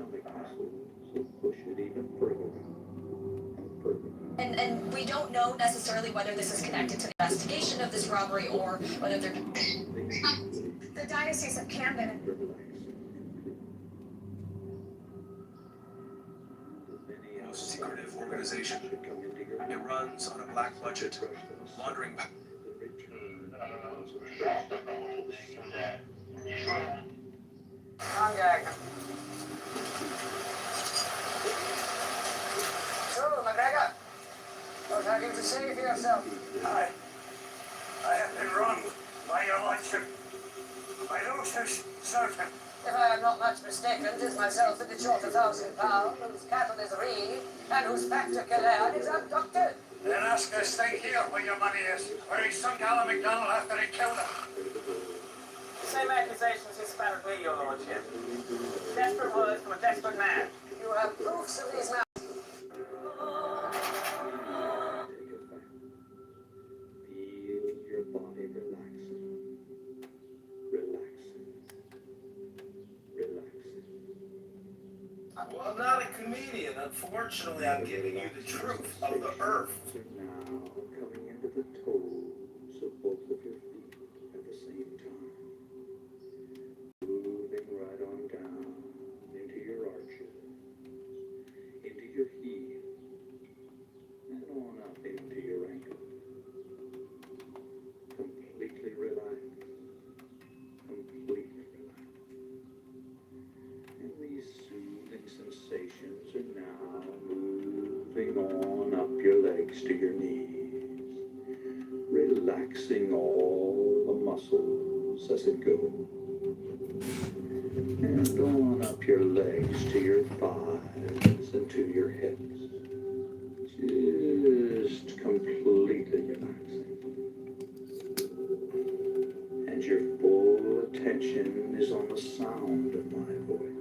stomach muscles will push it even further and further. And we don't know necessarily whether this is connected to the investigation of this robbery or whether they're... The Diocese of Camden. Most secretive organization. It runs on a black budget, laundering... Contact. So, McGregor, what have you to say for yourself? I have been wronged by your lordship. My loss is certain. If I am not much mistaken, 'tis myself that is short £1,000, whose cattle is reed, and whose factor Killearn is abducted. Then ask this thing here where your money is, where he sunk Alan MacDonald after he killed him. The same accusations he spattered me, your lordship. Desperate words from a desperate man. You have proofs of these matters. Feel your body relaxing, relaxing, relaxing. Well, I'm not a comedian. Unfortunately, I'm giving you the truth of the earth. Now coming into the toes of both of your feet at the same time. Moving right on down into your arches, into your heel, and on up into your ankle. Completely relaxed. Completely relaxed. And these soothing sensations are now moving on up your legs to your knees, relaxing all the muscles as it goes, and on up your legs to your thighs and to your hips, just completely relaxing. And your full attention is on the sound of my voice.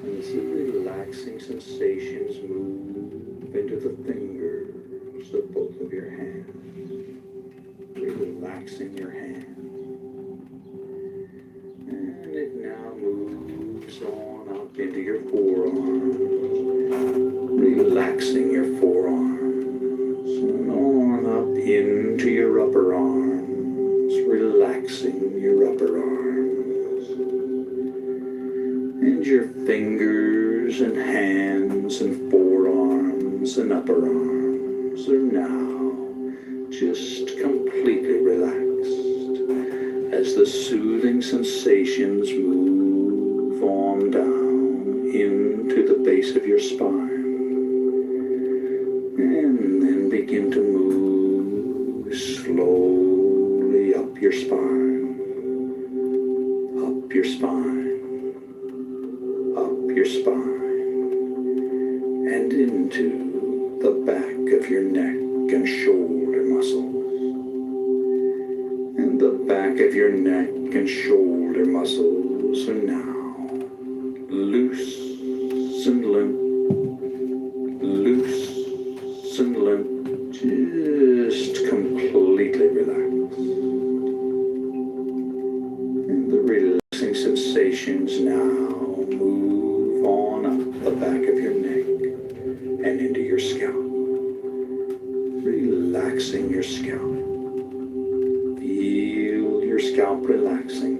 And as the relaxing sensations move into the fingers of both of your hands, relaxing your hands. And it now moves on up into your forearms, relaxing your forearms, and on up into your upper arms, relaxing your upper arms. And your fingers and hands and forearms and upper arms are now just completely relaxed as the soothing sensations move on down into the base of your spine and then begin to move slowly up your spine, up your spine, up your spine, and into the back of your neck and shoulder muscles. And the back of your neck and shoulder muscles are now loose and limp, loose and limp, just completely relaxed. And the relaxing sensations now move on up the back of your neck and into your scalp, relaxing your scalp. Feel your scalp relaxing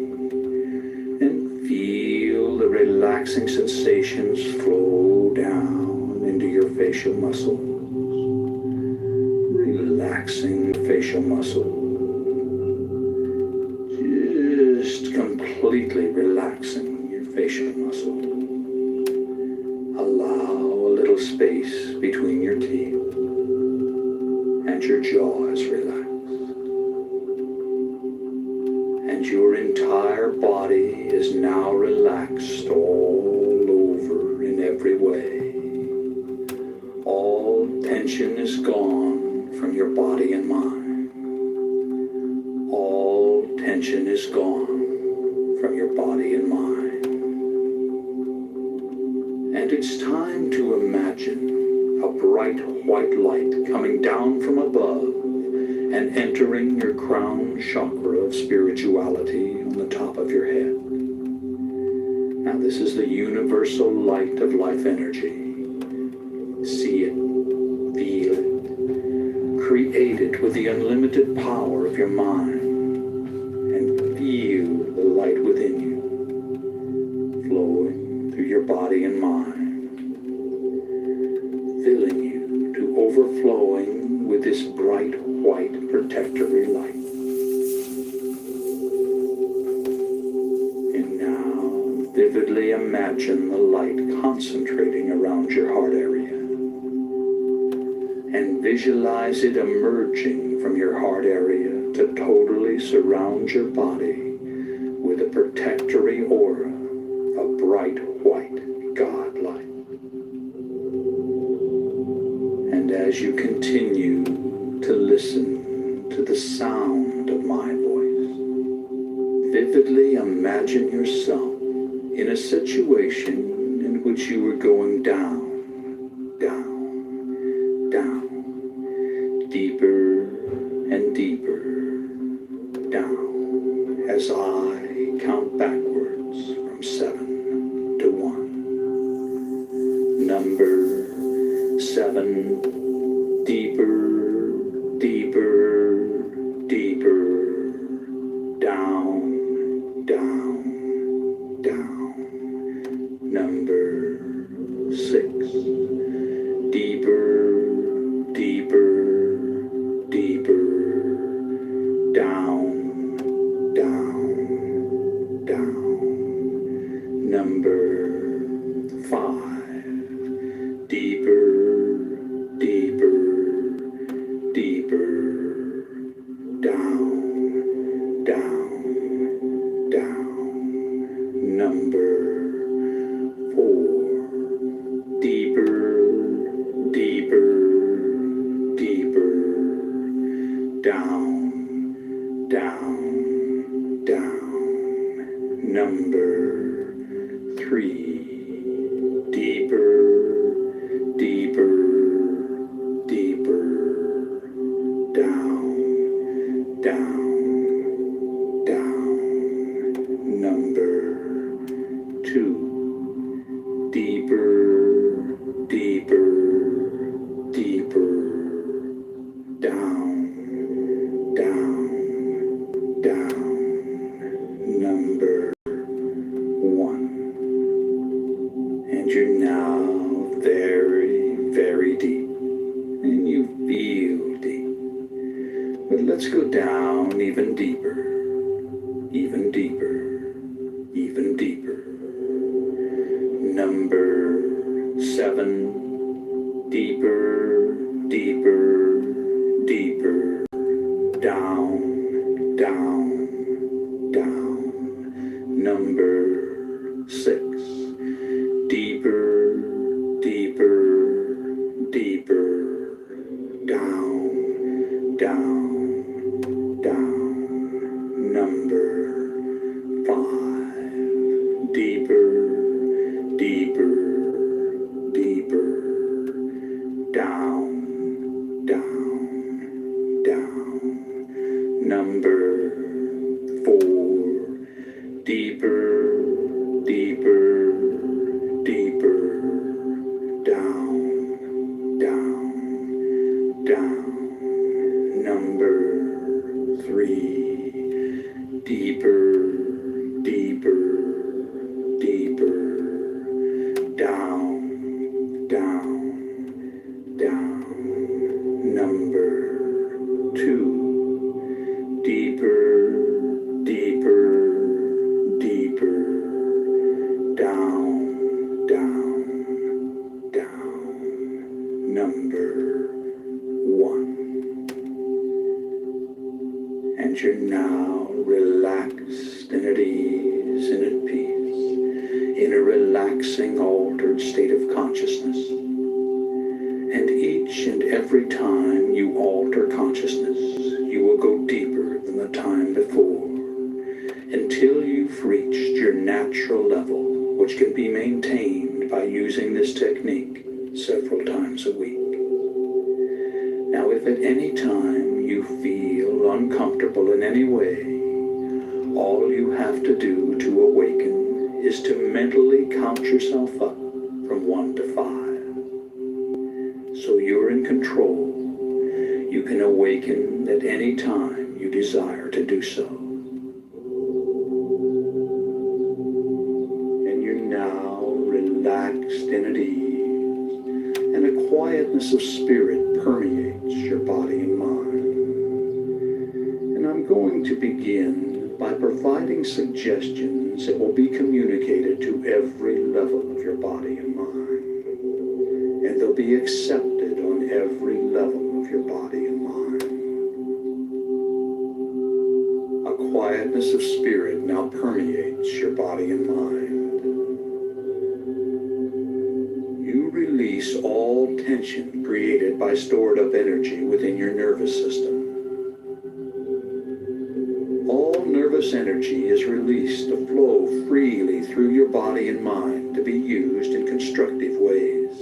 and feel the relaxing sensations flow down into your facial muscles, relaxing the facial muscles, just completely relaxing your facial muscles. Allow a little space between your teeth and your jaw is relaxed. And your entire body is now relaxed all over in every way. All tension is gone from your body and mind. All tension is gone from your body and mind. And it's time to imagine a bright white light coming down from above and entering your crown chakra of spirituality on the top of your head. Now this This is the universal light of life energy. See it, feel it, create it with the unlimited power of your mind, and feel the light within you, flowing through your body and mind, filling you to overflowing with this bright white protectory light. And now, vividly imagine the light concentrating around your heart area, and visualize it emerging from your heart area to totally surround your body with a protectory aura of bright white God light. And as you continue to listen to the sound of my voice, vividly imagine yourself in a situation in which you were going down, deeper and deeper down, as I count backwards from 7 to 1. Number 7, deeper, deeper, deeper, down, down, down. Number 6, deeper, deeper, deeper, down, down, down. Number 5, deeper, deeper, deeper, down, down, down. Number 4, deeper, deeper, deeper, down, down, down. Number 3, deeper, deeper, deeper, down, down, down. Number 2, deeper, deeper, deeper, down, down, down. Number 1. And you're now very, very deep, and you feel deep. But let's go down even deeper, even deeper, even deeper. Number 7, deeper, deeper, deeper, down, down, down. Number 6, deeper, deeper, deeper, down, down, down. Number 5, deeper, deeper, deeper, down, down, down. Number 4, deeper, deeper, deeper, down, down, down. Number 3, deeper, deeper, deeper, down, down, down. Number 2, deeper, deeper, deeper, down, down, down. Number 1. And you're now relaxed and at ease and at peace in a relaxing, altered state of consciousness. And each and every time you alter consciousness, you will go deeper than the time before, until you've reached your natural level, which can be maintained by using this technique several times a week. Now, if at any time you feel uncomfortable in any way, all you have to do to awaken is to mentally count yourself up from 1 to 5. So you're in control. You can awaken at any time you desire to do so. And you're now relaxed and at ease, and a quietness of spirit permeates your body and mind. And I'm going to begin by providing suggestions that will be communicated to every level of your body and mind. And they'll be accepted on every level of your body and mind. A quietness of spirit now permeates your body and mind. You release all tension created by stored up energy within your nervous system. All nervous energy is released to flow freely through your body and mind to be used in constructive ways.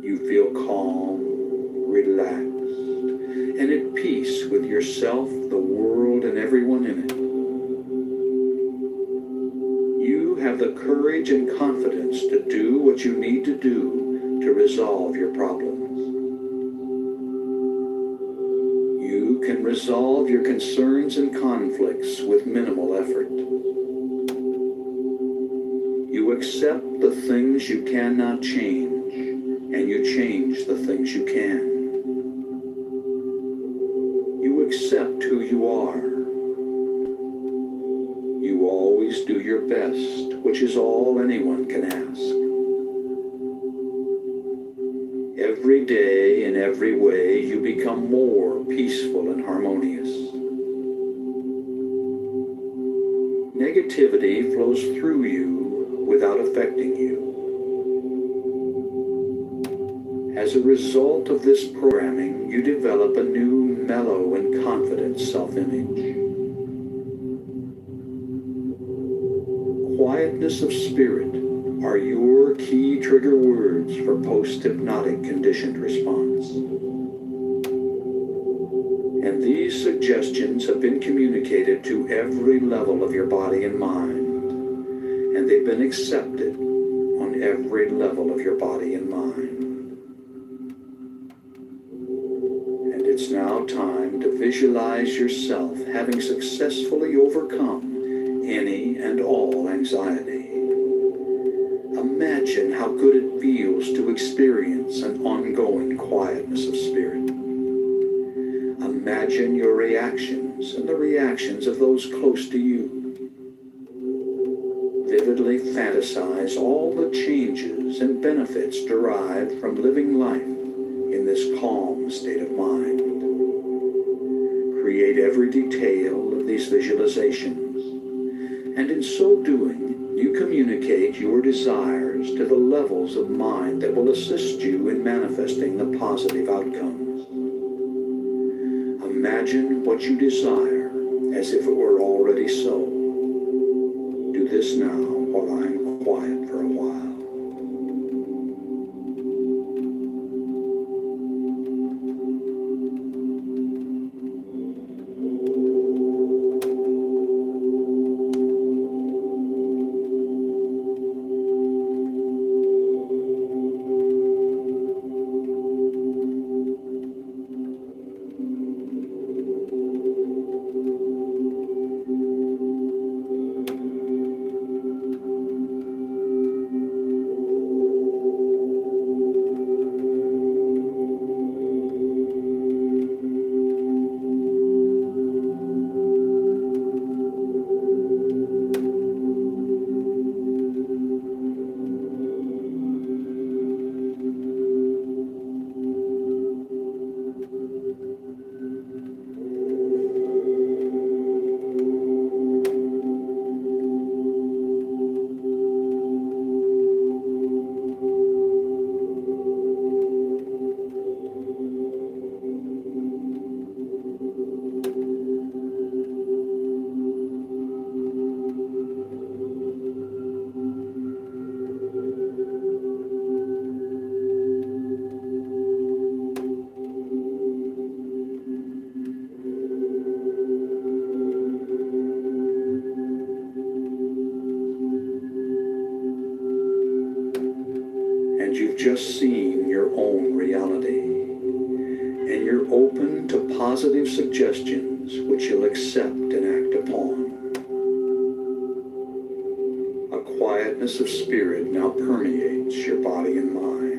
You feel calm, relaxed, and at peace with yourself, the world, and everyone in it. You have the courage and confidence to do what you need to do to resolve your problems. You can resolve your concerns and conflicts with minimal effort. You accept the things you cannot change, and you change the things you can. You accept who you are. You always do your best, which is all anyone can ask. Every day, in every way, you become more peaceful and harmonious. Negativity flows through you without affecting you. As a result of this programming, you develop a new mellow and confident self-image. Quietness of spirit are your key trigger words for post-hypnotic conditioned response. And these suggestions have been communicated to every level of your body and mind, and they've been accepted on every level of your body and mind. And it's now time to visualize yourself having successfully overcome any and all anxiety. Imagine how good it feels to experience an ongoing quietness of spirit. Imagine your reactions and the reactions of those close to you. Vividly fantasize all the changes and benefits derived from living life in this calm state of mind. Create every detail of these visualizations, and in so doing, you communicate your desires to the levels of mind that will assist you in manifesting the positive outcomes. Imagine what you desire as if it were already so. Do this now while I'm quiet for a while. just seen your own reality, and you're open to positive suggestions which you'll accept and act upon. A quietness of spirit now permeates your body and mind.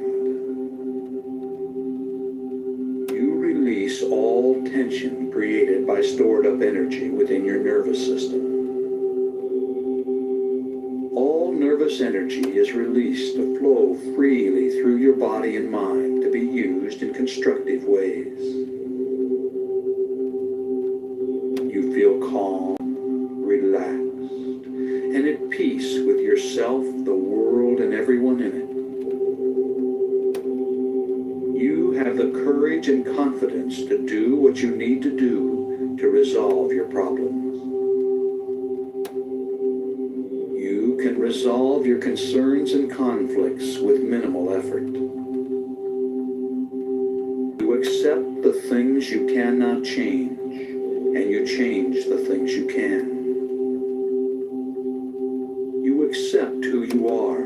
You release all tension created by stored up energy within your nervous system. All nervous energy is released to flow freely through your body and mind to be used in constructive ways. You feel calm, relaxed, and at peace with yourself, the world, and everyone in it. You have the courage and confidence to do what you need to do to resolve your problems. You can resolve your concerns and conflicts with minimal effort. You accept the things you cannot change, and you change the things you can. You accept who you are.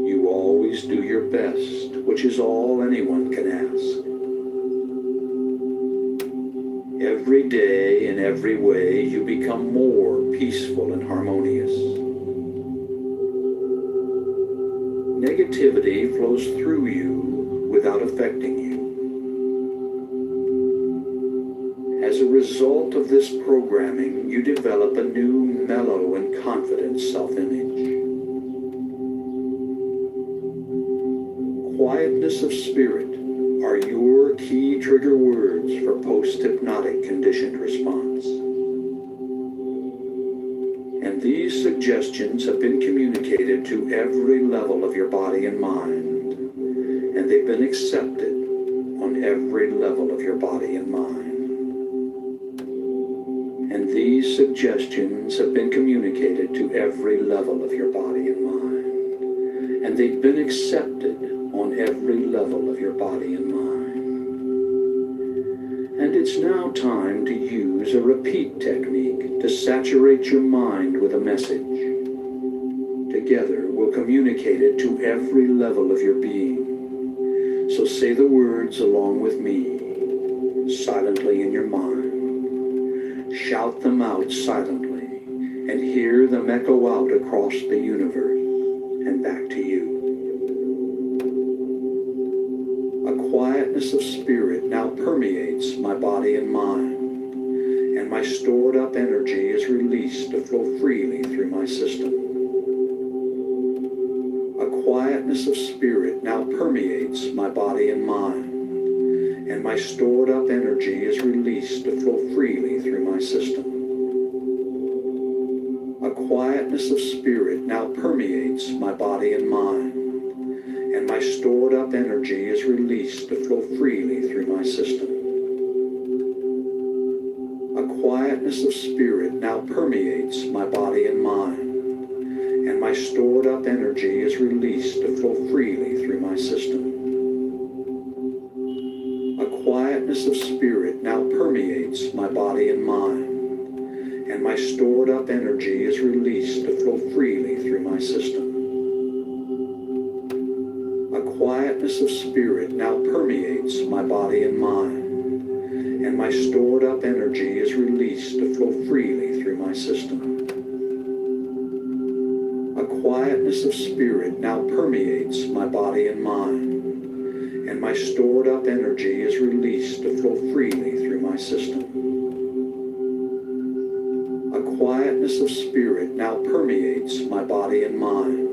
You always do your best, which is all anyone can ask. Every day, in every way, you become more peaceful and harmonious. Negativity flows through you without affecting you. As a result of this programming, you develop a new, mellow, and confident self-image. Quietness of spirit are your key trigger words for post-hypnotic conditioned response. And these suggestions have been communicated to every level of your body and mind, and they've been accepted on every level of your body and mind. And these suggestions have been communicated to every level of your body and mind, and they've been accepted on every level of your body and mind. And it's now time to use a repeat technique to saturate your mind with a message. Together, we'll communicate it to every level of your being. So say the words along with me, silently in your mind. Shout them out silently, and hear them echo out across the universe and back to you. A quietness of spirit now permeates my body and mind, and my stored up energy is released to flow freely through my system. A quietness of spirit now permeates my body and mind, and my stored up energy is released to flow freely through my system. A quietness of spirit now permeates my body and mind, and my stored up energy is released to flow freely through my system. A quietness of spirit now permeates my body and mind, and my stored up energy is released to flow freely through my system. A quietness of spirit now permeates my body and mind, and my stored up energy is released to flow freely through my system. A quietness of spirit now permeates my body and mind, and my stored up energy is released to flow freely through my system. A quietness of spirit now permeates my body and mind, and my stored up energy is released to flow freely through my system. A quietness of spirit now permeates my body and mind,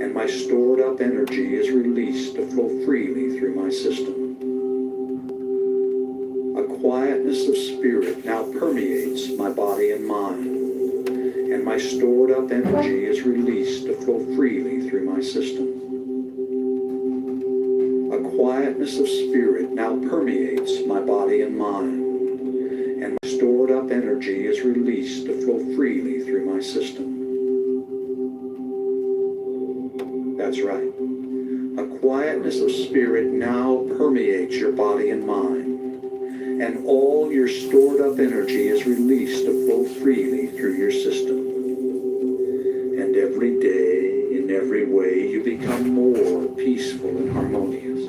and my stored up energy is released to flow freely through my system. A quietness of spirit now permeates my body and mind, and my stored up energy is released to flow freely through my system. A quietness of spirit now permeates my body and mind, and my stored up energy is released to flow freely through my system. That's right. A quietness of spirit now permeates your body and mind, and all your stored up energy is released to flow freely through your system. And every day, in In every way, you become more peaceful and harmonious.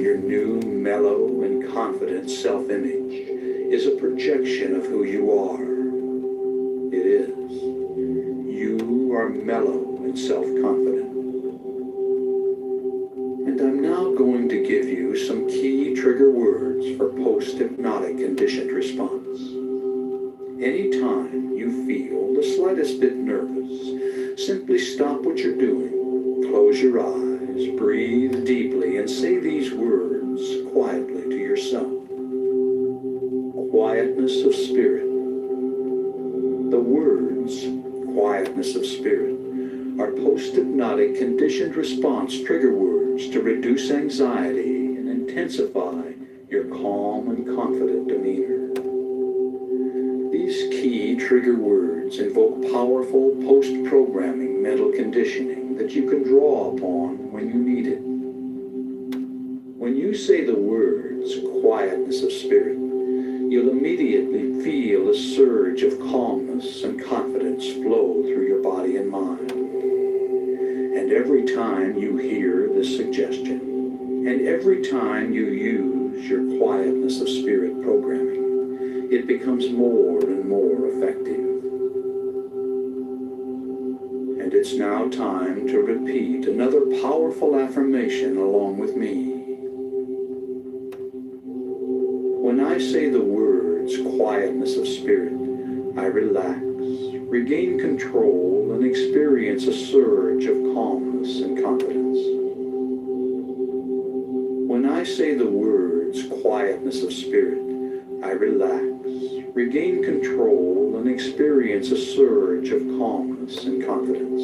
Your new, mellow, and confident self-image is a projection of who you are. It is. You are mellow and self-confident. And I'm now going to give you some key trigger words for post-hypnotic conditioned response. Anytime you feel the slightest bit nervous, simply stop what you're doing, close your eyes, breathe deeply, and say these words quietly to yourself. Quietness of spirit. The words quietness of spirit are post-hypnotic conditioned response trigger words to reduce anxiety and intensify your calm and confident demeanor. These key trigger words invoke powerful post-programming mental conditioning that you can draw upon when you need it. When you say the words quietness of spirit, you'll immediately feel a surge of calmness and confidence flow through your body and mind. And every time you hear this suggestion, and every time you use your quietness of spirit programming, it becomes more and more effective. And it's now time to repeat another powerful affirmation along with me. When I say the words quietness of spirit, I relax, regain control, and experience a surge of calmness and confidence. When I say the words quietness of spirit, I relax, regain control, and experience a surge of calmness and confidence.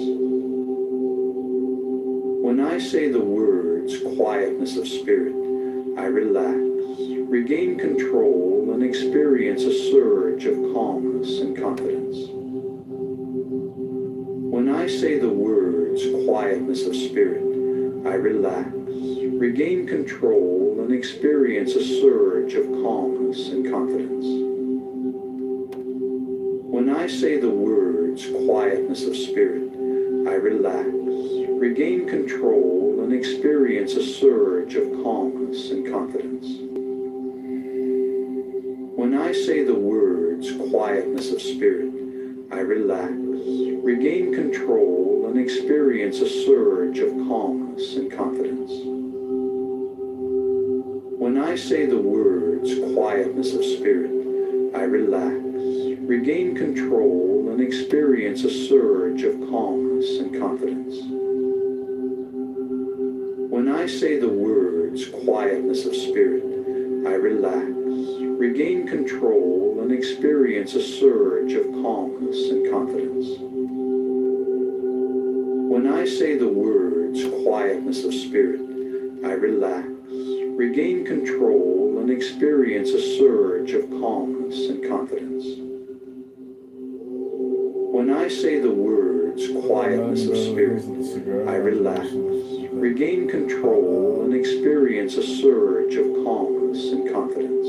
When I say the words quietness of spirit, I relax, regain control, and experience a surge of calmness and confidence. When I say the words quietness of spirit, I relax, regain control, and experience a surge of calmness and confidence. When I say the words quietness of spirit, I relax, regain control, and experience a surge of calmness and confidence. When I say the words quietness of spirit, I relax, regain control, and experience a surge of calmness and confidence. When I say the words quietness of spirit, I relax, regain control, and experience a surge of calmness and confidence. When I say the words quietness of spirit, I relax, regain control, and experience a surge of calmness and confidence. When I say the words quietness of spirit, I relax, regain control, and experience a surge of calmness and confidence. When I say the words quietness of spirit, I relax, regain control, and experience a surge of calmness and confidence.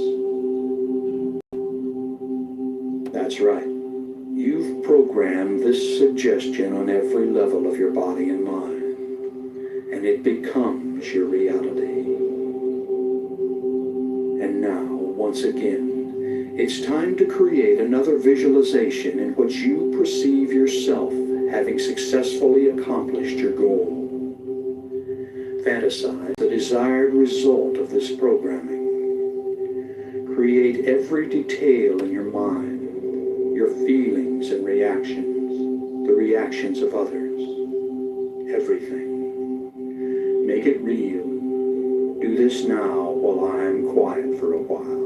That's right. You've programmed this suggestion on every level of your body and mind, and it becomes your reality. And now, once again, it's time to create another visualization in which you perceive yourself having successfully accomplished your goal. Fantasize the desired result of this programming. Create every detail in your mind, your feelings and reactions, the reactions of others, everything. Make it real. Do this now while I'm quiet for a while.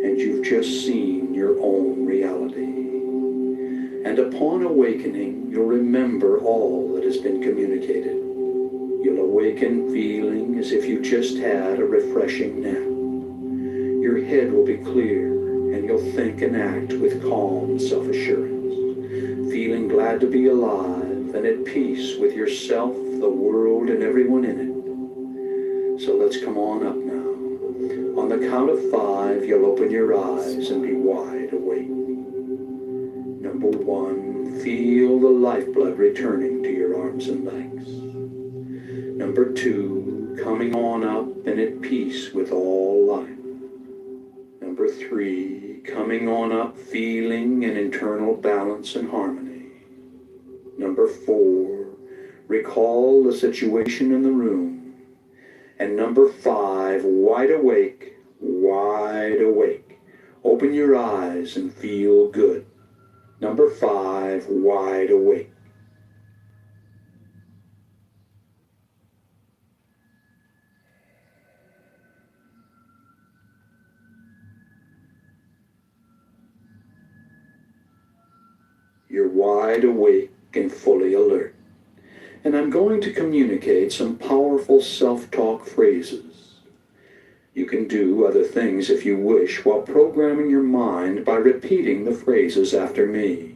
and you've just seen your own reality. And upon awakening, you'll remember all that has been communicated. You'll awaken feeling as if you just had a refreshing nap. Your head will be clear, and you'll think and act with calm self-assurance, feeling glad to be alive and at peace with yourself, the world, and everyone in it. So let's come on up now. On the count of 5, you'll open your eyes and be wide awake. Number 1, feel the lifeblood returning to your arms and legs. Number 2, coming on up and at peace with all life. Number 3, coming on up feeling an internal balance and harmony. Number 4, recall the situation in the room. And number 5, wide awake, wide awake. Open your eyes and feel good. Number 5, wide awake. You're wide awake and fully alert. And I'm going to communicate some powerful self-talk phrases. You can do other things if you wish while programming your mind by repeating the phrases after me.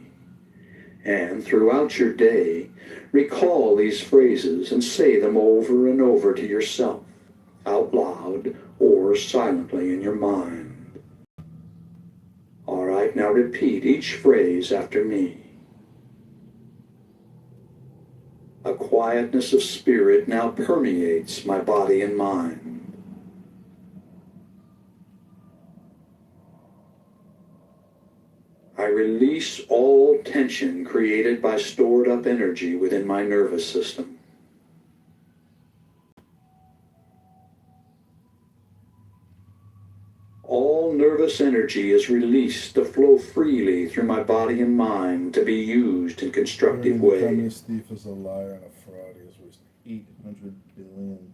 And throughout your day, recall these phrases and say them over and over to yourself, out loud or silently in your mind. All right, now repeat each phrase after me. A quietness of spirit now permeates my body and mind. I release all tension created by stored up energy within my nervous system. All nervous energy is released to flow freely through my body and mind to be used in constructive ways. Steve is a liar and a fraud. He has wasted 800 billion,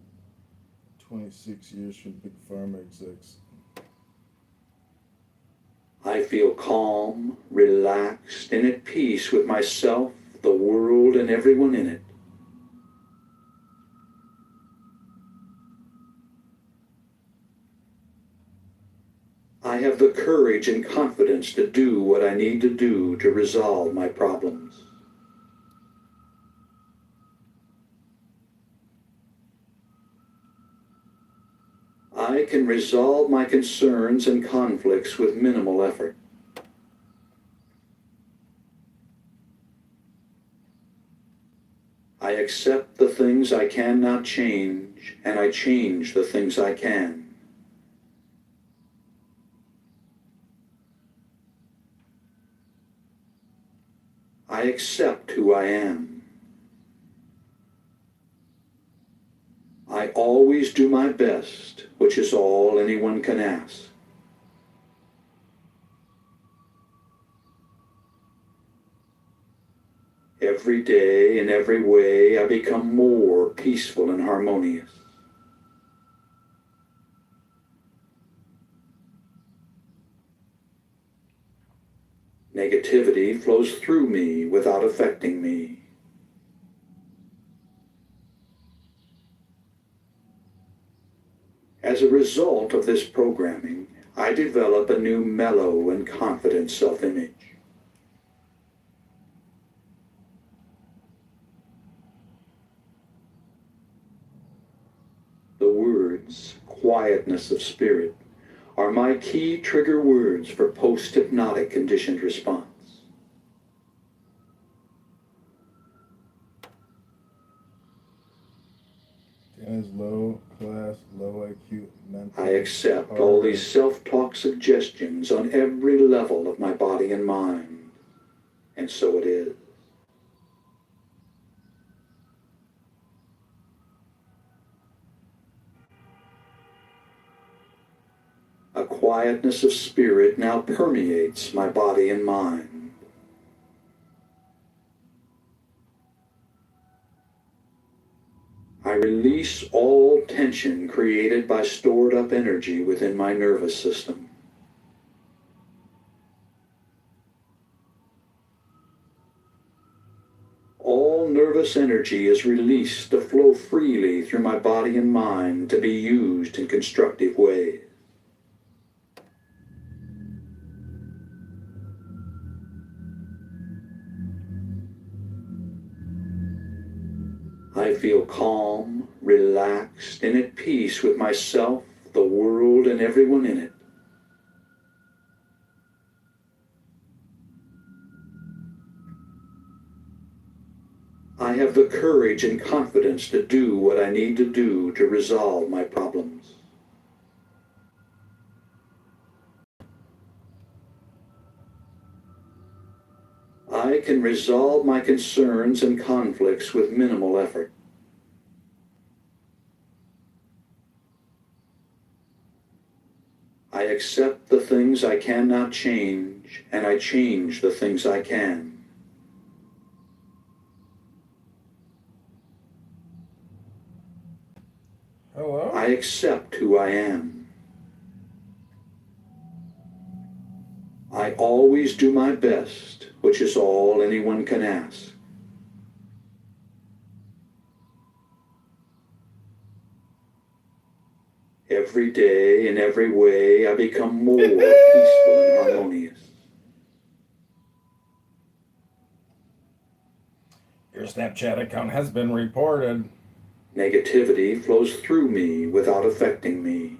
26 years from big pharma execs. I feel calm, relaxed, and at peace with myself, the world, and everyone in it. I have the courage and confidence to do what I need to do to resolve my problems. I can resolve my concerns and conflicts with minimal effort. I accept the things I cannot change, and I change the things I can. I accept who I am. I always do my best, which is all anyone can ask. Every day, in every way, I become more peaceful and harmonious. Negativity flows through me without affecting me. As a result of this programming, I develop a new mellow and confident self-image. The words, quietness of spirit, are my key trigger words for post-hypnotic conditioned response. Dan is low class, low IQ, mental. I accept all these self-talk suggestions on every level of my body and mind, and so it is. A quietness of spirit now permeates my body and mind. I release all tension created by stored up energy within my nervous system. All nervous energy is released to flow freely through my body and mind to be used in constructive ways. I feel calm, relaxed, and at peace with myself, the world, and everyone in it. I have the courage and confidence to do what I need to do to resolve my problems. I can resolve my concerns and conflicts with minimal effort. I accept the things I cannot change, and I change the things I can. Hello? I accept who I am. I always do my best, which is all anyone can ask. Every day, in every way, I become more peaceful and harmonious. Your Snapchat account has been reported. Negativity flows through me without affecting me.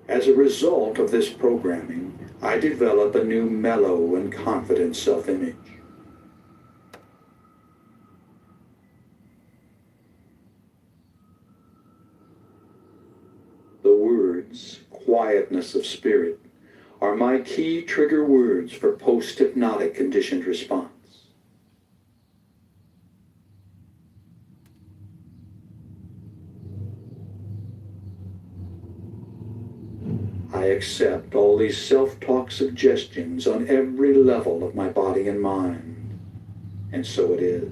As a result of this programming, I develop a new mellow and confident self-image. The words, quietness of spirit, are my key trigger words for post-hypnotic conditioned response. I accept all these self-talk suggestions on every level of my body and mind, and so it is.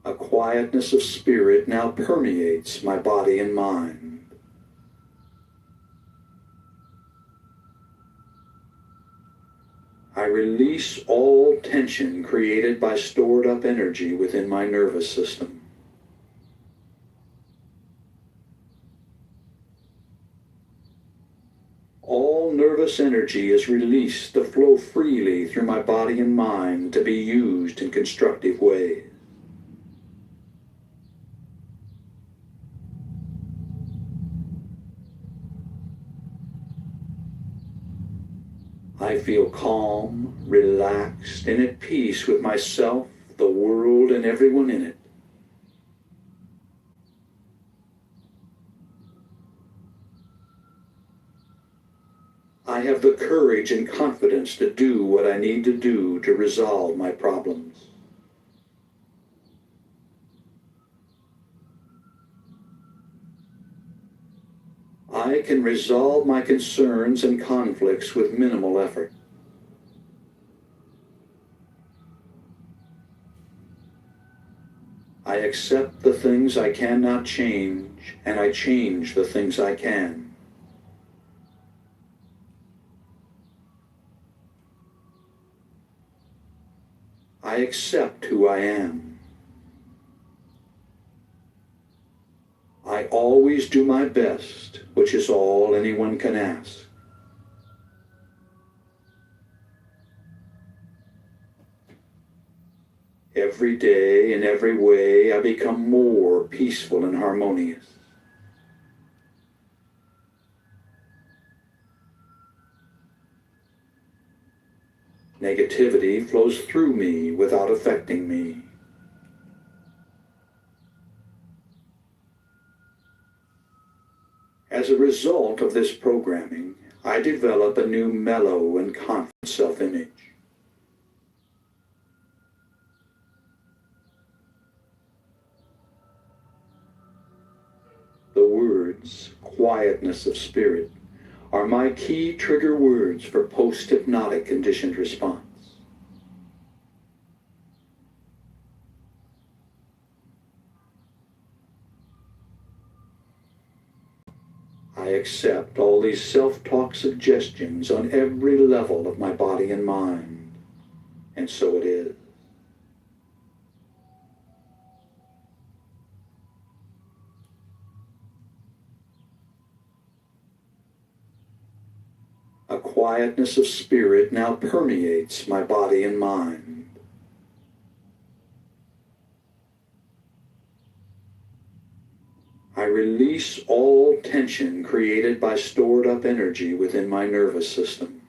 A quietness of spirit now permeates my body and mind. I release all tension created by stored up energy within my nervous system. All nervous energy is released to flow freely through my body and mind to be used in constructive ways. I feel calm, relaxed, and at peace with myself, the world, and everyone in it. I have the courage and confidence to do what I need to do to resolve my problems. I can resolve my concerns and conflicts with minimal effort. I accept the things I cannot change, and I change the things I can. I accept who I am. I always do my best, which is all anyone can ask. Every day, in every way, I become more peaceful and harmonious. Negativity flows through me without affecting me. As a result of this programming, I develop a new mellow and confident self-image. The words, quietness of spirit, are my key trigger words for post-hypnotic conditioned response. I accept all these self-talk suggestions on every level of my body and mind, and so it is. A quietness of spirit now permeates my body and mind. I release all tension created by stored up energy within my nervous system.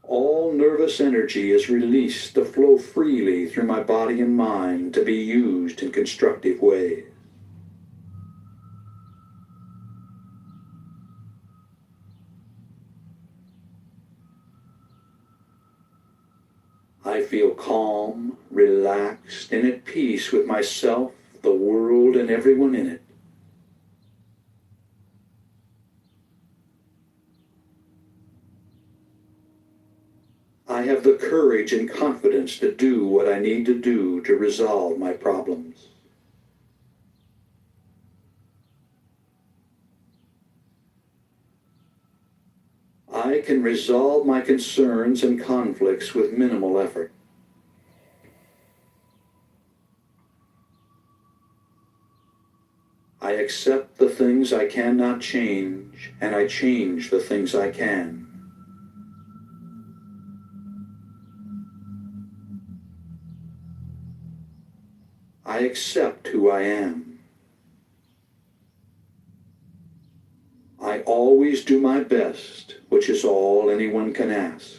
All nervous energy is released to flow freely through my body and mind to be used in constructive ways. I feel calm, relaxed, and at peace with myself, the world, and everyone in it. I have the courage and confidence to do what I need to do to resolve my problems. I can resolve my concerns and conflicts with minimal effort. I accept the things I cannot change, and I change the things I can. I accept who I am. I always do my best, which is all anyone can ask.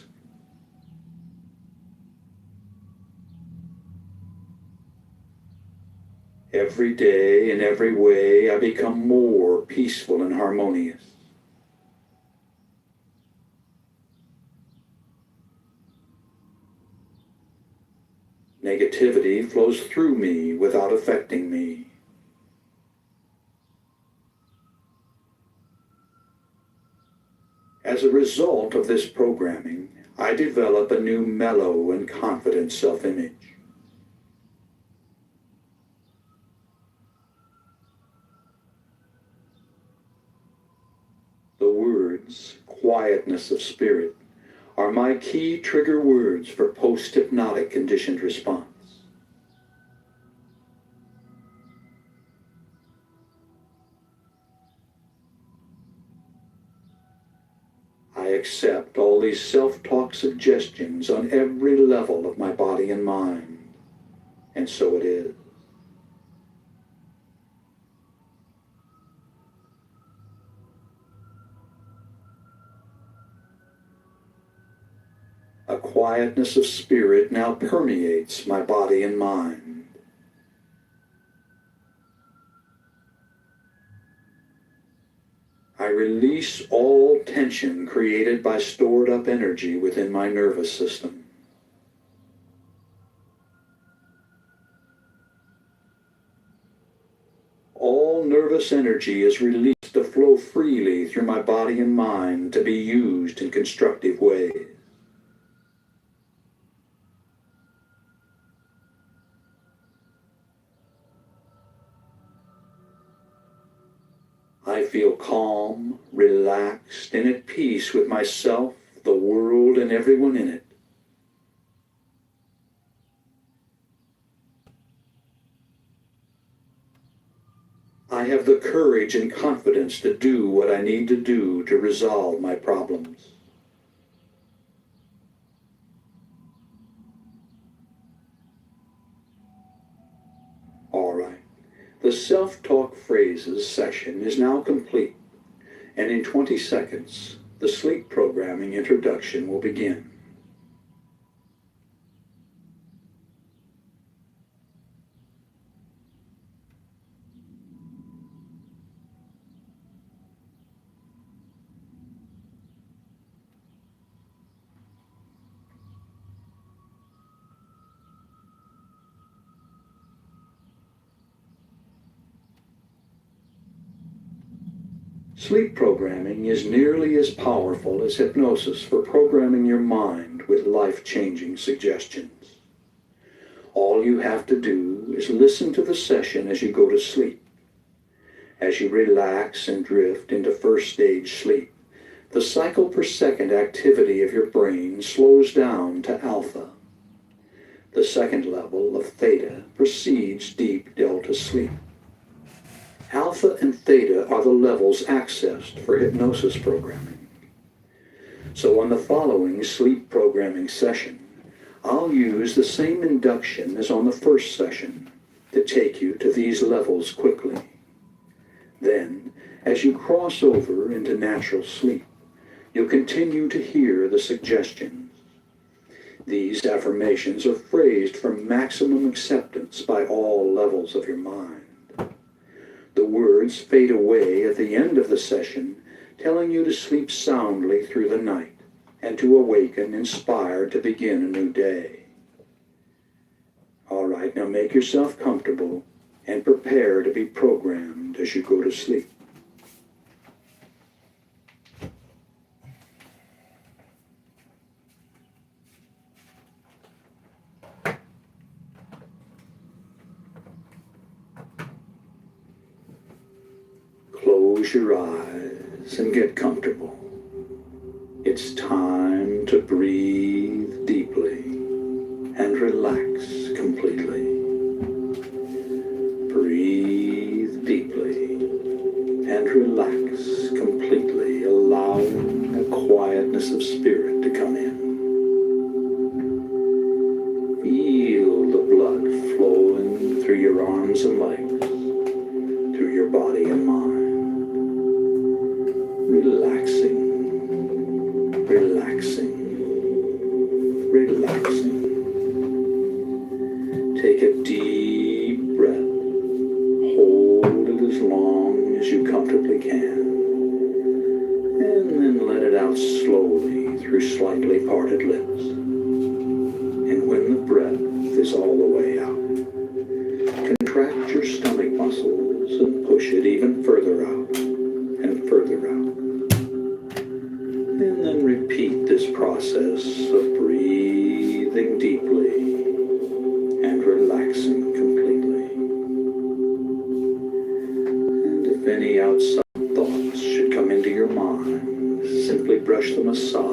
Every day, in every way, I become more peaceful and harmonious. Negativity flows through me without affecting me. As a result of this programming, I develop a new mellow and confident self-image. The words, quietness of spirit, are my key trigger words for post-hypnotic conditioned response. I accept all these self-talk suggestions on every level of my body and mind, and so it is. A quietness of spirit now permeates my body and mind. I release all tension created by stored up energy within my nervous system. All nervous energy is released to flow freely through my body and mind to be used in constructive ways. I feel calm, relaxed, and at peace with myself, the world, and everyone in it. I have the courage and confidence to do what I need to do to resolve my problems. All right. The self-talk phrases session is now complete, and in 20 seconds, the sleep programming introduction will begin. Sleep programming is nearly as powerful as hypnosis for programming your mind with life-changing suggestions. All you have to do is listen to the session as you go to sleep. As you relax and drift into first stage sleep, the cycle per second activity of your brain slows down to alpha. The second level of theta precedes deep delta sleep. Alpha and theta are the levels accessed for hypnosis programming. So on the following sleep programming session, I'll use the same induction as on the first session to take you to these levels quickly. Then, as you cross over into natural sleep, you'll continue to hear the suggestions. These affirmations are phrased for maximum acceptance by all levels of your mind. The words fade away at the end of the session, telling you to sleep soundly through the night and to awaken inspired to begin a new day. All right, now make yourself comfortable and prepare to be programmed as you go to sleep. Close your eyes and get comfortable. It's time to breathe deeply and relax completely. Breathe deeply and relax completely, allowing a quietness of spirit to come in. Feel the blood flowing through your arms and legs, through your body and mind. Relaxing, relaxing, relaxing. Take a deep breath. Hold it as long as you comfortably can. And then let it out slowly through slightly parted lips. And when the breath is all the way out, contract your stomach muscles and push it even further out and further out. And then repeat this process of breathing deeply and relaxing completely. And if any outside thoughts should come into your mind, simply brush them aside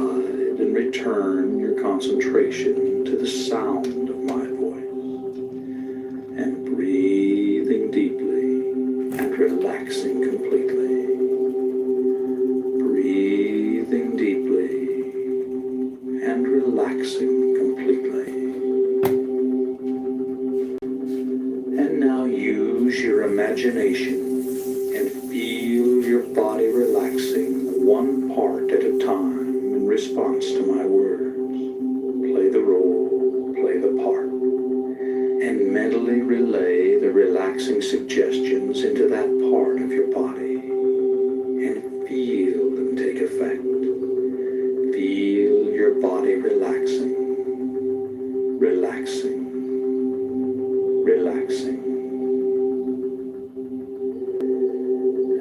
and return your concentration to the sound of my voice. And breathing deeply and relaxing completely. Breathing deeply and relaxing completely. And now use your imagination and feel your body relaxing one part at a time in response to my words. Play the role, play the part, and mentally relay the relaxing suggestions into that part of your body and feel them take effect. Feel your body relaxing, relaxing, relaxing.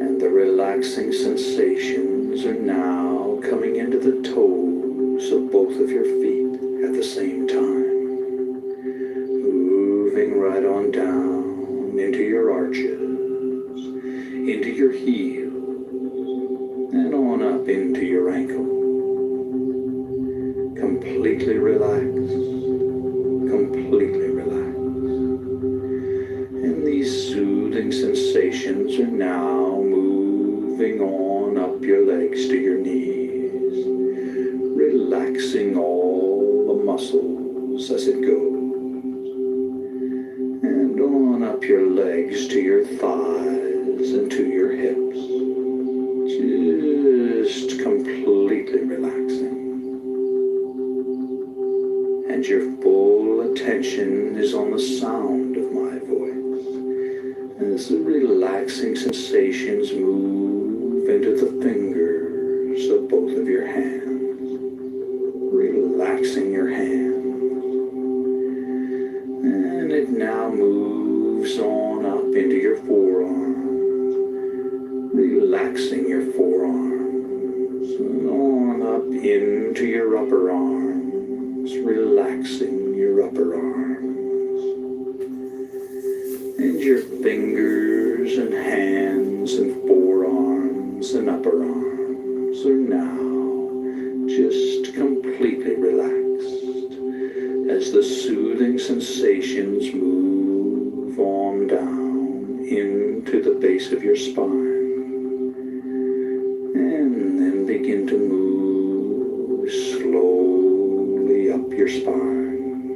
And the relaxing sensations are now coming into the toes of both of your feet at the same time. Moving right on down into your arches, into your heels, and on up into your ankle. Completely relaxed, completely relaxed. And these soothing sensations are now moving on up your legs to your knees, relaxing all the muscles as it goes. And on up your legs to your thighs and to your hips, just completely relaxing. And your full attention is on the sound of my voice as the relaxing sensations move into the fingers of both of your hands, relaxing your hands. And it now moves on up into your forearms, relaxing your forearms, and on up into your upper arms, relaxing your upper arms. your fingers and hands and forearms and upper arms are now just completely relaxed as the soothing sensations move on down into the base of your spine and then begin to move slowly up your spine,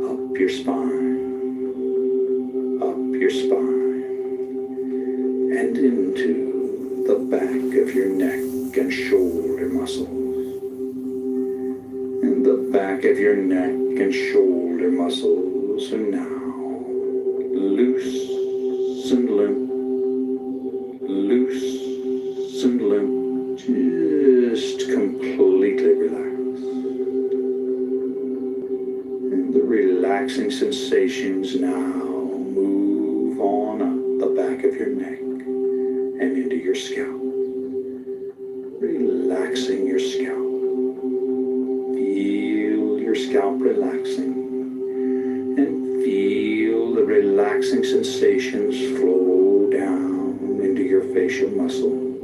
up your spine, up your spine, and into the back of your neck and shoulder muscles. And the back of your neck and shoulder muscles are now loose and limp, loose and limp, just completely relaxed. And the relaxing sensations now move on up the back of your neck and into your scalp, relaxing your scalp. Feel your scalp relaxing and feel the relaxing sensations flow down into your facial muscles,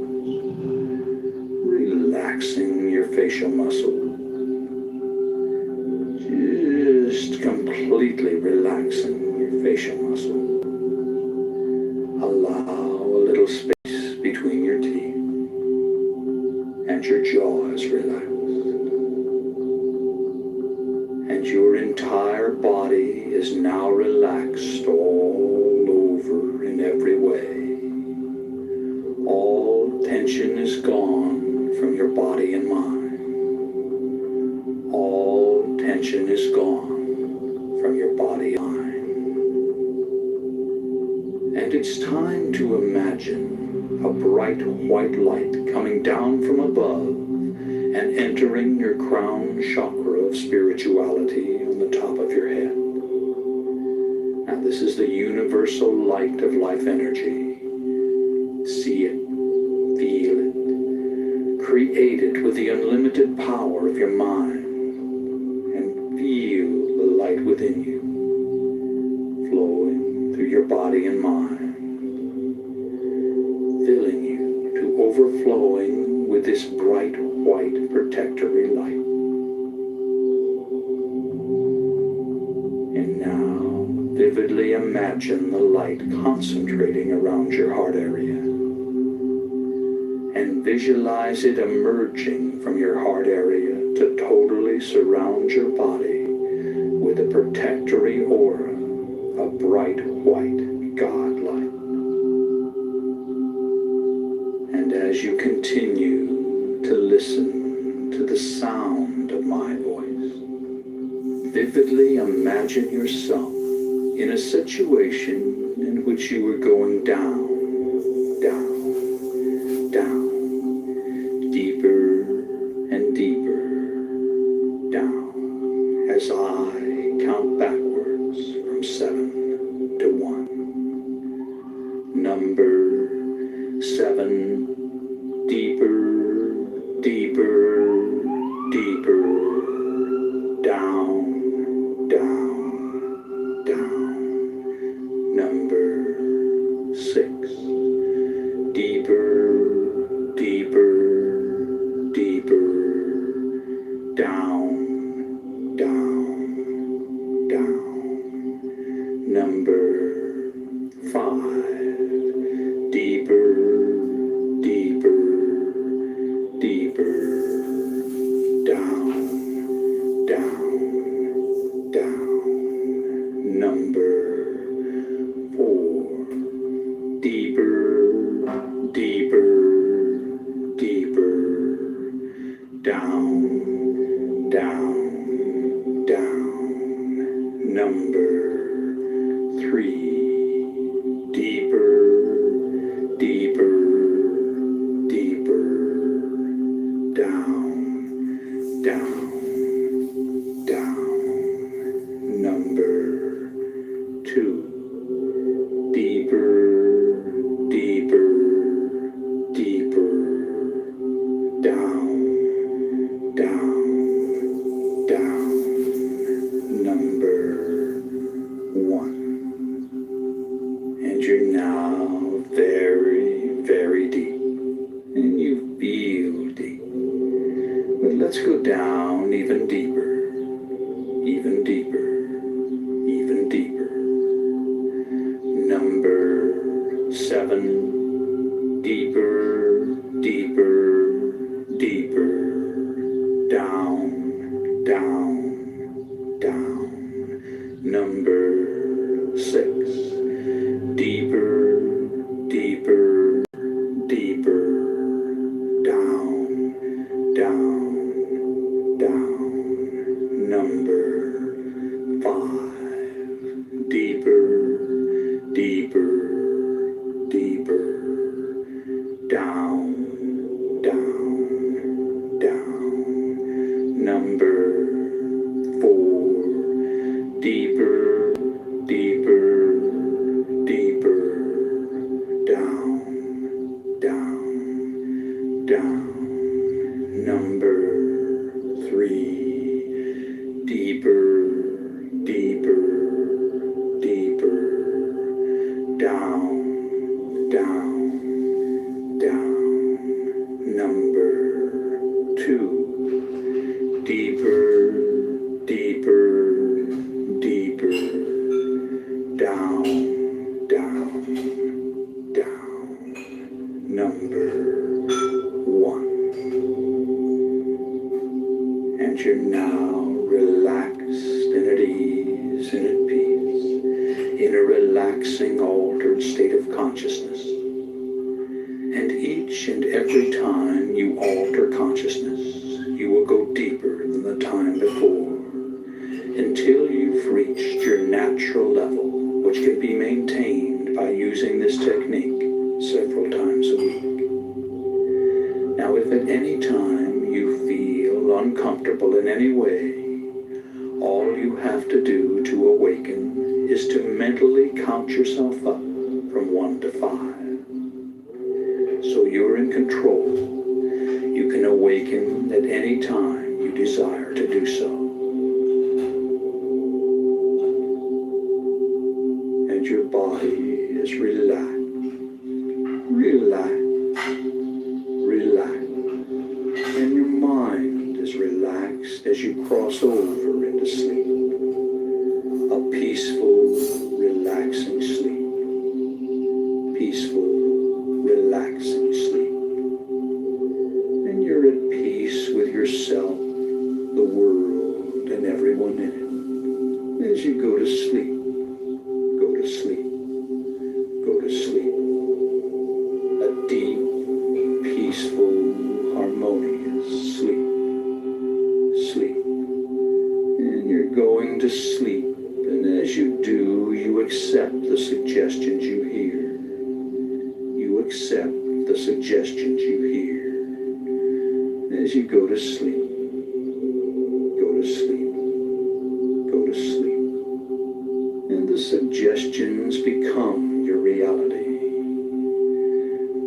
relaxing your facial muscles, just completely relaxing your facial muscles. Allow a little space between your teeth and your jaw is relaxed. And your entire body is now relaxed all over in every way. All tension is gone from your body and mind. All tension is gone from your body and mind. And it's time to imagine a bright white light coming down from above and entering your crown chakra of spirituality on the top of your head. Now this is the universal light of life energy. See it, feel it, create it with the unlimited power of your mind, and feel the light within you, flowing through your body and mind, filling you to overflowing with this bright white protectory light. And now, vividly imagine the light concentrating around your heart area. And visualize it emerging from your heart area to totally surround your body with a protectory aura of bright white God light. And as you continue to listen to the sound of my voice, vividly imagine yourself in a situation in which you were going down, down, down, deeper and deeper down as I count backwards from 7 to 1. Number 7, deeper, deeper, deeper, down, down, down. Number 6, deeper, deeper, deeper, down, down, down. Number 5, deeper, deeper, deeper, down, down, down. Number 4, deeper, deeper, deeper, down, down, down. Number 3, deeper, deeper, deeper, down, down, down. Number 2, deeper, deeper, deeper, down, down, down. Number 1, let's go down even deeper, even deeper, even deeper. Number 7, deeper, deeper, deeper. Down, down, down. Number 6, deeper, deeper, deeper. Down, down, down. Number 5, deeper, deeper, deeper. Down, down, down. Number 4, deeper, deeper, deeper. Down, down, down. Number 3, deeper, deeper, deeper. Down, down, down. Number 2, deeper, deeper, deeper. Down, down, down. Number 1. And you're now relaxed and at ease and at peace in a relaxing, altered state of consciousness. And each and every time you alter consciousness, you will go deeper than the time before until you've reached your natural level, which can be maintained by using this technique several times a week. Now, if at any time you feel uncomfortable in any way, all you have to do to awaken is to mentally count yourself up from 1 to 5. So you're in control. You can awaken at any time you desire to do so. And your body is relaxed, relaxed, relaxed. And your mind is relaxed as you cross over into sleep. A peaceful, relaxing sleep. Peaceful, relaxing sleep. And you're at peace with yourself, the world, and everyone in it. As you go to sleep, go to sleep, go to sleep. A deep, peaceful, harmonious sleep. Sleep. And you're going to sleep. And as you do, you accept the suggestions you hear. You accept the suggestions you hear. As you go to sleep, go to sleep, go to sleep. And the suggestions become your reality.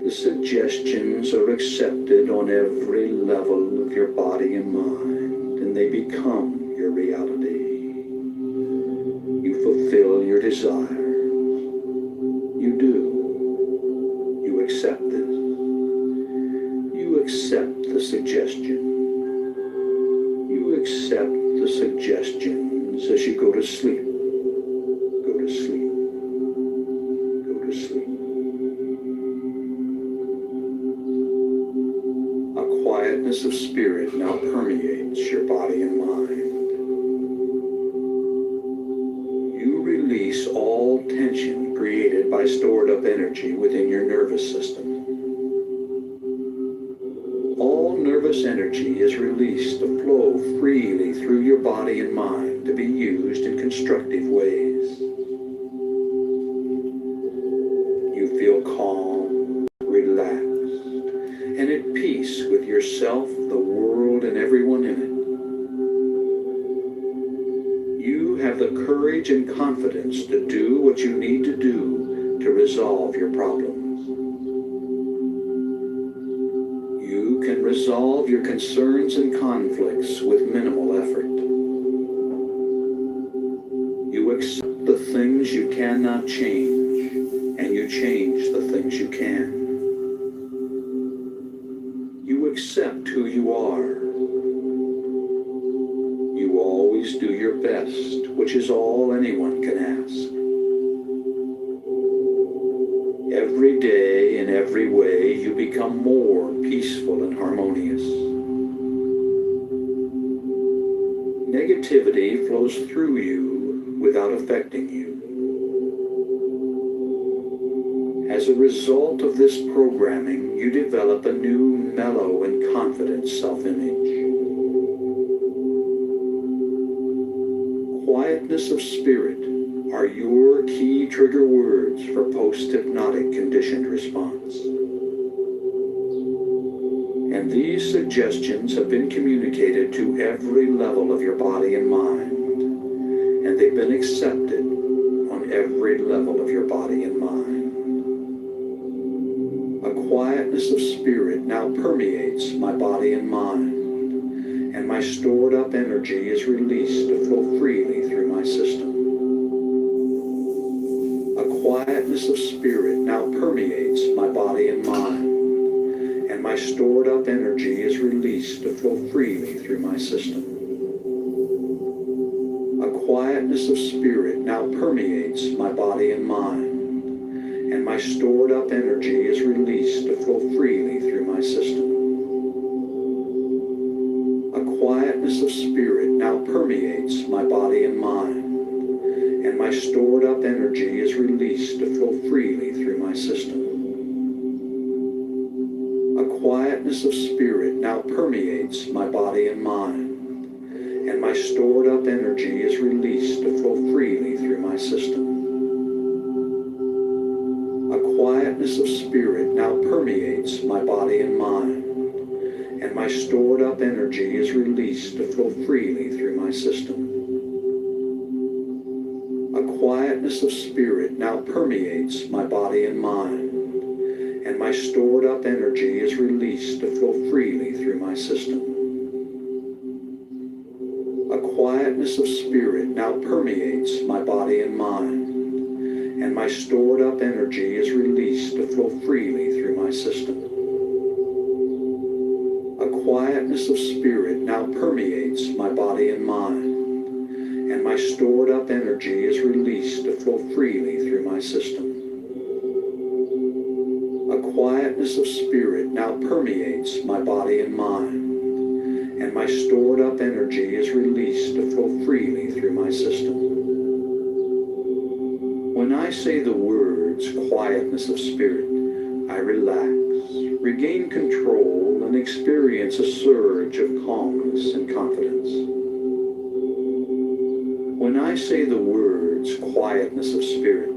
The suggestions are accepted on every level of your body and mind, and they become your reality. You fulfill your desire. You do. You accept this. You accept the suggestion. You accept the suggestions as you go to sleep. Go to sleep. Go to sleep. A quietness of spirit now permeates your body and mind. You release all tension created by stored up energy within your nervous system. All nervous energy is released to flow freely through your body and mind to be used in constructive ways. You feel calm, relaxed, and at peace with yourself, the world, and everyone in it. You have the courage and confidence to do what you need to do to resolve your problems. You can resolve your concerns and conflicts with minimal effort. You accept the things you cannot change, and you change the things you can. You accept who you are. always do your best, which is all anyone can ask. Every day, in every way, you become more peaceful and harmonious. Negativity flows through you without affecting you. As a result of this programming, you develop a new, mellow, and confident self-image. Quietness of spirit are your key trigger words for post-hypnotic conditioned response. And these suggestions have been communicated to every level of your body and mind, and they've been accepted on every level of your body and mind. A quietness of spirit now permeates my body and mind, and my stored up energy is released to flow freely through my system. A quietness of spirit now permeates my body and mind, and my stored up energy is released to flow freely through my system. A quietness of spirit now permeates my body and mind, and my stored up energy is released to flow freely through my system. A quietness of spirit now permeates my body and mind, and my stored up energy is released to flow freely through my system. A quietness of spirit now permeates my body and mind, and my stored up energy is released to flow freely through my system. A quietness of spirit now permeates my body and mind, and my stored up energy is released to flow freely through my system. A quietness of spirit now permeates my body and mind, and my stored up energy is released to flow freely through my system. A quietness of spirit now permeates my body and mind, and my stored up energy is released to flow freely through my system. A quietness of spirit now permeates my body and mind, and my stored up energy is released to flow freely through my system. A quietness of spirit now permeates my body and mind, and my stored up energy is released to flow freely through my system. When I say the words quietness of spirit, I relax, regain control, and experience a surge of calmness and confidence. When I say the words quietness of spirit,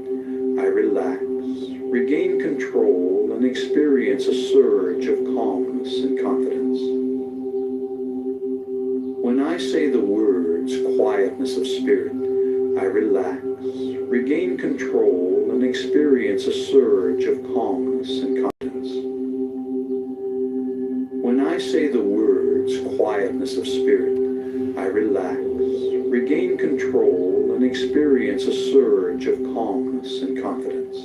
I relax, regain control, and experience a surge of calmness and confidence. When I say the words quietness of spirit, I relax, regain control, and experience a surge of calmness and confidence. When I say the words quietness of spirit, I relax, regain control, and experience a surge of calmness and confidence.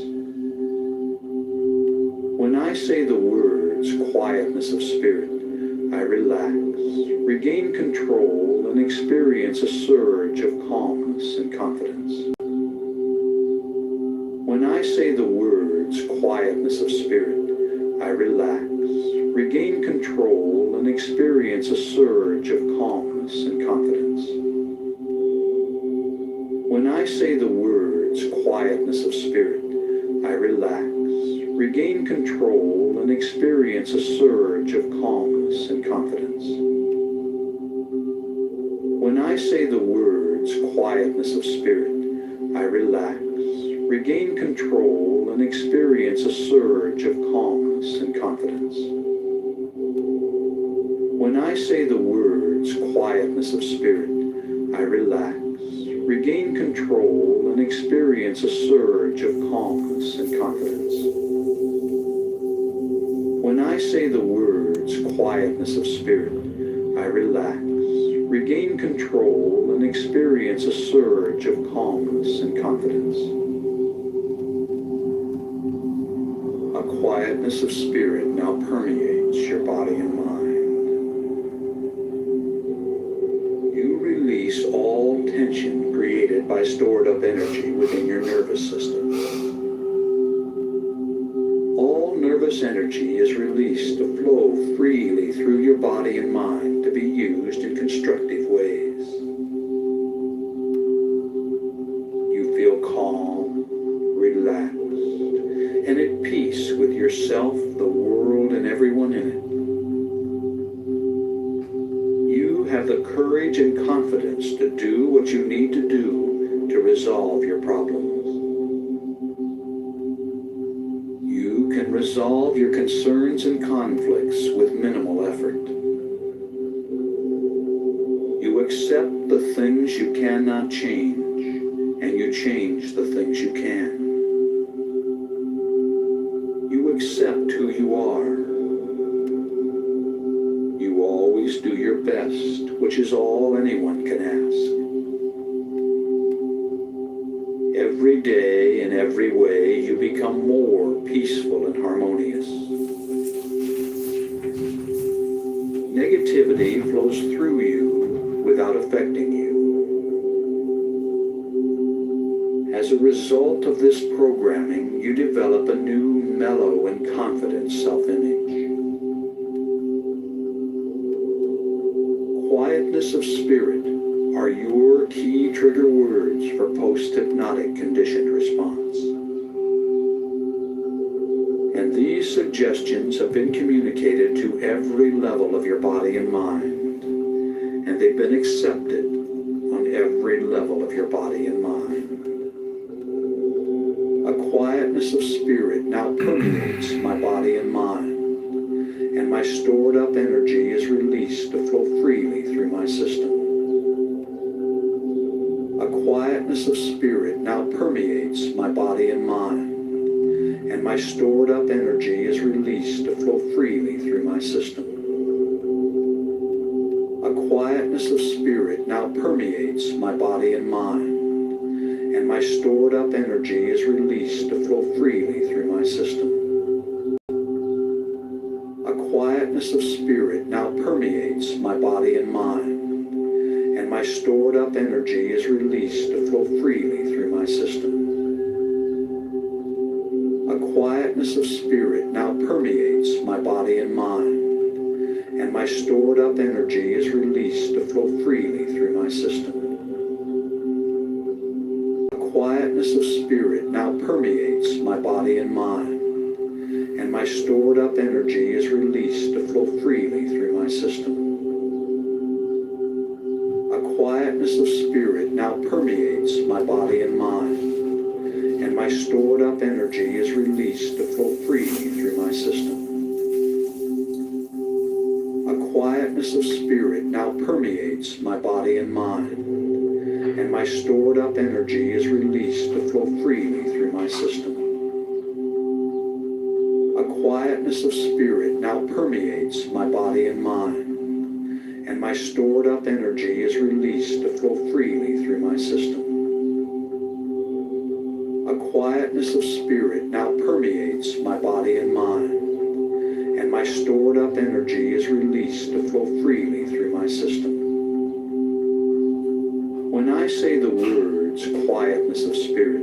When I say the words quietness of spirit, I relax, regain control, and experience a surge of calmness and confidence. When I say the words quietness of spirit, I relax, regain control, and experience a surge of calmness and confidence. When I say the words quietness of spirit, I relax, regain control, and experience a surge of calmness and confidence. When I say the words quietness of spirit, I relax, regain control, and experience a surge of calmness and confidence. When I say the words quietness of spirit, I relax, regain control, and experience a surge of calmness and confidence. When I say the words quietness of spirit, I relax, regain control, and experience a surge of calmness and confidence. A quietness of spirit now permeates your body and mind. You release all released to flow freely through your body and mind to be used in constructive ways. You feel calm, relaxed, and at peace with yourself, the world, and everyone in it. You have the courage and confidence to do what you need to do to resolve your problems. You can resolve your concerns and conflicts with minimal effort. You accept the things you cannot change, and you change the things you can. You accept who you are. You always do your best, which is all anyone can ask. Every day, in every way, you become more peaceful and harmonious. Negativity flows through you without affecting you. As a result of this programming, you develop a new, mellow, and confident self-image. Quietness of spirit are your key trigger words for post-hypnotic conditioned response. And these suggestions have been communicated to every level of your body and mind, and they've been accepted on every level of your body and mind. A quietness of spirit now permeates my body and mind, and my stored up energy is released to flow freely through my system. A quietness of spirit now permeates my body and mind, and my stored up energy is released to flow freely through my system. A quietness of spirit now permeates my body and mind, and my stored up energy is released to flow freely through my system. A quietness of spirit now permeates my body and mind, and my stored up energy is released to flow freely through my system. A quietness of spirit now permeates my body and mind, and my stored up energy is released to flow freely through my system. A quietness of spirit now permeates my body and mind, and my stored up energy is released to flow freely through my system. A quietness of spirit now permeates my body and mind, and my stored up energy is released to flow freely through my system. A quietness of spirit now permeates my body and mind, and my stored up energy is released to flow freely through my system. A quietness of spirit now permeates my body and mind, and my stored up energy is released to flow freely through my system. A quietness of spirit now permeates my body and mind, and my stored up energy is released to flow freely through my system. When I say the words quietness of spirit,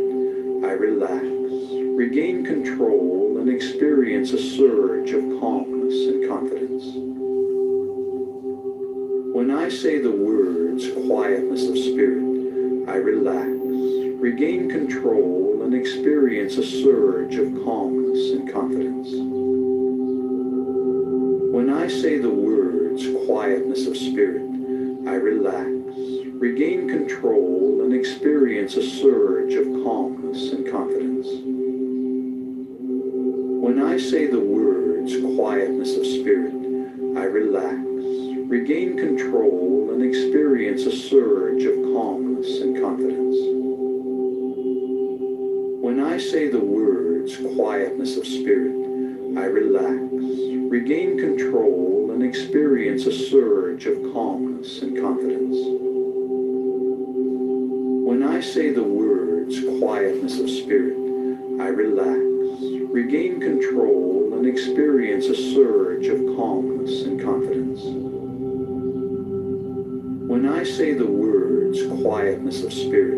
I relax, regain control, and experience a surge of calmness and confidence. When I say the words quietness of spirit, I relax, regain control, and experience a surge of calmness and confidence. When I say the words quietness of spirit, I relax, regain control, and experience a surge of calmness and confidence. When I say the words quietness of spirit, I relax, regain control, and experience a surge of calmness and confidence. When I say the words quietness of spirit, I relax, regain control, and experience a surge of calmness and confidence. When I say the words quietness of spirit, I relax, regain control, and experience a surge of calmness and confidence. When I say the words quietness of spirit,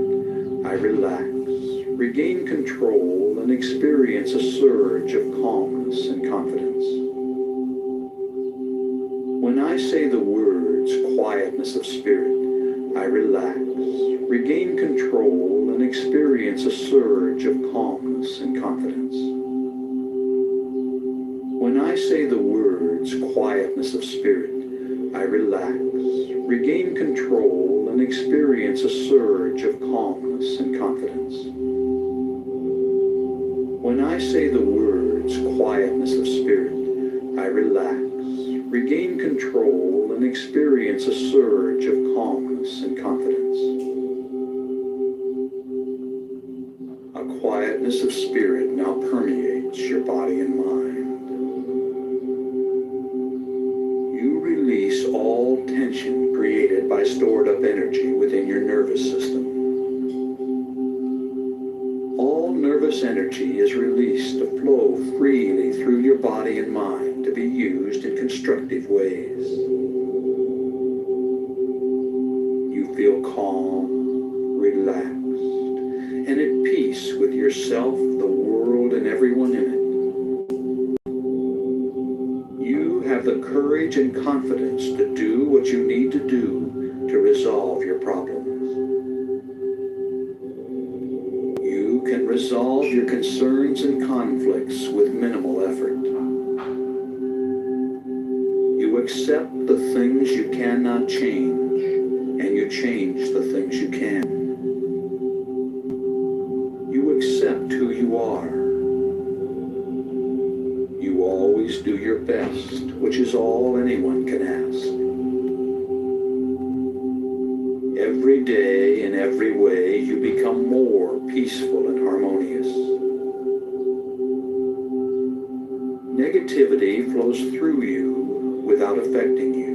I relax, regain control, and experience a surge of calmness and confidence. I say the words quietness of spirit, I relax, regain control, and experience a surge of calmness and confidence. When I say the words quietness of spirit, I relax, regain control, and experience a surge of calmness and confidence. When I say the words quietness of spirit, I relax, regain control, and experience a surge of calmness and confidence. A quietness of spirit now permeates your body and mind. You release all tension created by stored up energy within your nervous system. All nervous energy is released to flow freely through your body and mind to be used in constructive ways. You feel calm, relaxed, and at peace with yourself, the world, and everyone in it. You have the courage and confidence to do what you need to do to resolve your problems. You can resolve your concerns and conflicts with minimal effort. You accept the things you cannot change, and you change the things you can. You accept who you are. You always do your best, which is all anyone can ask. Every day, in every way, you become more peaceful and harmonious. Negativity flows through you without affecting you.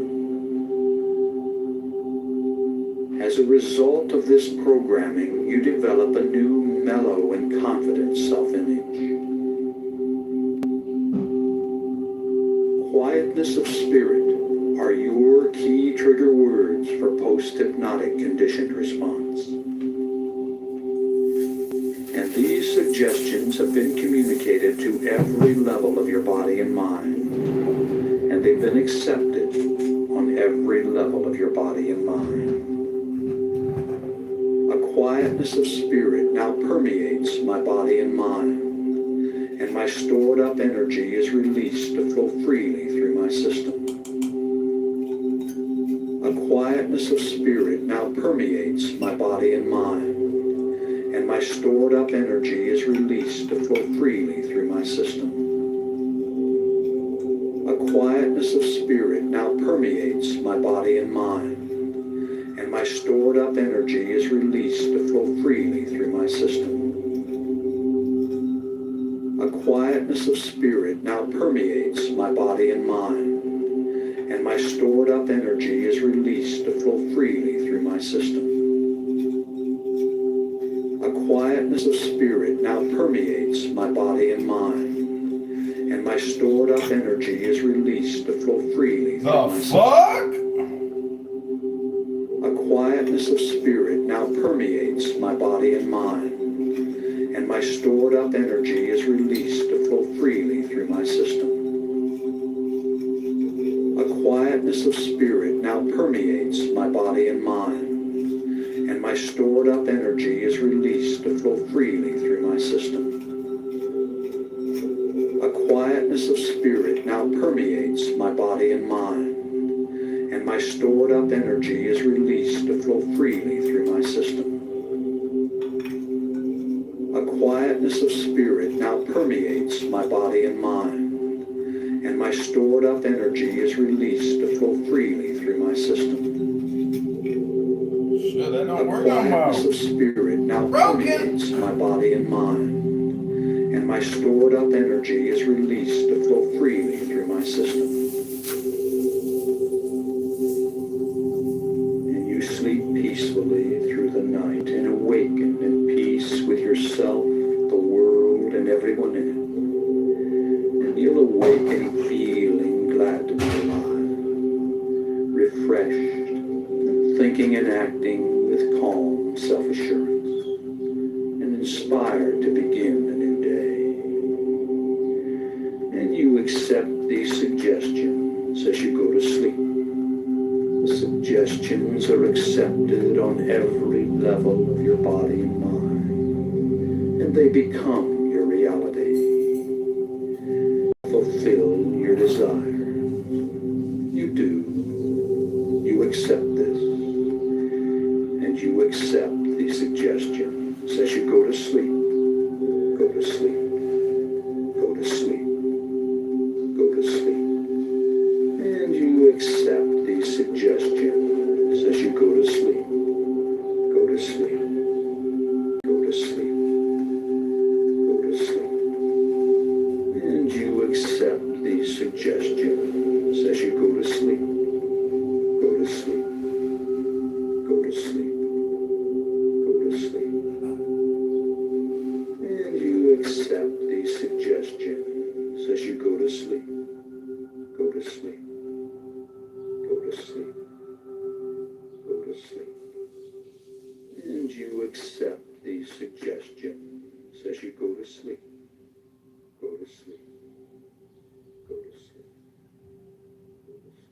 As a result of this programming, you develop a new, mellow, and confident self-image. Quietness of spirit are your key trigger words for post-hypnotic conditioned response. And these suggestions have been communicated to every level of your body and mind, and they've been accepted on every level of your body and mind. A quietness of spirit now permeates my body and mind, and my stored up energy is released to flow freely through my system. A quietness of spirit now permeates my body and mind, and my stored up energy is released to flow freely through my system. A quietness of spirit now permeates my body and mind, and my stored up energy is released to flow freely through my system. A quietness of spirit now permeates my body and mind, and my stored up energy is released to flow freely through my system. A quietness of spirit now permeates my body and mind, and my stored up energy is released to flow freely through my system. A quietness of spirit now permeates my body and mind, and my stored up energy is released to flow freely through my system. A quietness of spirit now permeates my body and mind, and my stored up energy is released to flow freely through my system. A quietness of spirit now permeates my body and mind, and my stored up energy is released to flow freely through my system. A quietness of spirit now permeates my body and mind, and my stored up energy is released to flow freely through my system. Shit, that A don't work no more. quietness of spirit now permeates my body and mind, and my stored up energy is released to flow freely through my system. And you sleep peacefully through the night and awaken in peace with yourself, the world, and everyone in it. And you'll awaken feeling glad to be alive, refreshed, and thinking and acting with calm self-assurance, and inspired to begin a new day. And you accept these suggestions as you go to sleep. suggestions are accepted on every level of your body and mind, and they become your reality. Fulfill your desires. You do. You accept this, and you accept these suggestions as you go to sleep. Go to sleep. Go to sleep. Go to sleep. And you accept these suggestions as you go to sleep. Go to sleep. Go to sleep. Go to sleep. And you accept these suggestions as you go to sleep. Go to sleep. Go to sleep. Go to sleep. And you accept these suggestions as you go to sleep. Go to sleep. Go to sleep. Go to sleep. And you accept these suggestions as you go to sleep. Go to sleep. Go to sleep. Go to sleep.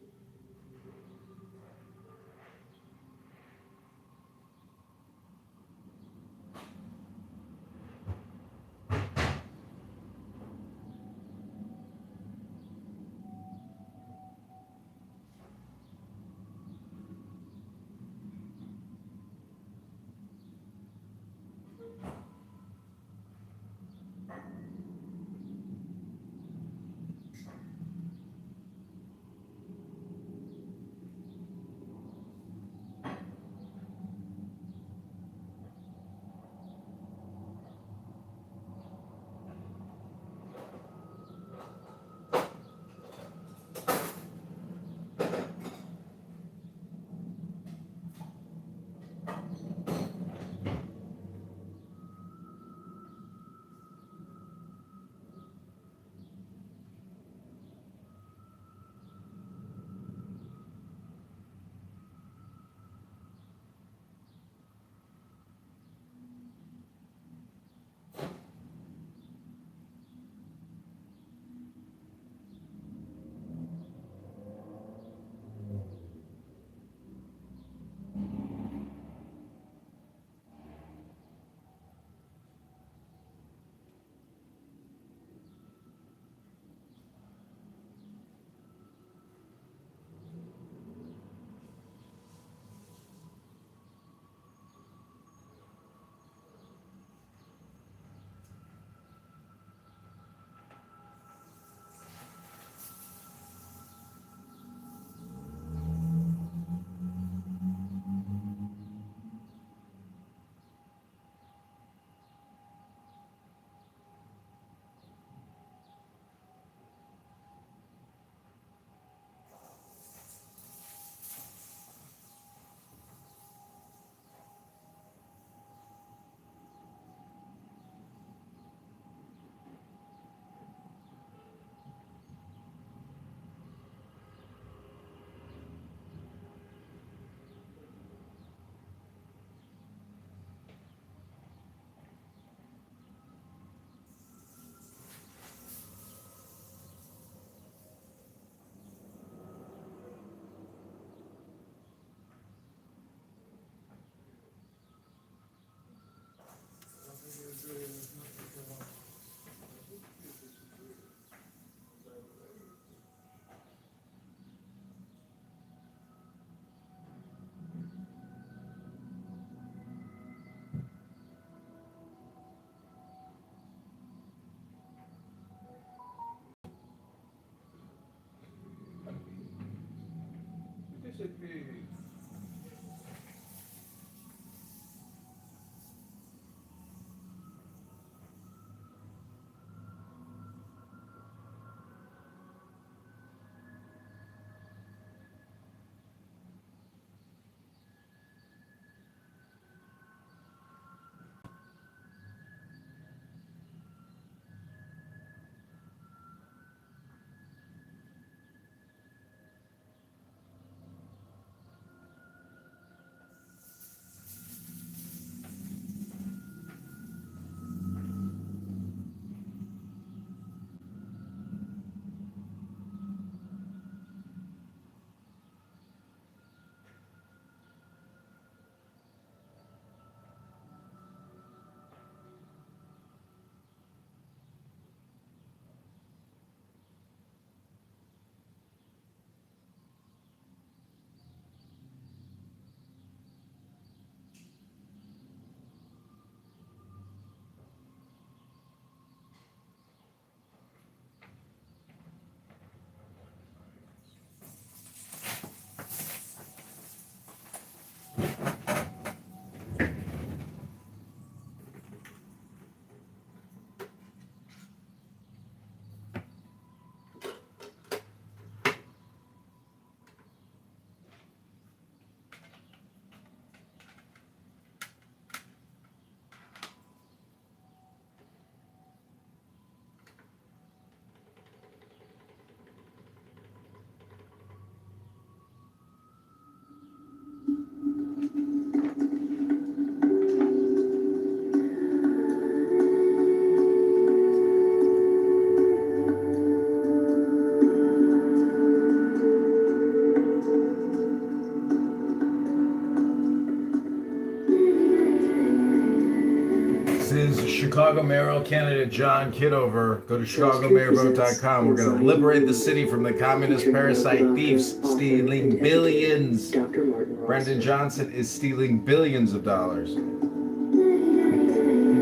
Chicago mayoral candidate John Kitover. Go to chicagomayorvote.com. We're going to liberate the city from the communist parasite thieves stealing billions. Brendan Johnson is stealing billions of dollars. He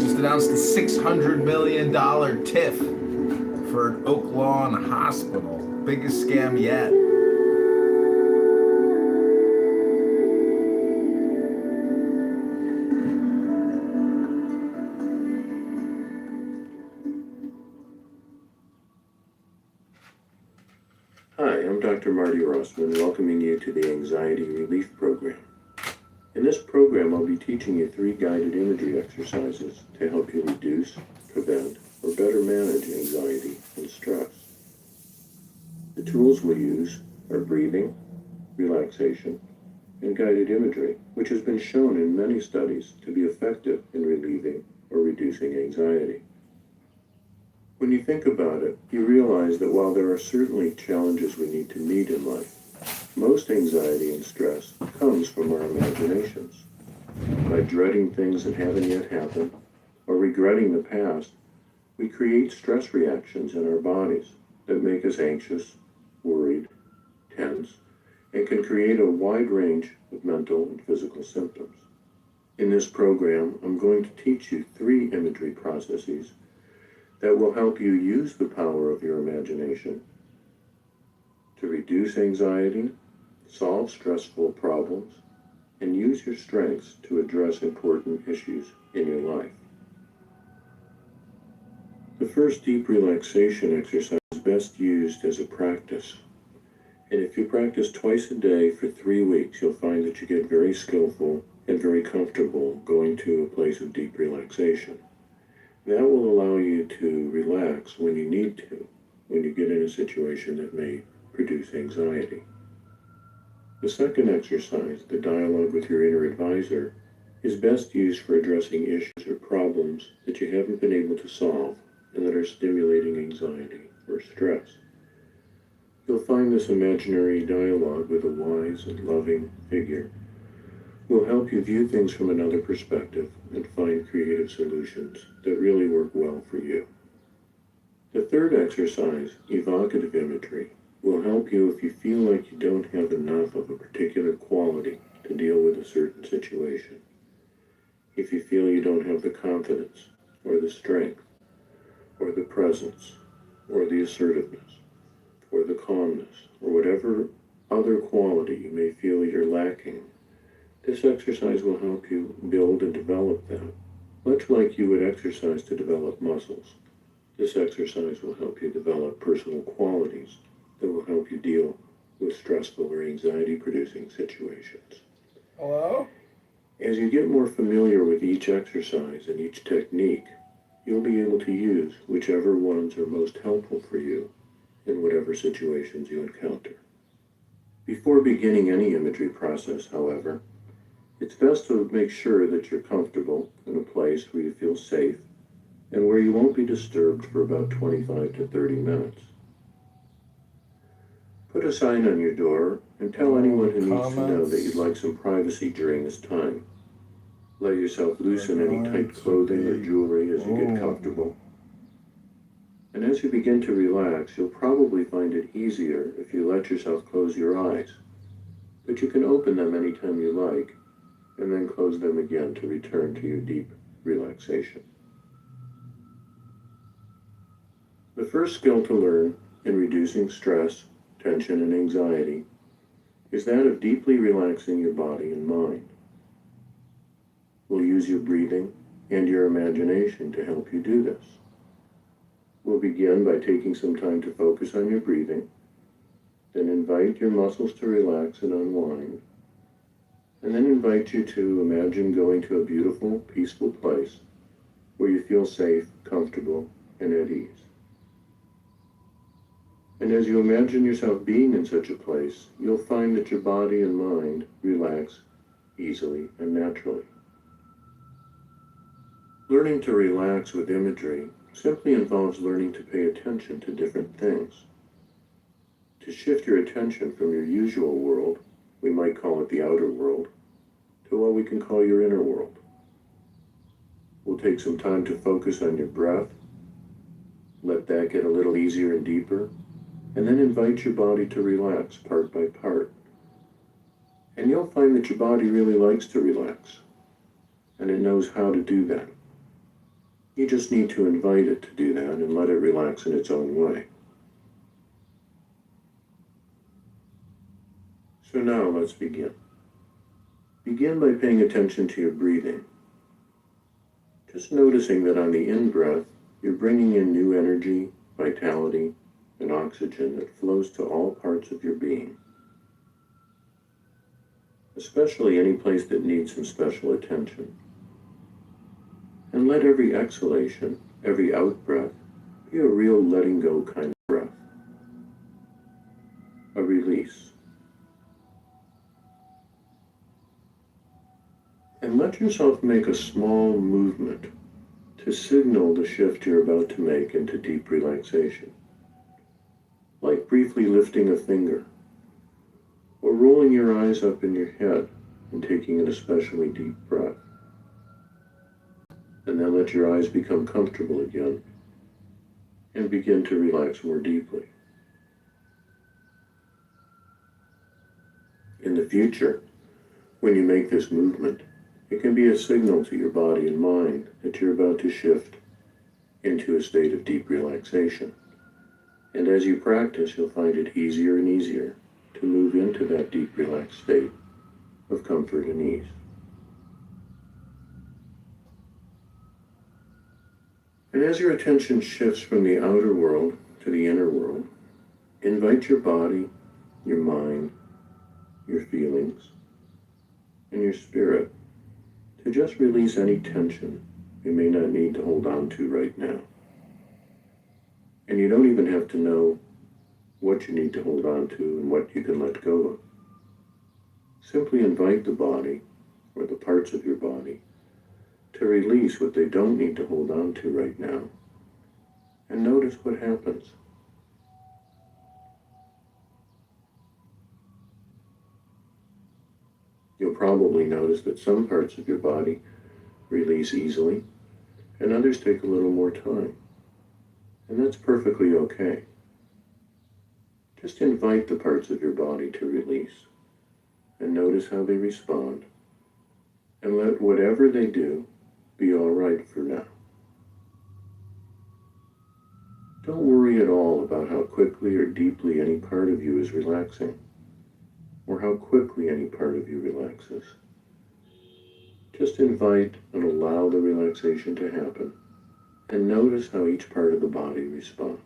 just announced a $600 million TIF for an Oak Lawn hospital. Biggest scam yet. Hi, I'm Dr. Marty Rossman, welcoming you to the Anxiety Relief Program. In this program, I'll be teaching you 3 guided imagery exercises to help you reduce, prevent, or better manage anxiety and stress. The tools we use are breathing, relaxation, and guided imagery, which has been shown in many studies to be effective in relieving or reducing anxiety. When you think about it, you realize that while there are certainly challenges we need to meet in life, most anxiety and stress comes from our imaginations. By dreading things that haven't yet happened, or regretting the past, we create stress reactions in our bodies that make us anxious, worried, tense, and can create a wide range of mental and physical symptoms. In this program, I'm going to teach you 3 imagery processes that will help you use the power of your imagination to reduce anxiety, solve stressful problems, and use your strengths to address important issues in your life. The first deep relaxation exercise is best used as a practice. And if you practice twice a day for 3 weeks, you'll find that you get very skillful and very comfortable going to a place of deep relaxation. That will allow you to relax when you need to, when you get in a situation that may produce anxiety. The second exercise, the dialogue with your inner advisor, is best used for addressing issues or problems that you haven't been able to solve and that are stimulating anxiety or stress. You'll find this imaginary dialogue with a wise and loving figure will help you view things from another perspective and find creative solutions that really work well for you. The third exercise, evocative imagery, will help you if you feel like you don't have enough of a particular quality to deal with a certain situation. If you feel you don't have the confidence, or the strength, or the presence, or the assertiveness, or the calmness, or whatever other quality you may feel you're lacking, this exercise will help you build and develop that, much like you would exercise to develop muscles. This exercise will help you develop personal qualities that will help you deal with stressful or anxiety-producing situations. Hello? As you get more familiar with each exercise and each technique, you'll be able to use whichever ones are most helpful for you in whatever situations you encounter. Before beginning any imagery process, however, it's best to make sure that you're comfortable in a place where you feel safe and where you won't be disturbed for about 25 to 30 minutes. Put a sign on your door and tell anyone who needs to know that you'd like some privacy during this time. Let yourself loosen any tight clothing or jewelry as you get comfortable. And as you begin to relax, you'll probably find it easier if you let yourself close your eyes. But you can open them anytime you like, and then close them again to return to your deep relaxation. The first skill to learn in reducing stress, tension, and anxiety is that of deeply relaxing your body and mind. We'll use your breathing and your imagination to help you do this. We'll begin by taking some time to focus on your breathing, then invite your muscles to relax and unwind, and then invite you to imagine going to a beautiful, peaceful place where you feel safe, comfortable, and at ease. And as you imagine yourself being in such a place, you'll find that your body and mind relax easily and naturally. Learning to relax with imagery simply involves learning to pay attention to different things. To shift your attention from your usual world, we might call it the outer world, to what we can call your inner world. We'll take some time to focus on your breath. Let that get a little easier and deeper. And then invite your body to relax part by part. And you'll find that your body really likes to relax. And it knows how to do that. You just need to invite it to do that and let it relax in its own way. So now let's begin. Begin by paying attention to your breathing. Just noticing that on the in-breath, you're bringing in new energy, vitality, and oxygen that flows to all parts of your being, especially any place that needs some special attention. And let every exhalation, every out-breath, be a real letting go kind of breath. A release. And let yourself make a small movement to signal the shift you're about to make into deep relaxation. Like briefly lifting a finger, or rolling your eyes up in your head and taking an especially deep breath. And then let your eyes become comfortable again and begin to relax more deeply. In the future, when you make this movement, it can be a signal to your body and mind that you're about to shift into a state of deep relaxation. And as you practice, you'll find it easier and easier to move into that deep relaxed state of comfort and ease. And as your attention shifts from the outer world to the inner world, invite your body, your mind, your feelings, and your spirit to just release any tension you may not need to hold on to right now. And you don't even have to know what you need to hold on to and what you can let go of. Simply invite the body, or the parts of your body, to release what they don't need to hold on to right now. And notice what happens. You'll probably notice that some parts of your body release easily, and others take a little more time. And that's perfectly okay. Just invite the parts of your body to release, and notice how they respond, and let whatever they do be all right for now. Don't worry at all about how quickly or deeply any part of you is relaxing, or how quickly any part of you relaxes. Just invite and allow the relaxation to happen, and notice how each part of the body responds.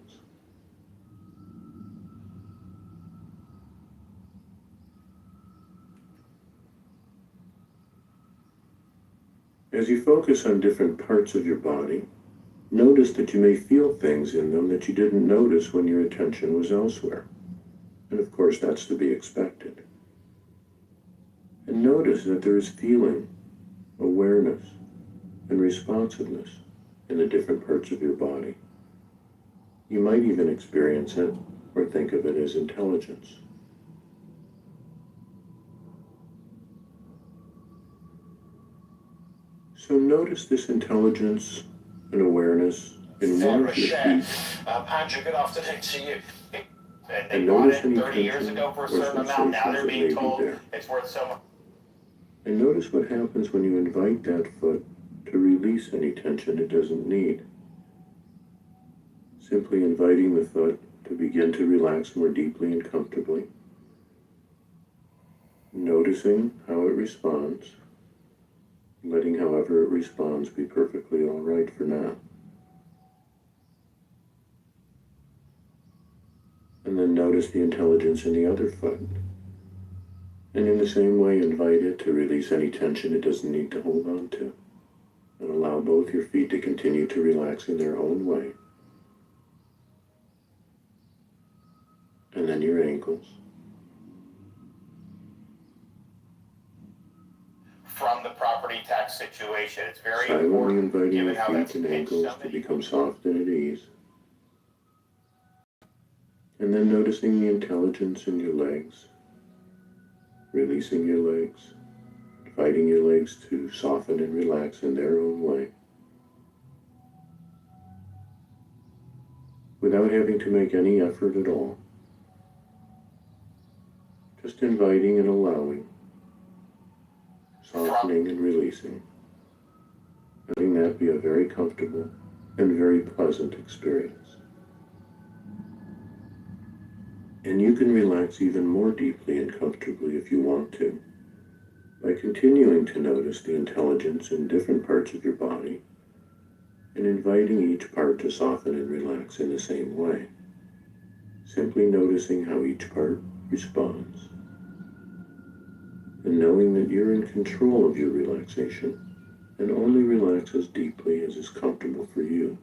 As you focus on different parts of your body, notice that you may feel things in them that you didn't notice when your attention was elsewhere. And of course, that's to be expected. And notice that there is feeling, awareness, and responsiveness in the different parts of your body. You might even experience it or think of it as intelligence. So notice this intelligence and awareness in one of your feet. Andrew, good afternoon to you. They And bought notice it any 30 years tension ago for or a certain amount. Now sensations they're that may being be told there. it's worth so much. And notice what happens when you invite that foot to release any tension it doesn't need. Simply inviting the foot to begin to relax more deeply and comfortably. Noticing how it responds, letting however it responds be perfectly all right for now. And then notice the intelligence in the other foot. And in the same way, invite it to release any tension it doesn't need to hold on to. And allow both your feet to continue to relax in their own way. And then your ankles. From the property tax situation, it's very Silently important, inviting given your how that's feet and pitched ankles so to many. become soft and at ease. And then noticing the intelligence in your legs. Releasing your legs. Inviting your legs to soften and relax in their own way. without having to make any effort at all. Just inviting and allowing, softening and releasing, letting that be a very comfortable and very pleasant experience. And you can relax even more deeply and comfortably if you want to, by continuing to notice the intelligence in different parts of your body and inviting each part to soften and relax in the same way, simply noticing how each part responds, and knowing that you're in control of your relaxation and only relax as deeply as is comfortable for you.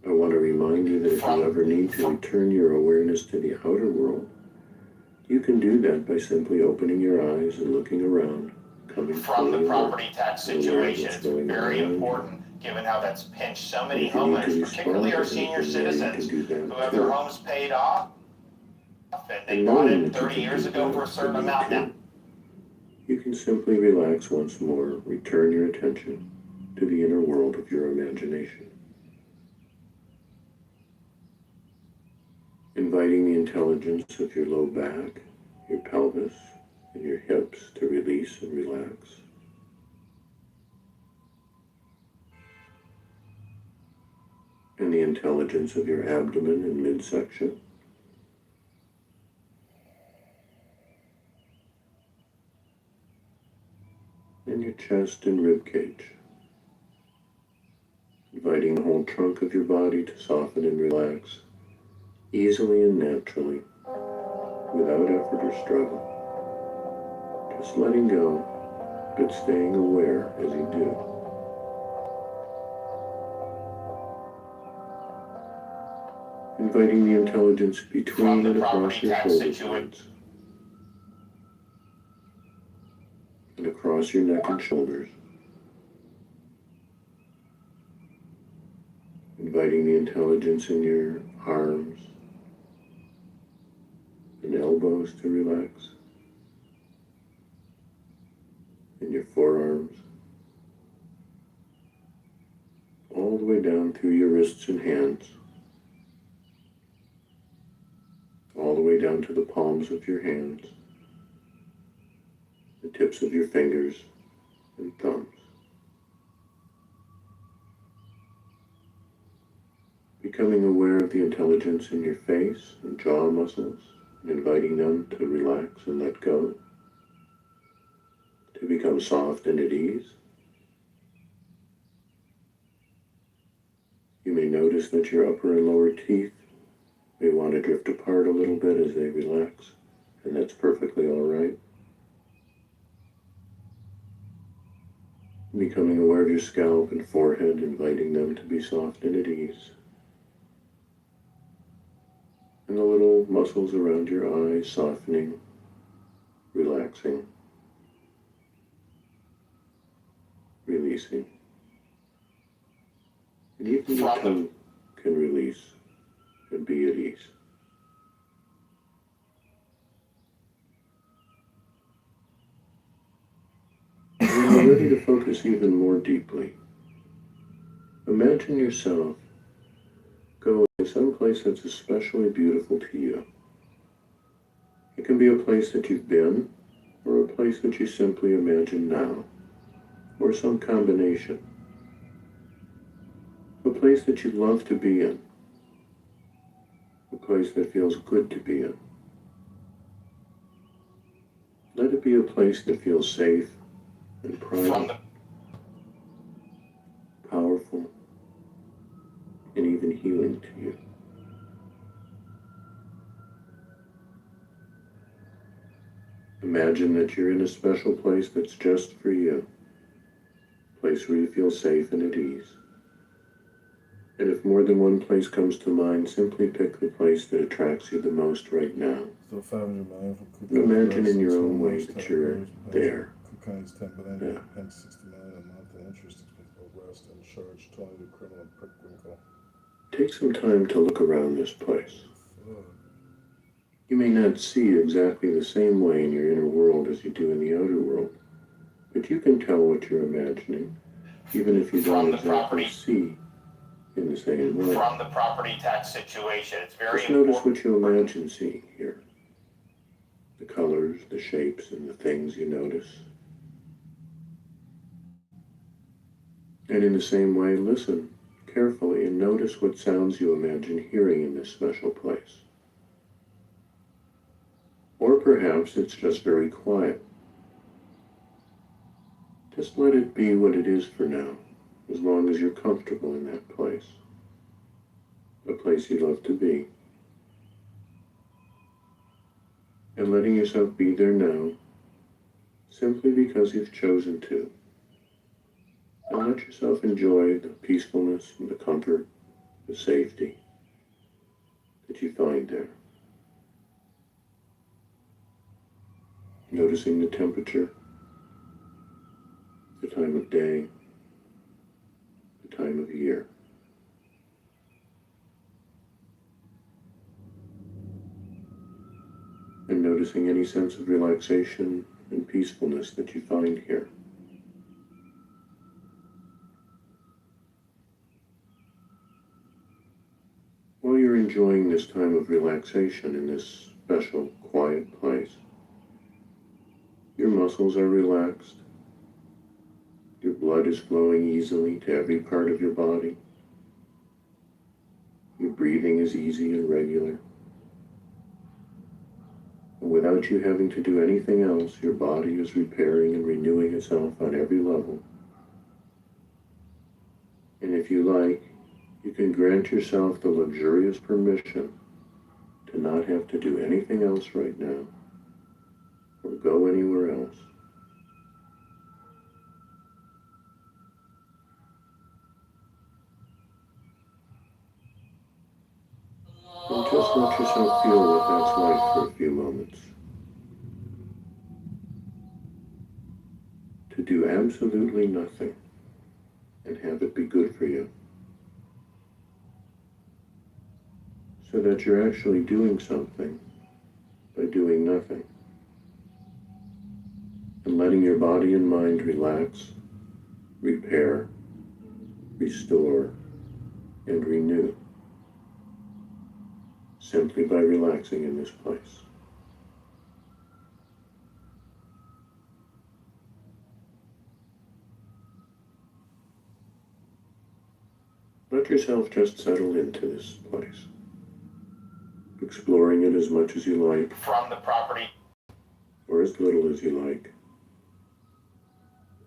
I want to remind you that if you ever need to return your awareness to the outer world, you can do that by simply opening your eyes and looking around, coming From the fully property tax aware of situation, what's it's going very on. important, given how that's pinched so many If you need to homeowners, respond particularly to our senior anything there, you can citizens do that who have their too. homes paid off, and they And bought knowing it that you 30 can years do ago that for a if you certain need amount now. to, you can simply relax once more, return your attention to the inner world of your imagination. Inviting the intelligence of your low back, your pelvis, and your hips to release and relax. And the intelligence of your abdomen and midsection. And your chest and rib cage. Inviting the whole trunk of your body to soften and relax, easily and naturally, without effort or struggle. Just letting go, but staying aware as you do. Inviting the intelligence between and across your shoulder blades, and across your neck and shoulders. Inviting the intelligence in your arms and elbows to relax, in your forearms, all the way down through your wrists and hands, all the way down to the palms of your hands, the tips of your fingers and thumbs. Becoming aware of the intelligence in your face and jaw muscles, and inviting them to relax and let go, to become soft and at ease. You may notice that your upper and lower teeth may want to drift apart a little bit as they relax, and that's perfectly all right. Becoming aware of your scalp and forehead, inviting them to be soft and at ease. And the little muscles around your eyes softening, relaxing, releasing. And even your tongue can release and be at ease. When you're ready to focus even more deeply, imagine yourself going someplace that's especially beautiful to you. It can be a place that you've been, or a place that you simply imagine now, or some combination. A place that you'd love to be in. A place that feels good to be in. Let it be a place that feels safe and private, powerful, and even healing to you. Imagine that you're in a special place that's just for you, a place where you feel safe and at ease. And if more than one place comes to mind, simply pick the place that attracts you the most right now. And imagine in your own way that you're there. Yeah. Take some time to look around this place. You may not see exactly the same way in your inner world as you do in the outer world, but you can tell what you're imagining, even if you don't exactly see In the same way, from the property tax situation. It's very just notice important. what you imagine seeing here. The colors, the shapes, and the things you notice. And in the same way, listen carefully and notice what sounds you imagine hearing in this special place. Or perhaps it's just very quiet. Just let it be what it is for now, as long as you're comfortable in that place. A place you love to be. And letting yourself be there now, simply because you've chosen to. And let yourself enjoy the peacefulness and the comfort, the safety that you find there. Noticing the temperature, the time of day, the time of year. And noticing any sense of relaxation and peacefulness that you find here. While you're enjoying this time of relaxation in this special, quiet place, your muscles are relaxed. Your blood is flowing easily to every part of your body. Your breathing is easy and regular. And without you having to do anything else, your body is repairing and renewing itself on every level. And if you like, you can grant yourself the luxurious permission to not have to do anything else right now, or go anywhere else. And just let yourself feel what that's like for a few moments. To do absolutely nothing and have it be good for you. So that you're actually doing something by doing nothing. And letting your body and mind relax, repair, restore, and renew. Simply by relaxing in this place. Let yourself just settle into this place, exploring it as much as you like, From the property. or as little as you like,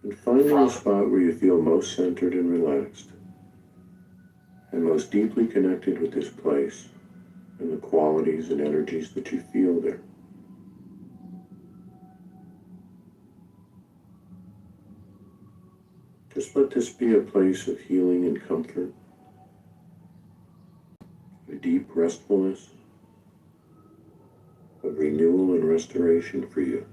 and finding a spot where you feel most centered and relaxed, and most deeply connected with this place, and the qualities and energies that you feel there. Just let this be a place of healing and comfort, a deep restfulness, of renewal and restoration for you.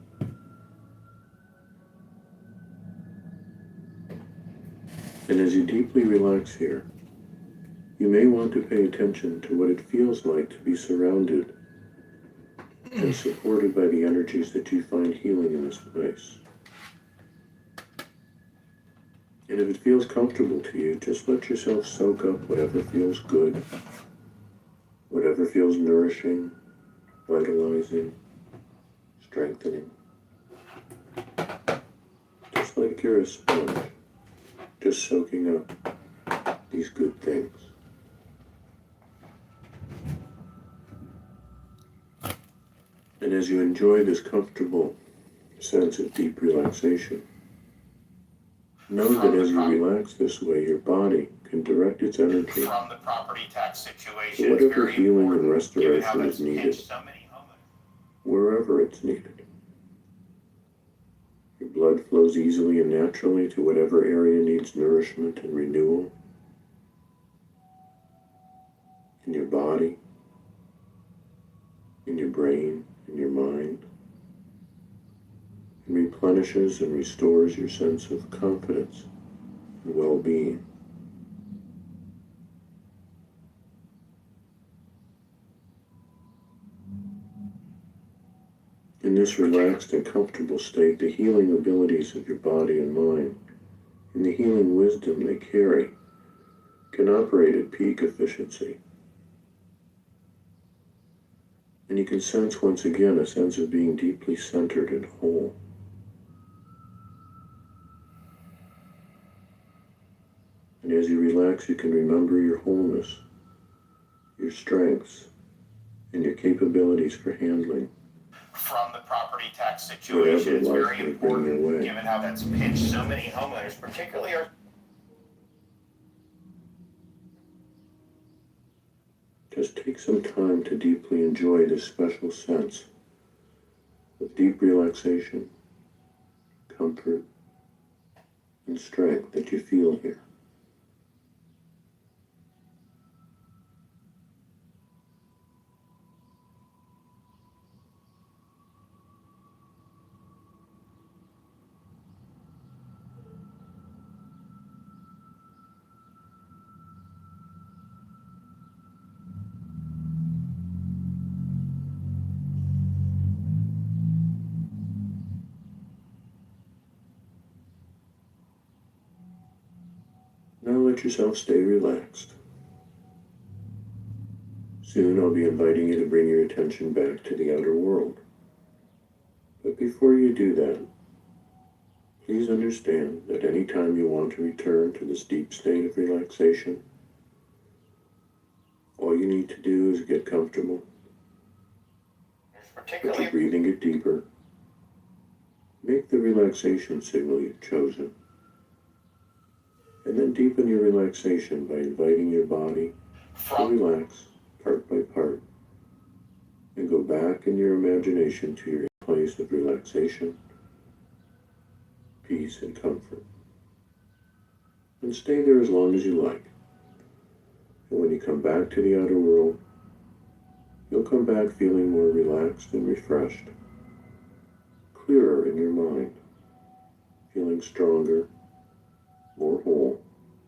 And as you deeply relax here, you may want to pay attention to what it feels like to be surrounded and supported by the energies that you find healing in this place. And if it feels comfortable to you, just let yourself soak up whatever feels good, whatever feels nourishing, vitalizing, strengthening. Just like you're a sponge, just soaking up these good things. And as you enjoy this comfortable sense of deep relaxation, know that as you relax this way, your body can direct its energy From the property tax situation. to It's whatever very healing and important, given how restoration that's is needed, pinched so many homeowners. wherever it's needed. Your blood flows easily and naturally to whatever area needs nourishment and renewal in your body, in your brain, in your mind, and replenishes and restores your sense of confidence and well-being. In this relaxed and comfortable state, the healing abilities of your body and mind and the healing wisdom they carry can operate at peak efficiency. And you can sense once again a sense of being deeply centered and whole. And as you relax, you can remember your wholeness, your strengths, and your capabilities for handling From the property tax situation, it's whatever very life may bring your important, way. given how that's pinched so many homeowners, particularly our... Just take some time to deeply enjoy this special sense of deep relaxation, comfort, and strength that you feel here. Now let yourself stay relaxed. Soon I'll be inviting you to bring your attention back to the outer world. But before you do that, please understand that any time you want to return to this deep state of relaxation, all you need to do is get comfortable, put your breathing it deeper, make the relaxation signal you've chosen, and then deepen your relaxation by inviting your body to relax part by part and go back in your imagination to your place of relaxation, peace, and comfort. And stay there as long as you like. And when you come back to the outer world, you'll come back feeling more relaxed and refreshed, clearer in your mind, feeling stronger, more whole,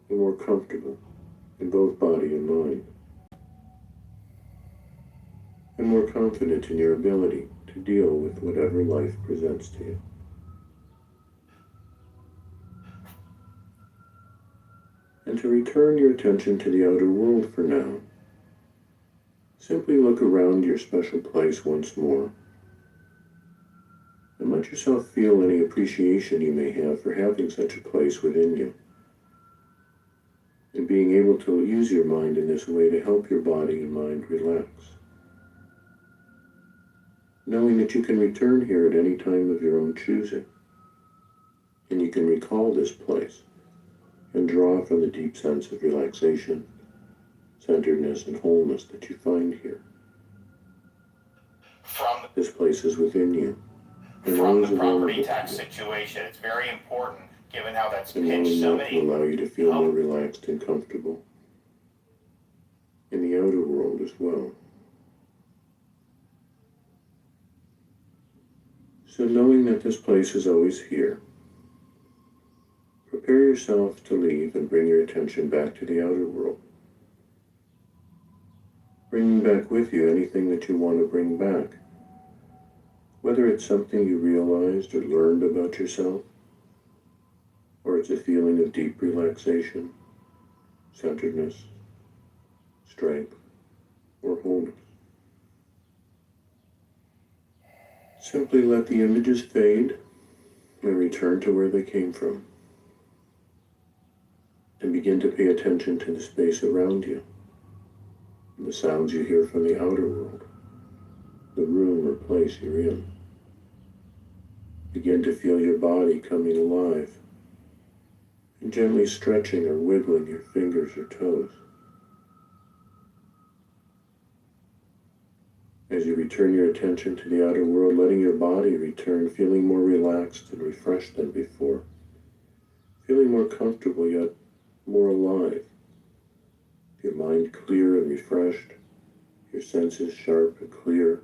and more comfortable in both body and mind, and more confident in your ability to deal with whatever life presents to you. And to return your attention to the outer world for now, simply look around your special place once more and let yourself feel any appreciation you may have for having such a place within you, and being able to use your mind in this way to help your body and mind relax. Knowing that you can return here at any time of your own choosing, and you can recall this place and draw from the deep sense of relaxation, centeredness, and wholeness that you find here. This place is within you. From the property tax situation, it's very important, given how that's pinched so many... will allow you to feel more relaxed and comfortable in the outer world as well. So knowing that this place is always here, prepare yourself to leave and bring your attention back to the outer world. Bringing back with you anything that you want to bring back, whether it's something you realized or learned about yourself, or it's a feeling of deep relaxation, centeredness, strength, or wholeness. Simply let the images fade and return to where they came from, and begin to pay attention to the space around you, and the sounds you hear from the outer world, the room or place you're in. Begin to feel your body coming alive, and gently stretching or wiggling your fingers or toes. As you return your attention to the outer world, letting your body return, feeling more relaxed and refreshed than before, feeling more comfortable yet more alive, your mind clear and refreshed, your senses sharp and clear.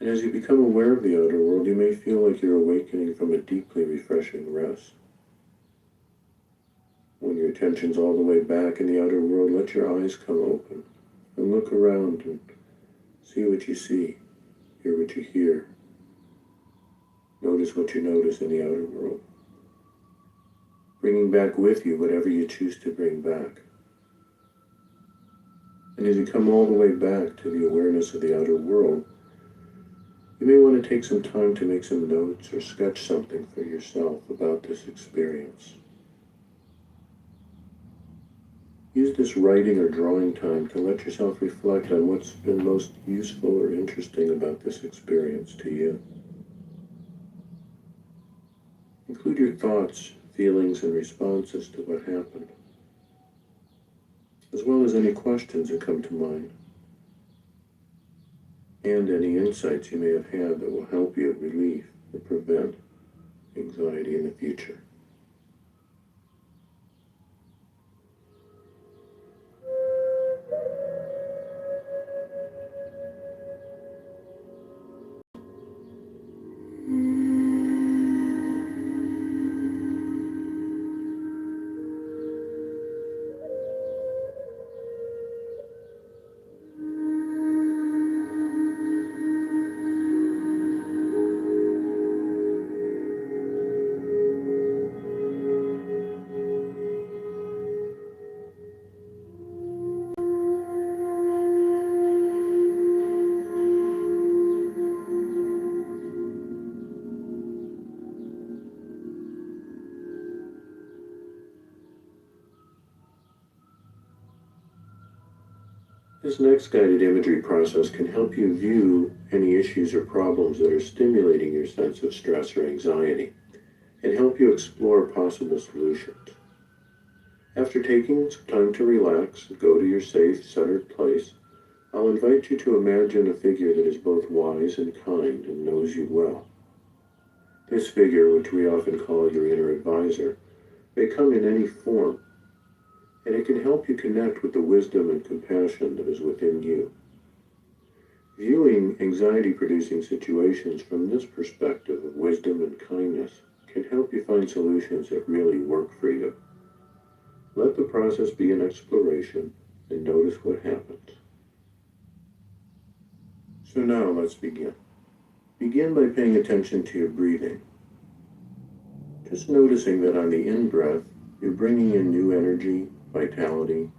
And as you become aware of the outer world, you may feel like you're awakening from a deeply refreshing rest. When your attention's all the way back in the outer world, let your eyes come open and look around and see what you see, hear what you hear. Notice what you notice in the outer world. bringing back with you whatever you choose to bring back. And as you come all the way back to the awareness of the outer world, you may want to take some time to make some notes or sketch something for yourself about this experience. Use this writing or drawing time to let yourself reflect on what's been most useful or interesting about this experience to you. Include your thoughts, feelings, and responses to what happened, as well as any questions that come to mind, and any insights you may have had that will help you relieve or prevent anxiety in the future. This next guided imagery process can help you view any issues or problems that are stimulating your sense of stress or anxiety and help you explore possible solutions. After taking some time to relax and go to your safe, centered place, I'll invite you to imagine a figure that is both wise and kind and knows you well. This figure, which we often call your inner advisor, may come in any form, and it can help you connect with the wisdom and compassion that is within you. Viewing anxiety-producing situations from this perspective of wisdom and kindness can help you find solutions that really work for you. Let the process be an exploration and notice what happens. So now let's begin. Begin by paying attention to your breathing. Just noticing that on the in-breath, you're bringing in new energy, vitality,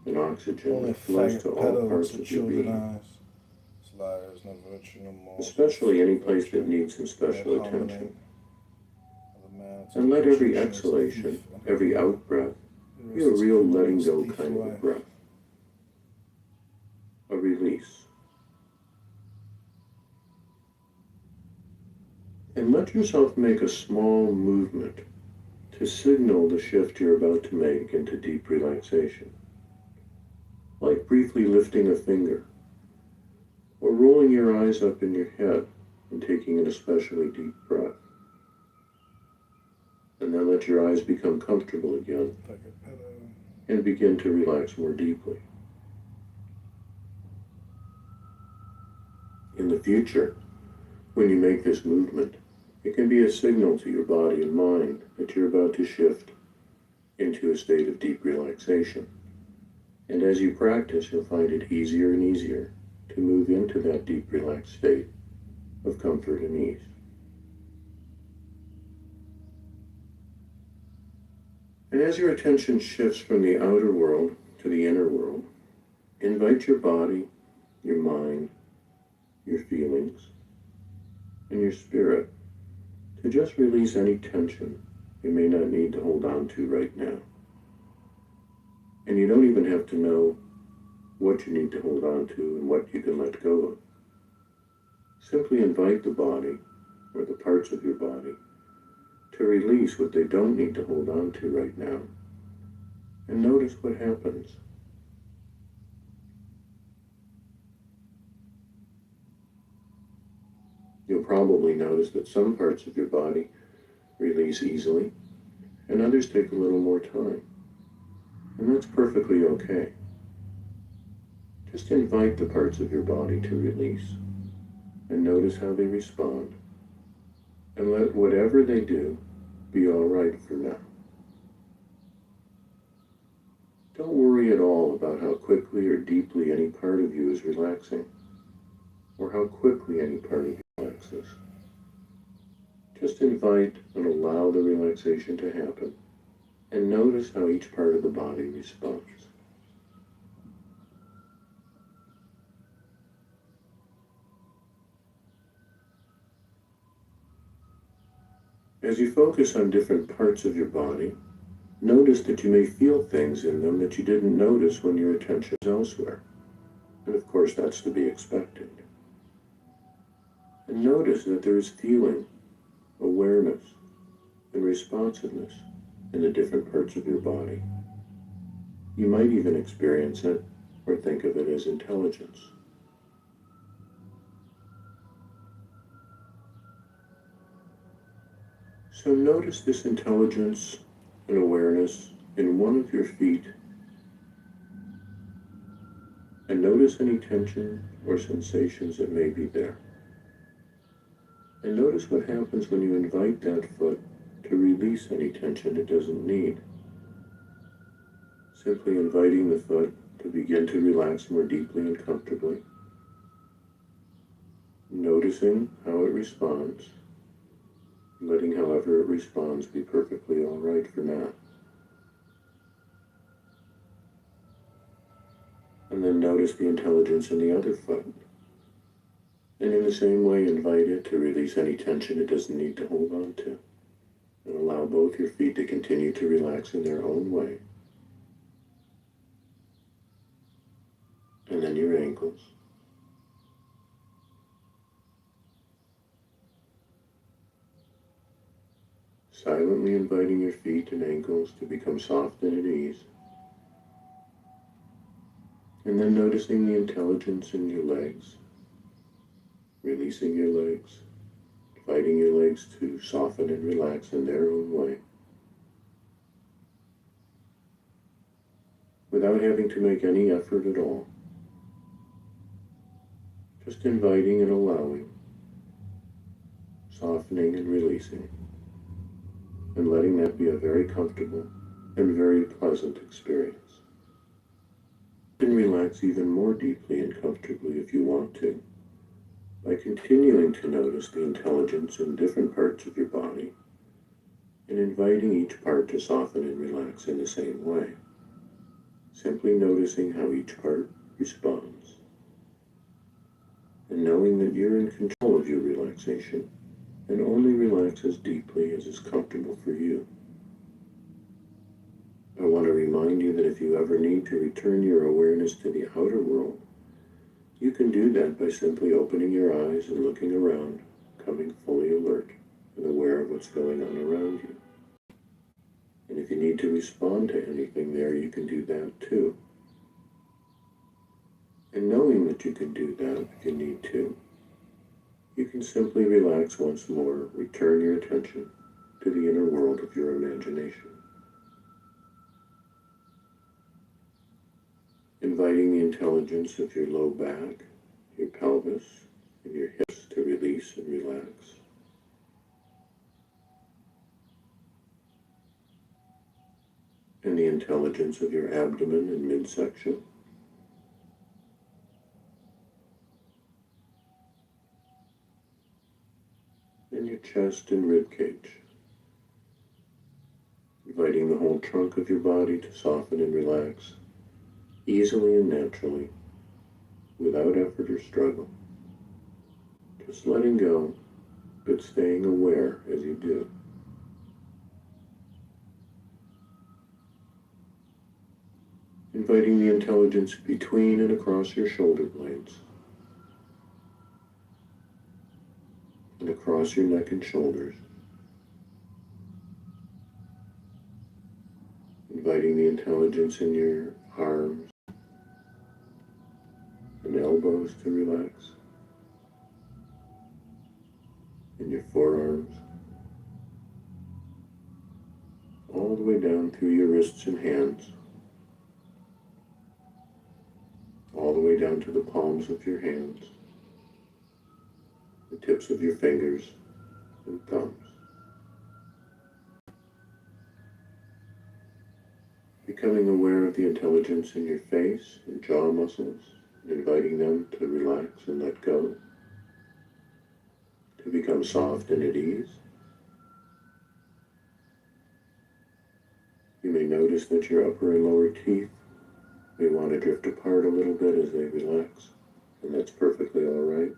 and oxygen that flows to all parts of your being, especially any place that needs some special attention. And let every exhalation, every out-breath, be a real letting go kind of a breath. A release. And let yourself make a small movement to signal the shift you're about to make into deep relaxation. Like briefly lifting a finger, or rolling your eyes up in your head and taking an especially deep breath. And then let your eyes become comfortable again and begin to relax more deeply. In the future, when you make this movement, it can be a signal to your body and mind that you're about to shift into a state of deep relaxation. And as you practice, you'll find it easier and easier to move into that deep relaxed state of comfort and ease. And as your attention shifts from the outer world to the inner world, invite your body, your mind, your feelings, and your spirit to just release any tension you may not need to hold on to right now. And you don't even have to know what you need to hold on to and what you can let go of. Simply invite the body, or the parts of your body, to release what they don't need to hold on to right now, and notice what happens. You'll probably notice that some parts of your body release easily, and others take a little more time. And that's perfectly okay. Just invite the parts of your body to release, and notice how they respond, and let whatever they do be all right for now. Don't worry at all about how quickly or deeply any part of you is relaxing, or how quickly any part of you relaxes. Just invite and allow the relaxation to happen, And notice how each part of the body responds. As you focus on different parts of your body, notice that you may feel things in them that you didn't notice when your attention was elsewhere. And of course, that's to be expected. And notice that there is feeling, awareness, and responsiveness in the different parts of your body. You might even experience it or think of it as intelligence. So notice this intelligence and awareness in one of your feet, and notice any tension or sensations that may be there. And notice what happens when you invite that foot to release any tension it doesn't need. Simply inviting the foot to begin to relax more deeply and comfortably. Noticing how it responds, letting however it responds be perfectly all right for now. And then notice the intelligence in the other foot. And in the same way, invite it to release any tension it doesn't need to hold on to. And allow both your feet to continue to relax in their own way. And then your ankles. Silently inviting your feet and ankles to become soft and at ease. And then noticing the intelligence in your legs. Releasing your legs. Inviting your legs to soften and relax in their own way. Without having to make any effort at all. Just inviting and allowing. Softening and releasing. And letting that be a very comfortable and very pleasant experience. You can relax even more deeply and comfortably if you want to, by continuing to notice the intelligence in different parts of your body and inviting each part to soften and relax in the same way. Simply noticing how each part responds and knowing that you're in control of your relaxation and only relax as deeply as is comfortable for you. I want to remind you that if you ever need to return your awareness to the outer world, you can do that by simply opening your eyes and looking around, coming fully alert and aware of what's going on around you. And if you need to respond to anything there, you can do that too. And knowing that you can do that if you need to, you can simply relax once more, return your attention to the inner world of your imagination. Inviting the intelligence of your low back, your pelvis, and your hips to release and relax. And the intelligence of your abdomen and midsection. And your chest and rib cage. Inviting the whole trunk of your body to soften and relax, easily and naturally, without effort or struggle. Just letting go, but staying aware as you do. Inviting the intelligence between and across your shoulder blades, and across your neck and shoulders. Inviting the intelligence in your arms and elbows to relax, in your forearms, all the way down through your wrists and hands, all the way down to the palms of your hands, the tips of your fingers and thumbs. Becoming aware of the intelligence in your face and jaw muscles, inviting them to relax and let go, to become soft and at ease. notice that your upper and lower teeth may want to drift apart a little bit as they relax, and that's perfectly all right.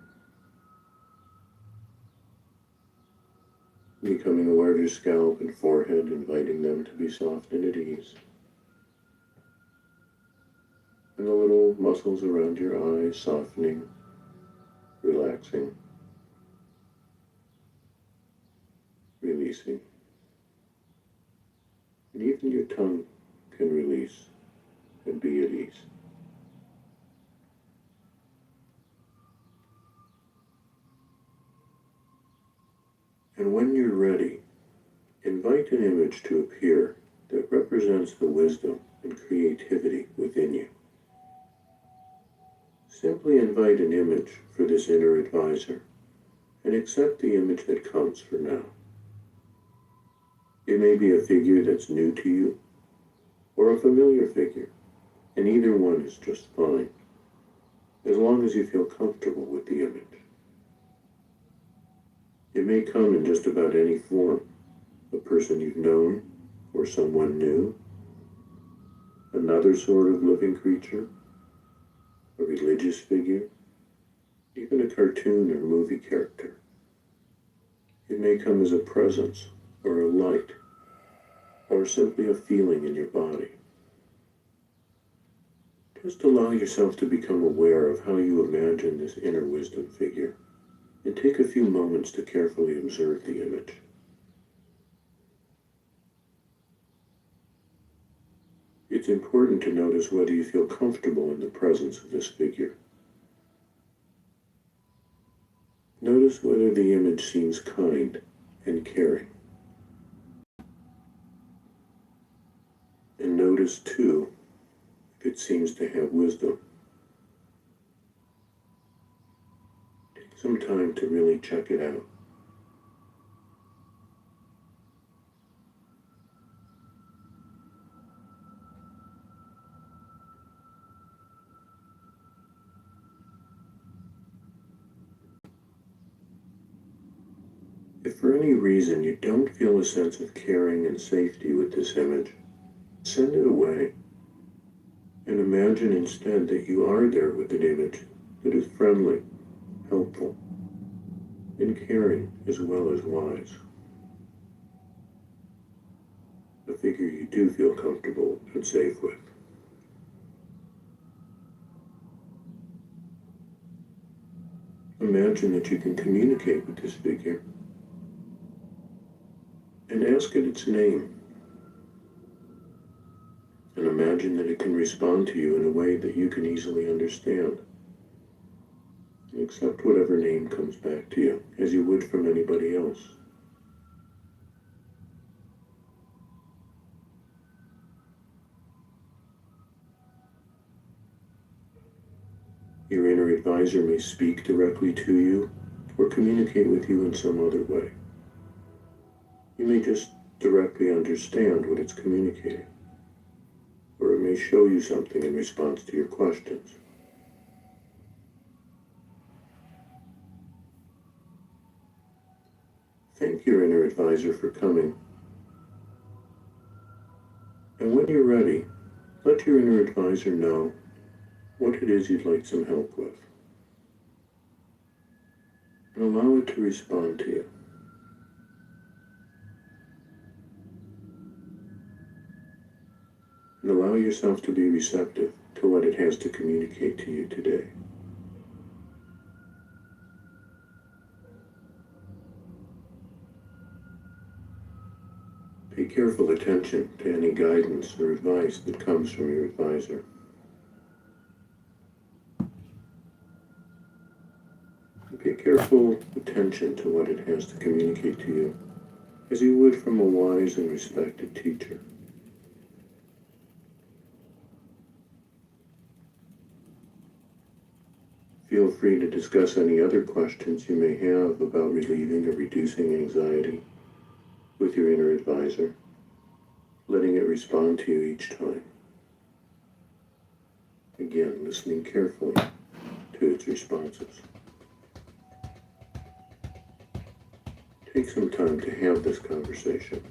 Becoming aware of your scalp and forehead, inviting them to be soft and at ease. And the little muscles around your eyes softening, relaxing, releasing. And even your tongue can release and be at ease. And when you're ready, invite an image to appear that represents the wisdom and creativity within you. Simply invite an image for this inner advisor and accept the image that comes for now. It may be a figure that's new to you or a familiar figure, and either one is just fine, as long as you feel comfortable with the image. It may come in just about any form, a person you've known or someone new, another sort of living creature, a religious figure, even a cartoon or movie character. It may come as a presence or a light or simply a feeling in your body. Just allow yourself to become aware of how you imagine this inner wisdom figure, and take a few moments to carefully observe the image. It's important to notice whether you feel comfortable in the presence of this figure. Notice whether the image seems kind and caring. And notice, too, if it seems to have wisdom. Take some time to really check it out. If for any reason you don't feel a sense of caring and safety with this image, send it away and imagine instead that you are there with an image that is friendly, helpful, and caring as well as wise. A figure you do feel comfortable and safe with. Imagine that you can communicate with this figure and ask it its name. And imagine that it can respond to you in a way that you can easily understand. And accept whatever name comes back to you, as you would from anybody else. Your inner advisor may speak directly to you or communicate with you in some other way. You may just directly understand what it's communicating, or it may show you something in response to your questions. Thank your inner advisor for coming. And when you're ready, let your inner advisor know what it is you'd like some help with. And allow it to respond to you. And allow yourself to be receptive to what it has to communicate to you today. Pay careful attention to any guidance or advice that comes from your advisor. Pay careful attention to what it has to communicate to you, as you would from a wise and respected teacher. Feel free to discuss any other questions you may have about relieving or reducing anxiety with your inner advisor, letting it respond to you each time. Again, listening carefully to its responses. Take some time to have this conversation.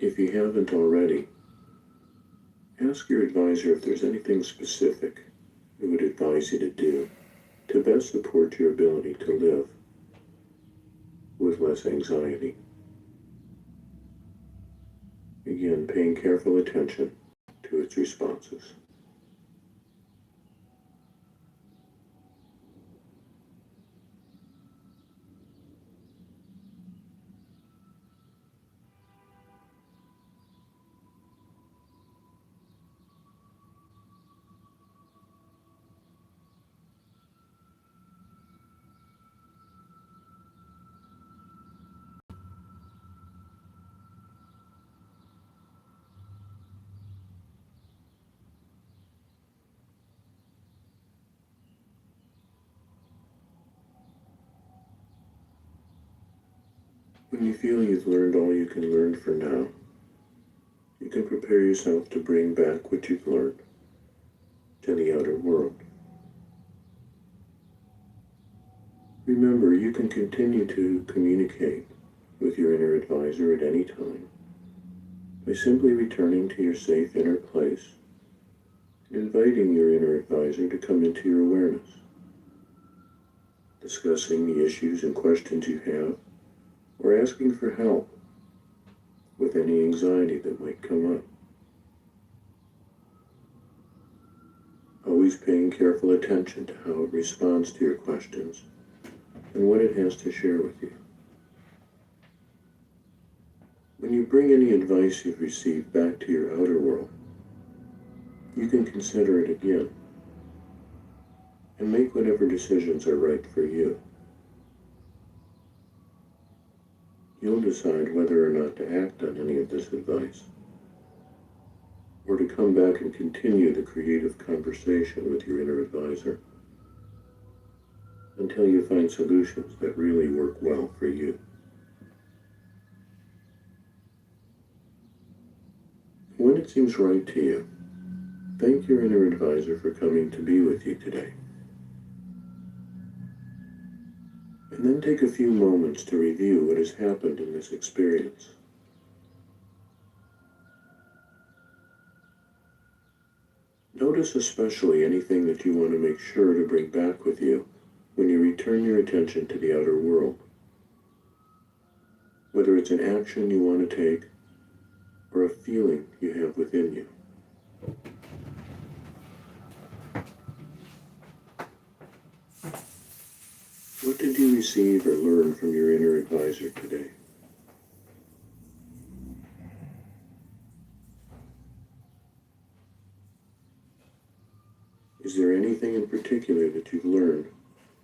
If you haven't already, ask your advisor if there's anything specific they would advise you to do to best support your ability to live with less anxiety. Again, paying careful attention to its responses. When you feel you've learned all you can learn for now, you can prepare yourself to bring back what you've learned to the outer world. Remember, you can continue to communicate with your inner advisor at any time by simply returning to your safe inner place and inviting your inner advisor to come into your awareness, discussing the issues and questions you have, or asking for help with any anxiety that might come up. Always paying careful attention to how it responds to your questions and what it has to share with you. When you bring any advice you've received back to your outer world, you can consider it again and make whatever decisions are right for you. You'll decide whether or not to act on any of this advice, or to come back and continue the creative conversation with your inner advisor until you find solutions that really work well for you. When it seems right to you, thank your inner advisor for coming to be with you today. And then take a few moments to review what has happened in this experience. Notice especially anything that you want to make sure to bring back with you when you return your attention to the outer world. Whether it's an action you want to take or a feeling you have within you. What did you receive or learn from your inner advisor today? Is there anything in particular that you've learned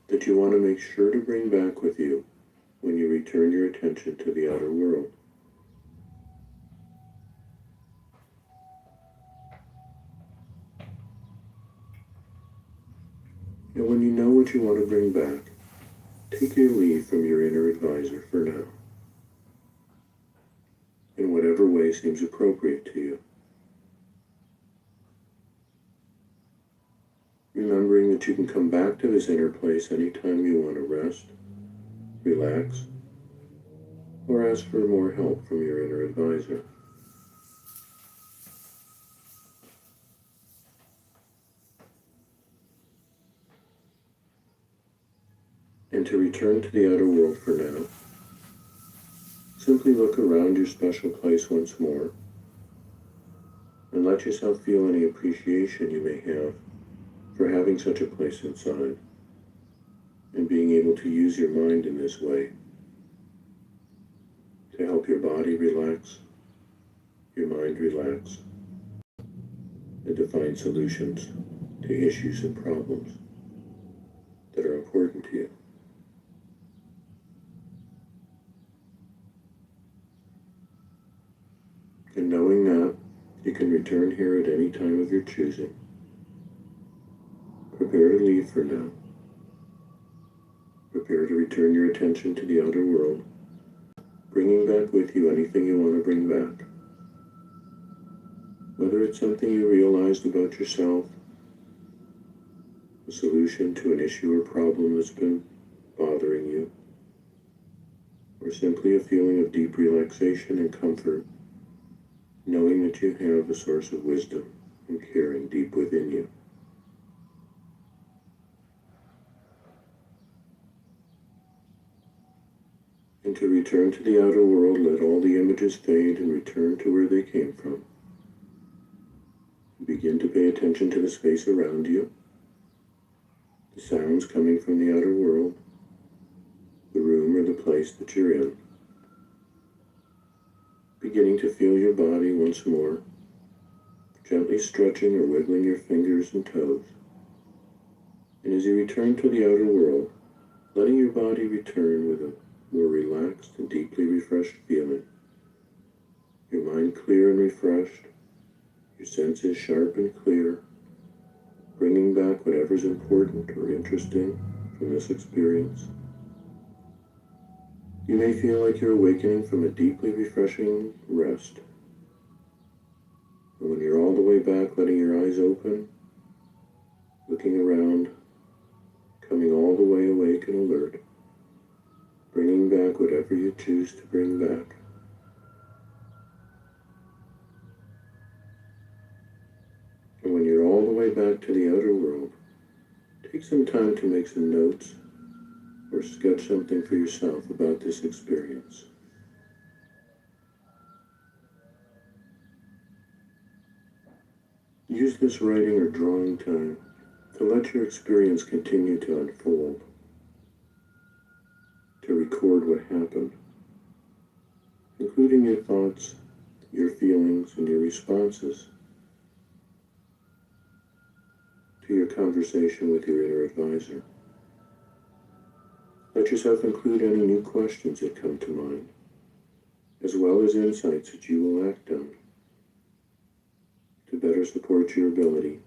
that you want to make sure to bring back with you when you return your attention to the outer world? And when you know what you want to bring back, take your leave from your inner advisor for now, in whatever way seems appropriate to you. Remembering that you can come back to this inner place anytime you want to rest, relax, or ask for more help from your inner advisor. And to return to the outer world for now, simply look around your special place once more and let yourself feel any appreciation you may have for having such a place inside and being able to use your mind in this way to help your body relax, your mind relax, and to find solutions to issues and problems that are important to you. And knowing that, you can return here at any time of your choosing. Prepare to leave for now. Prepare to return your attention to the outer world, bringing back with you anything you want to bring back. Whether it's something you realized about yourself, a solution to an issue or problem that's been bothering you, or simply a feeling of deep relaxation and comfort knowing that you have a source of wisdom and caring deep within you. And to return to the outer world, let all the images fade and return to where they came from. Begin to pay attention to the space around you, the sounds coming from the outer world, the room or the place that you're in. Beginning to feel your body once more, gently stretching or wiggling your fingers and toes. And as you return to the outer world, letting your body return with a more relaxed and deeply refreshed feeling. Your mind clear and refreshed, your senses sharp and clear, bringing back whatever's important or interesting from this experience. You may feel like you're awakening from a deeply refreshing rest. And when you're all the way back, letting your eyes open, looking around, coming all the way awake and alert, bringing back whatever you choose to bring back. And when you're all the way back to the outer world, take some time to make some notes or sketch something for yourself about this experience. Use this writing or drawing time to let your experience continue to unfold, to record what happened, including your thoughts, your feelings, and your responses to your conversation with your inner advisor. Let yourself include any new questions that come to mind, as well as insights that you will act on to better support your ability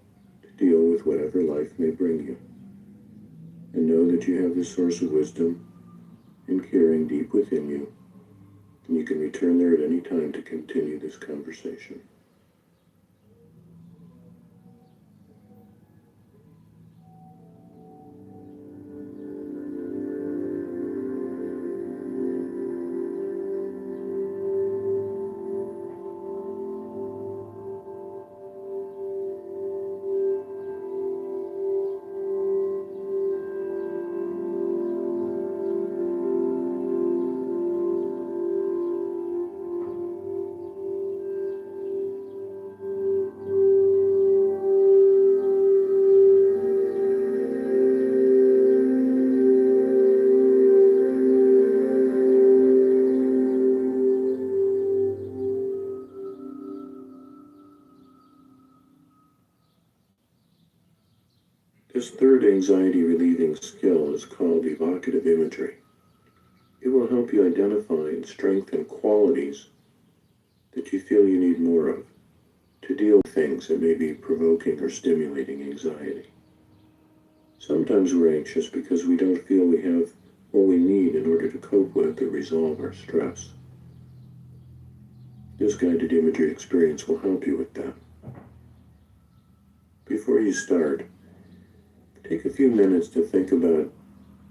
to deal with whatever life may bring you. And know that you have this source of wisdom and caring deep within you, and you can return there at any time to continue this conversation. This third anxiety-relieving skill is called evocative imagery. It will help you identify and strengthen qualities that you feel you need more of to deal with things that may be provoking or stimulating anxiety. Sometimes we're anxious because we don't feel we have what we need in order to cope with or resolve our stress. This guided imagery experience will help you with that. Before you start, take a few minutes to think about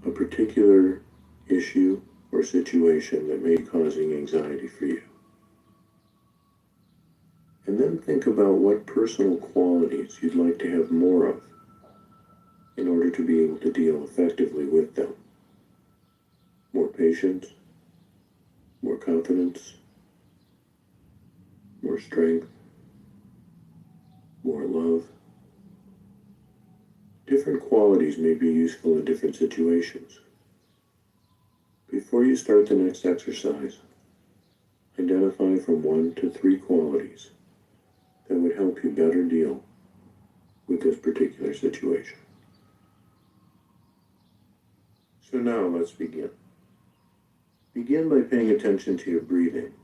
a particular issue or situation that may be causing anxiety for you. And then think about what personal qualities you'd like to have more of in order to be able to deal effectively with them. More patience, more confidence, more strength, more love. Different qualities may be useful in different situations. Before you start the next exercise, identify from 1 to 3 qualities that would help you better deal with this particular situation. So now let's begin. Begin by paying attention to your breathing.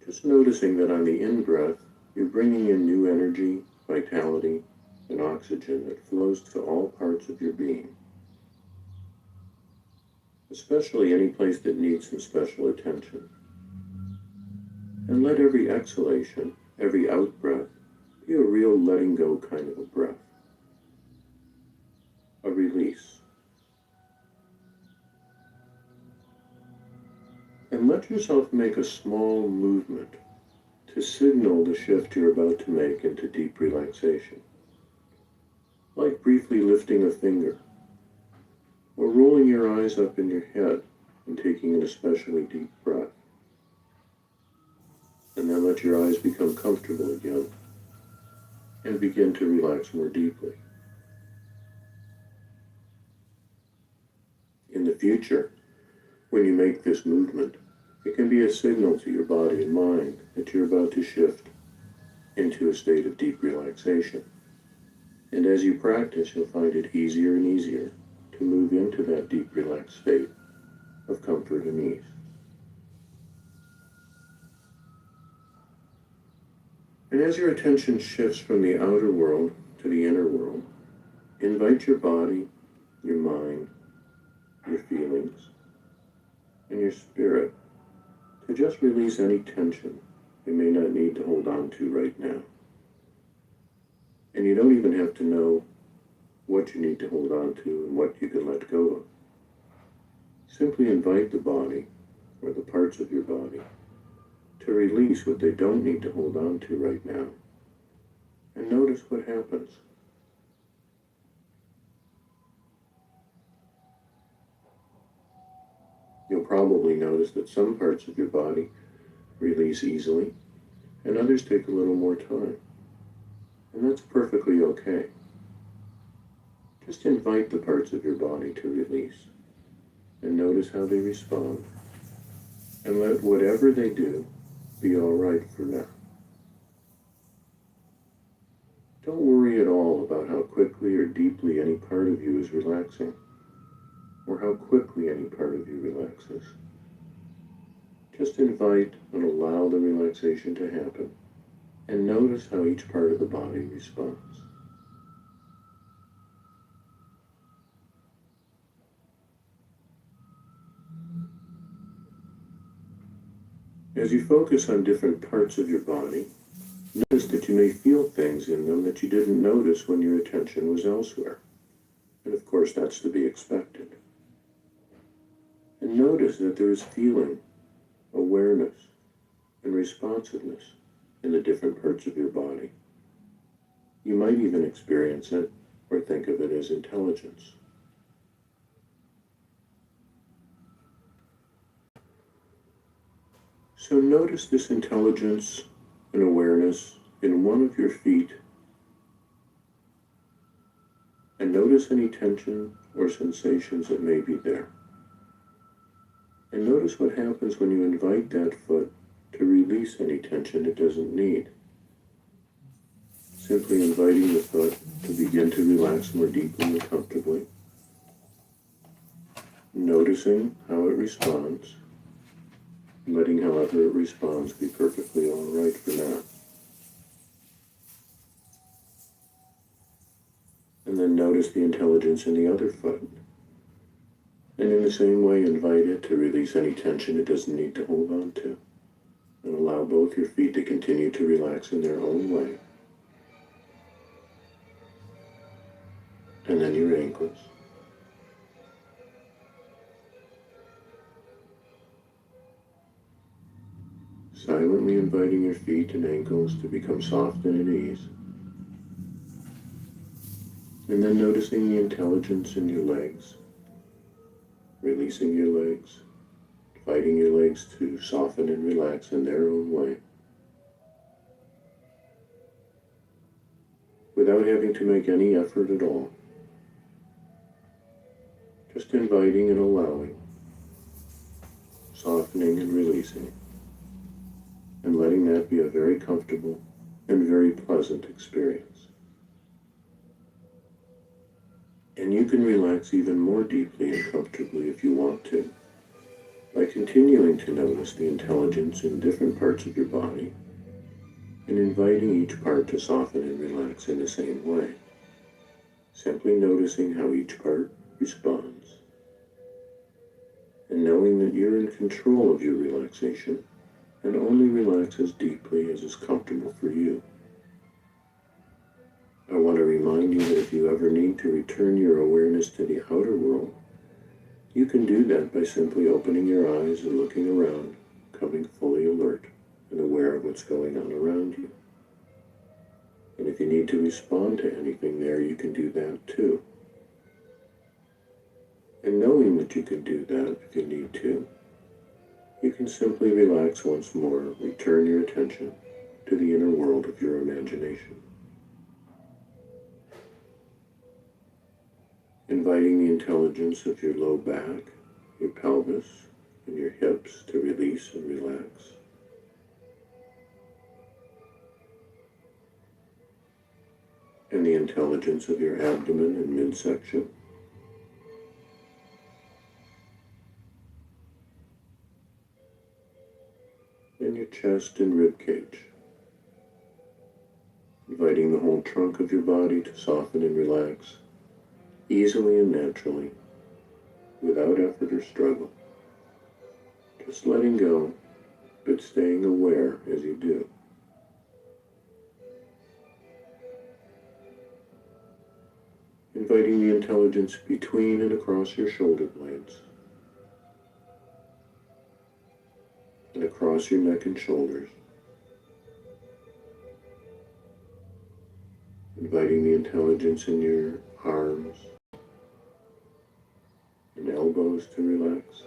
Just noticing that on the in-breath, you're bringing in new energy, vitality, and oxygen that flows to all parts of your being, especially any place that needs some special attention. And let every exhalation, every out-breath, be a real letting go kind of a breath, a release. And let yourself make a small movement to signal the shift you're about to make into deep relaxation, like briefly lifting a finger, or rolling your eyes up in your head and taking an especially deep breath. And then let your eyes become comfortable again and begin to relax more deeply. In the future, when you make this movement, it can be a signal to your body and mind that you're about to shift into a state of deep relaxation. And as you practice, you'll find it easier and easier to move into that deep relaxed state of comfort and ease. And as your attention shifts from the outer world to the inner world, invite your body, your mind, your feelings, and your spirit to just release any tension you may not need to hold on to right now. And you don't even have to know what you need to hold on to and what you can let go of. Simply invite the body, or the parts of your body, to release what they don't need to hold on to right now. And notice what happens. You'll probably notice that some parts of your body release easily, and others take a little more time. And that's perfectly okay. Just invite the parts of your body to release, and notice how they respond, and let whatever they do be all right for now. Don't worry at all about how quickly or deeply any part of you is relaxing, or how quickly any part of you relaxes. Just invite and allow the relaxation to happen, and notice how each part of the body responds. As you focus on different parts of your body, notice that you may feel things in them that you didn't notice when your attention was elsewhere. And of course, that's to be expected. And notice that there is feeling, awareness, and responsiveness in the different parts of your body. You might even experience it or think of it as intelligence. So notice this intelligence and awareness in one of your feet, and notice any tension or sensations that may be there. And notice what happens when you invite that foot to release any tension it doesn't need. Simply inviting the foot to begin to relax more deeply and comfortably. Noticing how it responds. Letting however it responds be perfectly all right for now. And then notice the intelligence in the other foot. And in the same way, invite it to release any tension it doesn't need to hold on to. And allow both your feet to continue to relax in their own way. And then your ankles. Silently inviting your feet and ankles to become soft and at ease. And then noticing the intelligence in your legs. Releasing your legs. Inviting your legs to soften and relax in their own way. Without having to make any effort at all. Just inviting and allowing. Softening and releasing. And letting that be a very comfortable and very pleasant experience. And you can relax even more deeply and comfortably if you want to, by continuing to notice the intelligence in different parts of your body, and inviting each part to soften and relax in the same way, simply noticing how each part responds, and knowing that you're in control of your relaxation, and only relax as deeply as is comfortable for you. I want to remind you that if you ever need to return your awareness to the outer world, you can do that by simply opening your eyes and looking around, coming fully alert and aware aware of what's going on around you. And if you need to respond to anything there, you can do that too. And knowing that you can do that if you need to, you can simply relax once more, return your attention to the inner world of your imagination. Inviting the intelligence of your low back, your pelvis, and your hips to release and relax. And the intelligence of your abdomen and midsection. And your chest and rib cage. Inviting the whole trunk of your body to soften and relax, easily and naturally, without effort or struggle. Just letting go, but staying aware as you do. Inviting the intelligence between and across your shoulder blades, and across your neck and shoulders. Inviting the intelligence in your arms and elbows to relax,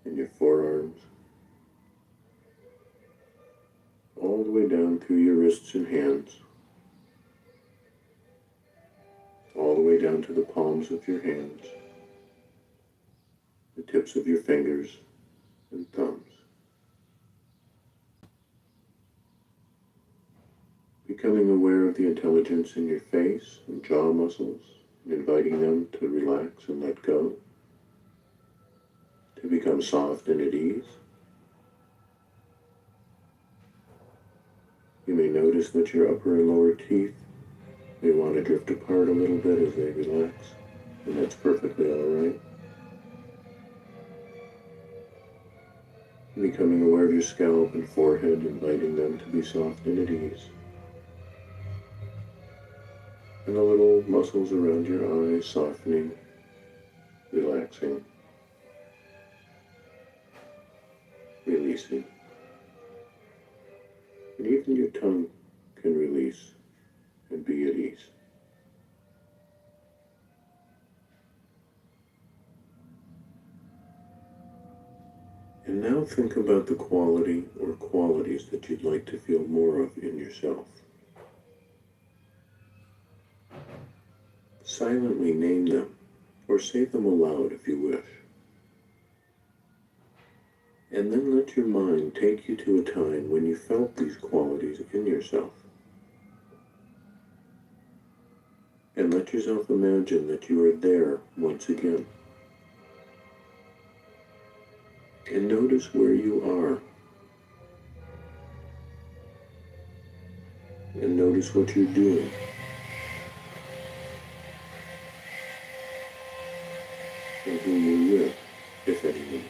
and your forearms, all the way down through your wrists and hands, all the way down to the palms of your hands, the tips of your fingers and thumbs. Becoming aware of the intelligence in your face and jaw muscles, and inviting them to relax and let go, to become soft and at ease. You may notice that your upper and lower teeth may want to drift apart a little bit as they relax, and that's perfectly all right. Becoming aware of your scalp and forehead, inviting them to be soft and at ease. And the little muscles around your eyes softening, relaxing, releasing. And even your tongue can release and be at ease. And now think about the quality or qualities that you'd like to feel more of in yourself. Silently name them, or say them aloud if you wish. And then let your mind take you to a time when you felt these qualities in yourself. And let yourself imagine that you are there once again. And notice where you are. And notice what you're doing. And who you're with, if anyone.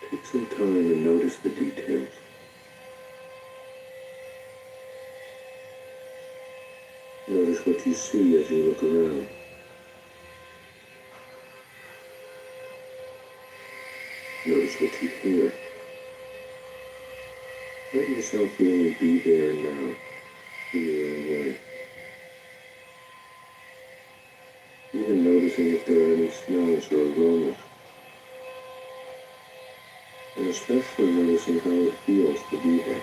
Take some time and notice the details. Notice what you see as you look around. Notice what you hear. Let yourself really be there now, in your own way. Even noticing if there are any smells or aromas. And especially noticing how it feels to be there.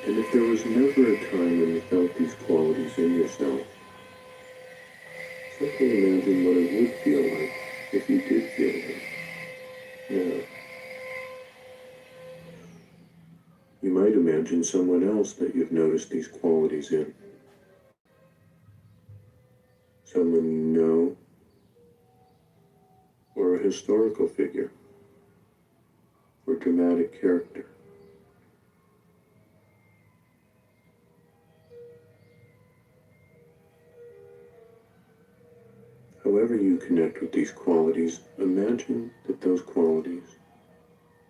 And if there was never a time when you felt these qualities in yourself, simply imagine what it would feel like if you did feel them. Now, you might imagine someone else that you've noticed these qualities in. Someone you know, or a historical figure, or dramatic character. However you connect with these qualities, imagine that those qualities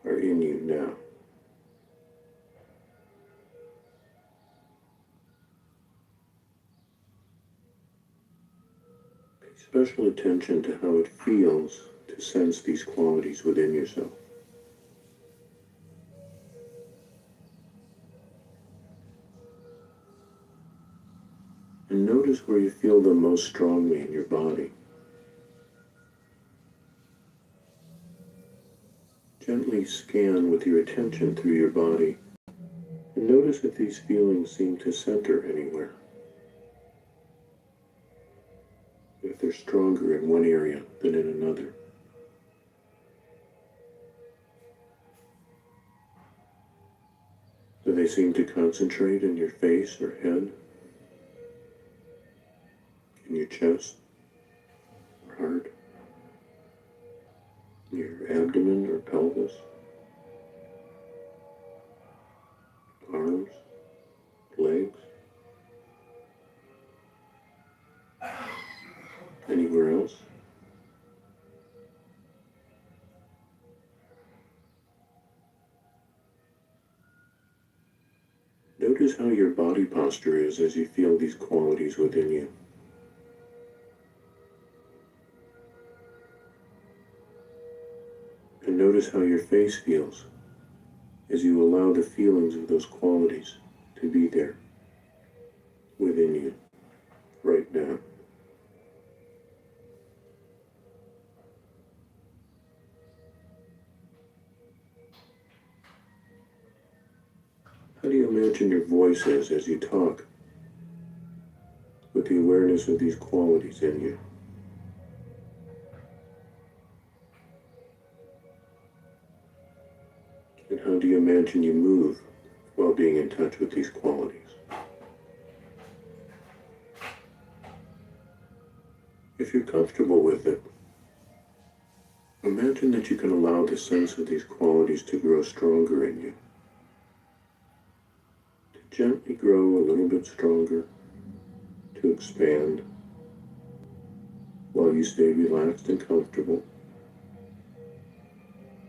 are in you now. special attention to how it feels to sense these qualities within yourself. And notice where you feel them most strongly in your body. Gently scan with your attention through your body and notice if these feelings seem to center anywhere. If they're stronger in one area than in another. Do they seem to concentrate in your face or head? In your chest or heart? Your abdomen or pelvis? Arms? Legs? Anywhere else? Notice how your body posture is as you feel these qualities within you. And notice how your face feels as you allow the feelings of those qualities to be there within you right now. How do you imagine your voice is as you talk with the awareness of these qualities in you? And how do you imagine you move while being in touch with these qualities? If you're comfortable with it, imagine that you can allow the sense of these qualities to grow stronger in you. To gently grow a little bit stronger, to expand, while you stay relaxed and comfortable.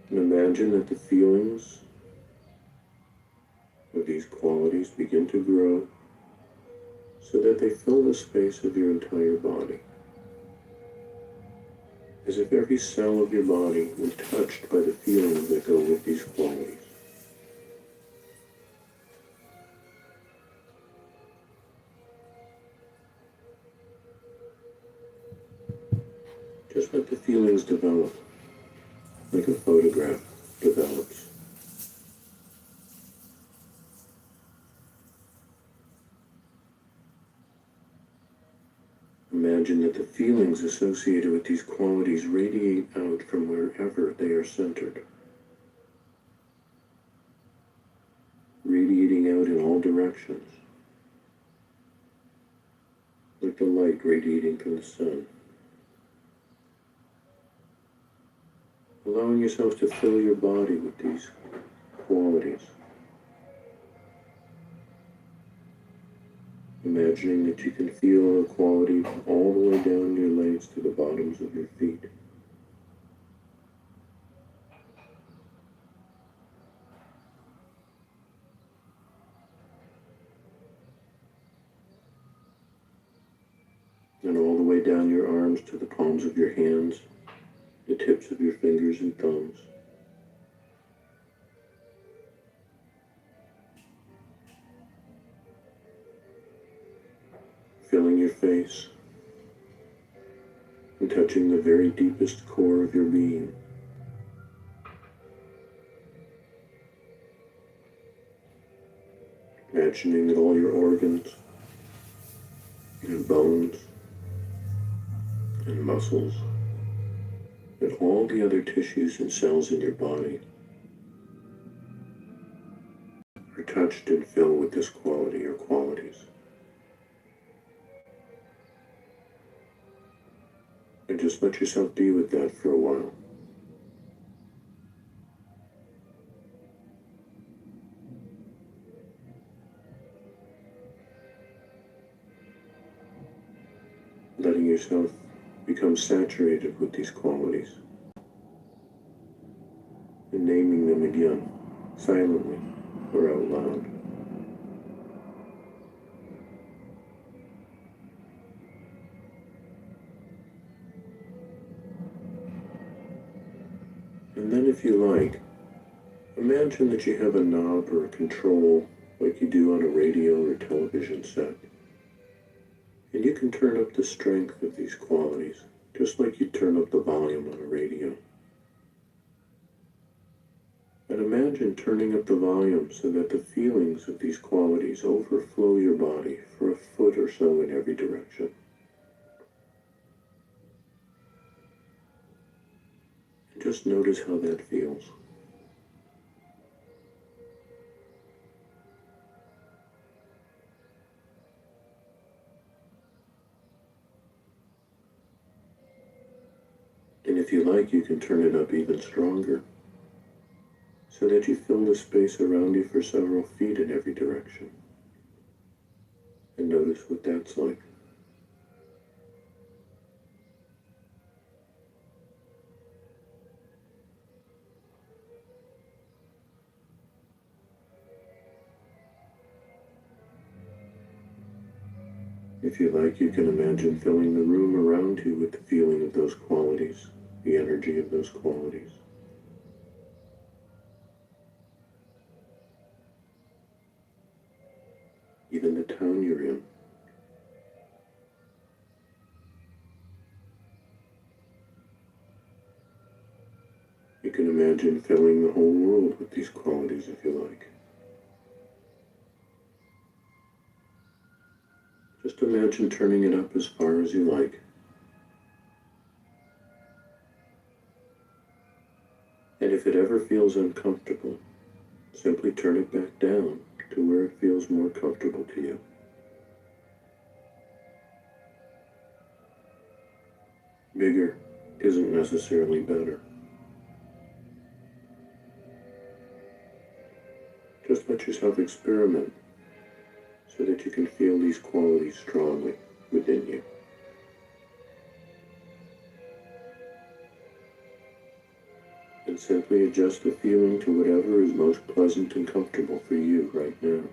And imagine that the feelings of these qualities begin to grow so that they fill the space of your entire body. As if every cell of your body was touched by the feelings that go with these qualities. Just let the feelings develop, like a photograph develops. Imagine that the feelings associated with these qualities radiate out from wherever they are centered. Radiating out in all directions, like the light radiating from the sun. Allowing yourself to fill your body with these qualities. Imagining that you can feel the quality all the way down your legs to the bottoms of your feet. And all the way down your arms to the palms of your hands, the tips of your fingers and thumbs. Filling your face and touching the very deepest core of your being. Imagining that all your organs and bones and muscles and all the other tissues and cells in your body are touched and filled with this quality or qualities. And just let yourself be with that for a while. Letting yourself become saturated with these qualities. And naming them again, silently or out loud. And then if you like, imagine that you have a knob or a control like you do on a radio or television set. And you can turn up the strength of these qualities, just like you turn up the volume on a radio. And imagine turning up the volume so that the feelings of these qualities overflow your body for a foot or so in every direction. And just notice how that feels. And if you like, you can turn it up even stronger, so that you fill the space around you for several feet in every direction. And notice what that's like. If you like, you can imagine filling the room around you with the feeling of those qualities, the energy of those qualities. Even the town you're in. You can imagine filling the whole world with these qualities if you like. Just imagine turning it up as far as you like. And if it ever feels uncomfortable, simply turn it back down to where it feels more comfortable to you. Bigger isn't necessarily better. Just let yourself experiment so that you can feel these qualities strongly within you. And simply adjust the feeling to whatever is most pleasant and comfortable for you right now.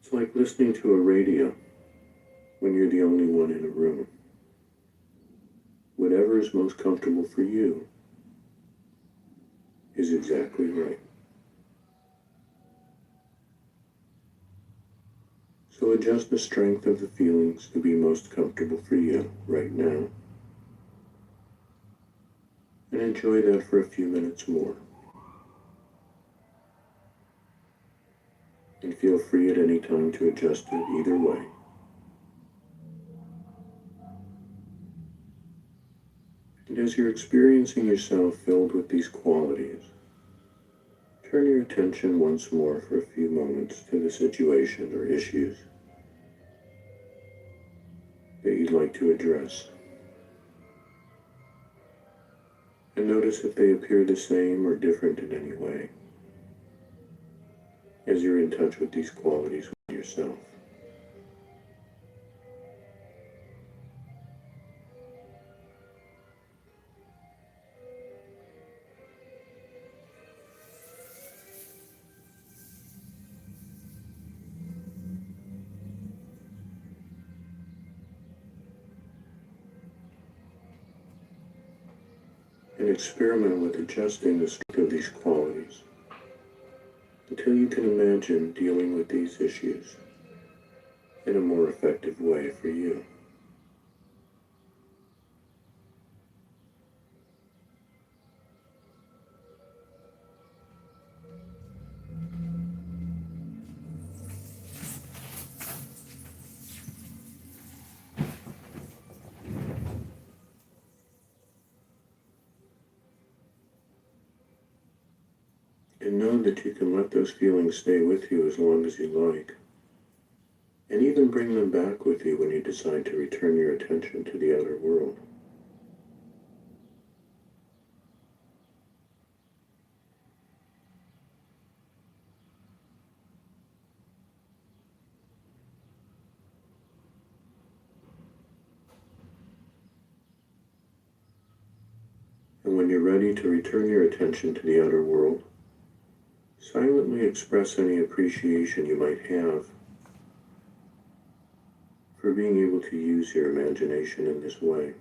It's like listening to a radio when you're the only one in a room. Whatever is most comfortable for you is exactly right. So adjust the strength of the feelings to be most comfortable for you right now. And enjoy that for a few minutes more. And feel free at any time to adjust it either way. And as you're experiencing yourself filled with these qualities, turn your attention once more for a few moments to the situation or issues that you'd like to address. And notice if they appear the same or different in any way as you're in touch with these qualities with yourself. And experiment with adjusting the strength of these qualities until you can imagine dealing with these issues in a more effective way for you. And know that you can let those feelings stay with you as long as you like, and even bring them back with you when you decide to return your attention to the outer world. And when you're ready to return your attention to the outer world, silently express any appreciation you might have for being able to use your imagination in this way.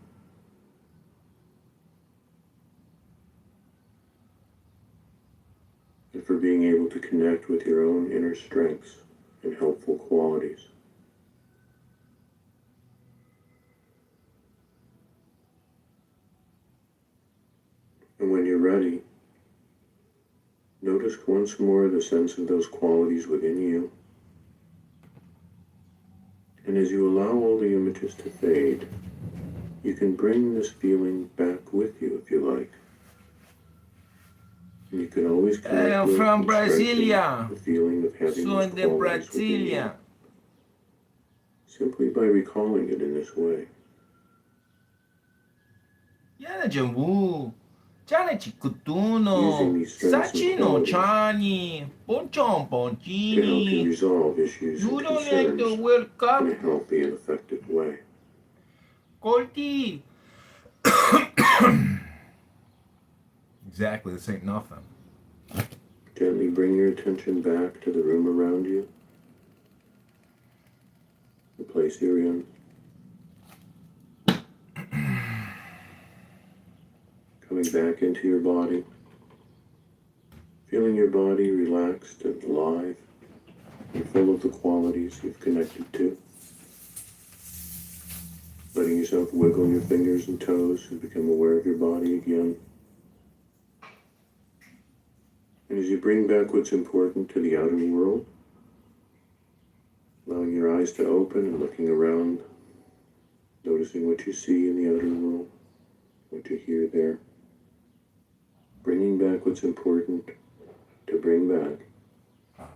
to connect with your own inner strengths and helpful qualities. And when you're ready, notice once more the sense of those qualities within you. And as you allow all the images to fade, you can bring this feeling back with you if you like. And you can always connect with from and strengthen Brasilia. the feeling of having Soy these de qualities within you, Brasilia. simply by recalling it in this way. Yana Jambu. Chana Using Chikutuno. these strengths and Sachino qualities Chani. Ponchon to help you Ponchini. resolve issues You and don't like the concerns World in Cup? a healthy and effective way. Colty. Exactly, this ain't nothing. Gently bring your attention back to the room around you, the place you're in. Coming back into your body, feeling your body relaxed and alive and full of the qualities you've connected to. Letting yourself wiggle your fingers and toes and become aware of your body again. And as you bring back what's important to the outer world, allowing your eyes to open and looking around, noticing what you see in the outer world, what you hear there. Bringing back what's important to bring back.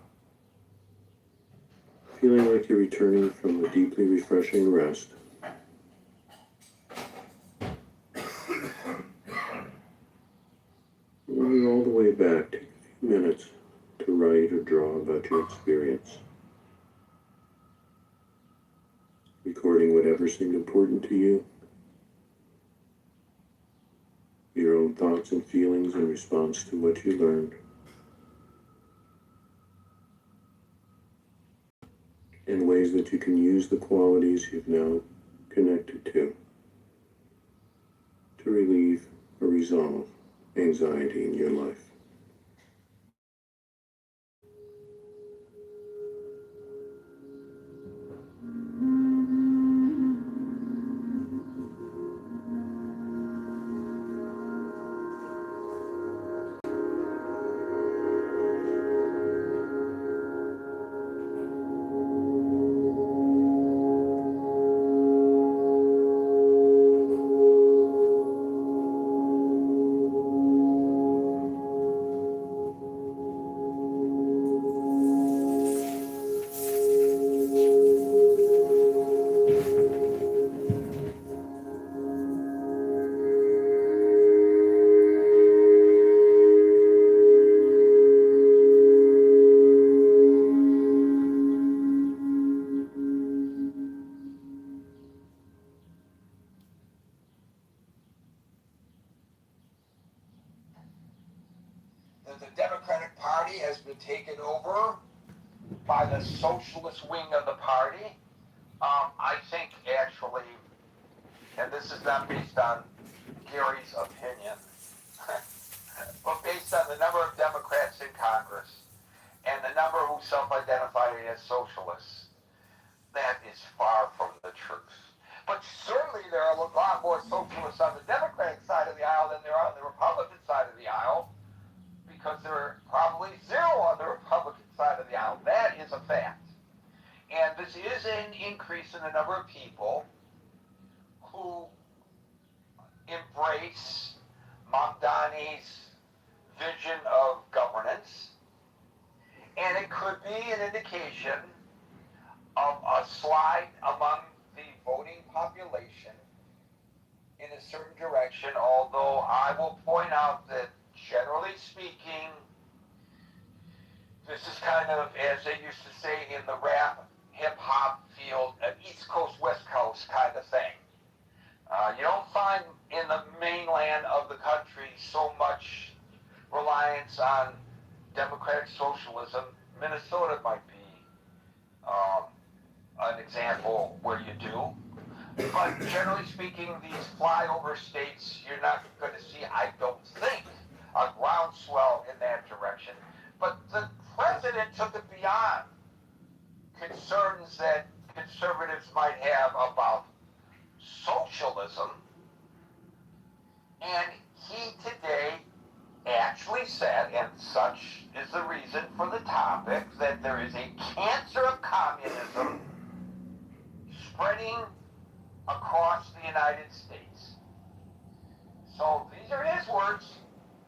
Feeling like you're returning from a deeply refreshing rest. When you're all the way back, take a few minutes to write or draw about your experience. Recording whatever seemed important to you. Your own thoughts and feelings in response to what you learned. And ways that you can use the qualities you've now connected to relieve or resolve anxiety in your life. That the Democratic Party has been taken over by the socialist wing of the party. I think actually, and this is not based on Gary's opinion, but based on the number of Democrats in Congress and the number who self-identify as socialists, that is far from the truth. But certainly there are a lot more socialists on the Democratic side of the aisle than there are on the Republican side of the aisle, because there are probably zero on the Republican side of the aisle. That is a fact. And this is an increase in the number of people who embrace Mamdani's vision of governance. And it could be an indication of a slide among the voting population in a certain direction, although I will point out that generally speaking, this is kind of, as they used to say in the rap hip-hop field, an East Coast, West Coast kind of thing. You don't find in the mainland of the country so much reliance on democratic socialism. Minnesota might be an example where you do. But generally speaking, these flyover states, you're not going to see, I don't think, a groundswell in that direction. But the president took it beyond concerns that conservatives might have about socialism, and he today actually said, and such is the reason for the topic, that there is a cancer of communism spreading across the United States. So these are his words,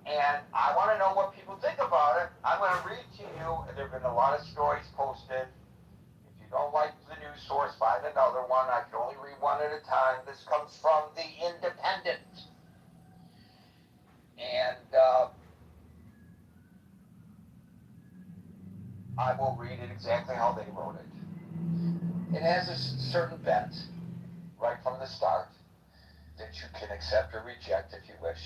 and I want to know what people think about it. I'm going to read to you. There have been a lot of stories posted. If you don't like the news source, find another one. I can only read one at a time. This comes from The Independent. And I will read it exactly how they wrote it. It has a certain bent right from the start that you can accept or reject if you wish.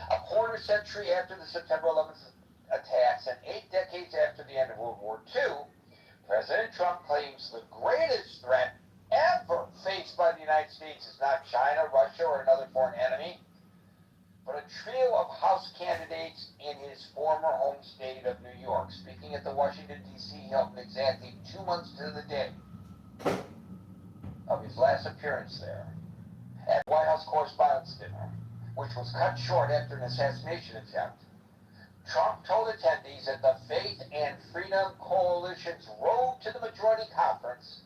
A quarter century after the September 11th attacks and 8 decades after the end of World War II, President Trump claims the greatest threat ever faced by the United States is not China, Russia, or another foreign enemy, but a trio of House candidates in his former home state of New York. Speaking at the Washington, D.C. Hilton exactly 2 months to the day of his last appearance there, at White House Correspondents' Dinner, which was cut short after an assassination attempt, Trump told attendees at the Faith and Freedom Coalition's Road to the Majority Conference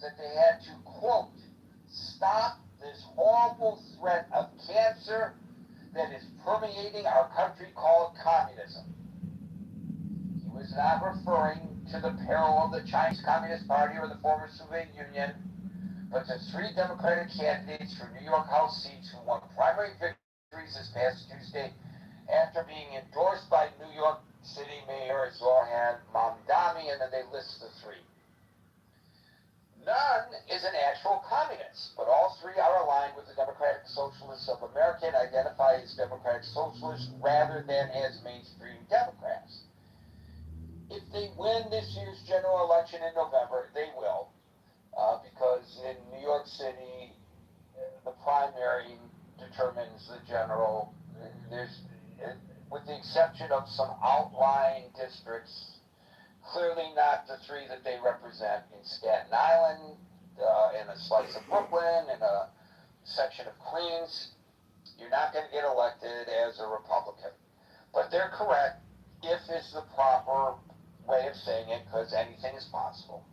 that they had to, quote, stop this horrible threat of cancer that is permeating our country called communism. He was not referring to the peril of the Chinese Communist Party or the former Soviet Union, but to 3 Democratic candidates for New York House seats who won primary victories this past Tuesday after being endorsed by New York City Mayor Zoran Mamdani, and then they list the 3. None is an actual communist, but all 3 are aligned with the Democratic Socialists of America and identify as Democratic Socialists rather than as mainstream Democrats. If they win this year's general election in November, they will, because in New York City, the primary determines the general. There's, with the exception of some outlying districts, clearly not the 3 that they represent in Staten Island, in a slice of Brooklyn, in a section of Queens. You're not going to get elected as a Republican. But they're correct, if is the proper way of saying it, because anything is possible.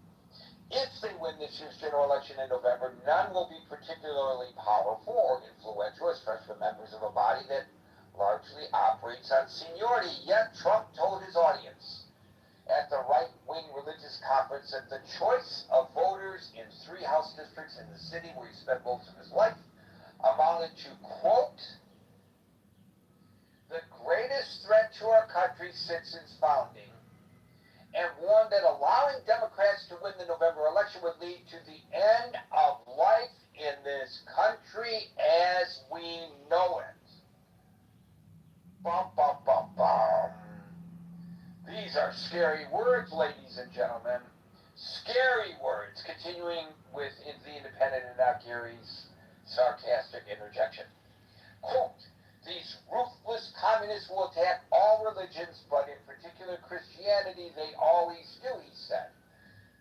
If they win this year's general election in November, none will be particularly powerful or influential, especially members of a body that largely operates on seniority. Yet Trump told his audience at the right-wing religious conference that the choice of voters in 3 House districts in the city where he spent most of his life amounted to, quote, the greatest threat to our country since its founding, and warned that allowing Democrats to win the November election would lead to the end of life in this country as we know it. Bum, bum, bum, bum. These are scary words, ladies and gentlemen. Scary words. Continuing with The Independent and not Gary's sarcastic interjection. Quote, these ruthless communists will attack all religions, but in particular Christianity. They always do, he said.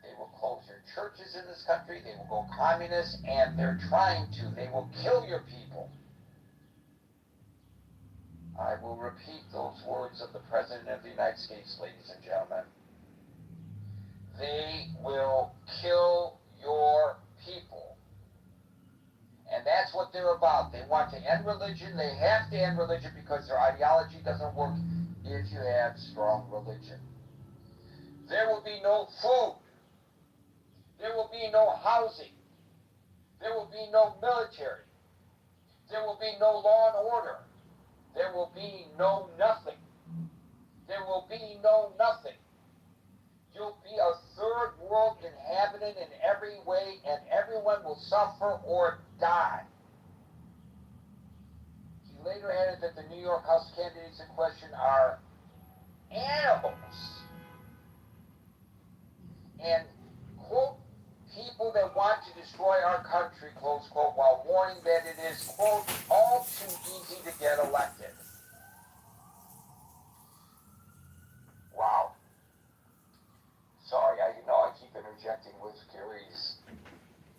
They will close your churches in this country. They will go communist, and they're trying to. They will kill your people. I will repeat those words of the President of the United States, ladies and gentlemen. They will kill your people. And that's what they're about. They want to end religion. They have to end religion because their ideology doesn't work if you have strong religion. There will be no food. There will be no housing. There will be no military. There will be no law and order. There will be no nothing. There will be no nothing. You'll be a third world inhabitant in every way, and everyone will suffer or die. He later added that the New York House candidates in question are animals. And, quote, people that want to destroy our country, close quote, while warning that it is, quote, all too easy to get elected. Wow. interjecting with Gary's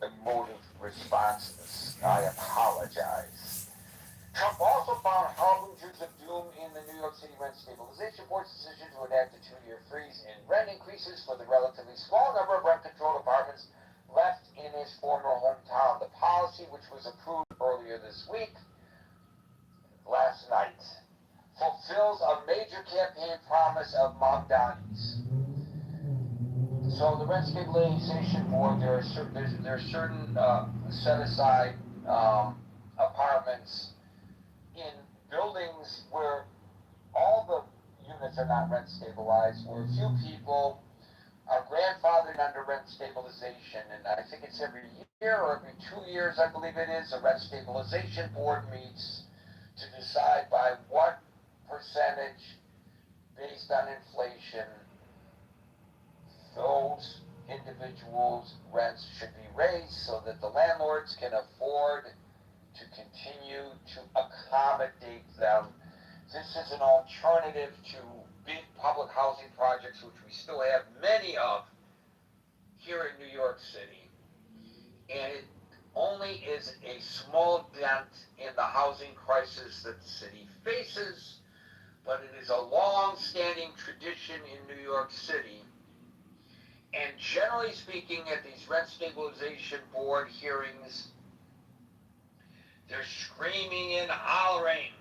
emotive responses. I apologize. Trump also found harbingers of doom in the New York City Rent Stabilization Board's decision to enact a 2-year freeze in rent increases for the relatively small number of rent-controlled apartments left in his former hometown. The policy, which was approved earlier this week, last night, fulfills a major campaign promise of Mamdani's. So the Rent Stabilization Board, there are certain set-aside apartments in buildings where all the units are not rent stabilized, where a few people are grandfathered under rent stabilization, and I think it's every year or every 2 years, I believe it is, a rent stabilization board meets to decide by what percentage based on inflation those individuals' rents should be raised so that the landlords can afford to continue to accommodate them. This is an alternative to big public housing projects, which we still have many of here in New York City. And it only is a small dent in the housing crisis that the city faces, but it is a long-standing tradition in New York City. And generally speaking, at these rent stabilization board hearings, they're screaming and hollering.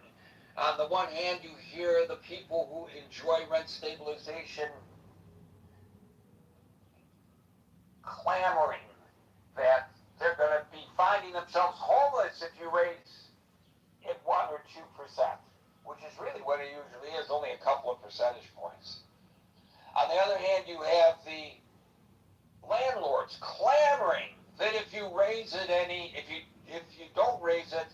On the one hand, you hear the people who enjoy rent stabilization clamoring that they're going to be finding themselves homeless if you raise it 1 or 2%, which is really what it usually is, only a couple of percentage points. On the other hand, you have the landlords clamoring that if you raise it if you don't raise it,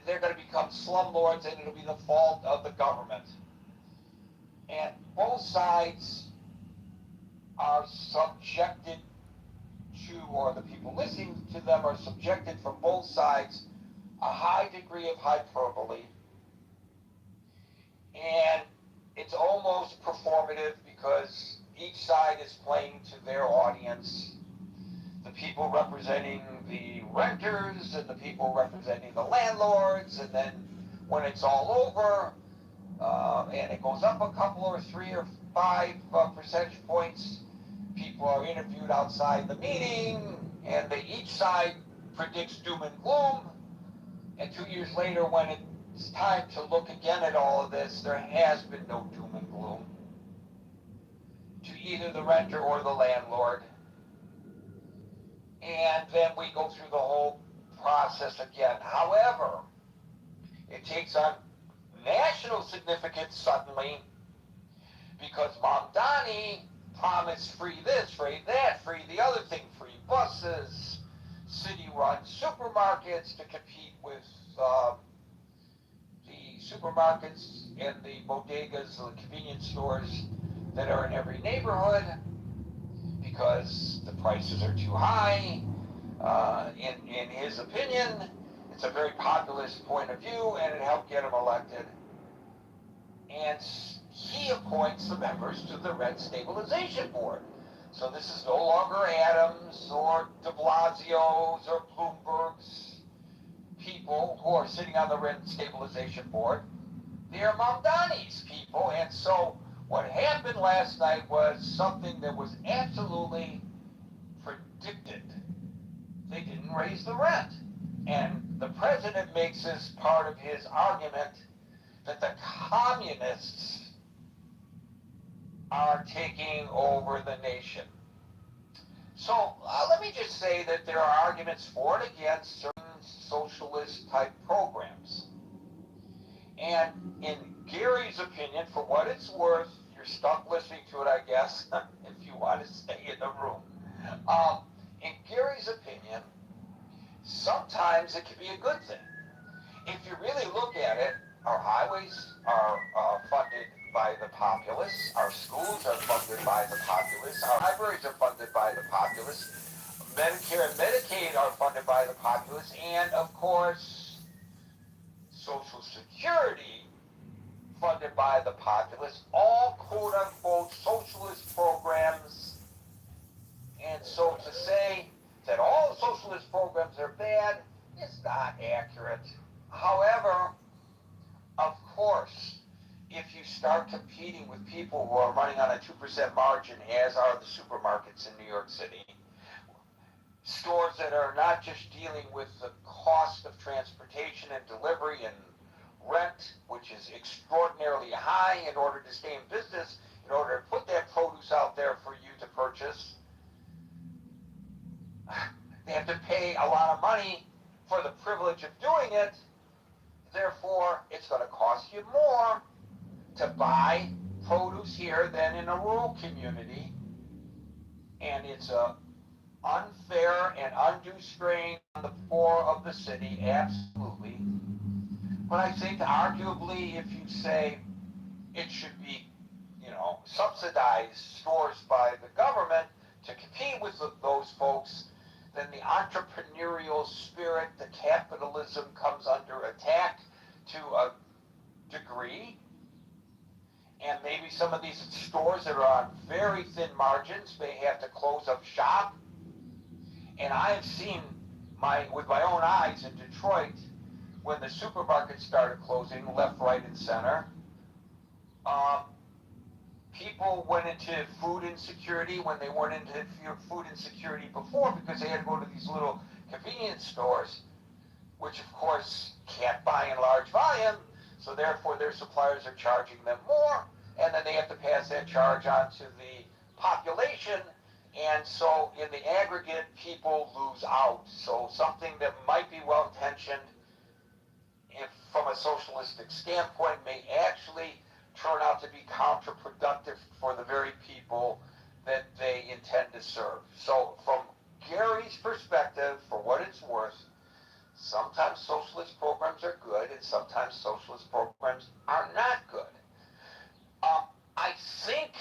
they're going to become slumlords and it'll be the fault of the government. And both sides are subjected to, or the people listening to them are subjected from both sides, a high degree of hyperbole. And it's almost performative because each side is playing to their audience. The people representing the renters and the people representing the landlords, and then when it's all over and it goes up a couple or 3 or 5 percentage points, people are interviewed outside the meeting and each side predicts doom and gloom, and 2 years later when it's time to look again at all of this, there has been no doom and gloom to either the renter or the landlord. And then we go through the whole process again. However, it takes on national significance suddenly because Mamdani promised free this, free that, free the other thing, free buses, city-run supermarkets to compete with the supermarkets and the bodegas, the convenience stores that are in every neighborhood, because the prices are too high. In his opinion, it's a very populist point of view, and it helped get him elected. And he appoints the members to the Rent Stabilization Board. So this is no longer Adams or de Blasio's or Bloomberg's people who are sitting on the Rent Stabilization Board. They are Mamdani's people, and so what happened last night was something that was absolutely predicted. They didn't raise the rent. And the president makes this part of his argument that the communists are taking over the nation. So let me just say that there are arguments for and against certain socialist type programs. And in Gary's opinion, for what it's worth, you're stuck listening to it, I guess, if you want to stay in the room. In Gary's opinion, sometimes it can be a good thing. If you really look at it, our highways are funded by the populace, our schools are funded by the populace, our libraries are funded by the populace, Medicare and Medicaid are funded by the populace, and of course, Social Security funded by the populace, all quote-unquote socialist programs with people who are running on a 2% margin, as are the supermarkets in New York City. Stores that are not just dealing with the cost of transportation and delivery and rent, which is extraordinarily high in order to stay in business, in order to put that produce out there for you to purchase. They have to pay a lot of money for the privilege of doing it. Therefore, it's going to cost you more to buy produce here than in a rural community. And it's a unfair and undue strain on the poor of the city, absolutely. But I think arguably if you say it should be, subsidized stores by the government to compete with those folks, then the entrepreneurial spirit, the capitalism comes under attack to a degree. And maybe some of these stores that are on very thin margins may have to close up shop. And I have seen with my own eyes in Detroit, when the supermarkets started closing left, right, and center, people went into food insecurity when they weren't into food insecurity before, because they had to go to these little convenience stores, which of course can't buy in large volume, so therefore their suppliers are charging them more, and then they have to pass that charge on to the population, and so in the aggregate people lose out. So something that might be well-intentioned from a socialistic standpoint may actually turn out to be counterproductive for the very people that they intend to serve. So from Gary's perspective, for what it's worth, sometimes socialist programs are good and sometimes socialist programs are not good. I think,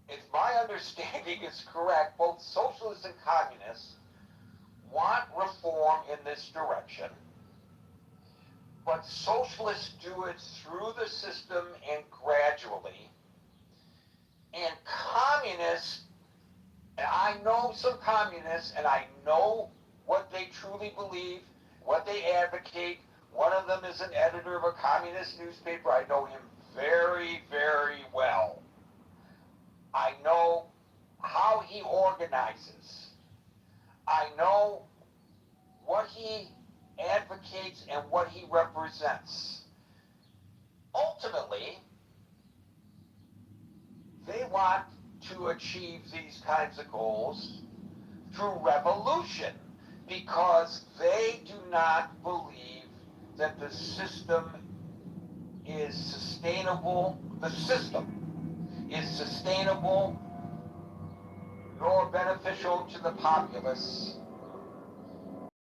if my understanding is correct, both socialists and communists want reform in this direction, but socialists do it through the system and gradually. And communists, and I know some communists, and I know what they truly believe, what they advocate. One of them is an editor of a communist newspaper. I know him very, very well. I know how he organizes. I know what he advocates and what he represents. Ultimately, they want to achieve these kinds of goals through revolution, because they do not believe that the system is sustainable. The system is sustainable nor beneficial to the populace.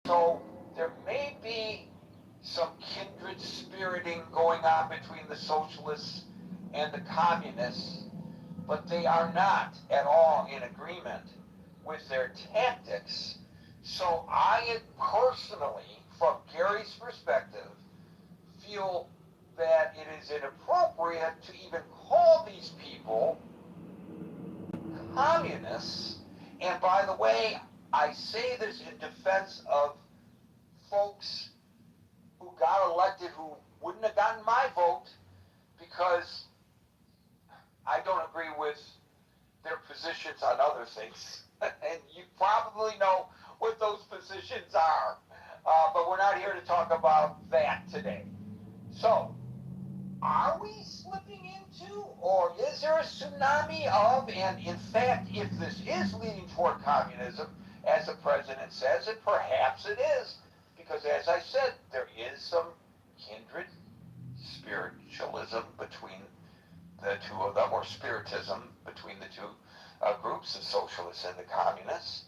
So there may be some kindred spiriting going on between the socialists and the communists, but they are not at all in agreement with their tactics. So I personally, from Gary's perspective, feel that it is inappropriate to even call these people communists. And by the way, I say this in defense of folks who got elected who wouldn't have gotten my vote, because I don't agree with their positions on other things. And you probably know what those positions are. But we're not here to talk about that today. So, are we slipping into, or is there a tsunami of, and in fact, if this is leading toward communism, as the president says, and perhaps it is, because as I said, there is some kindred spiritualism between the two of them, or spiritism between the two groups, the socialists and the communists.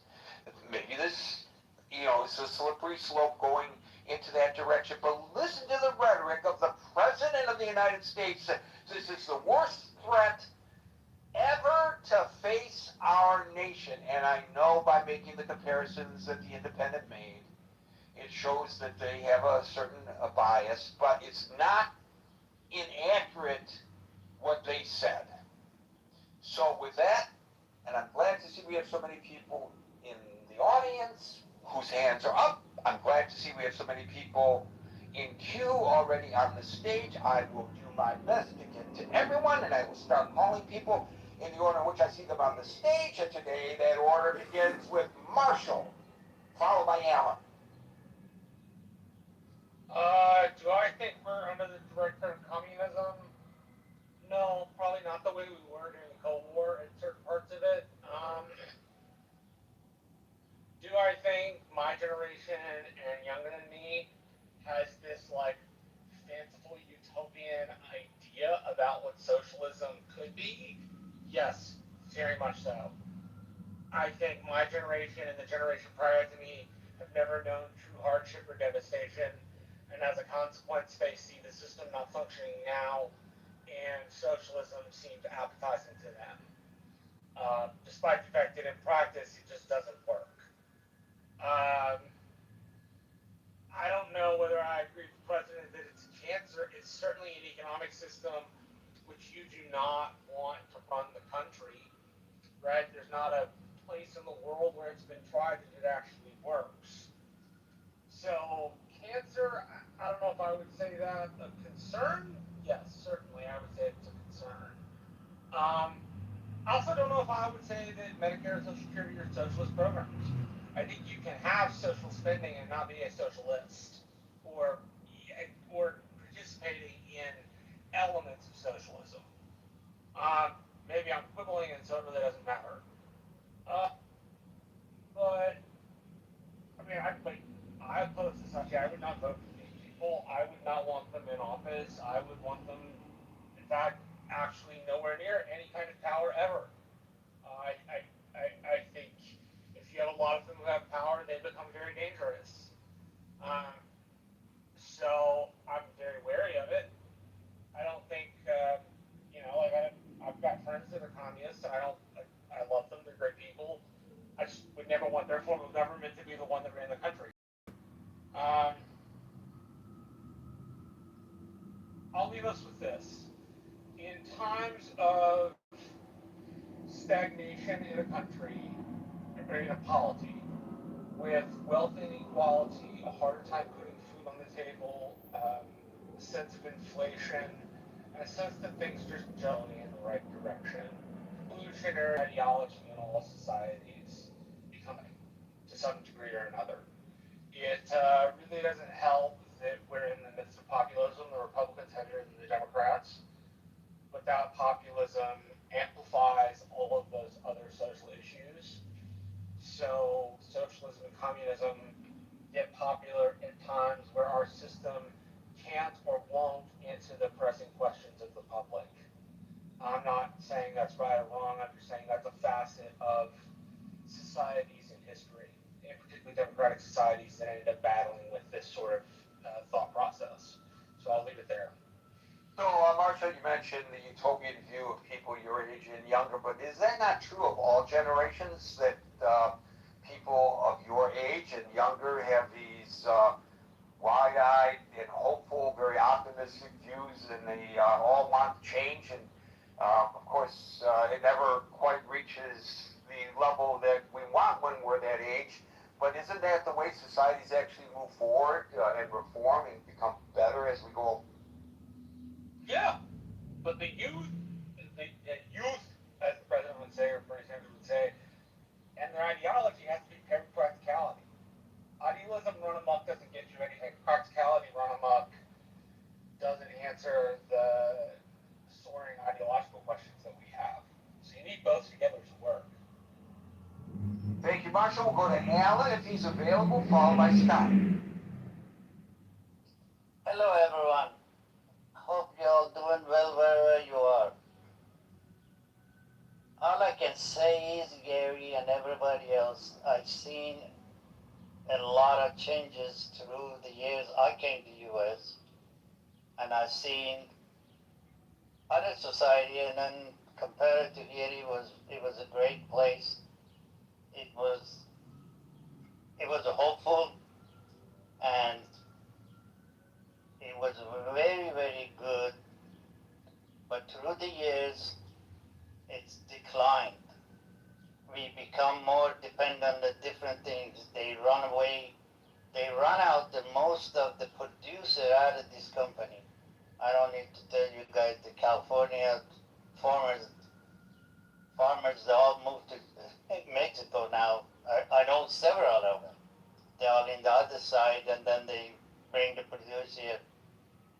Maybe this, is a slippery slope going into that direction. But listen to the rhetoric of the President of the United States. This is the worst threat ever to face our nation. And I know by making the comparisons that the Independent made, it shows that they have a certain bias, but it's not inaccurate what they said. So with that, and I'm glad to see we have so many people in the audience whose hands are up. I'm glad to see we have so many people in queue already on the stage. I will do provide this to get to everyone, and I will start calling people in the order in which I see them on the stage. And today that order begins with Marshall, followed by Alan. Do I think we're under the direction of communism? No, probably not the way we were during the Cold War in certain parts of it. Do I think my generation and younger than me has this like fanciful utopian idea about what socialism could be? Yes, very much so. I think my generation and the generation prior to me have never known true hardship or devastation, and as a consequence, they see the system not functioning now, and socialism seems appetizing to them. Despite the fact that in practice it just doesn't work. Um, I don't know whether I agree with the president that it's a cancer. It's certainly an economic system which you do not want to run the country, right? There's not a place in the world where it's been tried that it actually works. So cancer, I don't know if I would say that a concern. Yes, certainly I would say it's a concern. I also don't know if I would say that Medicare, Social Security are socialist programs. I think you can have social spending and not be a socialist, or participating in elements of socialism. Maybe I'm quibbling, and so it really doesn't matter. But I mean, I oppose society. I would not vote for these people. I would not want them in office. I would want them, in fact, actually nowhere near any kind of power ever. I think if you have a lot of them who have power, they become very dangerous. Um, so I'm very wary of it. I don't think, like I've got friends that are communists, and I love them. They're great people. I just would never want their form of government to be the one that ran the country. Um, I'll leave us with this. In times of stagnation in a country, or in a polity, with wealth inequality, a harder time putting food on the table, a sense of inflation, and a sense that things just don't in the right direction. Evolutionary ideology in all societies becoming, to some degree or another. It really doesn't help that we're in the midst of populism. The Republicans heavier than the Democrats. But that populism amplifies all of those other social issues. So socialism and communism get popular in times where our system can't or won't answer the pressing questions of the public. I'm not saying that's right or wrong. I'm just saying that's a facet of societies in history, and particularly democratic societies that ended up battling with this sort of thought process. So I'll leave it there. So, Marshall, you mentioned the utopian view of people your age and younger, but is that not true of all generations, that people of your age and younger have these wide-eyed and hopeful, very optimistic views, and they all want change, and of course, it never quite reaches the level that we want when we're that age, but isn't that the way societies actually move forward and reform and become better as we go? Yeah, but the youth, as the president would say, or Bernie Sanders would say, and their ideology has to be paired with practicality. Idealism run amok doesn't get you anything. Practicality run amok doesn't answer the soaring ideological questions that we have. So you need both together to work. Thank you, Marshall. We'll go to Alan if he's available, followed by Scott. Hello, everyone. Hope you're all doing well wherever you are. All I can say is, Gary and everybody else, I've seen a lot of changes through the years I came to U.S. and I've seen other society, and then compared to here, it was a great place. It was a hopeful, and it was very, very good. But through the years, it's declined. We become more dependent on different things. They run away. They run out the most of the producer out of this company. I don't need to tell you guys, the California farmers, they all moved to Mexico now. I know several of them. They're all in the other side, and then they bring the produce here.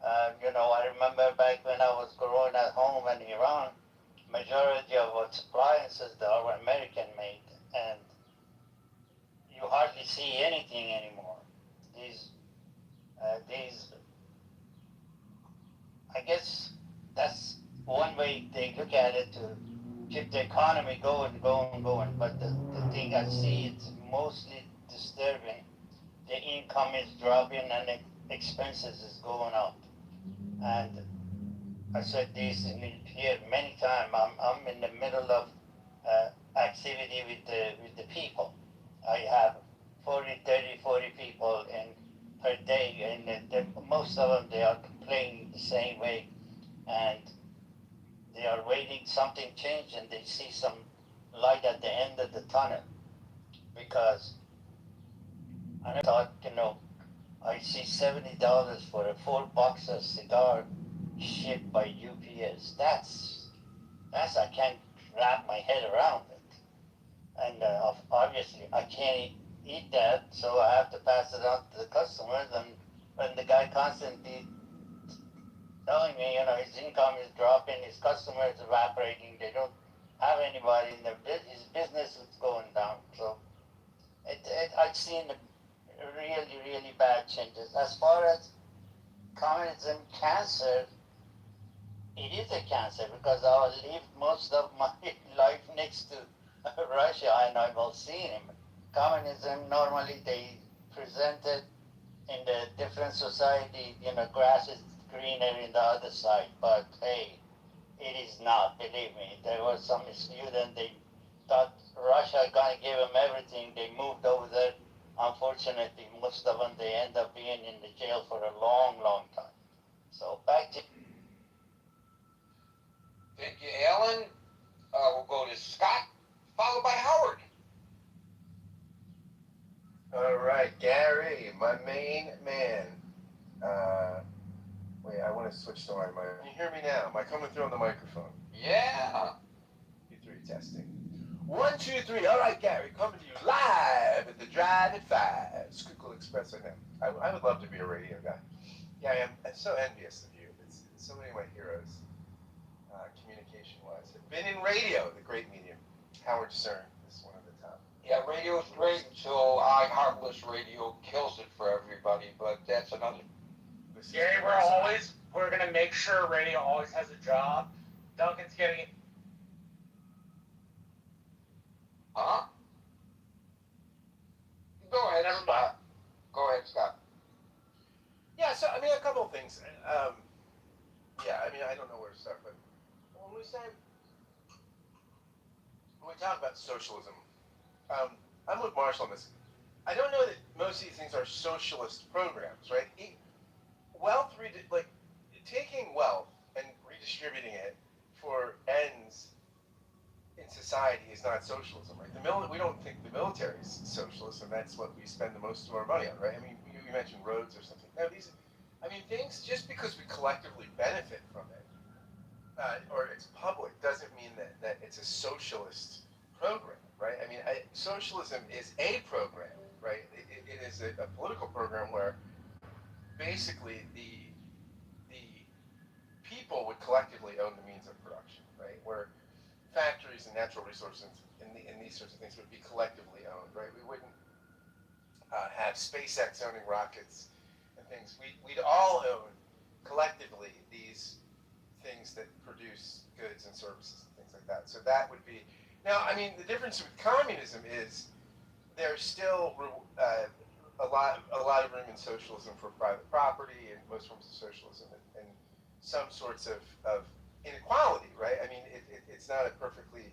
I remember back when I was growing at home in Iran, majority of our appliances that are American made, and you hardly see anything anymore. These, I guess that's one way they look at it to keep the economy going. But the thing I see, it's mostly disturbing. The income is dropping and the expenses is going up. And I said this here many times. I'm in the middle of activity with the people. I have 40 people per day, and most of them, they are complaining the same way, and they are waiting something change, and they see some light at the end of the tunnel. Because I thought, I see $70 for a 4 box of cigar shipped by UPS. That's I can't wrap my head around it. And obviously I can't eat that, so I have to pass it on to the customers. And the guy constantly telling me, his income is dropping, his customers evaporating, they don't have anybody in his business is going down. So I've seen really, really bad changes. As far as communism cancer, it is a cancer because I lived most of my life next to Russia, and I've all seen him. Communism, normally they present it in the different society, grass is greener in the other side, but hey, it is not, believe me. There was some student, they thought Russia gonna give them everything, they moved over there. Unfortunately, most of them, they end up being in the jail for a long, long time. So back to... Thank you, Alan. We'll go to Scott, followed by Howard. All right, Gary, my main man. Wait, I want to switch to my mic. Can you hear me now? Am I coming through on the microphone? Yeah. 2, 3, testing. 1, 2, 3. All right, Gary, coming to you live at the Drive at 5. Schuylkill Express right now. I would love to be a radio guy. Yeah, I am. I'm so envious of you. It's so many of my heroes, communication-wise, have been in radio, the great medium. Howard Stern is one of the top. Yeah, radio's great until iHeartless Radio kills it for everybody, but that's another. Gary, we're gonna make sure radio always has a job. Duncan's getting it. Huh? Go ahead, Scott. Go ahead, Scott. Yeah, so, I mean, a couple of things. Yeah, I mean, I don't know where to start, but when we talk about socialism, I'm with Marshall on this. I don't know that most of these things are socialist programs, right? Taking wealth and redistributing it for ends in society is not socialism, right? We don't think the military is socialist, and that's what we spend the most of our money on, right? I mean, you mentioned roads or something. No, things, just because we collectively benefit from it, or it's public, doesn't mean that it's a socialist program, right? I mean, socialism is a program, right? It is a political program where basically the people would collectively own the means of production, right? Where factories and natural resources and these sorts of things would be collectively owned, right? We wouldn't have SpaceX owning rockets and things. We'd all own collectively these things that produce goods and services and things like that. So that would be... Now, I mean, the difference with communism is there's still a lot of room in socialism for private property and most forms of socialism and some sorts of inequality, right? I mean, it's not a perfectly...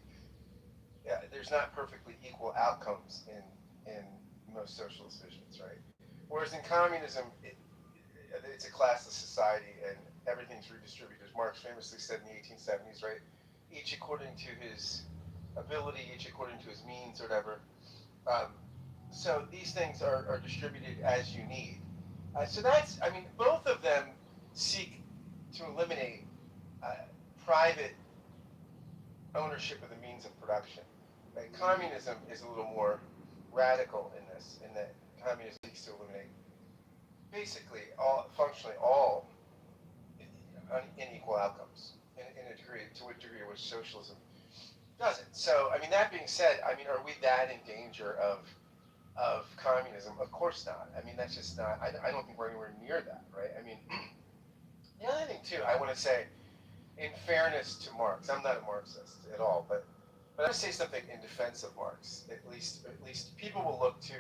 there's not perfectly equal outcomes in most socialist visions, right? Whereas in communism, it's a classless society and everything's redistributed, as Marx famously said in the 1870s, right? Each according to his ability, each according to his means, or whatever. So these things are distributed as you need. So that's, I mean, both of them seek to eliminate private ownership of the means of production. Right? Communism is a little more radical in this, in that communism seeks to eliminate basically functionally all unequal outcomes in a degree, to a degree which socialism doesn't. So, I mean, that being said, I mean, are we that in danger of communism? Of course not. I mean, that's just not, I don't think we're anywhere near that, right? I mean, the other thing too, I want to say, in fairness to Marx, I'm not a Marxist at all, but I want to say something in defense of Marx. At least people will look to,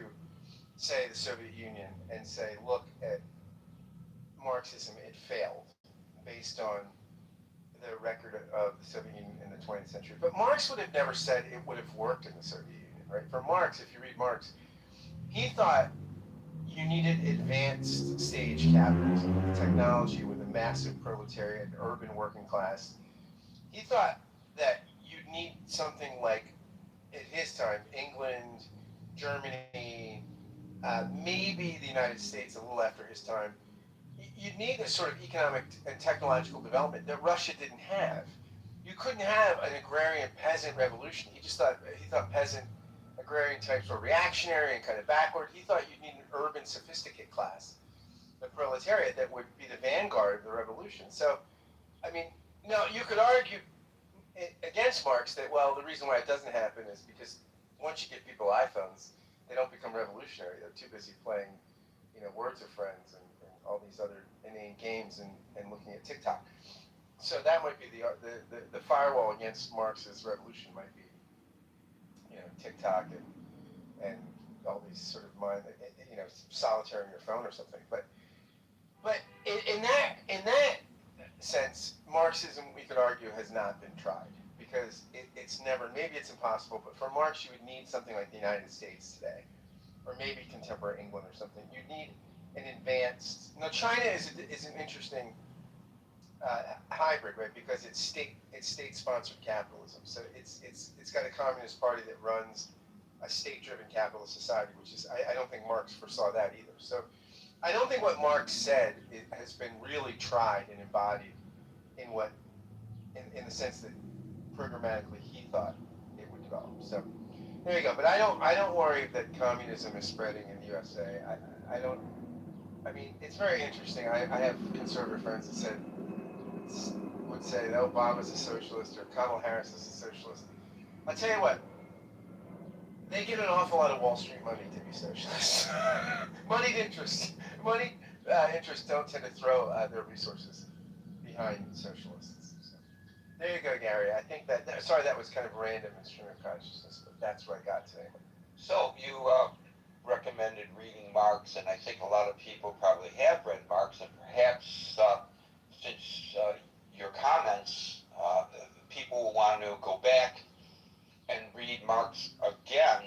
say, the Soviet Union and say, look at Marxism, it failed based on the record of the Soviet Union in the 20th century. But Marx would have never said it would have worked in the Soviet Union, right? For Marx, if you read Marx, he thought you needed advanced stage capitalism with technology, with a massive proletariat and urban working class. He thought that you'd need something like, at his time, England, Germany, maybe the United States a little after his time. You'd need this sort of economic and technological development that Russia didn't have. You couldn't have an agrarian peasant revolution. He thought peasant agrarian types were reactionary and kind of backward. He thought you'd need an urban sophisticate class, the proletariat, that would be the vanguard of the revolution. So, I mean, now you could argue against Marx that, well, the reason why it doesn't happen is because once you give people iPhones, they don't become revolutionary. They're too busy playing, Words with Friends and all these other inane games and looking at TikTok. So that might be the firewall against Marx's revolution might be, TikTok and all these sort of solitaire on your phone or something. But in that sense, Marxism, we could argue, has not been tried because it's never, maybe it's impossible, but for Marx you would need something like the United States today, or maybe contemporary England or something. You'd need an advanced. Now, China is an interesting hybrid, right? Because it's state-sponsored capitalism. So it's got a communist party that runs a state-driven capitalist society, which is I don't think Marx foresaw that either. So I don't think what Marx said has been really tried and embodied in in the sense that programmatically he thought it would develop. So there you go. But I don't worry that communism is spreading in the USA. I mean, it's very interesting. I have conservative friends that would say that Obama's a socialist or Kamala Harris is a socialist. I'll tell you what, they get an awful lot of Wall Street money to be socialists. Moneyed interests don't tend to throw their resources behind socialists. So, there you go, Gary. I think sorry that was kind of random in stream of consciousness, but that's what I got today. So you recommended reading Marx, and I think a lot of people probably have read Marx, and perhaps since your comments, people will want to go back and read Marx again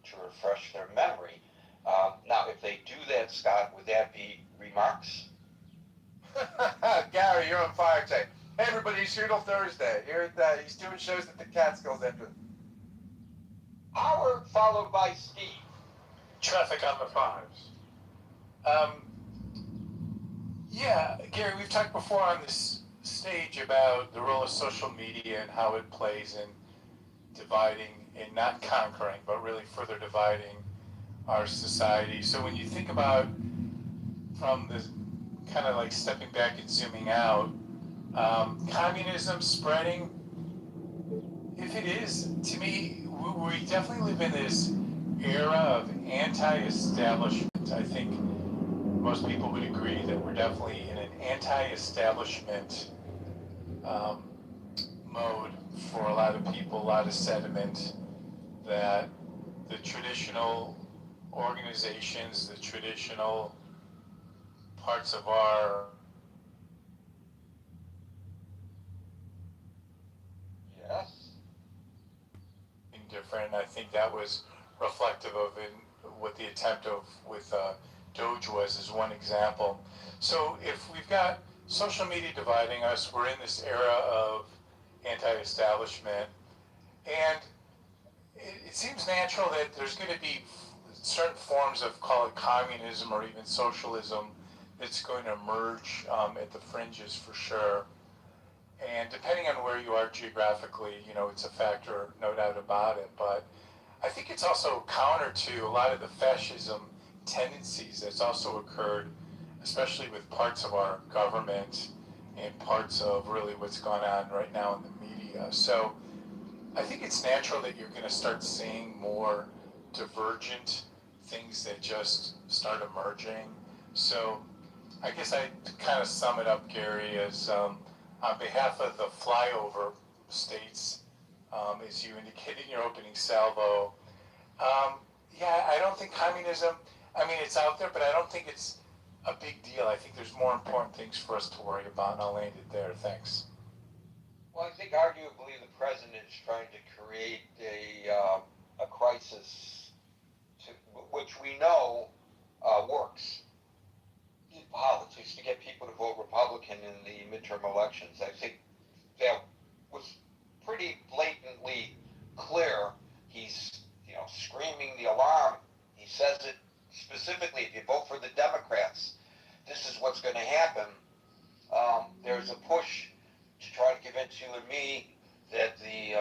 to refresh their memory. Now, if they do that, Scott, would that be remarks? Gary, you're on fire today. Hey, everybody, it's here till Thursday. He's doing shows at the Catskills after. Howard, followed by Steve. Traffic on the fives. Yeah, Gary, we've talked before on this stage about the role of social media and how it plays in dividing and not conquering, but really further dividing our society. So when you think about from the kind of like stepping back and zooming out, communism spreading, if it is, to me, we definitely live in this era of anti-establishment. I think most people would agree that we're definitely in an anti-establishment mode for a lot of people, a lot of sentiment that the traditional organizations, the traditional parts of our different. I think that was reflective of what the attempt with Doge was as one example. So if we've got social media dividing us, we're in this era of anti-establishment, and it seems natural that there's going to be certain forms of, call it communism or even socialism, that's going to emerge at the fringes for sure. And depending on where you are geographically, it's a factor, no doubt about it. But I think it's also counter to a lot of the fascism tendencies that's also occurred, especially with parts of our government and parts of really what's going on right now in the media. So I think it's natural that you're going to start seeing more divergent things that just start emerging. So I guess I kind of sum it up, Gary, as on behalf of the flyover states, as you indicated in your opening salvo, yeah, I don't think communism, it's out there, but I don't think it's a big deal. I think there's more important things for us to worry about, and I'll land it there. Thanks. Well, I think arguably the president is trying to create a crisis, which we know works in politics to get people to vote Republican in the midterm elections. I think that was pretty blatantly clear. He's screaming the alarm. He says it specifically. If you vote for the Democrats, this is what's going to happen. There's a push to try to convince you and me that the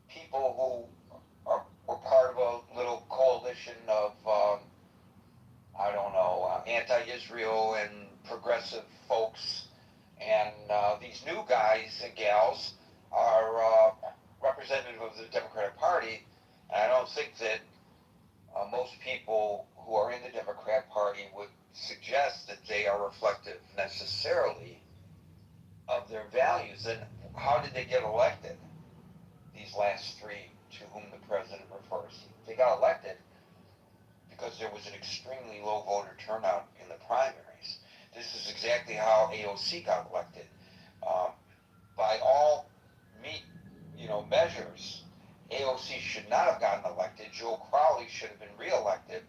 people who were part of a little coalition of anti-Israel and progressive folks, and these new guys and gals are representative of the Democratic Party. And I don't think that most people who are in the Democrat Party would suggest that they are reflective necessarily of their values. And how did they get elected, these last three to whom the president refers? They got elected because there was an extremely low voter turnout in the primaries. This is exactly how AOC got elected. By all measures, AOC should not have gotten elected. Joe Crowley should have been reelected.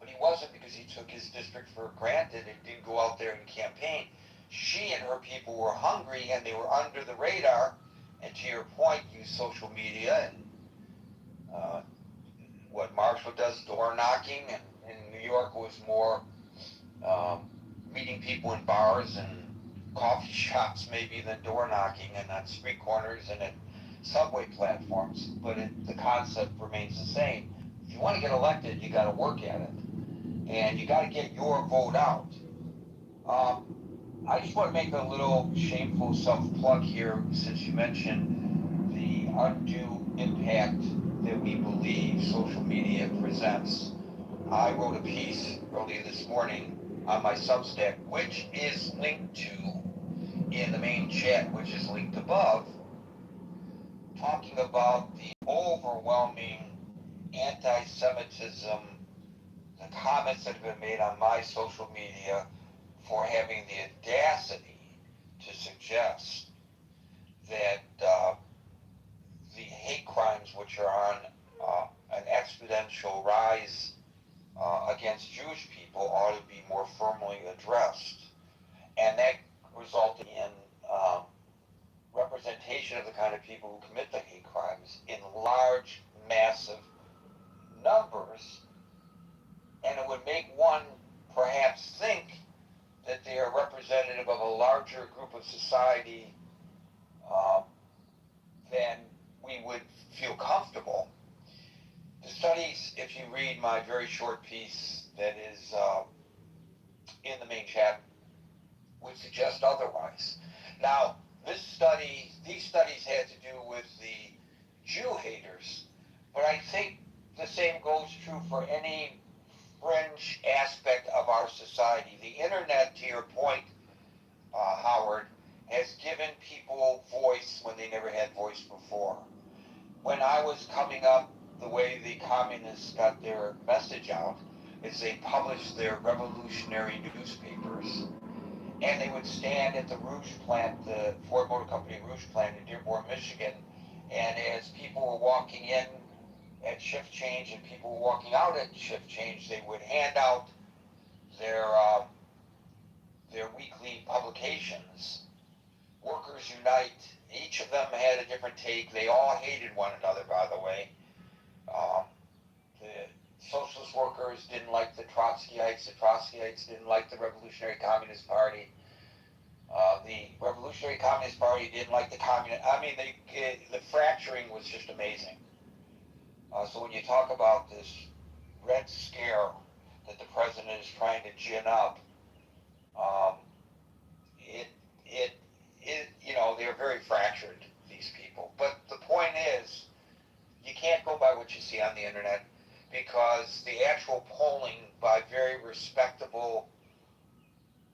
But he wasn't, because he took his district for granted and didn't go out there and campaign. She and her people were hungry, and they were under the radar, and to your point, use social media and what Marshall does, door knocking, and in New York was more meeting people in bars and coffee shops maybe than door knocking, and on street corners and at subway platforms. But the concept remains the same. If you want to get elected, you got to work at it, and you got to get your vote out. I just want to make a little shameful self-plug here, since you mentioned the undue impact that we believe social media presents. I wrote a piece earlier this morning on my Substack, which is linked to in the main chat, which is linked above, talking about the overwhelming anti-Semitism, the comments that have been made on my social media for having the audacity to suggest that the hate crimes, which are on an exponential rise against Jewish people, ought to be more firmly addressed. And that resulted in representation of the kind of people who commit the hate crimes in large, massive numbers. And it would make one perhaps think that they are representative of a larger group of society than we would feel comfortable. The studies, if you read my very short piece that is in the main chat, would suggest otherwise. Now, these studies had to do with the Jew haters, but I think the same goes true for any fringe aspect of our society. The internet, to your point, Howard, has given people voice when they never had voice before. When I was coming up, the way the communists got their message out is they published their revolutionary newspapers, and they would stand at the Rouge plant, the Ford Motor Company Rouge plant in Dearborn, Michigan, and as people were walking in at shift change and people were walking out at shift change, they would hand out their weekly publications. Workers Unite. Each of them had a different take. They all hated one another, by the way. socialist workers didn't like the Trotskyites didn't like the Revolutionary Communist Party. The Revolutionary Communist Party didn't like the Communist. I mean, the fracturing was just amazing. So when you talk about this Red Scare that the president is trying to gin up, they're very fractured, these people. But the point is, you can't go by what you see on the internet, because the actual polling by very respectable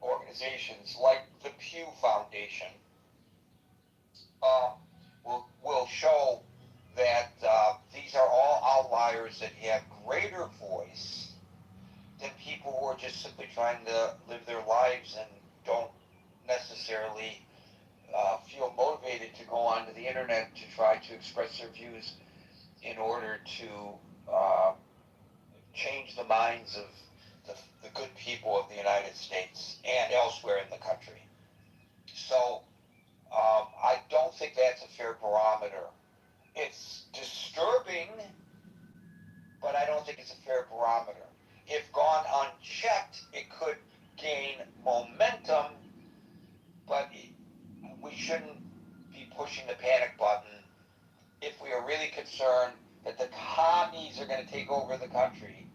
organizations like the Pew Foundation will show that these are all outliers that have greater voice than people who are just simply trying to live their lives and don't necessarily feel motivated to go onto the internet to try to express their views in order to change the minds of the good people of the United States and elsewhere in the country. So I don't think that's a fair barometer. It's disturbing, but I don't think it's a fair barometer. If gone unchecked, it could gain momentum, but we shouldn't be pushing the panic button if we are really concerned that the commies are going to take over the country,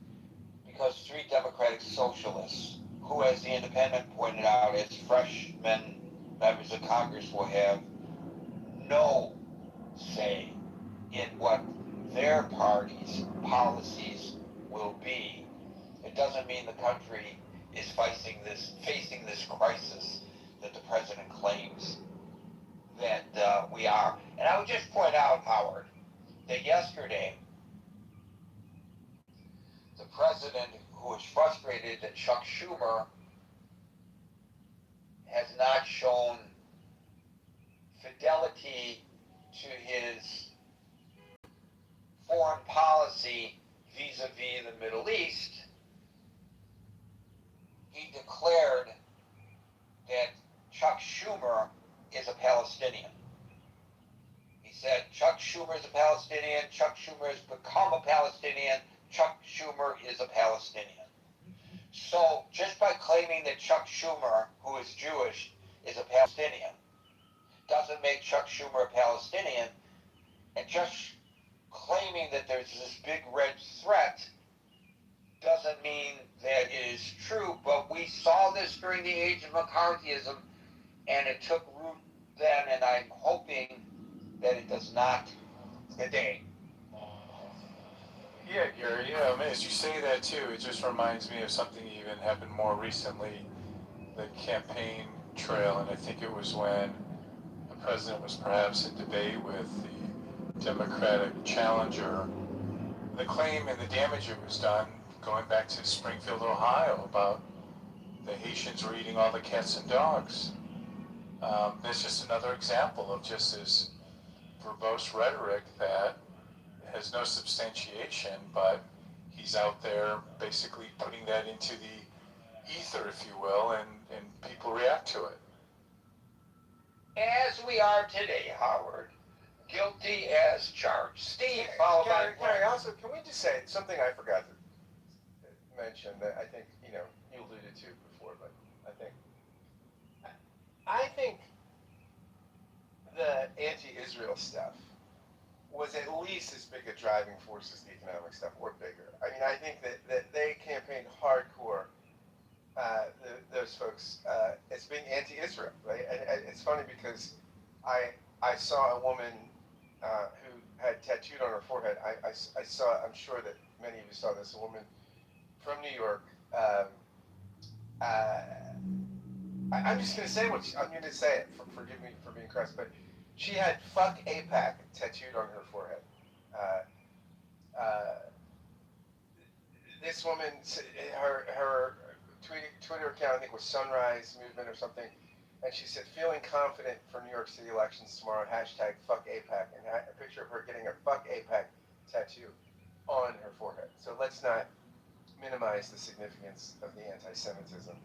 because three democratic socialists, who, as the Independent pointed out, as freshmen members of Congress, will have no say in what their party's policies will be. It doesn't mean the country is facing this crisis that the president claims that we are. And I would just point out, Howard, that yesterday, the president, who was frustrated that Chuck Schumer has not shown fidelity to his foreign policy vis-a-vis the Middle East, he declared that Chuck Schumer is a Palestinian. He said, Chuck Schumer is a Palestinian, Chuck Schumer has become a Palestinian, Chuck Schumer is a Palestinian. So just by claiming that Chuck Schumer, who is Jewish, is a Palestinian, doesn't make Chuck Schumer a Palestinian, and just claiming that there's this big red threat doesn't mean that it is true. But we saw this during the age of McCarthyism, and it took root then, and I'm hoping that it does not today. Yeah, Gary, as you say that too, it just reminds me of something even happened more recently, the campaign trail, and I think it was when the president was perhaps in debate with the Democratic challenger. The claim and the damage it was done, going back to Springfield, Ohio, about the Haitians were eating all the cats and dogs. There's just another example of just this verbose rhetoric that has no substantiation, but he's out there basically putting that into the ether, if you will, and people react to it. As we are today, Howard, guilty as charged. Steve, followed by Gary, also, can we just say something I forgot to mention that I think, you alluded to before, but I think the anti-Israel stuff was at least as big a driving force as the economic stuff, or bigger. I mean, I think that they campaigned hardcore, those folks, as being anti-Israel, right? And it's funny because I saw a woman who had tattooed on her forehead. I saw, I'm sure that many of you saw this, a woman from New York. I'm just going to say I'm going to say it. Forgive me for being crass, but she had "fuck AIPAC" tattooed on her forehead. This woman, her Twitter account, I think, was Sunrise Movement or something, and she said, "Feeling confident for New York City elections tomorrow, #fuck AIPAC," and a picture of her getting a "fuck AIPAC" tattoo on her forehead. So let's not minimize the significance of the anti-Semitism,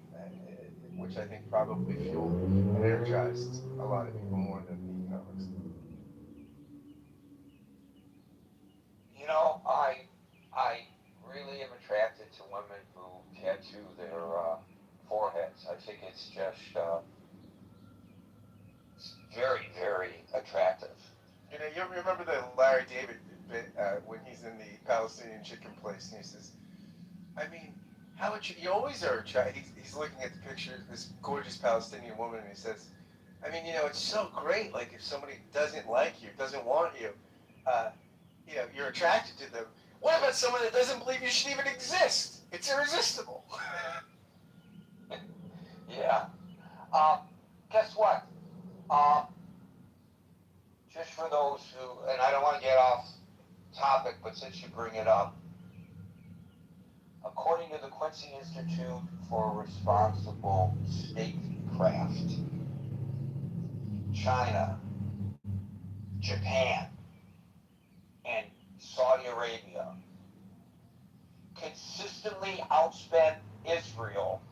which I think probably fueled and energized a lot of people more than the economics. I really am attracted to women who tattoo their foreheads. I think it's just very, very attractive. You know, you remember the Larry David bit when he's in the Palestinian chicken place, and he says, I mean, how would you always are attracted. He's looking at the picture of this gorgeous Palestinian woman, and he says, I mean, you know, it's so great. Like, if somebody doesn't like you, doesn't want you, you know, you're attracted to them. What about someone that doesn't believe you should even exist? It's irresistible. Yeah. Guess what? Just for those who, and I don't want to get off topic, but since you bring it up, according to the Quincy Institute for Responsible Statecraft, China, Japan, and Saudi Arabia consistently outspend Israel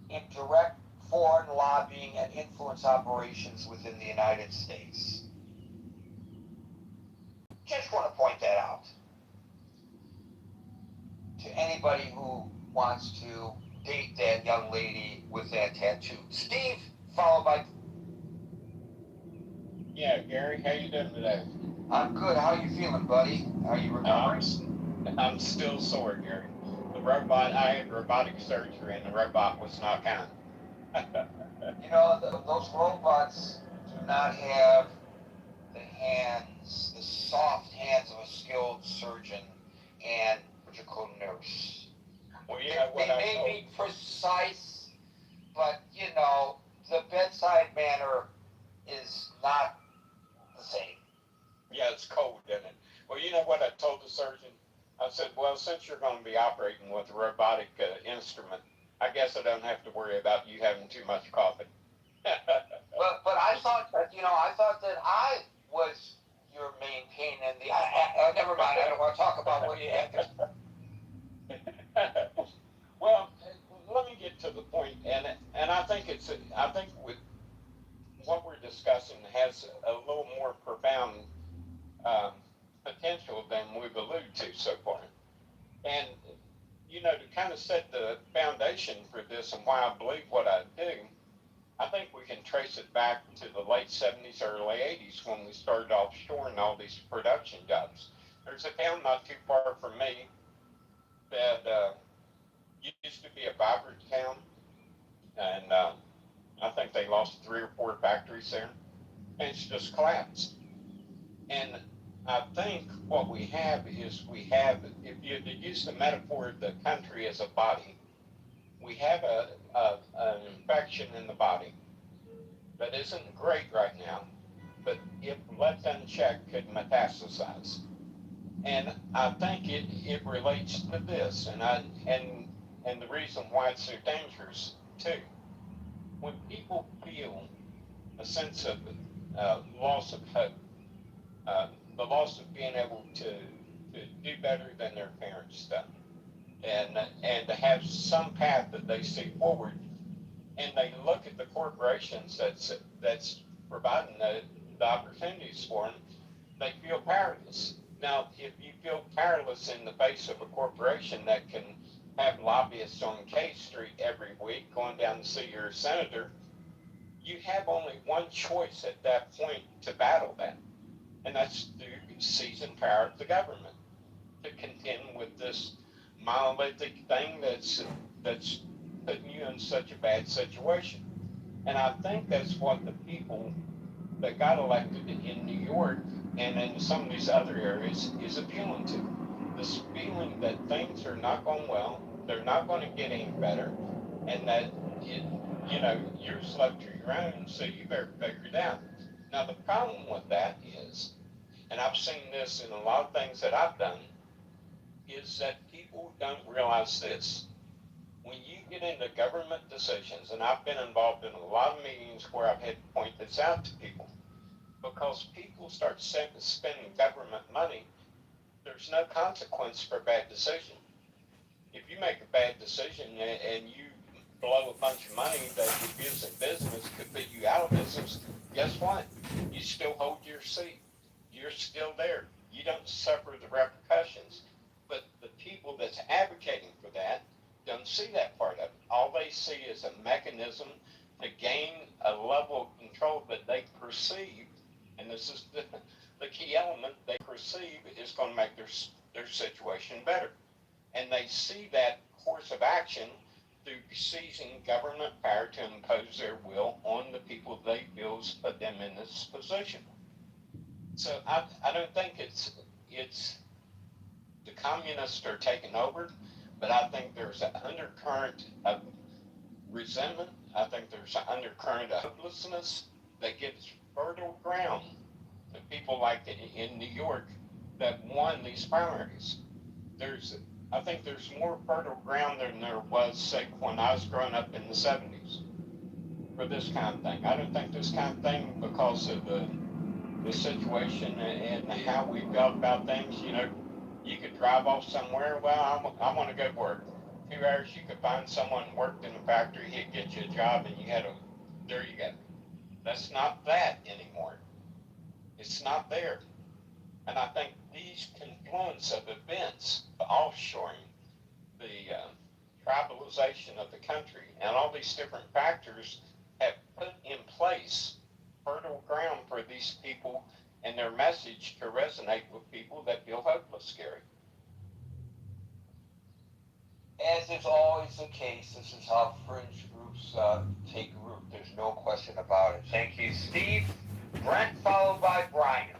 in direct foreign lobbying and influence operations within the United States. Just want to point that out to anybody who wants to date that young lady with that tattoo. Steve, followed by... Yeah, Gary, how you doing today? I'm good. How are you feeling, buddy? Are you recovering? I'm still sore, Gary. The robot, I had robotic surgery, and the robot was not kind. You know, those robots do not have the hands, the soft hands of a skilled surgeon and surgical nurse. Well, you know what they may be precise, but, you know, the bedside manner is not the same. Yeah, it's cold, isn't it? Well, you know what I told the surgeon? I said, well, since you're going to be operating with a robotic instrument, I guess I don't have to worry about you having too much coffee. But I thought, you know, I thought that I was your main pain in the... never mind, I don't want to talk about what you had. Well, let me get to the point, and I think with what we're discussing has a little more profound potential than we've alluded to so far. And, you know, to kind of set the foundation for this and why I believe what I do, I think we can trace it back to the late 70s, early 80s when we started offshoring all these production jobs. There's a town not too far from me that used to be a vibrant town, and I think they lost 3 or 4 factories there, and it's just collapsed. And I think what we have is if you use the metaphor of the country as a body, we have an infection in the body that isn't great right now, but if left unchecked could metastasize. And I think it relates to this, and the reason why it's so dangerous too. When people feel a sense of loss of hope, the loss of being able to do better than their parents done, and to have some path that they see forward, and they look at the corporations that's providing the opportunities for them, they feel powerless. Now, if you feel powerless in the face of a corporation that can have lobbyists on K Street every week going down to see your senator, you have only one choice at that point to battle that, and that's to seize and power the government to contend with this monolithic thing that's putting you in such a bad situation. And I think that's what the people that got elected in New York and in some of these other areas is appealing to. This feeling that things are not going well, they're not going to get any better, and that you're left to your own, so you better figure it out. Now the problem with that is, and I've seen this in a lot of things that I've done, is that people don't realize this. When you get into government decisions, and I've been involved in a lot of meetings where I've had to point this out to people, because people start spending government money, there's no consequence for a bad decision. If you make a bad decision and you blow a bunch of money that your business could put you out of business, guess what? You still hold your seat. You're still there. You don't suffer the repercussions. But the people see that part of it. All they see is a mechanism to gain a level of control that they perceive, and this is the key element, they perceive is going to make their situation better. And they see that course of action through seizing government power to impose their will on the people they feel has put them in this position. So I don't think it's the communists are taking over, but I think there's an undercurrent of resentment. I think there's an undercurrent of hopelessness that gives fertile ground to people like in New York that won these primaries. I think there's more fertile ground than there was, say, when I was growing up in the 70s for this kind of thing. I don't think this kind of thing, because of the situation and how we felt about things, you could drive off somewhere, well, I want to go to work. 2 hours, you could find someone who worked in a factory, he'd get you a job, and there you go. That's not that anymore. It's not there. And I think these confluence of events, the offshoring, the tribalization of the country, and all these different factors have put in place fertile ground for these people and their message to resonate with people that feel hopeless, Gary. As is always the case, this is how fringe groups take root. There's no question about it. Thank you, Steve. Brent, followed by Brian.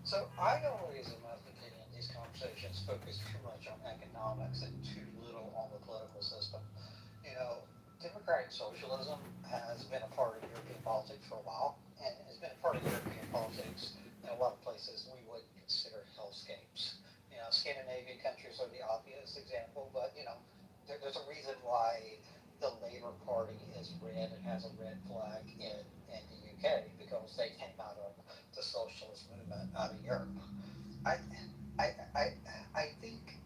So I always, in my opinion, these conversations focus too much on economics and too little on the political system. Democratic socialism has been a part of European politics for a while, and has been a part of European politics in a lot of places we would consider hellscapes. Scandinavian countries are the obvious example, but there's a reason why the Labour Party is red and has a red flag in the UK, because they came out of the socialist movement out of Europe. I think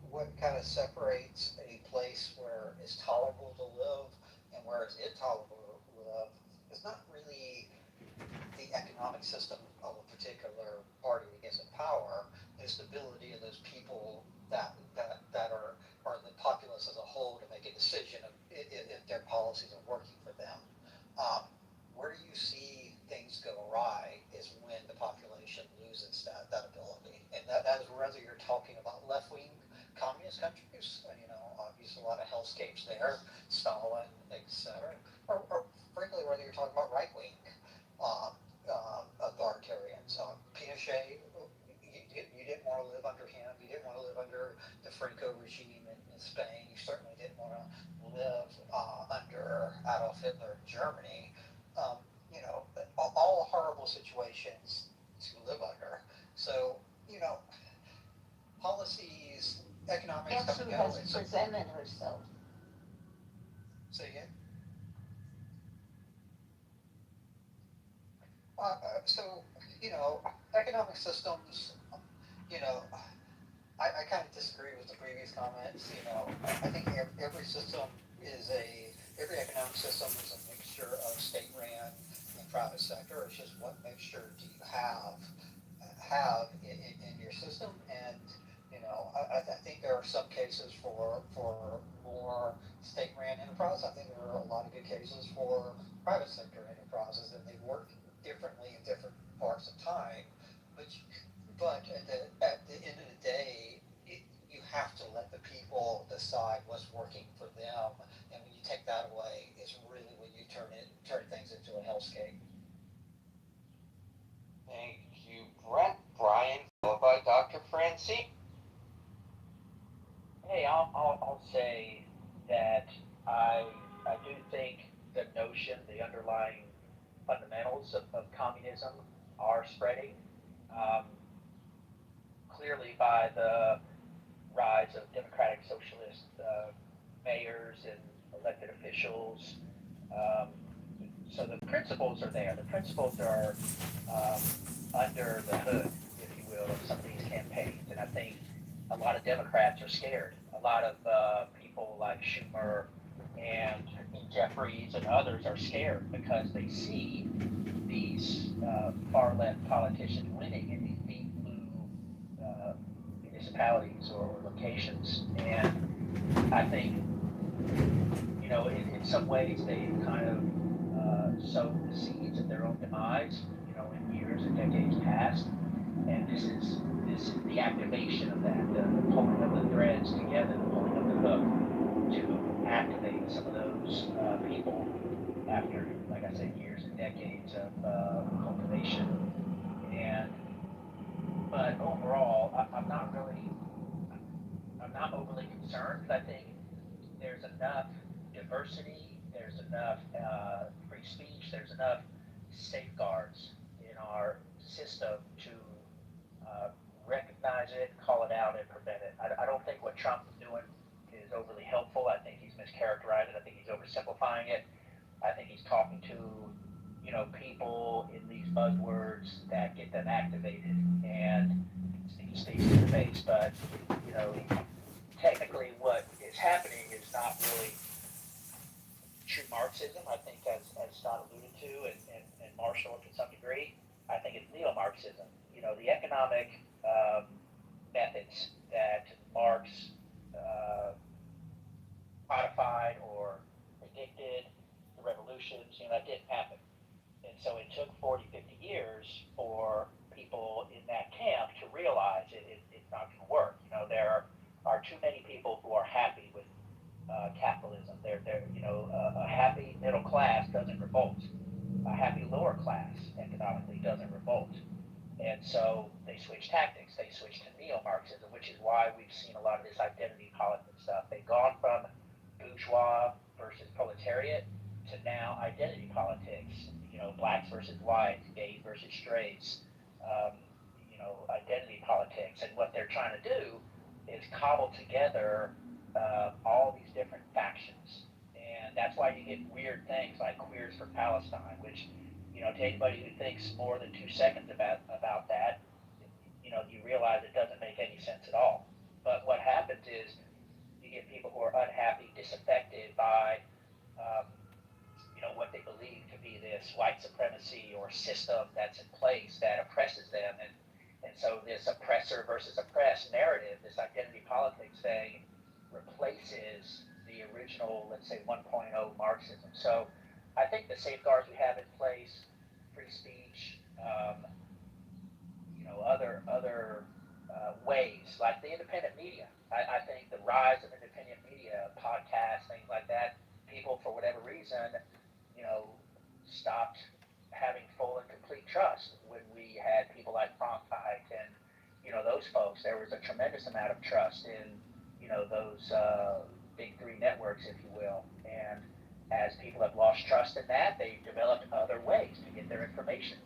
what kind of separates a place where it's tolerable to live and where it's intolerable to live is not really the economic system of a particular party that gets in power. It's the ability of those people that are the populace as a whole to make a decision if their policies are working for them. Where you see things go awry is when the population loses that ability. And that is whether you're talking about left-wing communist countries, obviously a lot of hellscapes there, Stalin, etc., or frankly, whether you're talking about right-wing authoritarians. Pinochet, you didn't want to live under him. You didn't want to live under the Franco regime in Spain. You certainly didn't want to live under Adolf Hitler in Germany. All horrible situations to live under. So, policies, economics Guess come who and go. has presented herself? Say again? Economic systems, I kind of disagree with the previous comments. I think every system every economic system is a mixture of state-ran and private sector. It's just what mixture do you have in your system? And, I think there are some cases for more state-ran enterprise. I think there are a lot of good cases for private sector enterprises, and they work differently in different parts of time. But at the end of the day, you have to let the people decide what's working for them. And when you take that away, it's really when you turn things into a hellscape. Thank you, Brent. Brian, followed by Dr. Francine. Hey, I'll say that I do think the notion, the underlying fundamentals of communism are spreading. Clearly by the rise of democratic socialist mayors and elected officials. So the principles are there. The principles are under the hood, if you will, of some of these campaigns. And I think a lot of Democrats are scared. A lot of people like Schumer and Jeffries and others are scared because they see these far-left politicians winning in these deep blue municipalities or locations. And I think In some ways they kind of sowed the seeds of their own demise, in years and decades past. And this is the activation of that, the pulling of the threads together, the pulling of the hook to activate some of those people after, like I said, years and decades of cultivation. But overall, I'm not overly concerned because I think there's enough diversity, there's enough free speech, there's enough safeguards in our system to recognize it, call it out, and prevent it. I don't think what Trump is doing is overly helpful. I think he's mischaracterized it. I think he's oversimplifying it. I think he's talking to, people in these buzzwords that get them activated, and he speaks to the base. But, technically what is happening is not really true Marxism, I think, as Scott alluded to, and Marshall to some degree. I think it's neo-Marxism. The economic methods that Marx codified or predicted, the revolutions, that didn't happen. And so it took 40, 50 years for people in that camp to realize it's not going to work. There are too many people who are happy with capitalism. A happy middle class doesn't revolt. A happy lower class economically doesn't revolt. And so they switch tactics. They switch to neo-Marxism, which is why we've seen a lot of this identity politics stuff. They've gone from bourgeois versus proletariat to now identity politics. Blacks versus whites, gays versus straights. Identity politics. And what they're trying to do is cobble together all these different factions. And that's why you get weird things like Queers for Palestine, which, to anybody who thinks more than 2 seconds about that, you realize it doesn't make any sense at all. But what happens is you get people who are unhappy, disaffected by, what they believe to be this white supremacy or system that's in place that oppresses them. And so this oppressor versus oppressed narrative, this identity politics thing, replaces the original, let's say, 1.0 Marxism. So I think the safeguards we have in place, free speech, other ways, like the independent media. I think the rise of independent media, podcasts, things like that, people, for whatever reason, stopped having full and complete trust when we had people like Cronkite and, those folks. There was a tremendous amount of trust in, those big three networks, if you will. And as people have lost trust in that, they've developed other ways to get their information,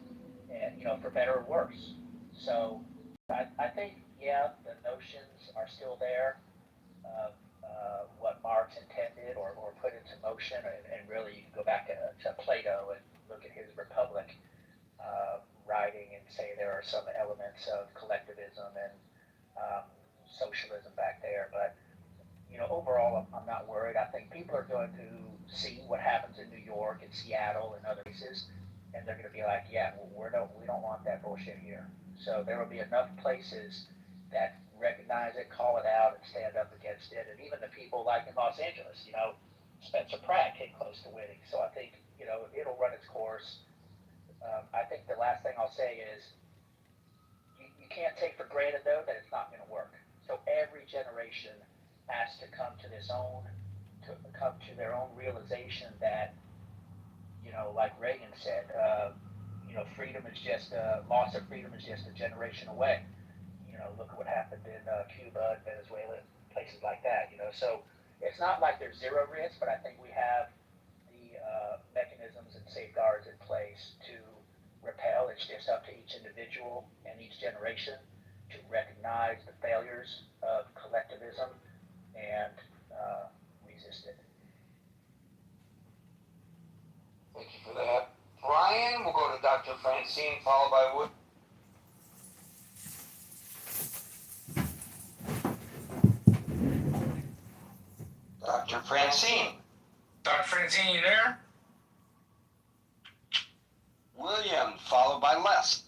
and, for better or worse. So I think, yeah, the notions are still there of what Marx intended or put into motion, and really you can go back to Plato and look at his Republic writing and say there are some elements of collectivism and socialism back there. But overall, I'm not worried. I think people are going to see what happens in New York and Seattle and other places, and they're going to be like, yeah, we don't want that bullshit here. So there will be enough places that recognize it, call it out, and stand up against it. And even the people like in Los Angeles, Spencer Pratt came close to winning. So I think, it'll run its course. I think the last thing I'll say is you can't take for granted, though, that it's not going to work. So every generation has to come to their own realization that, like Reagan said, freedom is just loss of freedom is just a generation away. Look at what happened in Cuba and Venezuela, places like that. So it's not like there's zero risk, but I think we have the mechanisms and safeguards in place to repel. It's just up to each individual and each generation to recognize the failures of collectivism and resist it. Thank you for that. Brian, we'll go to Dr. Francine, followed by Wood. Dr. Francine. Dr. Francine, you there? William, followed by Les.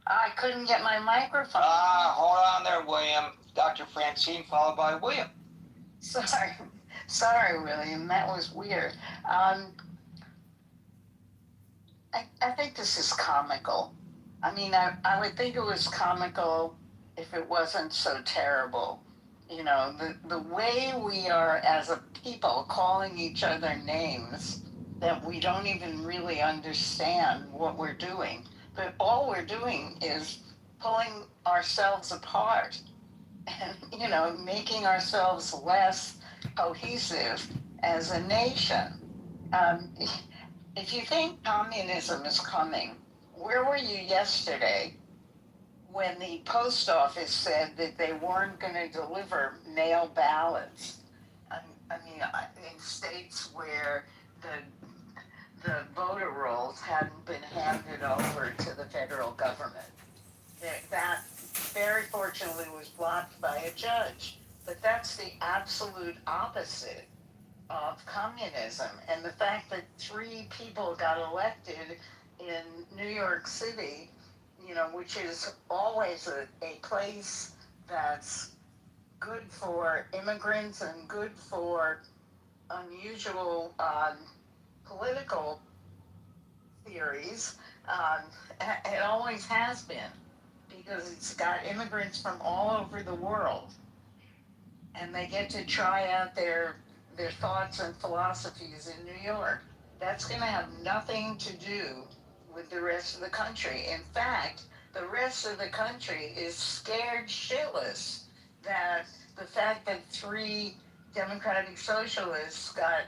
I couldn't get my microphone. Hold on there, William. Dr. Francine, followed by William. Sorry. Sorry, William, that was weird. I think this is comical. I mean, I would think it was comical if it wasn't so terrible. You know, the way we are as a people calling each other names that we don't even really understand what we're doing. But all we're doing is pulling ourselves apart and, you know, making ourselves less cohesive as a nation. Um, if you think communism is coming, where were you yesterday when the post office said that they weren't going to deliver mail ballots? I mean, in states where the voter rolls hadn't been handed over to the federal government. That very fortunately was blocked by a judge. But that's the absolute opposite of communism. And the fact that 3 people got elected in New York City, you know, which is always a place that's good for immigrants and good for unusual political theories, it always has been, because it's got immigrants from all over the world, and they get to try out their thoughts and philosophies in New York. That's going to have nothing to do with the rest of the country. In fact, the rest of the country is scared shitless that the fact that 3 Democratic Socialists got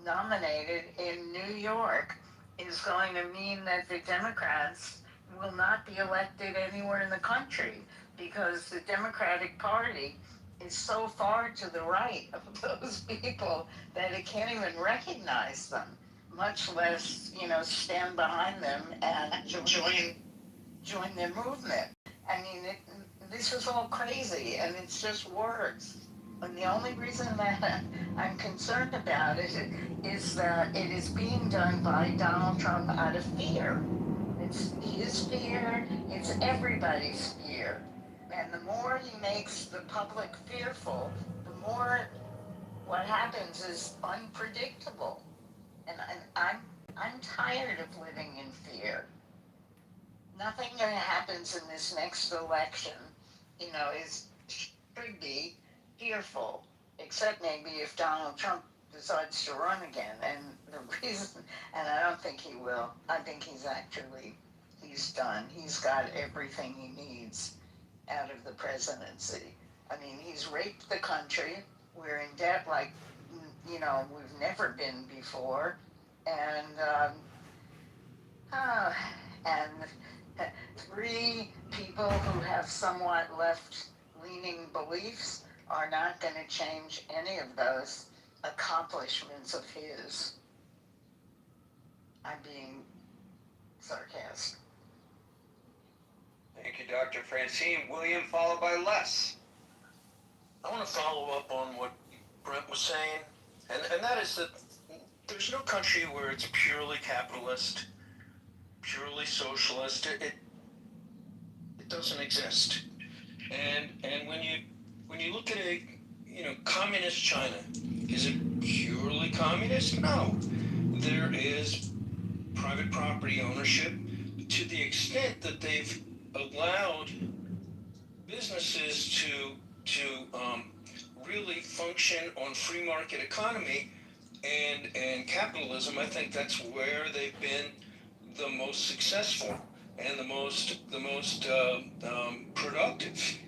nominated in New York is going to mean that the Democrats will not be elected anywhere in the country, because the Democratic Party is so far to the right of those people that it can't even recognize them, much less, you know, stand behind them and join their movement. I mean, this is all crazy, and it's just words. And the only reason that I'm concerned about it is that it is being done by Donald Trump out of fear. It's his fear, it's everybody's fear. And the more he makes the public fearful, the more what happens is unpredictable. And I'm tired of living in fear. Nothing that happens in this next election, you know, should be fearful, except maybe if Donald Trump decides to run again. And the reason, and I don't think he will, I think he's done. He's got everything he needs out of the presidency. I mean, he's raped the country. We're in debt like, you know, we've never been before. And, and 3 people who have somewhat left-leaning beliefs are not going to change any of those accomplishments of his. I'm being sarcastic. Thank you, Dr. Francine. William, followed by Les. I want to follow up on what Brent was saying, and that is that there's no country where it's purely capitalist, purely socialist. It doesn't exist. And when you look at a communist China, is it purely communist? No. There is private property ownership to the extent that they've allowed businesses to really function on free market economy and capitalism. I think that's where they've been the most successful and the most productive,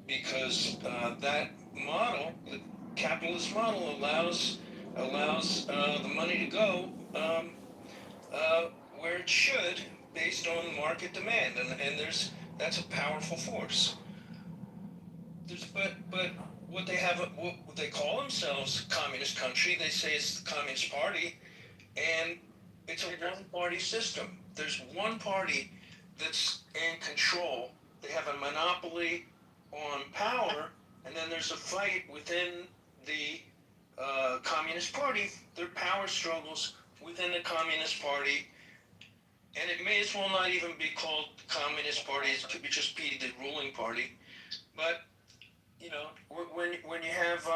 because that model, the capitalist model, allows the money to go where it should, based on market demand, and that's a powerful force. But what they call themselves communist country, they say it's the Communist Party, and it's a one-party system. There's one party that's in control. They have a monopoly on power, and then there's a fight within the Communist Party. There are power struggles within the Communist Party, and it may as well not even be called Communist Party. It could just be the ruling party. But when you have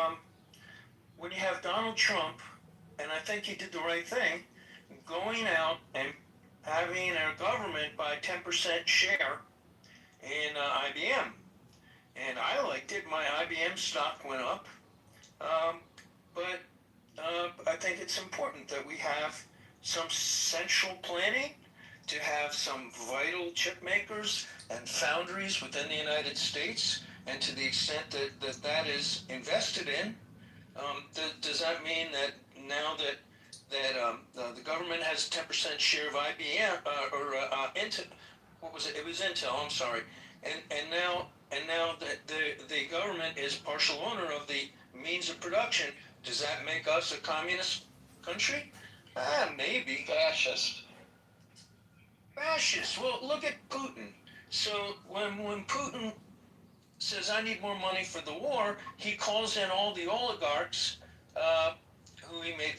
when you have Donald Trump, and I think he did the right thing, going out and having our government buy 10% share in IBM. And I liked it. My IBM stock went up. But I think it's important that we have some central planning, to have some vital chip makers and foundries within the United States, and to the extent that is invested in, does that mean that now that the government has a 10% share of IBM or Intel? What was it? It was Intel. I'm sorry. And now that the government is partial owner of the means of production, does that make us a communist country? Maybe. Fascist. Well, look at Putin. So when Putin says, I need more money for the war, he calls in all the oligarchs who he made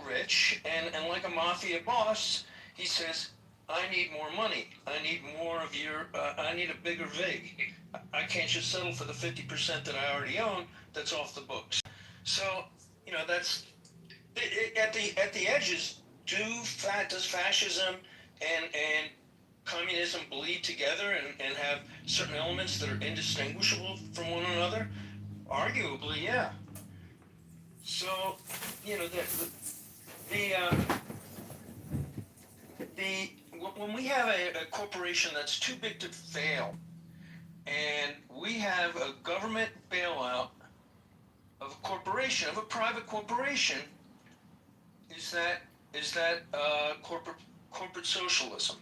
rich, and like a mafia boss, he says, I need more money. I need more of your, I need a bigger vig. I can't just settle for the 50% that I already own that's off the books. So, that's, at the edges, does fascism and communism bleed together and have certain elements that are indistinguishable from one another? Arguably, yeah. So, when we have a corporation that's too big to fail, and we have a government bailout of a corporation, of a private corporation, is that corporate socialism?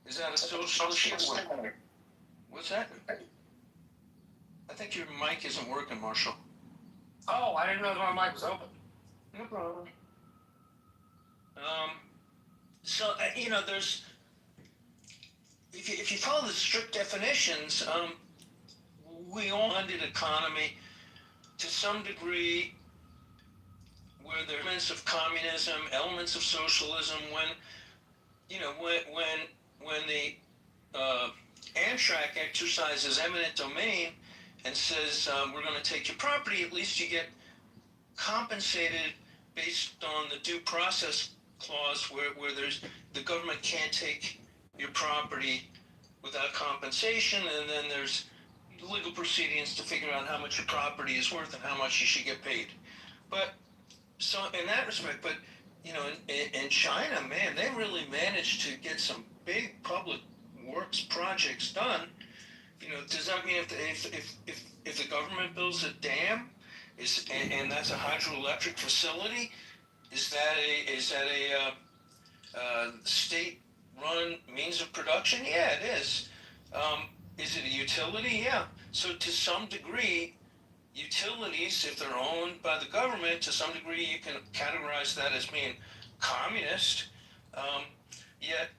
Is that a socialist? What's that? I think your mic isn't working, Marshall. Oh, I didn't know that my mic was open. No problem. So, there's, if you follow the strict definitions, we all funded economy to some degree, where there are elements of communism, elements of socialism. When the Amtrak exercises eminent domain and says, we're going to take your property, at least you get compensated based on the due process clause, where there's, the government can't take your property without compensation, and then there's legal proceedings to figure out how much your property is worth and how much you should get paid. But so in that respect, but in China, man, they really managed to get some big public works projects done. Does that mean if the government builds a dam, and that's a hydroelectric facility, is that a state-run means of production? Yeah, it is. Is it a utility? Yeah. So to some degree, utilities, if they're owned by the government, to some degree you can categorize that as being communist. Yet,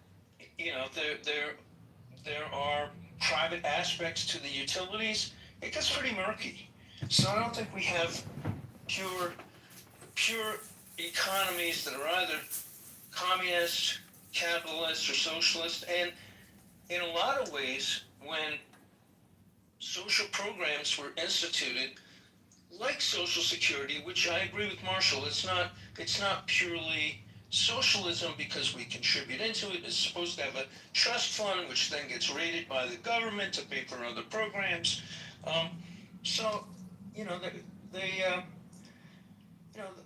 there are private aspects to the utilities. It gets pretty murky. So I don't think we have pure economies that are either communist, capitalist, or socialist. And in a lot of ways, when social programs were instituted, like Social Security, which I agree with Marshall, it's not purely socialism because we contribute into it. It's supposed to have a trust fund, which then gets rated by the government to pay for other programs.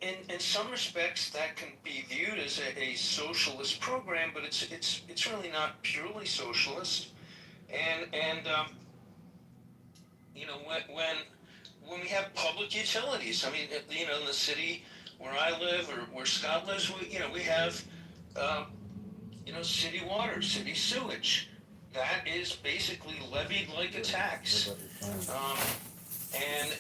In some respects, that can be viewed as a socialist program, but it's really not purely socialist. When we have public utilities, I mean, in the city where I live or where Scott lives, we have, city water, city sewage. That is basically levied like a tax. And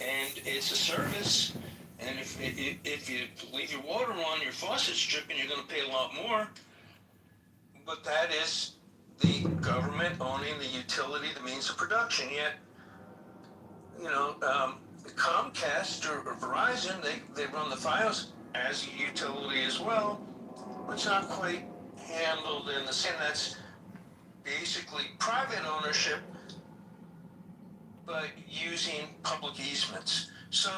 it's a service. And if you leave your water on, your faucet's dripping, you're going to pay a lot more. But that is the government owning the utility, the means of production. Yet, Comcast or Verizon, they run the FiOS as a utility as well. It's not quite handled in the same. That's basically private ownership, but using public easements. So,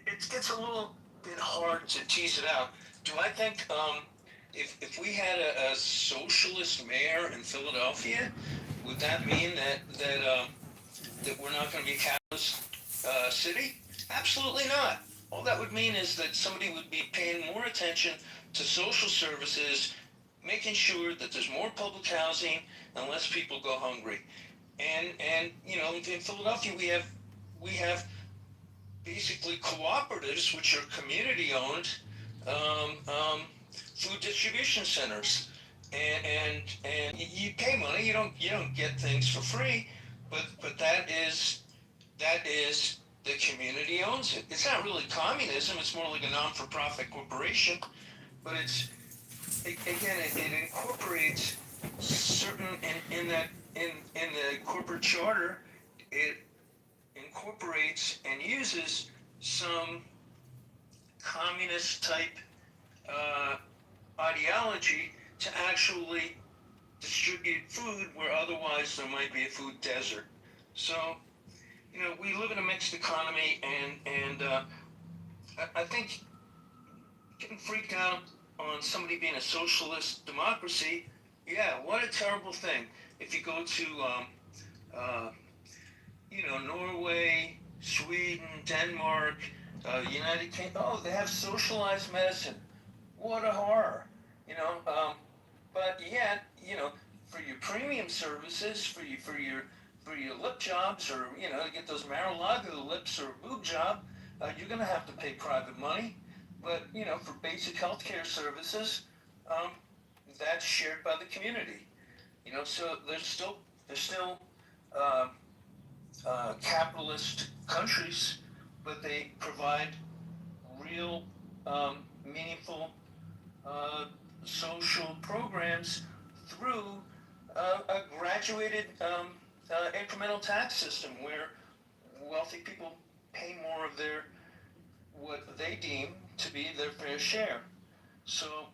it gets a little bit hard to tease it out. Do I think if we had a socialist mayor in Philadelphia, would that mean that we're not going to be a capitalist city? Absolutely not. All that would mean is that somebody would be paying more attention to social services, making sure that there's more public housing and less people go hungry. And you know, in Philadelphia we have basically cooperatives, which are community-owned food distribution centers, and you pay money. You don't get things for free, but that is the community owns it. It's not really communism. It's more like a non-for-profit corporation, but it incorporates certain in the corporate charter. It incorporates and uses some communist type ideology to actually distribute food where otherwise there might be a food desert. So, you know, we live in a mixed economy, and I think getting freaked out on somebody being a socialist democracy, yeah, what a terrible thing. If you go to you know, Norway, Sweden, Denmark, United Kingdom. Oh, they have socialized medicine. What a horror, you know. But yet, you know, for your premium services, for your lip jobs, or you know, to get those Mar-a-Lago lips or a boob job, you're going to have to pay private money. But you know, for basic healthcare services, that's shared by the community. You know, so there's still capitalist countries, but they provide real meaningful social programs through a graduated incremental tax system where wealthy people pay more of their what they deem to be their fair share. So,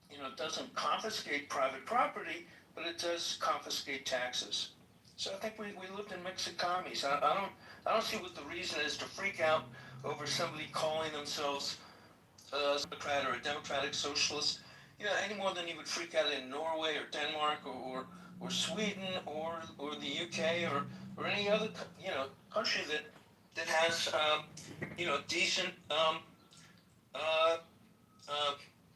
you know, it doesn't confiscate private property, but it does confiscate taxes. So I think we lived in mixed economies. I don't see what the reason is to freak out over somebody calling themselves a Democrat or a democratic socialist, you know, any more than you would freak out in Norway or Denmark or Sweden or the UK or any other, you know, country that has you know, decent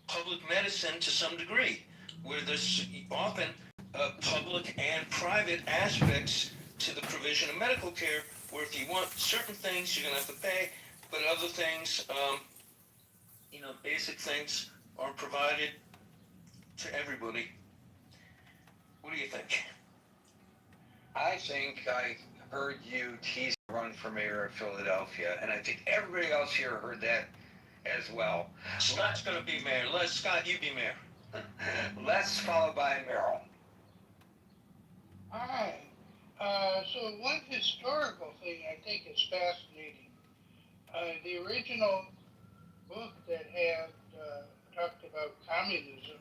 public medicine to some degree, where there's often public and private aspects to the provision of medical care, where if you want certain things, you're going to have to pay, but other things, you know, basic things are provided to everybody. What do you think? I think I heard you tease run for mayor of Philadelphia, and I think everybody else here heard that as well. Scott's going to be mayor. Let Scott, you be mayor. Les followed by Merrill. Hi. So one historical thing I think is fascinating. The original book that had talked about communism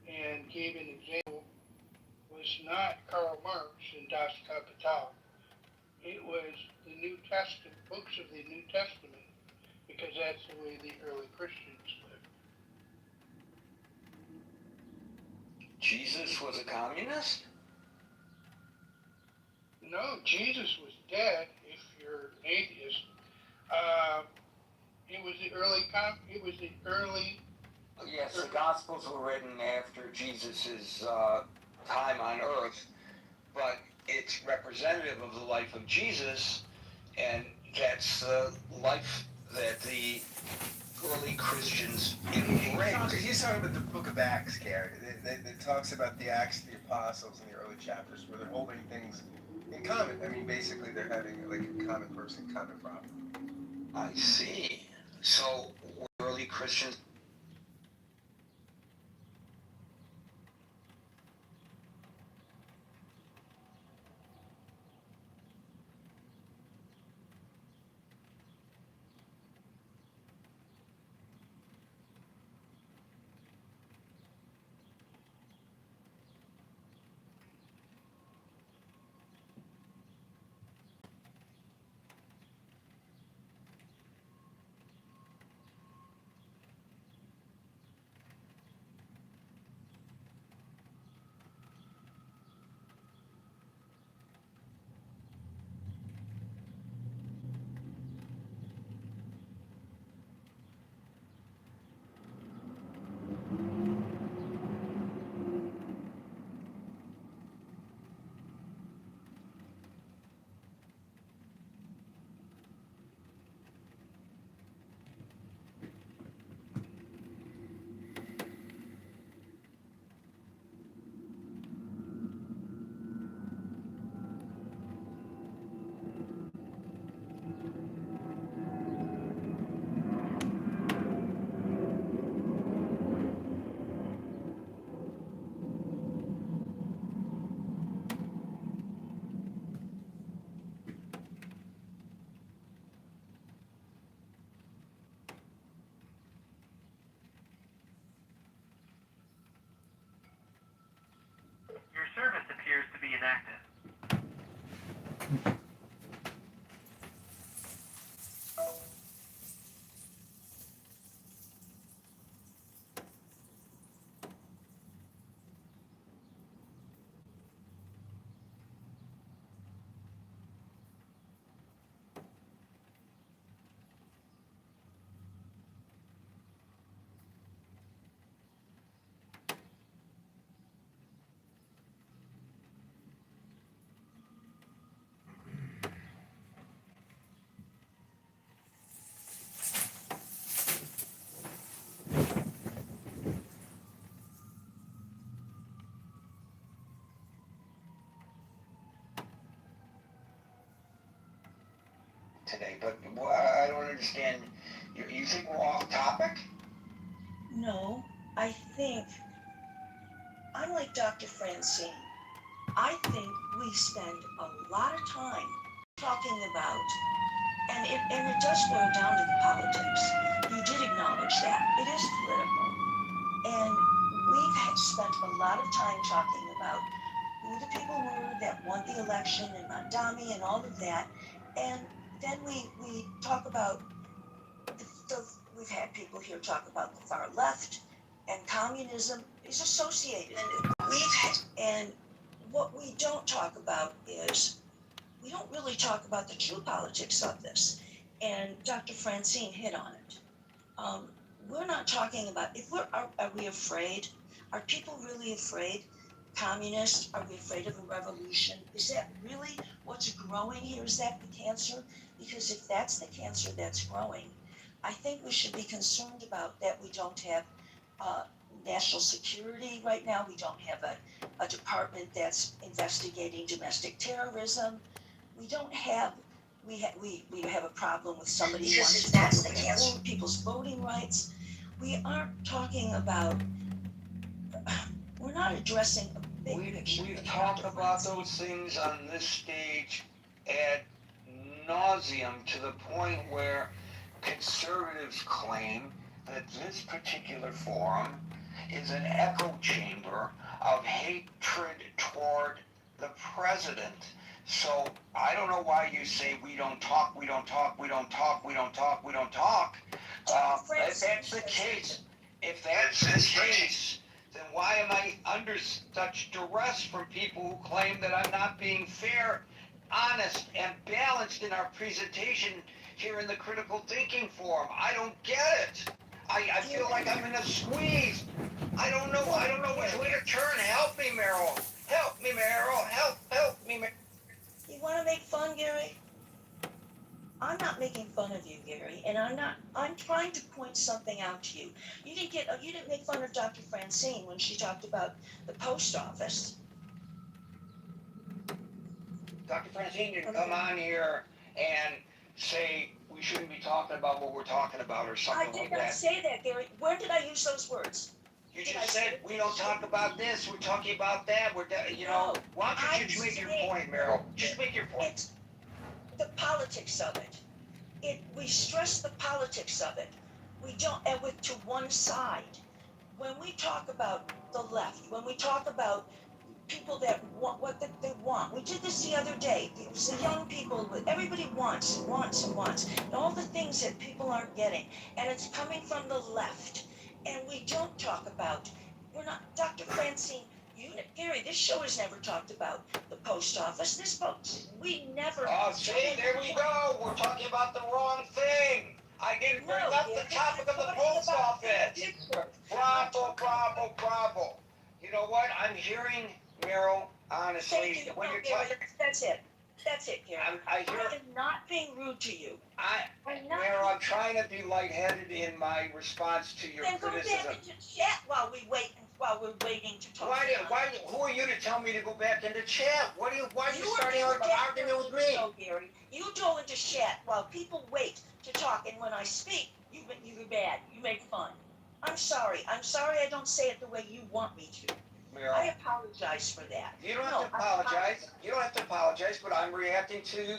and gave an example was not Karl Marx in Das Kapital. It was the New Testament, books of the New Testament, because that's the way the early Christians lived. Jesus was a communist? No, Jesus was dead if you're an atheist. It was the early. Yes, the Gospels were written after Jesus' time on earth, but it's representative of the life of Jesus, and that's the life that the early Christians embraced. He's talking about the book of Acts, Gary. That talks about the Acts of the Apostles in the early chapters, where they're holding things in common. I mean, basically, they're having like a common person, common problem. I see. So, were early Christians today, but I don't understand. You think we're off topic? No, I think I'm like Dr. Francine. I think we spend a lot of time talking about, and it does boil down to the politics. You did acknowledge that. It is political. And we've spent a lot of time talking about who the people were that won the election and Mondami and all of that. And then we talk about, we've had people here talk about the far left, and communism is associated. And what we don't talk about is, we don't really talk about the true politics of this. And Dr. Francine hit on it. We're not talking about, are we afraid? Are people really afraid? Communists, are we afraid of a revolution? Is that really what's growing here? Is that the cancer? Because if that's the cancer that's growing, I think we should be concerned about that. We don't have national security right now. We don't have a department that's investigating domestic terrorism. We don't have, we have a problem with somebody who wants to take people's voting rights. We aren't talking about, we're not addressing a big picture. We've talked about those things on this stage ad nauseum, to the point where conservatives claim that this particular forum is an echo chamber of hatred toward the president. So I don't know why you say we don't talk. If that's the case, then why am I under such duress from people who claim that I'm not being fair, honest, and balanced in our presentation here in the Critical Thinking Forum? I don't get it. I feel like I'm in a squeeze. I don't know which way to turn. Help me, Meryl. Help me, Meryl. Help me, Meryl. You want to make fun, Gary? I'm not making fun of you, Gary, and I'm trying to point something out to you. You didn't make fun of Dr. Francine when she talked about the post office. Dr. Francine didn't come on here and say we shouldn't be talking about what we're talking about or something like that. I did not say that, Gary. Where did I use those words? You just said we don't talk about this, we're talking about that, why don't you just make your point, Meryl? Just make your point. It's the politics of it. We stress the politics of it. We don't, and to one side. When we talk about the left, when we talk about people that want what they want, we did this the other day. It was the young people, everybody wants, and all the things that people aren't getting, and it's coming from the left. And we don't talk about, Dr. Francine, Gary, this show has never talked about the post office. We never. Oh, see, there we go. We're talking about the wrong thing. I didn't bring up the topic of the post office. Bravo. You know what? I'm hearing, Meryl, honestly, when you're talking. That's it, Gary. I am not being rude to you. Meryl, I'm trying to be lightheaded in my response to your criticism. Then go back into chat while we're waiting to talk. Who are you to tell me to go back into chat? Why are you starting an argument with me? Gary, you go into chat while people wait to talk, and when I speak, you're bad. You make fun. I'm sorry. I don't say it the way you want me to. Meryl, I apologize for that. You don't have to apologize. You don't have to apologize, but I'm reacting to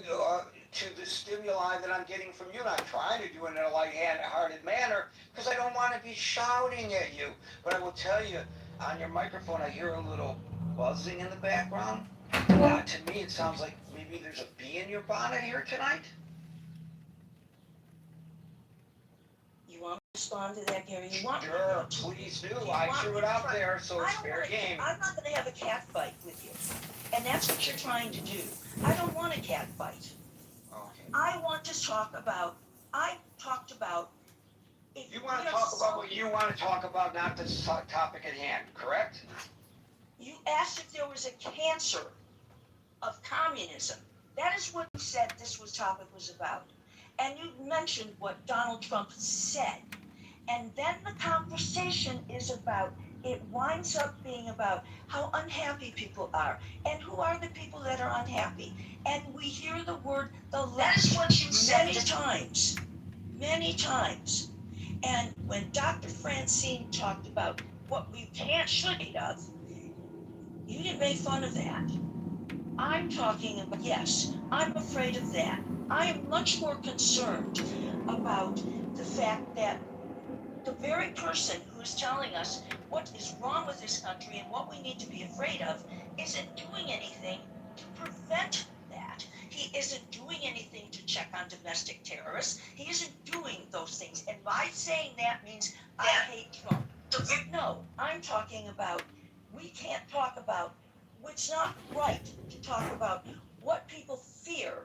the stimuli that I'm getting from you, and I'm trying to do it in a light-hearted manner because I don't want to be shouting at you. But I will tell you, on your microphone, I hear a little buzzing in the background. To me, it sounds like maybe there's a bee in your bonnet here tonight. You want to respond to that, Gary? Sure, please do. I threw it out there, so it's fair game. I'm not going to have a cat fight with you, and that's what you're trying to do. I don't want a cat fight. Okay. I want to talk about. I talked about. You want to talk about what you want to talk about, not the topic at hand, correct? You asked if there was a cancer of communism. That is what you said this topic was about. And you mentioned what Donald Trump said. And then the conversation is about it winds up being about how unhappy people are. And who are the people that are unhappy? And we hear the word the left. That's what you said many times. Many times. And when Dr. Francine talked about what we should be of, you didn't make fun of that. I'm talking about, yes, I'm afraid of that. I am much more concerned about the fact that the very person who is telling us what is wrong with this country and what we need to be afraid of isn't doing anything to prevent that. He isn't doing anything to check on domestic terrorists. He isn't doing those things. And by saying that means I hate Trump. No, I'm talking about, we can't talk about, it's not right to talk about what people fear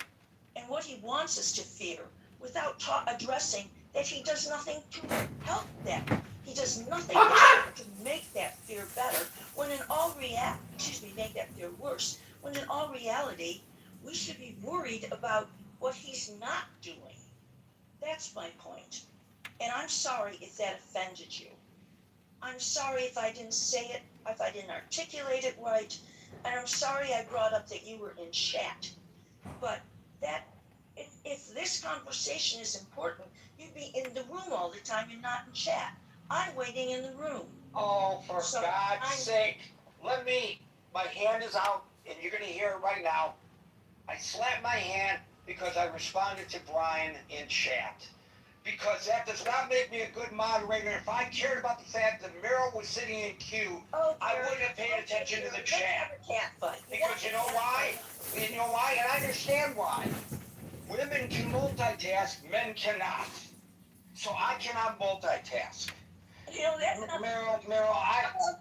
and what he wants us to fear without addressing that he does nothing to help them. He does nothing to make that fear better, when in all make that fear worse, when in all reality, we should be worried about what he's not doing. That's my point. And I'm sorry if that offended you. I'm sorry if I didn't say it, if I didn't articulate it right, and I'm sorry I brought up that you were in chat. But that, if this conversation is important, you'd be in the room all the time and not in chat. I'm waiting in the room. Oh, for God's sake, my hand is out, and you're gonna hear it right now. I slapped my hand because I responded to Brian in chat. Because that does not make me a good moderator. If I cared about the fact that Meryl was sitting in queue, I wouldn't have paid attention to the chat. Because you know why? You know why? And I understand why. Women can multitask, men cannot. So I cannot multitask. You know, that's not... Meryl,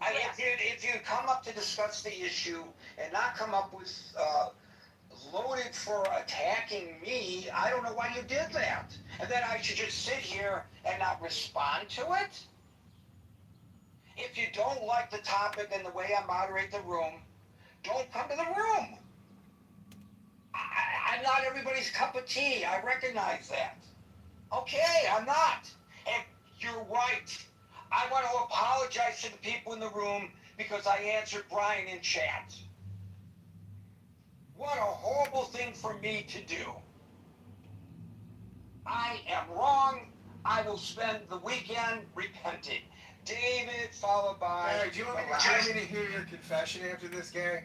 if you come up to discuss the issue and not come up with loaded for attacking me, I don't know why you did that. And then I should just sit here and not respond to it? If you don't like the topic and the way I moderate the room, don't come to the room. I'm not everybody's cup of tea. I recognize that. Okay, I'm not. And you're right. I want to apologize to the people in the room because I answered Brian in chat. What a horrible thing for me to do. I am wrong. I will spend the weekend repenting. David, followed by... Gary, do you want me to hear your confession after this, Gary?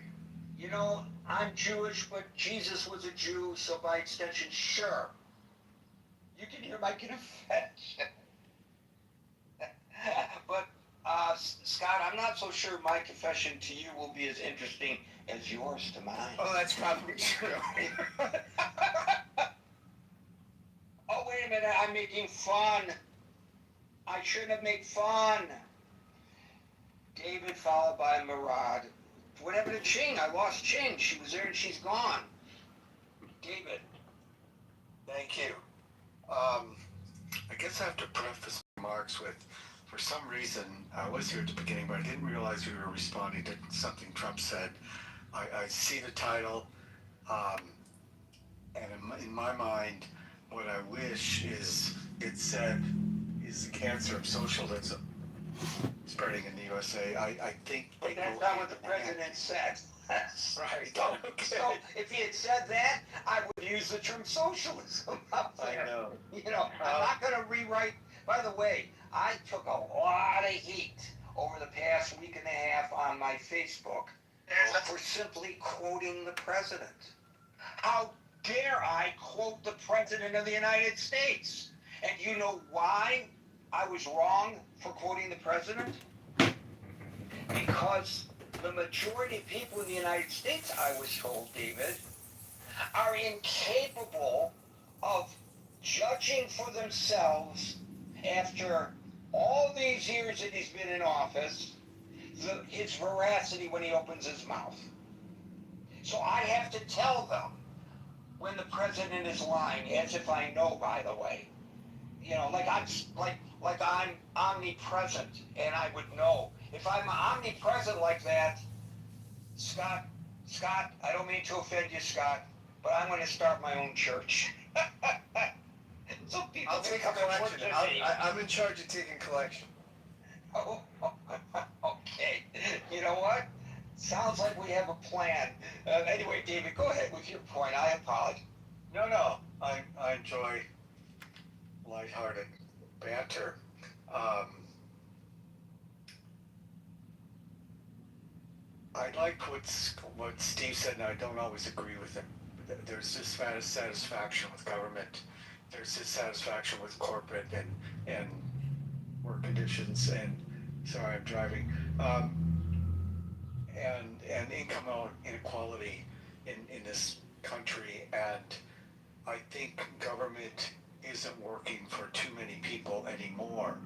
You know, I'm Jewish, but Jesus was a Jew, so by extension, sure. You can hear my confession. But, Scott, I'm not so sure my confession to you will be as interesting as yours to mine. Oh, that's probably true. Oh, wait a minute, I'm making fun. I shouldn't have made fun. David followed by Murad. What happened to Ching? I lost Ching. She was there and she's gone. David. Thank you. I guess I have to preface remarks with, for some reason, I was here at the beginning, but I didn't realize we were responding to something Trump said. I see the title, and in my mind, what I wish is it said, is the cancer of socialism spreading in the USA? I think... But that's not what the president said. Right. So if he had said that, I would use the term socialism up there. I know. You know, I'm not going to rewrite. By the way, I took a lot of heat over the past week and a half on my Facebook for simply quoting the president. How dare I quote the president of the United States? And you know why I was wrong for quoting the president? Because the majority of people in the United States, I was told, David, are incapable of judging for themselves after all these years that he's been in office, his veracity when he opens his mouth. So I have to tell them when the president is lying, as if I know, by the way. You know, like I'm omnipresent and I would know. If I'm omnipresent like that, Scott, I don't mean to offend you, Scott, but I'm going to start my own church. So people I'll take a collection. I'm in charge of taking collection. Oh, Sounds like we have a plan. Anyway, David, go ahead with your point. I apologize. No. I enjoy lighthearted banter. I like what Steve said, and I don't always agree with him. There's dissatisfaction with government. There's dissatisfaction with corporate and work conditions. And sorry, I'm driving. And income inequality in this country. And I think government isn't working for too many people anymore.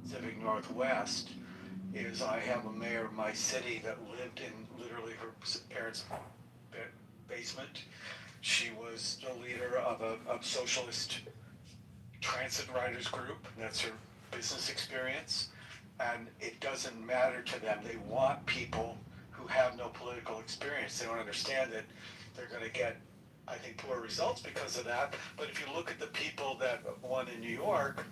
Pacific Northwest is I have a mayor of my city that lived in literally her parents' basement. She was the leader of a socialist transit riders group. That's her business experience. And it doesn't matter to them. They want people who have no political experience. They don't understand that they're going to get, I think, poor results because of that. But if you look at the people that won in New York,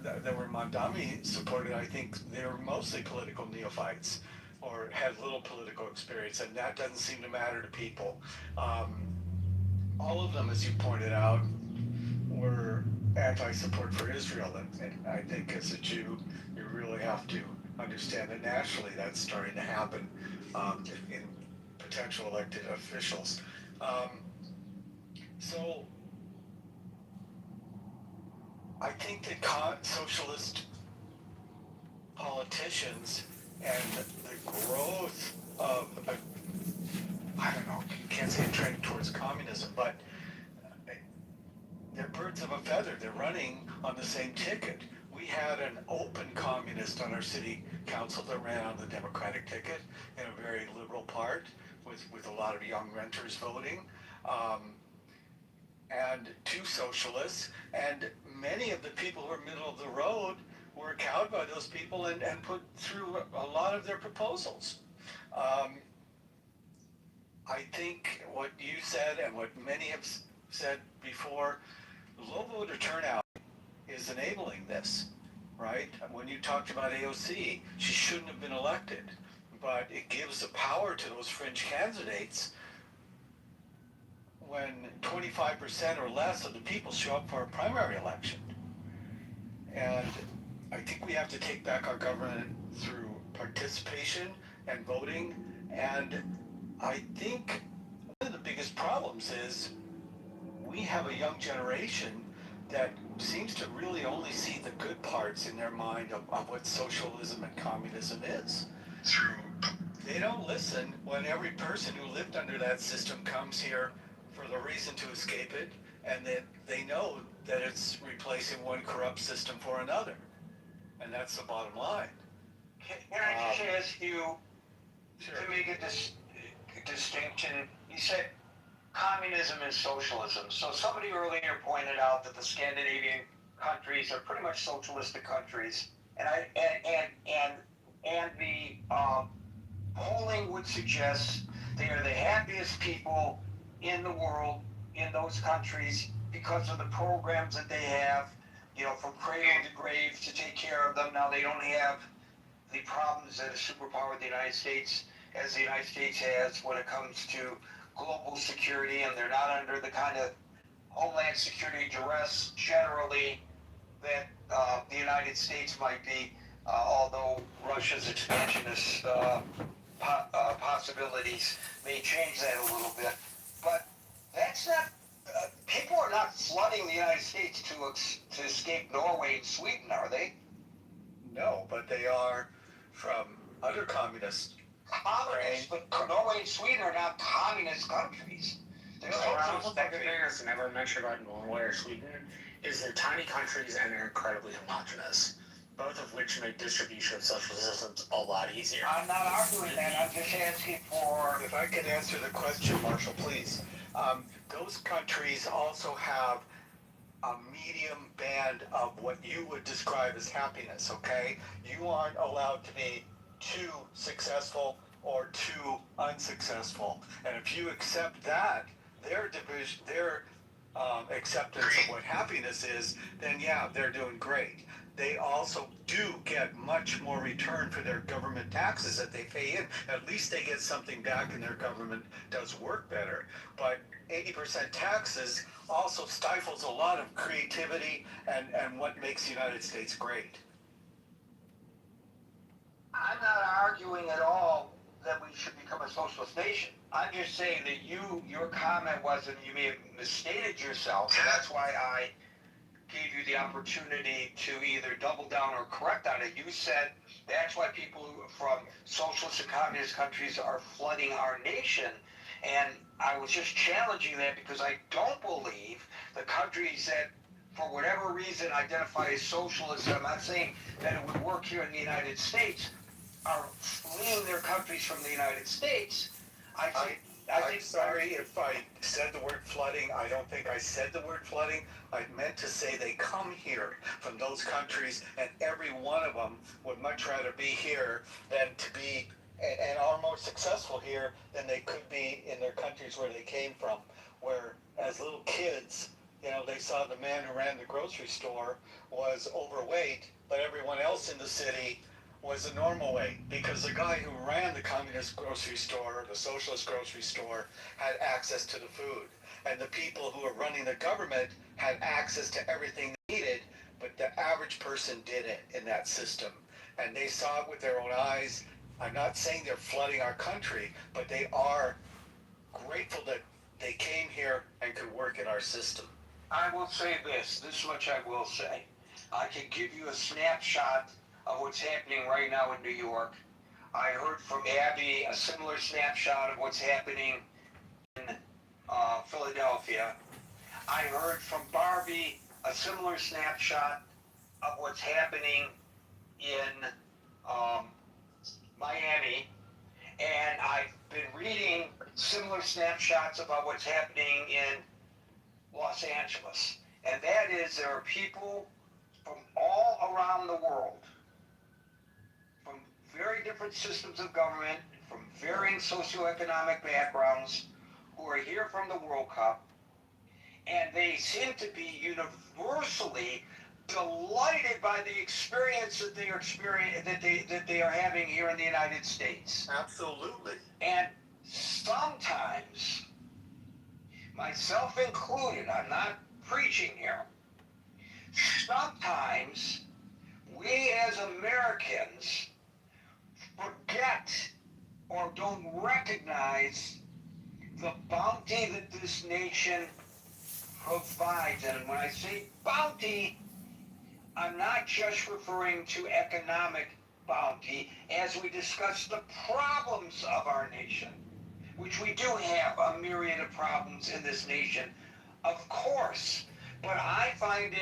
that were Mondami supported, I think they were mostly political neophytes or had little political experience, and that doesn't seem to matter to people. All of them, as you pointed out, were anti-support for Israel, and I think as a Jew, you really have to understand that nationally that's starting to happen in potential elected officials. So I think that socialist politicians and the growth of, I don't know, you can't say a trend towards communism, but they're birds of a feather. They're running on the same ticket. We had an open communist on our city council that ran on the Democratic ticket in a very liberal part with a lot of young renters voting. And two socialists, and many of the people who are middle of the road were cowed by those people and put through a lot of their proposals. I think what you said and what many have said before, low voter turnout is enabling this, right? When you talked about AOC, she shouldn't have been elected, but it gives the power to those fringe candidates when 25% or less of the people show up for a primary election. And I think we have to take back our government through participation and voting. And I think one of the biggest problems is we have a young generation that seems to really only see the good parts in their mind of what socialism and communism is. They don't listen when every person who lived under that system comes here for the reason to escape it, and that they know that it's replacing one corrupt system for another. And that's the bottom line. Can I just ask you to make a distinction? You said communism and socialism. So somebody earlier pointed out that the Scandinavian countries are pretty much socialistic countries, and the polling would suggest they are the happiest people in the world in those countries because of the programs that they have, from cradle to grave to take care of them. Now they don't have the problems that a superpower, the United States, as the United States has when it comes to global security, and they're not under the kind of homeland security duress generally that the United States might be, although Russia's expansionist possibilities may change that a little bit. But that's not, people are not flooding the United States to escape Norway and Sweden, are they? No, but they are from other communist. Communists, but Norway and Sweden are not communist countries. They're socialist The thing that's never mentioned about Norway or Sweden is they're tiny countries and they're incredibly homogenous, both of which make distribution of social systems a lot easier. I'm not arguing that. I'm just asking for... If I could answer the question, Marshall, please. Those countries also have a medium band of what you would describe as happiness, okay? You aren't allowed to be too successful or too unsuccessful. And if you accept that, their acceptance of what happiness is, then yeah, they're doing great. they also do get much more return for their government taxes that they pay in. At least they get something back and their government does work better. But 80% taxes also stifles a lot of creativity and what makes the United States great. I'm not arguing at all that we should become a socialist nation. I'm just saying that your comment wasn't, you may have misstated yourself, and that's why I gave you the opportunity to either double down or correct on it. You said that's why people from socialist and communist countries are flooding our nation. And I was just challenging that because I don't believe the countries that, for whatever reason, identify as socialist, I'm not saying that it would work here in the United States, are fleeing their countries from the United States. I'm sorry if I said the word flooding. I don't think I said the word flooding. I meant to say they come here from those countries, and every one of them would much rather be here than to be, and are more successful here than they could be in their countries where they came from. Where as little kids, they saw the man who ran the grocery store was overweight, but everyone else in the city was the normal way, because the guy who ran the communist grocery store, the socialist grocery store, had access to the food. And the people who were running the government had access to everything they needed, but the average person didn't in that system. And they saw it with their own eyes. I'm not saying they're flooding our country, but they are grateful that they came here and could work in our system. I will say this much I will say. I can give you a snapshot of what's happening right now in New York. I heard from Abby a similar snapshot of what's happening in Philadelphia. I heard from Barbie a similar snapshot of what's happening in Miami. And I've been reading similar snapshots about what's happening in Los Angeles. And that is, there are people from all around the world, from very different systems of government, from varying socioeconomic backgrounds, who are here from the World Cup, and they seem to be universally delighted by the experience that they are having here in the United States. Absolutely. And sometimes, myself included, I'm not preaching here, sometimes we as Americans forget or don't recognize the bounty that this nation provides. And when I say bounty, I'm not just referring to economic bounty as we discuss the problems of our nation, which we do have a myriad of problems in this nation, of course. But I find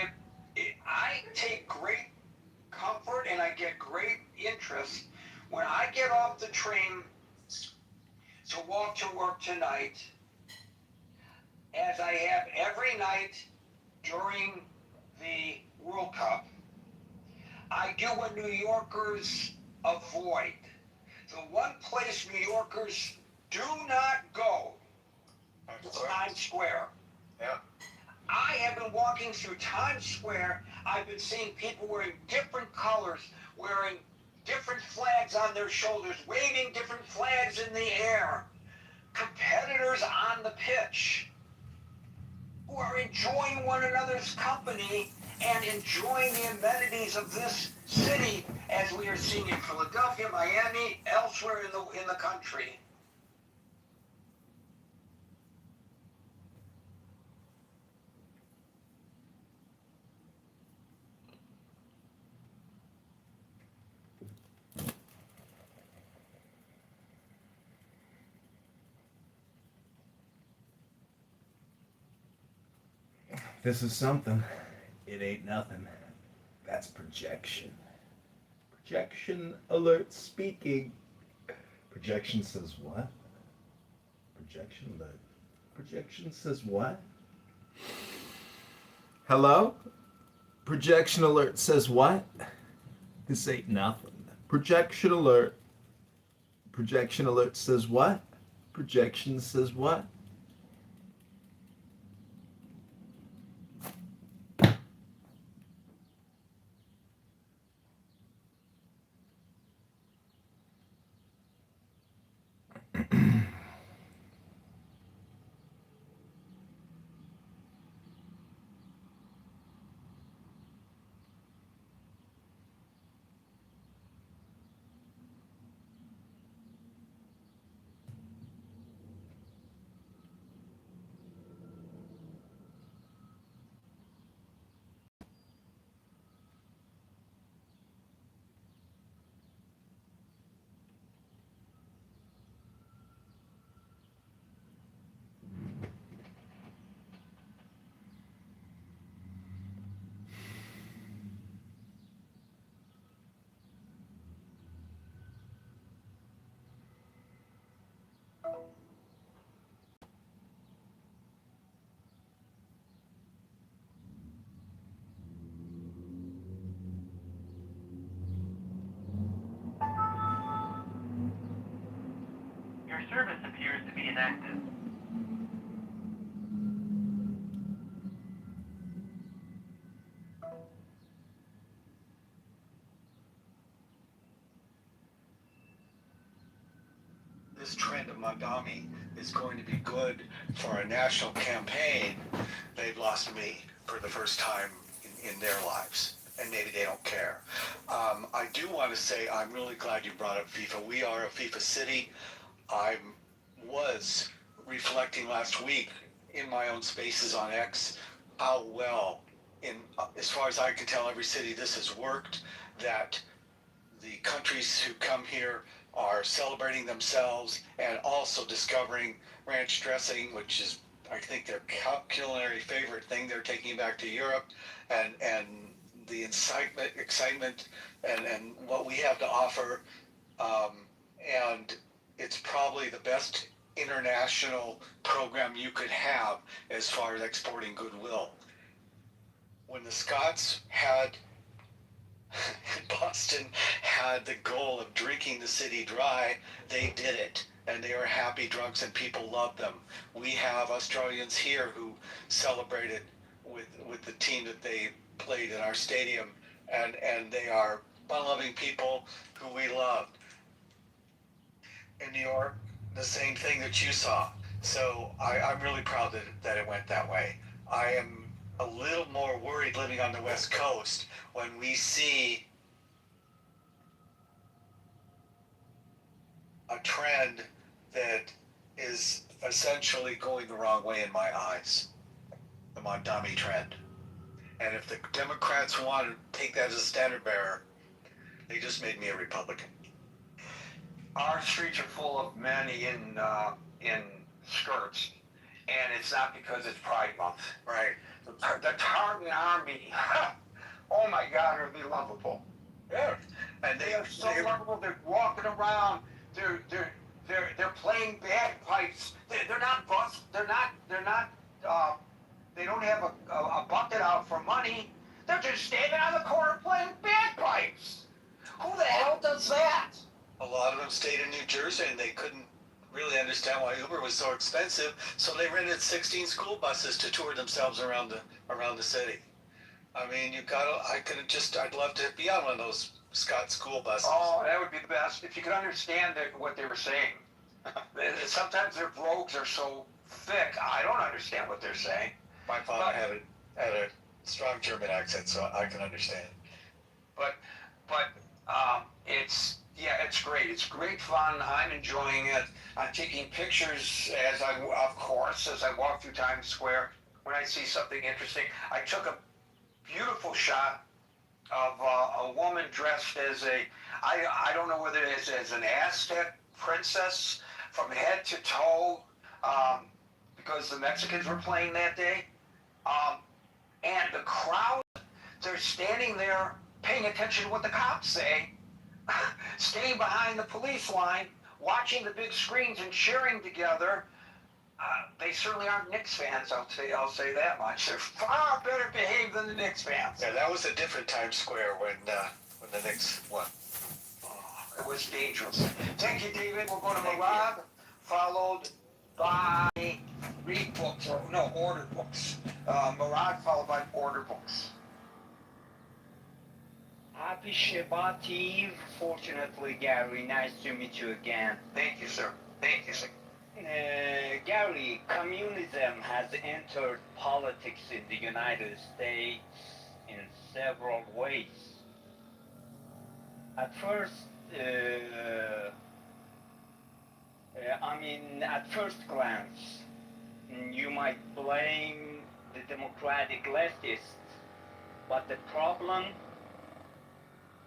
I take great comfort and I get great interest when I get off the train to walk to work tonight, as I have every night during the World Cup. I do what New Yorkers avoid. The one place New Yorkers do not go is Times Square. Yeah. I have been walking through Times Square. I've been seeing people wearing different colors, wearing different flags on their shoulders, waving different flags in the air. Competitors on the pitch who are enjoying one another's company and enjoying the amenities of this city, as we are seeing in Philadelphia, Miami, elsewhere in the country. This is something. It ain't nothing. That's projection. Projection alert speaking. Projection says what? Projection alert. Projection says what? Hello? Projection alert says what? This ain't nothing. Projection alert. Projection alert says what? Projection says what? service appears to be inactive. This trend of Madami is going to be good for a national campaign. They've lost me for the first time in their lives, and maybe they don't care. I do want to say I'm really glad you brought up FIFA. We are a FIFA city. I was reflecting last week in my own spaces on X how well, as far as I can tell, every city this has worked, that the countries who come here are celebrating themselves and also discovering ranch dressing, which is, I think, their culinary favorite thing they're taking back to Europe, and the excitement and what we have to offer. And it's probably the best international program you could have as far as exporting goodwill. When the Scots had Boston had the goal of drinking the city dry, they did it, and they were happy drunks and people loved them. We have Australians here who celebrated with the team that they played in our stadium, and they are fun-loving people who we loved. In New York, the same thing that you saw. So I'm really proud that it went that way. I am a little more worried living on the West Coast when we see a trend that is essentially going the wrong way in my eyes, the Mondami trend. And if the Democrats want to take that as a standard bearer, they just made me a Republican. Our streets are full of men in skirts, and it's not because it's Pride Month. Right. The Tartan Army. Oh my God, are they lovable? Yeah. And They are so lovable. They're walking around. They're playing bagpipes. They're not bus. They're not. They don't have a bucket out for money. They're just standing on the corner playing bagpipes. Who the hell does that? A lot of them stayed in New Jersey and they couldn't really understand why Uber was so expensive, so they rented 16 school buses to tour themselves around the city. I mean, I'd love to be on one of those Scott school buses. Oh, that would be the best. If you could understand what they were saying. Sometimes their brogues are so thick, I don't understand what they're saying. My father had a strong German accent, so I can understand. But it's great. It's great fun. I'm enjoying it. I'm taking pictures as I walk through Times Square. When I see something interesting, I took a beautiful shot of a woman dressed as I don't know whether it's as an Aztec princess from head to toe, because the Mexicans were playing that day. And the crowd, they're standing there paying attention to what the cops say, staying behind the police line, watching the big screens and cheering together. They certainly aren't Knicks fans, I'll say that much. They're far better behaved than the Knicks fans. Yeah, that was a different Times Square when the Knicks won. Oh, it was dangerous. Thank you, David. We're going to Marag, followed by read books, order books. Marag followed by order books. Happy Shabbat Eve. Fortunately, Gary, nice to meet you again. Thank you, sir. Thank you, sir. Gary, communism has entered politics in the United States in several ways. At first, at first glance, you might blame the democratic leftists, but the problem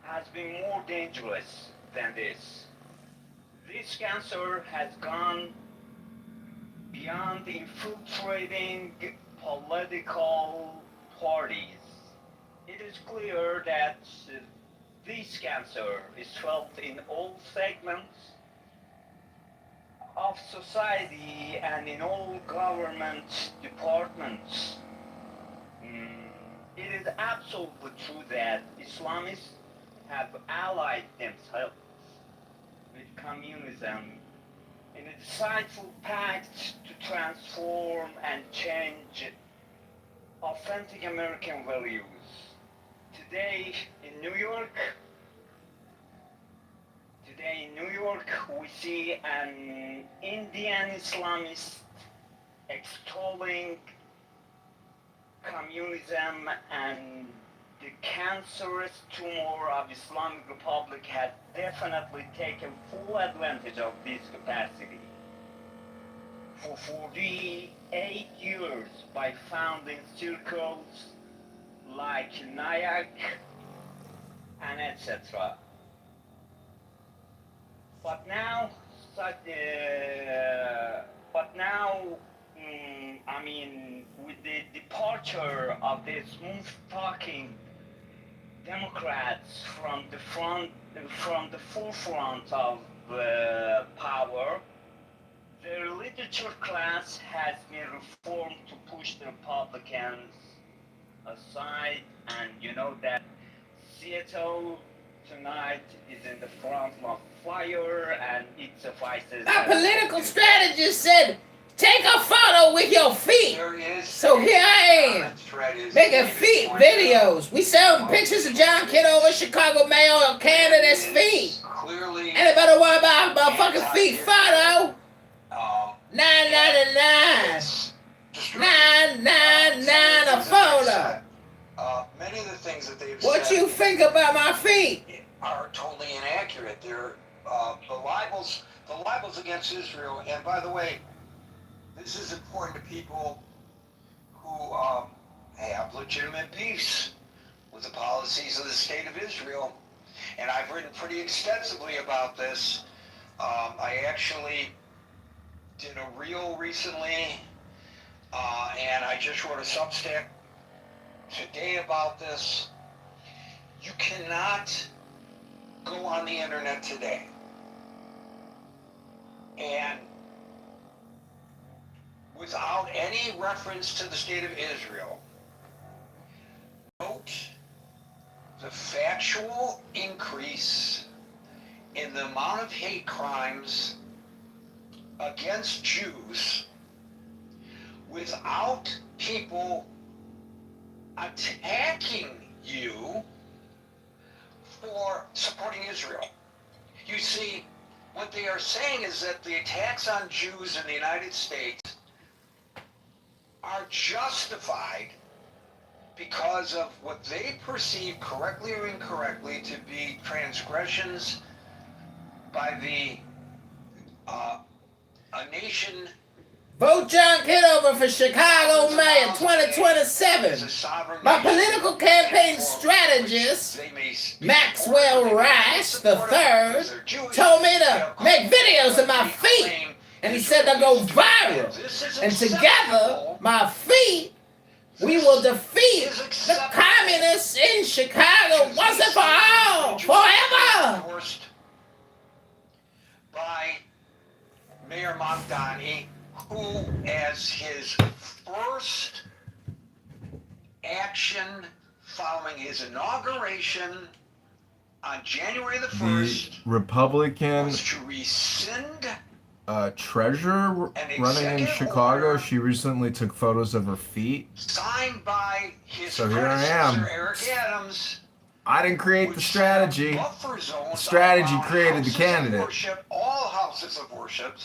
has been more dangerous than this. This cancer has gone beyond infiltrating political parties. It is clear that this cancer is felt in all segments of society and in all government departments. It is absolutely true that Islamists have allied themselves with communism in a decisive pact to transform and change authentic American values. Today in New York, we see an Indian Islamist extolling communism, and the cancerous tumor of Islamic Republic has definitely taken full advantage of this capacity. For 48 years, by founding circles like Nyack and etc. But now, with the departure of the smooth-talking Democrats from the forefront of power, the literature class has been reformed to push the Republicans aside, and you know that Seattle tonight is in the front of fire, and it suffices. My political strategist said, take a photo with your feet. So here I am, making feet videos. We sell pictures of John Kitover, Chicago mayor candidate's feet. Anybody want to buy a motherfucking feet photo? $9.99. $9.99 a photo. Many of the things that they've What said you think about my feet? are totally inaccurate. They're the libels against Israel. And by the way, this is important to people who have legitimate beefs with the policies of the state of Israel. And I've written pretty extensively about this. I actually did a reel recently, and I just wrote a Substack today about this. You cannot go on the internet today and without any reference to the state of Israel, note the factual increase in the amount of hate crimes against Jews without people attacking you for supporting Israel. You see, what they are saying is that the attacks on Jews in the United States are justified because of what they perceive, correctly or incorrectly, to be transgressions by a nation. Vote John Kitover for Chicago Mayor 2027. My political campaign strategist, Maxwell Rice III, told me to make videos of my feet, and he said they'll go viral. And together, my feet, we will defeat the communists in Chicago once and for all, forever. By Mayor Mamdani, who, as his first action following his inauguration on January the 1st, The Republican was to rescind treasurer running in Chicago, she recently took photos of her feet. signed by his So here I am. predecessor, Eric Adams. I didn't create the strategy. Buffer zones The strategy around created the houses of candidate. worship, all houses of worship,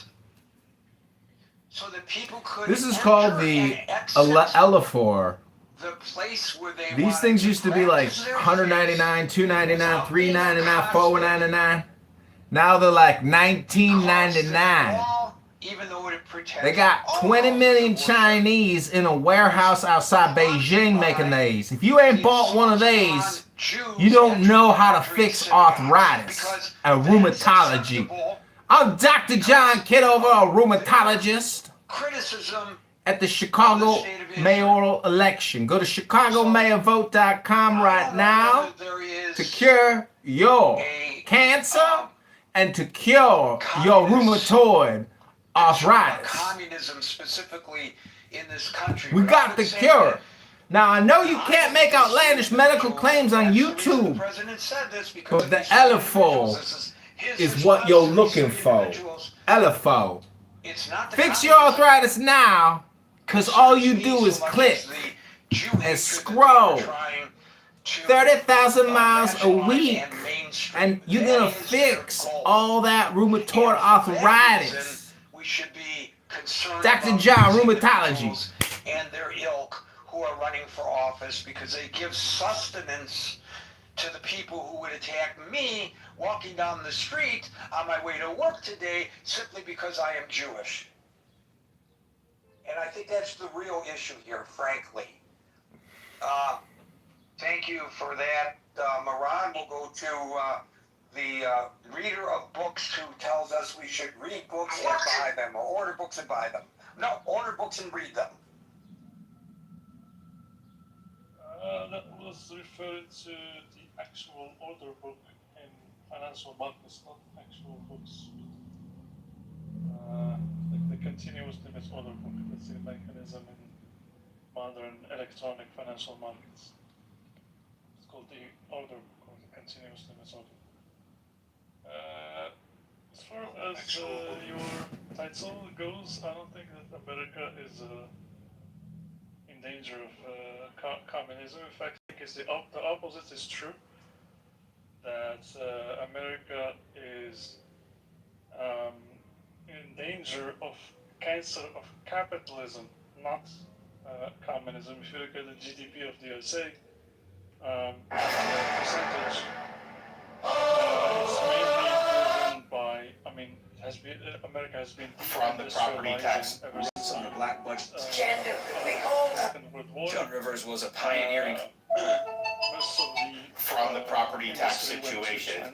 so that people could This is enter called the and exit Elaphor. the place where they These wanted things to used to be like practice their $199, $299, $399, $499. Now they're like $19.99. even though it protects They got 20 million Chinese in a warehouse outside Beijing making these. If you ain't bought one of these, you don't know how to fix arthritis and rheumatology. I'm Dr. John Kitover, a rheumatologist, criticism at the Chicago mayoral election. Go to ChicagoMayorVote.com right now to cure your cancer and to cure your rheumatoid arthritis. communism specifically in this country. We got the cure. Now, I know you can't make outlandish medical claims on YouTube, but the Elaphor is what you're looking for. LFO. It's not the Fix your arthritis now, because all you do is click and scroll 30,000 miles a week, and you're going to fix all that rheumatoid arthritis. We should be concerned Dr. John, rheumatology. and their ilk who are running for office because they give sustenance to the people who would attack me walking down the street on my way to work today simply because I am Jewish. And I think that's the real issue here, frankly. Thank you for that. Moran will go to the reader of books who tells us we should read books and buy them, or order books and buy them. No, order books and read them. That was referring to the actual order book in financial markets, not actual books. Like the continuous limits order book, that's the mechanism in modern electronic financial markets. It's called the order book, or the continuous limits order book. As far as your title goes, I don't think that America is in danger of communism. In fact, I think it's the opposite is true. That America is in danger of cancer of capitalism, not communism. If you look at the GDP of the USA, the percentage, it's mainly driven by, I mean, America has been from the property tax rules on the black budget. Second World War. John Rivers was a pioneering Most of the from the property tax situation.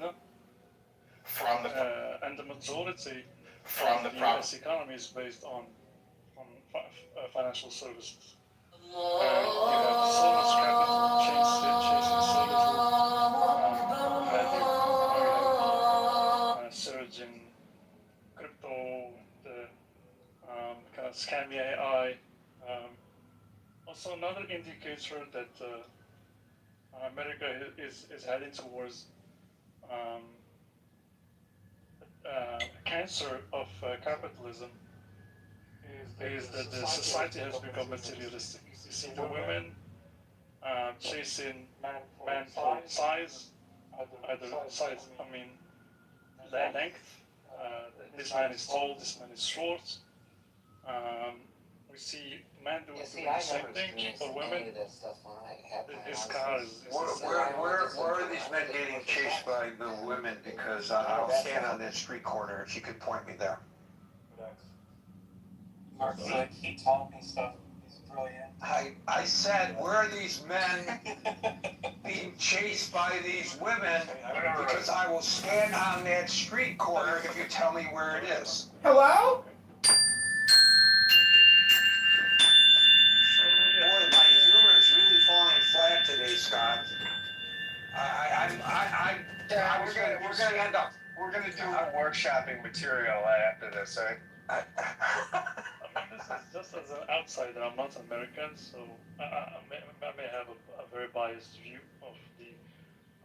From the and the majority from of the US economy is based on financial services. You have so much capital chasing so little value. You have the surge in crypto, the kind of scammy AI. Also, another indicator that America is heading towards cancer of capitalism is that the society has become materialistic. You see the women chasing men for size, either size, I mean, length. This man is tall, this man is short. We see men doing the same thing for women. This car is Where are these men getting chased by the women? Because I'll stand on that street corner if you could point me there. Mark's like, he taught me stuff. He's brilliant. I said, where are these men being chased by these women? Because I will stand on that street corner if you tell me where it is. Hello? Boy, my humor is really falling flat today, Scott. We're gonna do a workshopping material after this, right? I mean, this is just as an outsider. I'm not American, so I may have a very biased view of the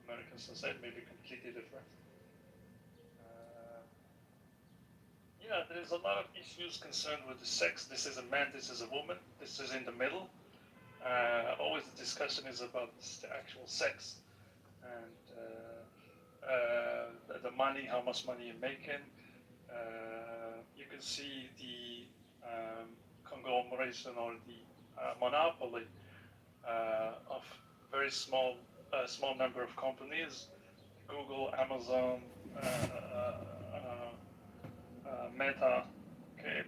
American society, maybe completely different. Yeah, there's a lot of issues concerned with the sex. This is a man, this is a woman, this is in the middle. Always the discussion is about the actual sex and the money, how much money you're making. You can see the conglomeration or the monopoly of very small number of companies, Google, Amazon, Meta. Okay,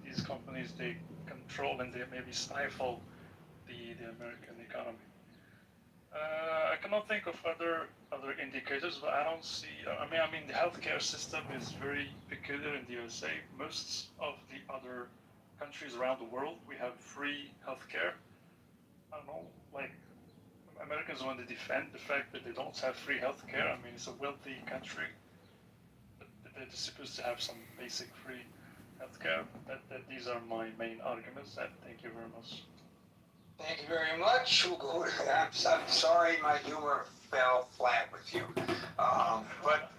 these companies, they control and they maybe stifle the American economy. I cannot think of other indicators, but I don't see. I mean, the healthcare system is very peculiar in the USA. Most of the other countries around the world, we have free healthcare. I don't know, like Americans want to defend the fact that they don't have free healthcare. I mean, it's a wealthy country, but they're supposed to have some basic free healthcare. That these are my main arguments. And thank you very much. Thank you very much. We'll go. I'm sorry, my humor fell flat with you. But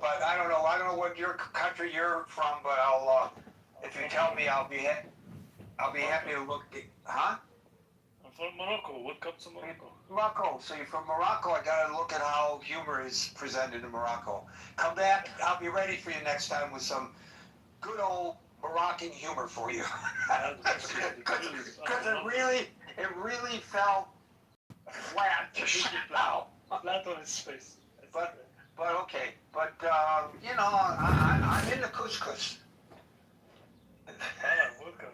I don't know. I don't know what what your country you're from, but I'll if you tell me, I'll be happy to look. Huh? I'm from Morocco. Welcome to Morocco. Morocco. So you're from Morocco. I gotta look at how humor is presented in Morocco. Come back. I'll be ready for you next time with some good old Moroccan humor for you. Because it really fell flat just now. Flat on his face. But okay. But I'm into couscous.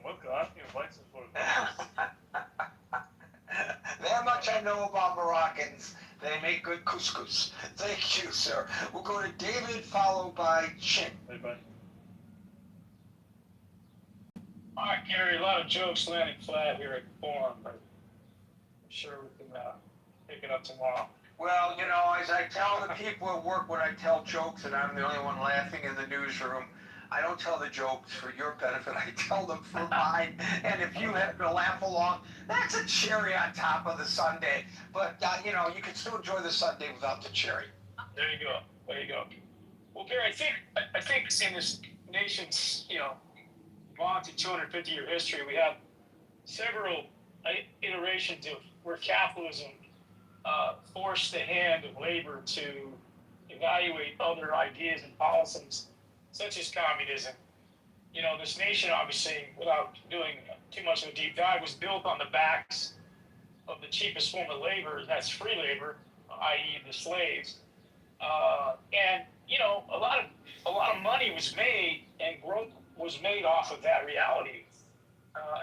Welcome. I'm invited for That much I know about Moroccans. They make good couscous. Thank you, sir. We'll go to David, followed by Chin. Bye-bye. All right, Gary, a lot of jokes landing flat here at the forum, but I'm sure we can pick it up tomorrow. Well, as I tell the people at work when I tell jokes and I'm the only one laughing in the newsroom, I don't tell the jokes for your benefit. I tell them for mine. And if you happen to laugh along, that's a cherry on top of the sundae. But, you can still enjoy the sundae without the cherry. There you go. Well, Gary, I think in this nation's, long to 250-year history, we have several iterations of where capitalism forced the hand of labor to evaluate other ideas and policies, such as communism. This nation, obviously, without doing too much of a deep dive, was built on the backs of the cheapest form of labor, that's free labor, i.e. the slaves. And a lot of money was made and growth was made off of that reality.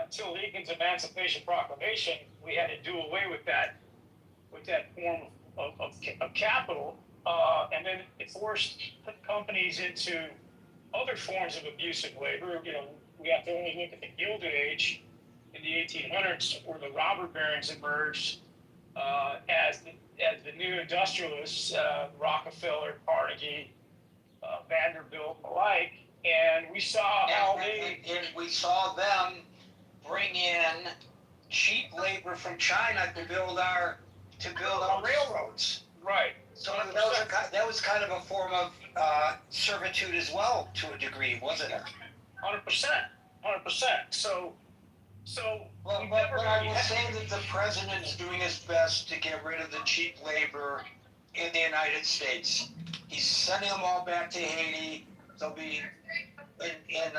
Until Lincoln's Emancipation Proclamation, we had to do away with that form of capital, and then it forced companies into other forms of abusive labor. We have to only look at the Gilded Age in the 1800s, where the robber barons emerged as the new industrialists, Rockefeller, Carnegie, Vanderbilt, and the like, and we saw how we saw them bring in cheap labor from China to build our railroads. Right. So that was kind of a form of servitude as well, to a degree, wasn't it? 100%. So. But I will say that the president is doing his best to get rid of the cheap labor in the United States. He's sending them all back to Haiti. They'll be in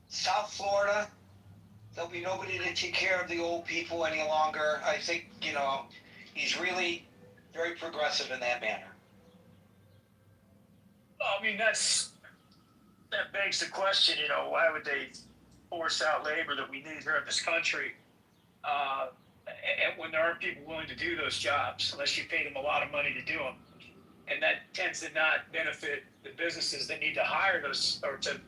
South Florida. There'll be nobody to take care of the old people any longer. I think, he's really very progressive in that manner. I mean, that begs the question, why would they force out labor that we need here in this country and when there aren't people willing to do those jobs, unless you pay them a lot of money to do them. And that tends to not benefit the businesses that need to hire those or to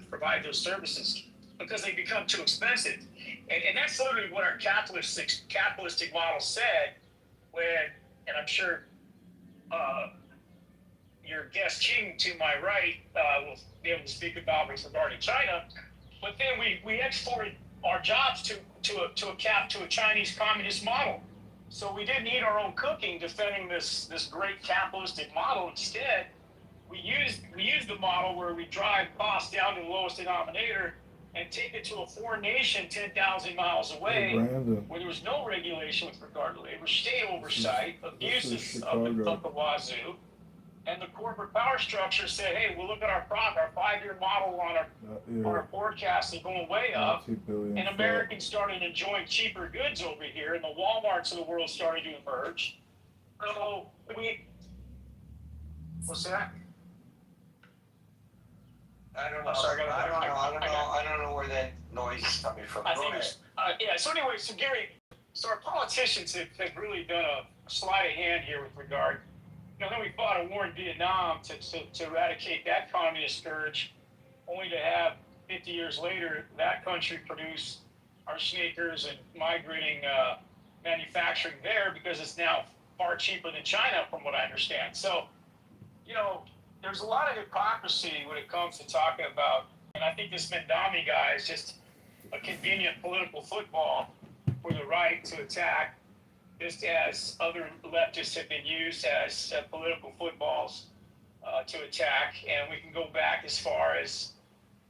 provide those services because they become too expensive. And that's literally what our capitalistic model said and I'm sure your guest Ching to my right will be able to speak about regarding China, but then we exported our jobs to a Chinese communist model. So we didn't eat our own cooking defending this great capitalistic model. Instead, we used the model where we drive costs down to the lowest denominator and take it to a foreign nation 10,000 miles away where there was no regulation with regard to labor, state oversight, abuses of the wazoo, and the corporate power structure said, hey, we'll look at our 5-year model on our forecast is going way up, and Americans started enjoying cheaper goods over here, and the Walmarts of the world started to emerge. So what's that? I don't know. I don't know where that noise is coming from. I think so anyway, so Gary, our politicians have really done a sleight of hand here with regard. Then we fought a war in Vietnam to eradicate that communist scourge, only to have 50 years later that country produce our sneakers and migrating manufacturing there because it's now far cheaper than China, from what I understand. So, there's a lot of hypocrisy when it comes to talking about, and I think this Mendami guy is just a convenient political football for the right to attack, just as other leftists have been used as political footballs to attack, and we can go back as far as,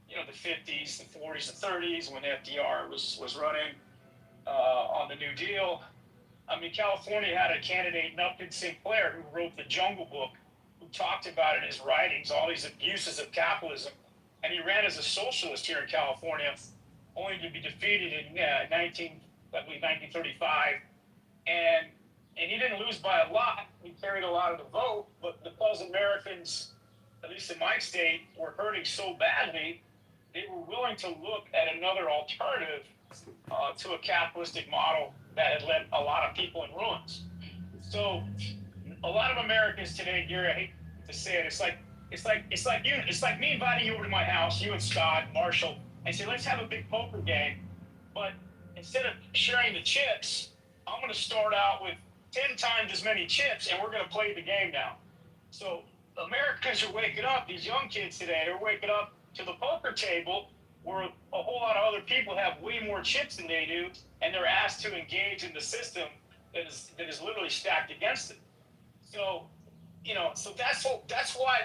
the 50s, the 40s, the 30s, when FDR was running on the New Deal. I mean, California had a candidate, Upton Sinclair, who wrote the Jungle Book, who talked about in his writings all these abuses of capitalism. And he ran as a socialist here in California, only to be defeated in 1935. And he didn't lose by a lot. He carried a lot of the vote, but because Americans, at least in my state, were hurting so badly, they were willing to look at another alternative to a capitalistic model that had led a lot of people in ruins. So a lot of Americans today, Gary, I hate to say it, it's like me inviting you over to my house, you and Scott, Marshall, and say, let's have a big poker game. But instead of sharing the chips, I'm going to start out with 10 times as many chips, and we're going to play the game now. So Americans are waking up, these young kids today are waking up to the poker table where a whole lot of other people have way more chips than they do, and they're asked to engage in the system that is literally stacked against it. So, so that's why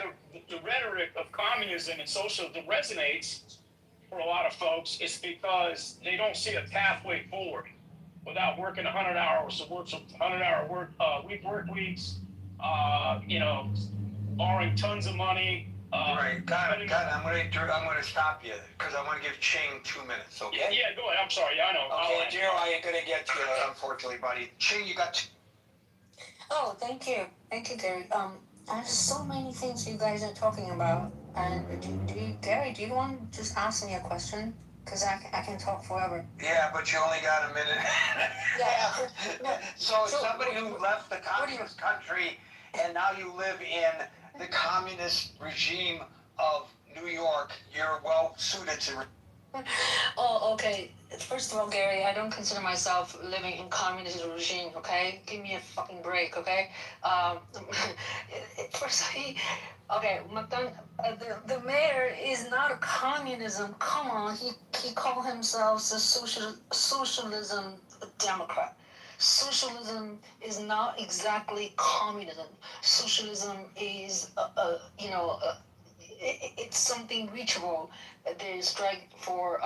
the rhetoric of communism and socialism resonates for a lot of folks. It's because they don't see a pathway forward without working 100 hours of work, 100-hour work weeks, borrowing tons of money. Right, got it. I'm gonna stop you because I want to give Ching 2 minutes. Okay? Yeah, go ahead. I'm sorry. Yeah, I know. Okay, Daryl, I ain't gonna get to you, unfortunately, buddy. Ching, you got. Oh, thank you, Gary. There's so many things you guys are talking about, and Gary, do you want to just ask me a question? Because I can talk forever. Yeah, but you only got a minute. Yeah. So somebody who left the communist country and now you live in the communist regime of New York, you're well suited to. Oh, okay. First of all, Gary, I don't consider myself living in communist regime, okay? Give me a fucking break, okay? Firstly, okay, the mayor is not a communism. Come on, he called himself a socialism Democrat. Socialism is not exactly communism. Socialism is, it's something reachable. They strike for,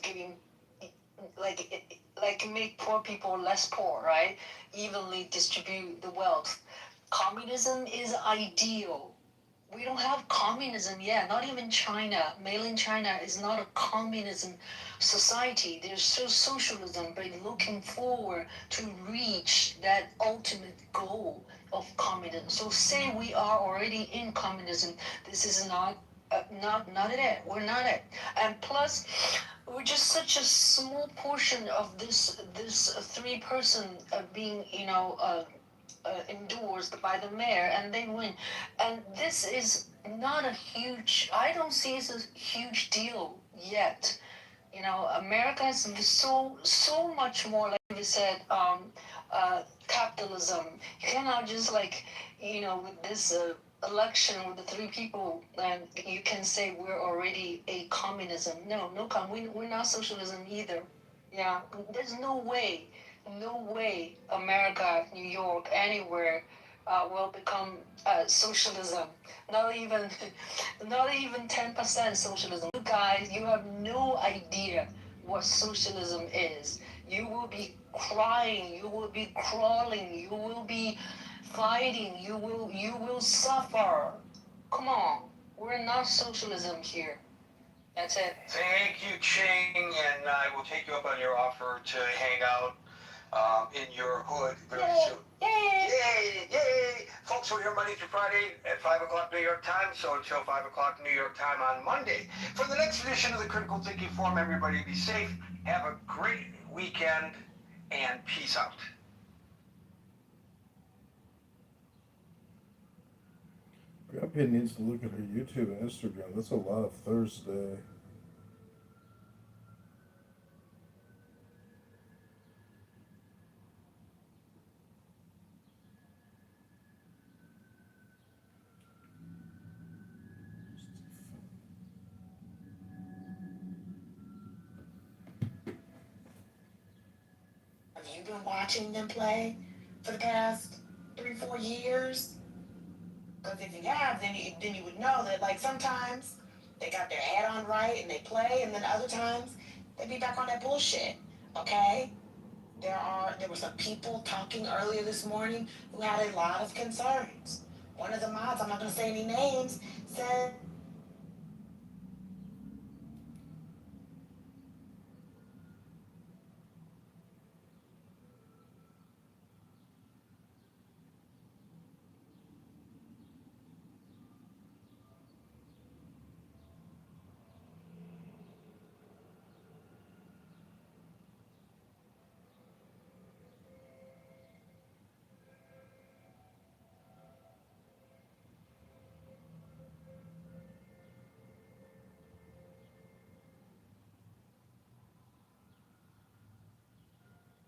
giving, make poor people less poor, right? Evenly distribute the wealth. Communism is ideal. We don't have communism yet, not even China. Mainland China is not a communism society. There's still socialism, but looking forward to reach that ultimate goal of communism. So say we are already in communism, this is not it. We're not it. And plus, we're just such a small portion of this 3-person being, endorsed by the mayor, and they win. And this is not a huge. I don't see it as a huge deal yet. America is so much more, like you said, capitalism. You cannot just with this election with the 3 people, and you can say we're already a communism. No, we're not socialism either. Yeah, there's no way America, New York, anywhere will become socialism. Not even 10% socialism. You guys, you have no idea what socialism is. You will be crying, you will be crawling, you will be fighting, you will suffer. Come on, we're not socialism here. That's it. Thank you, Ching, and I will take you up on your offer to hang out in your hood very soon. Yay! Folks, we're here Monday through Friday at 5 o'clock New York time, so until 5 o'clock New York time on Monday. For the next edition of the Critical Thinking Forum, everybody be safe, have a great weekend, and peace out. Grumpy needs to look at her YouTube and Instagram. That's a lot of Thursday. Have you been watching them play for the past 3-4 years? Because if you have, then you would know that, like, sometimes they got their head on right and they play, and then other times they be back on that bullshit. Okay? There were some people talking earlier this morning who had a lot of concerns. One of the mods, I'm not going to say any names, said.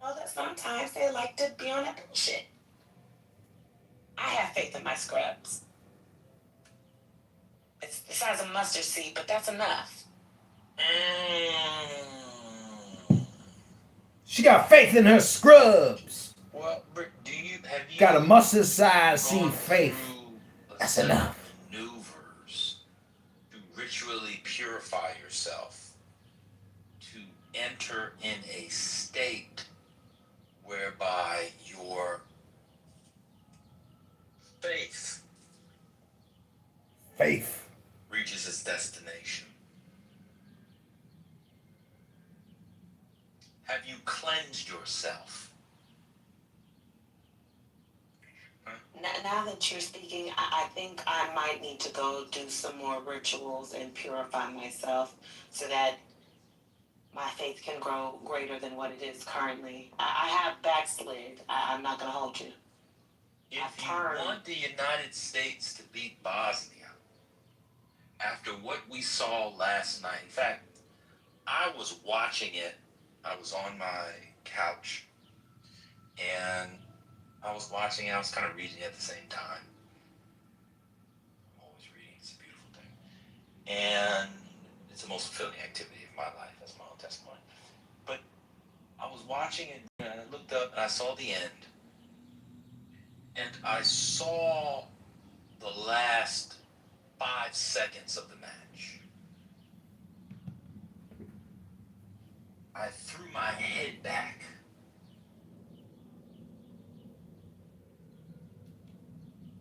Well, that sometimes they like to be on that bullshit. I have faith in my scrubs. It's the size of a mustard seed, but that's enough. She got faith in her scrubs. Well, Britt, have you Got a mustard size seed faith. That's enough. Maneuvers to ritually purify yourself, to enter in a state whereby your faith reaches its destination? Have you cleansed yourself? Now that you're speaking, I think I might need to go do some more rituals and purify myself so that my faith can grow greater than what it is currently. I have backslid. I'm not going to hold you. If you want the United States to beat Bosnia, after what we saw last night, in fact, I was watching it. I was on my couch, and I was watching it. I was kind of reading at the same time. I'm always reading. It's a beautiful thing. And it's the most fulfilling activity of my life. That's my own testimony. But I was watching it, and I looked up, and I saw the end. And I saw the last 5 seconds of the match. I threw my head back.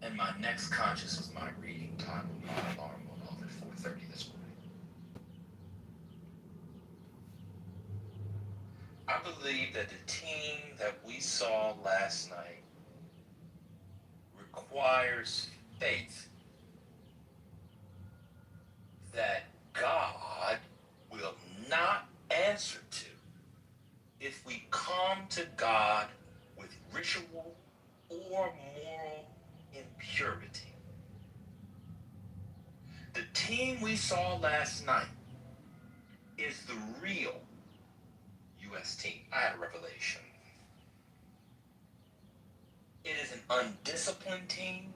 And my next conscious was my reading time when my alarm went off at 4:30 this morning. I believe that the team that we saw last night requires faith that God will not answer to if we come to God with ritual or moral impurity. The team we saw last night is the real U.S. team. I had a revelation. It is an undisciplined team.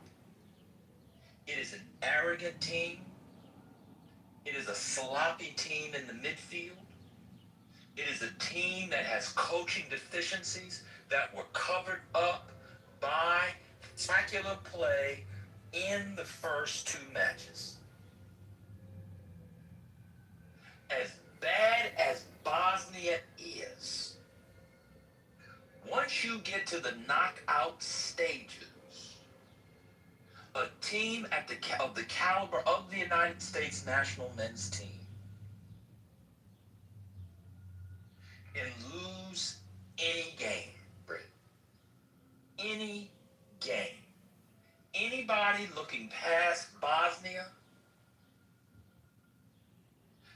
It is an arrogant team. It is a sloppy team in the midfield. It is a team that has coaching deficiencies that were covered up by spectacular play in the first 2 matches. As bad as Bosnia is, once you get to the knockout stages, a team of the caliber of the United States national men's team can lose any game, Britt. Any game. Anybody looking past Bosnia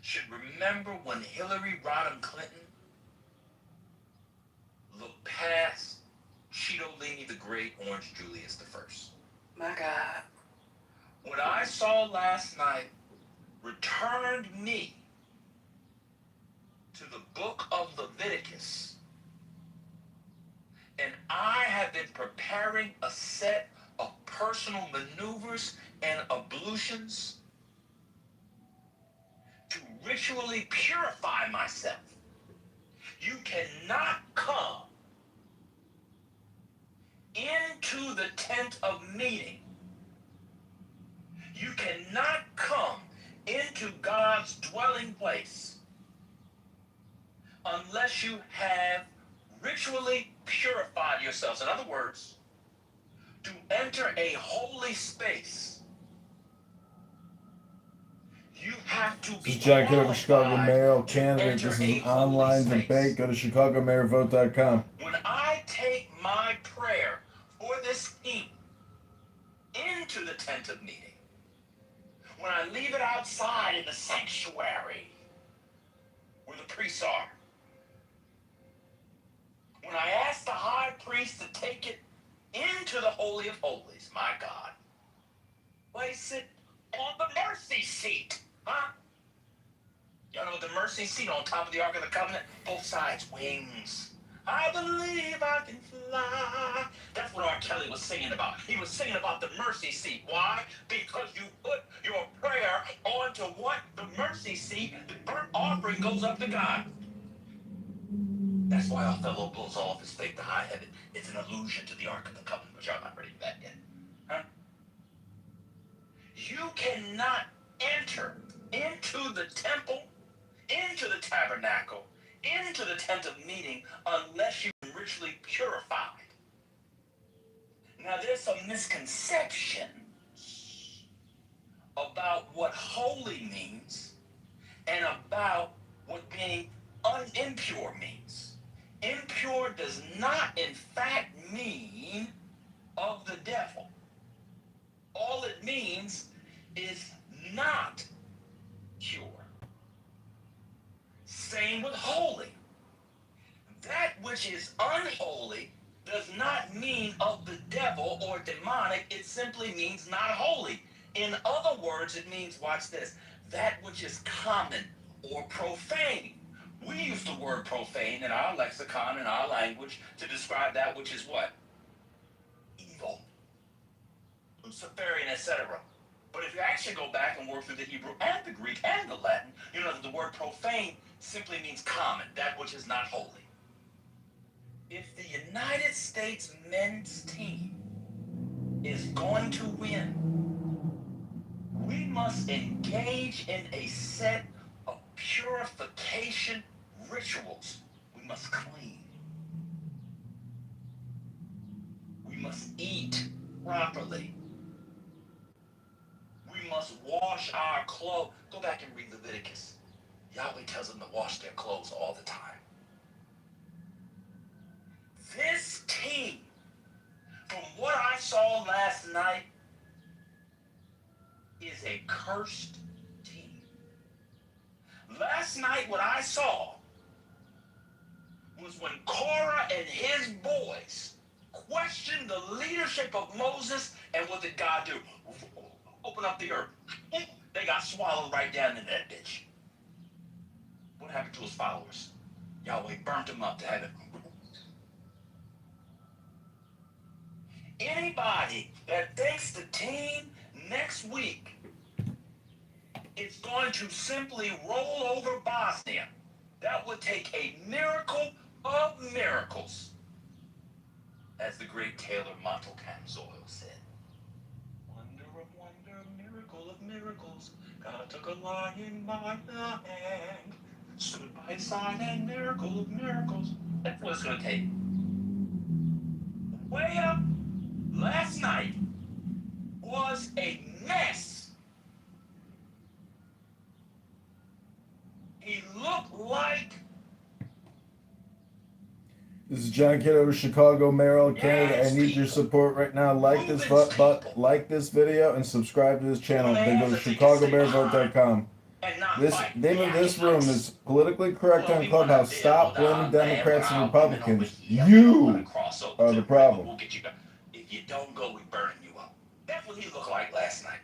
should remember when Hillary Rodham Clinton looked past Chitolini the Great, Orange Julius I. My God. What I saw last night returned me to the book of Leviticus. And I have been preparing a set of personal maneuvers and ablutions to ritually purify myself. You cannot come into the tent of meeting God's dwelling place unless you have ritually purified yourselves. In other words, to enter a holy space, you have to This be is John Kitover, Chicago qualified mayoral to candidate. enter This is a an holy online space. debate. Go to ChicagoMayorVote.com. When I take my prayer for this team into the tent of meeting, when I leave it outside in the sanctuary where the priests are, when I ask the high priest to take it into the Holy of Holies, my God, place it on the mercy seat, huh? Y'all know the mercy seat on top of the Ark of the Covenant? Both sides, wings. I believe I can fly. That's what R. Kelly was singing about. He was singing about the mercy seat. Why? Because you put your prayer onto what? The mercy seat. The burnt offering goes up to God. That's why Othello blows off his faith to high heaven. It's an allusion to the Ark of the Covenant, but y'all not ready for that yet. Huh? You cannot enter into the temple, into the tabernacle, into the tent of meeting unless you're ritually purified. Now, there's some misconception about what holy means and about what being impure means. Impure does not, in fact, mean of the devil. All it means is not pure. Same with holy. That which is unholy does not mean of the devil or demonic. It simply means not holy. In other words, it means, watch this, that which is common or profane. We use the word profane in our lexicon, in our language, to describe that which is what? Evil, Luciferian, etc. But if you actually go back and work through the Hebrew and the Greek and the Latin, you know that the word profane simply means common, that which is not holy. If the United States men's team is going to win, we must engage in a set of purification rituals. We must clean. We must eat properly. We must wash our clothes. Go back and read Leviticus. Yahweh tells them to wash their clothes all the time. This team, from what I saw last night, is a cursed team. Last night, what I saw was when Korah and his boys questioned the leadership of Moses, and what did God do? Open up the earth. They got swallowed right down in that ditch. What happened to his followers? Yahweh burnt them up to heaven. Anybody that thinks the team next week is going to simply roll over Bosnia, that would take a miracle of miracles, as the great Taylor Montcalm-Zoyle said. Wonder of wonder, miracle of miracles, God took a lion by the hand, stood by his side, and miracle of miracles. That's what it's going to take. Way up last night was a mess. He looked like... This is John Kitover, Chicago mayoral candidate. I need your support right now. Like this like this video and subscribe to this channel. Then go to ChicagoMayorVote.com. This name of this room is politically correct on Clubhouse. Stop blaming Democrats and Republicans. You are the problem. We'll get you back. If you don't go, we burn you up. That's what he looked like last night.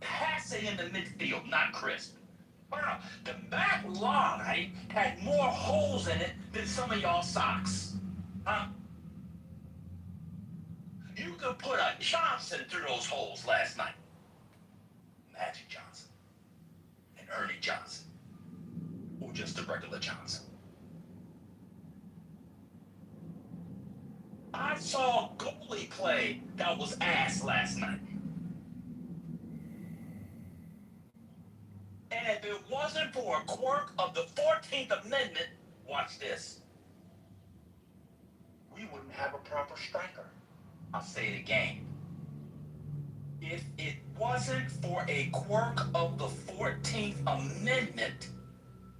Passing in the midfield, not crisp. Wow, the back line had more holes in it than some of y'all socks. Huh? You could put a Johnson through those holes last night. Magic Johnson. And Ernie Johnson. Or just a regular Johnson. I saw goalie play that was ass last night. If it wasn't for a quirk of the 14th Amendment, watch this, we wouldn't have a proper striker. I'll say it again. If it wasn't for a quirk of the 14th Amendment,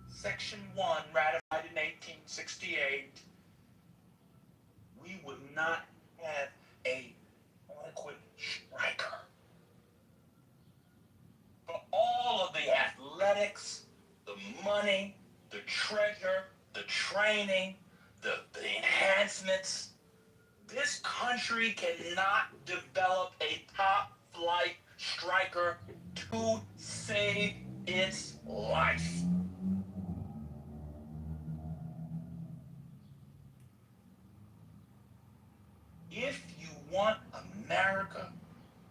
Section 1, ratified in 1868, we would not have a adequate striker. For all of the athletics, the money, the treasure, the training, the enhancements, this country cannot develop a top-flight striker to save its life. If you want America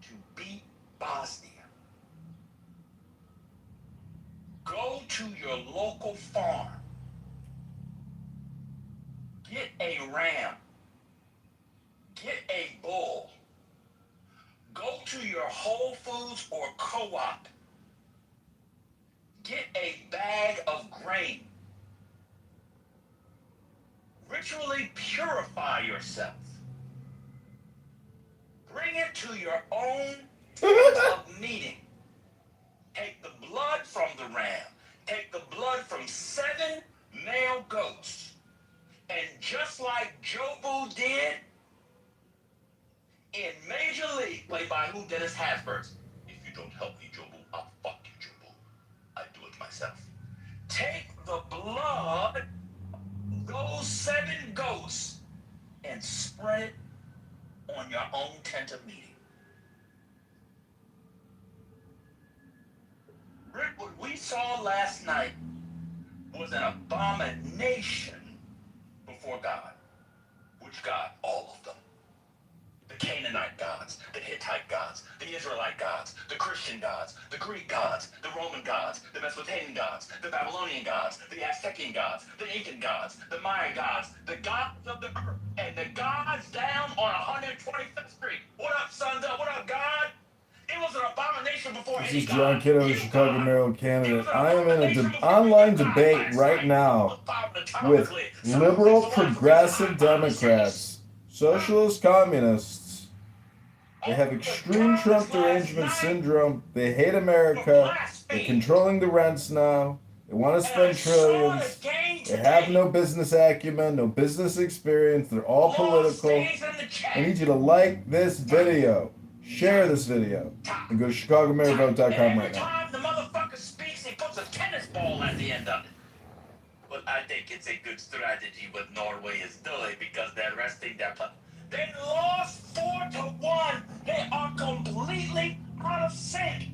to beat Bosnia, go to your local farm, get a ram, get a bull, go to your Whole Foods or Co-op, get a bag of grain, ritually purify yourself, bring it to your own tent of meeting. Take the blood from the ram, take the blood from 7 male goats, and just like Jobu did in Major League, played by who? Dennis Haysbert. If you don't help me, Jobu, I'll fuck you, Jobu. I do it myself. Take the blood of those 7 goats and spread it on your own tent of meeting. Rick, what we saw last night was an abomination before God. Which God? All of them. The Canaanite gods, the Hittite gods, the Israelite gods, the Christian gods, the Greek gods, the Roman gods, the Mesopotamian gods, the Babylonian gods, the Aztecian gods, the Incan gods, the Maya gods, the gods of the earth, and the gods down on 125th Street. What up, Sons Up? What up, God? It was an abomination before This any is John God. Kitover, Chicago Maryland candidate. I am in an online debate right now with liberal progressive Democrats, socialist communists. They have extreme Trump derangement syndrome. They hate America. They're controlling the rents now. They want to spend trillions. They have no business acumen, no business experience. They're all political. I need you to like this video, share this video, and go to ChicagoMayorVote.com right now. Every time the motherfucker speaks, he puts a tennis ball at the end of it. But I think it's a good strategy what Norway is doing because they're resting their... They lost 4-1. They are completely out of sync.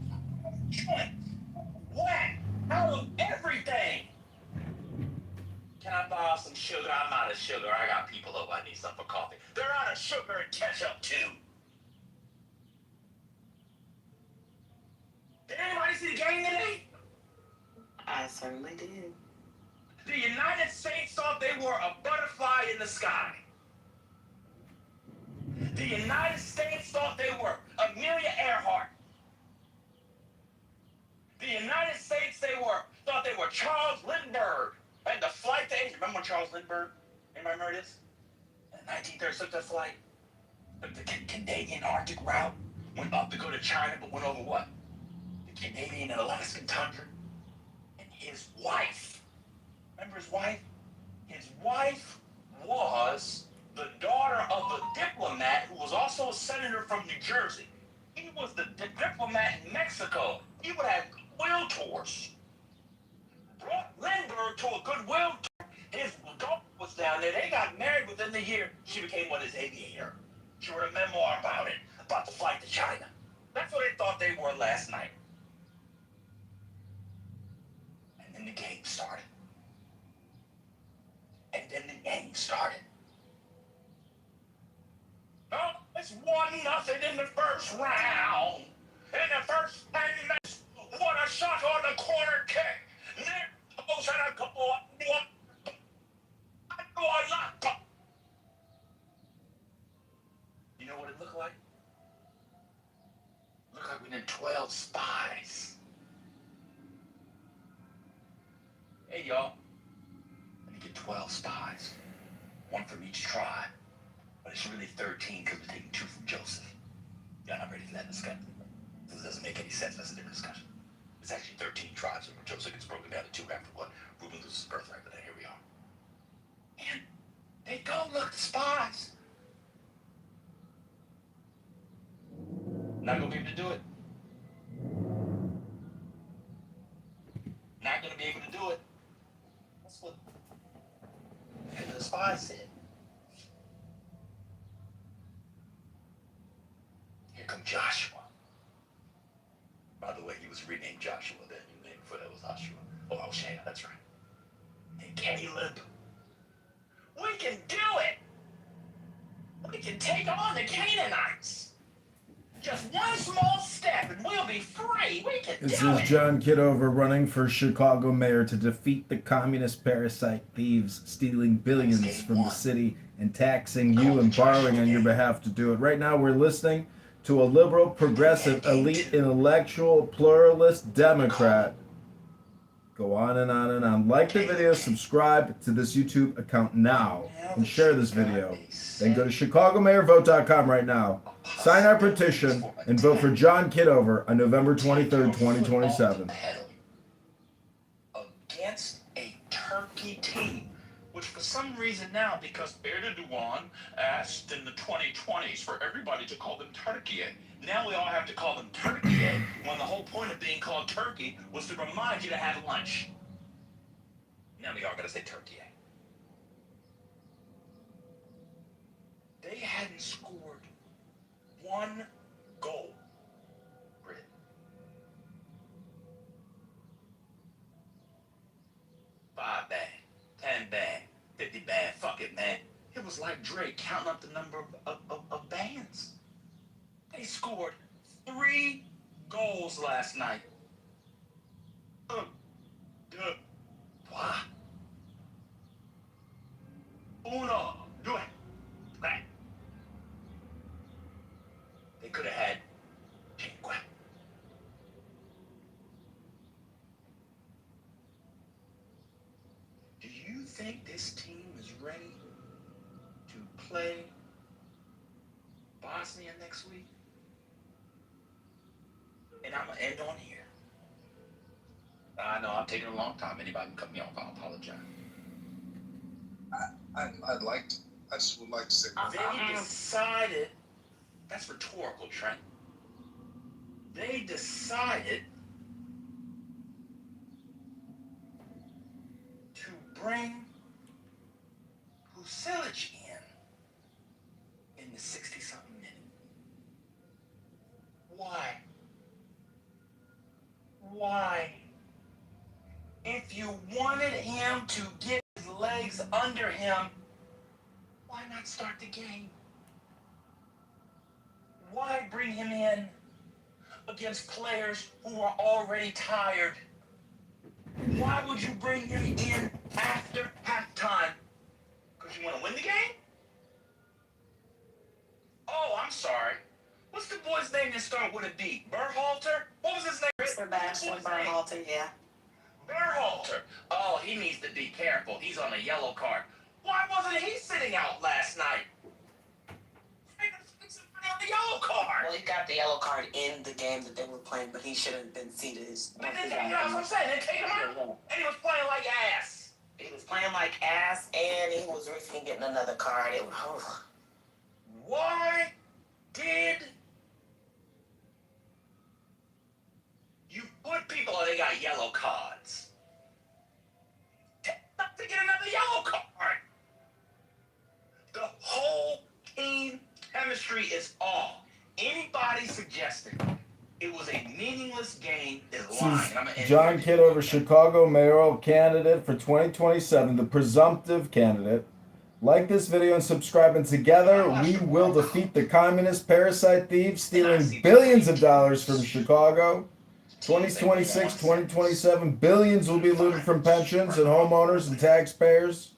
Whack. Out of everything. Can I borrow some sugar? I'm out of sugar. I got people over. I need some for coffee. They're out of sugar and ketchup, too. Did anybody see the game today? I certainly did. The United States thought they were a butterfly in the sky. The United States thought they were Amelia Earhart. The United States thought they were Charles Lindbergh and the flight to Asia. Remember when Charles Lindbergh? Anybody remember this? In 1936, that flight, the Canadian Arctic route went up to go to China, but went over what? The Canadian and Alaskan tundra. And his wife. Remember his wife? His wife was the daughter of a diplomat who was also a senator from New Jersey. He was the diplomat in Mexico. He would have goodwill tours. Brought Lindbergh to a goodwill tour. His daughter was down there. They got married within the year. She became what, his aviator. She wrote a memoir about it, about the flight to China. That's what they thought they were last night. And then the game started. And then the game started. No, it's 1-0 in the first round. In the first 10 minutes, what a shot on the corner kick. Nick goes at a couple of You know what it looked like? Looked like we did 12 spies. Hey, y'all. Let me get 12 spies. One from each tribe. But it's really 13 because we're taking 2 from Joseph. Y'all not ready for that discussion? This doesn't make any sense. That's a different discussion. It's actually 13 tribes, and Joseph gets broken down to 2 after what? Reuben loses his birthright, but then here we are. And they go look at the spies. Not gonna be able to do it. Not gonna be able to do it. That's what the spies said. Here comes Joshua. By the way, he was renamed Joshua then. His name before that was Joshua. Oh, Hoshea, that's right. And Caleb. We can do it! We can take on the Canaanites. Just one small step and we'll be free. We can This do is it. John Kitover running for Chicago mayor to defeat the communist parasite thieves stealing billions from the city and taxing you and borrowing on your behalf to do it. Right now we're listening to a liberal, progressive, elite, intellectual, pluralist Democrat go on and on and on. Like the video, subscribe to this YouTube account now, and share this video. Then go to ChicagoMayorVote.com right now. Sign our petition and vote for John Kitover on November 23rd, 2027. Against a Turkey team, which for some reason now, because Erdogan asked in the 2020s for everybody to call them Turkey, now we all have to call them Turkey, when the whole point of being called Turkey was to remind you to have lunch. Now we are going to say Turkey. They hadn't scored 1 goal. Britain. 5 bang, 10 bang, 50 bang, fuck it, man. It was like Drake counting up the number of bands. They scored 3 goals last night. Why? Uno, due, tre. They could have had 5. Do you think this team is ready to play Bosnia next week? And I'm gonna end on here. I know I'm taking a long time. Anybody can cut me off. I apologize. I just would like to say. They decided. That's rhetorical, Trent. They decided to bring Husilic in the 60-something minute. Why? Why? If you wanted him to get his legs under him, why not start the game? Why bring him in against players who are already tired? Why would you bring him in after halftime? Because you want to win the game? Oh, I'm sorry. What's the boy's name that start with a B? Berhalter? What was his name? Sebastian Berhalter, yeah. Berhalter. Oh, he needs to be careful. He's on a yellow card. Why wasn't he sitting out last night? On the yellow card. Well, he got the yellow card in the game that they were playing, but he shouldn't have been seated. But then, you know what I'm saying? They take him out. And he was playing like ass. He was playing like ass, and he was risking getting another card. It was, Why did you put people on? They got yellow cards. Not to get another yellow card. The whole team chemistry is off. Anybody suggesting it was a meaningless game is lying. John Kitover, Chicago mayoral candidate for 2027, the presumptive candidate. Like this video and subscribe, and together we will defeat the communist parasite thieves stealing billions of dollars from Chicago. 2026, 2027, billions will be looted from pensions and homeowners and taxpayers.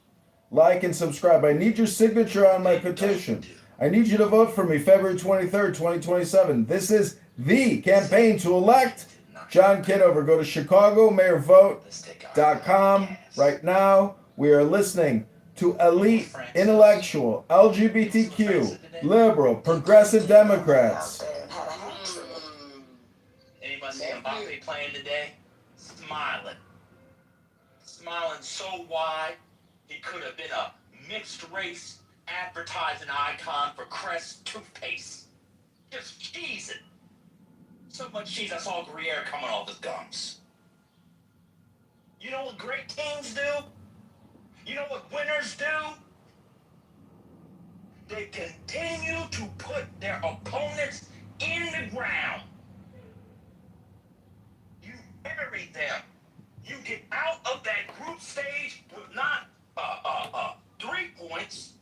Like and subscribe. I need your signature on my petition. I need you to vote for me February 23rd, 2027. This is the campaign to elect John Kitover. Go to ChicagoMayorVote.com right now. We are listening to elite, intellectual, LGBTQ, liberal, progressive Democrats. Anybody see Mbappe playing today? Smiling. Smiling so wide, he could have been a mixed race advertising icon for Crest toothpaste. Just cheesing. So much cheese, I saw Gruyere coming off his gums. You know what great teams do? You know what winners do? They continue to put their opponents in the ground. You bury them. You get out of that group stage with not 3 points.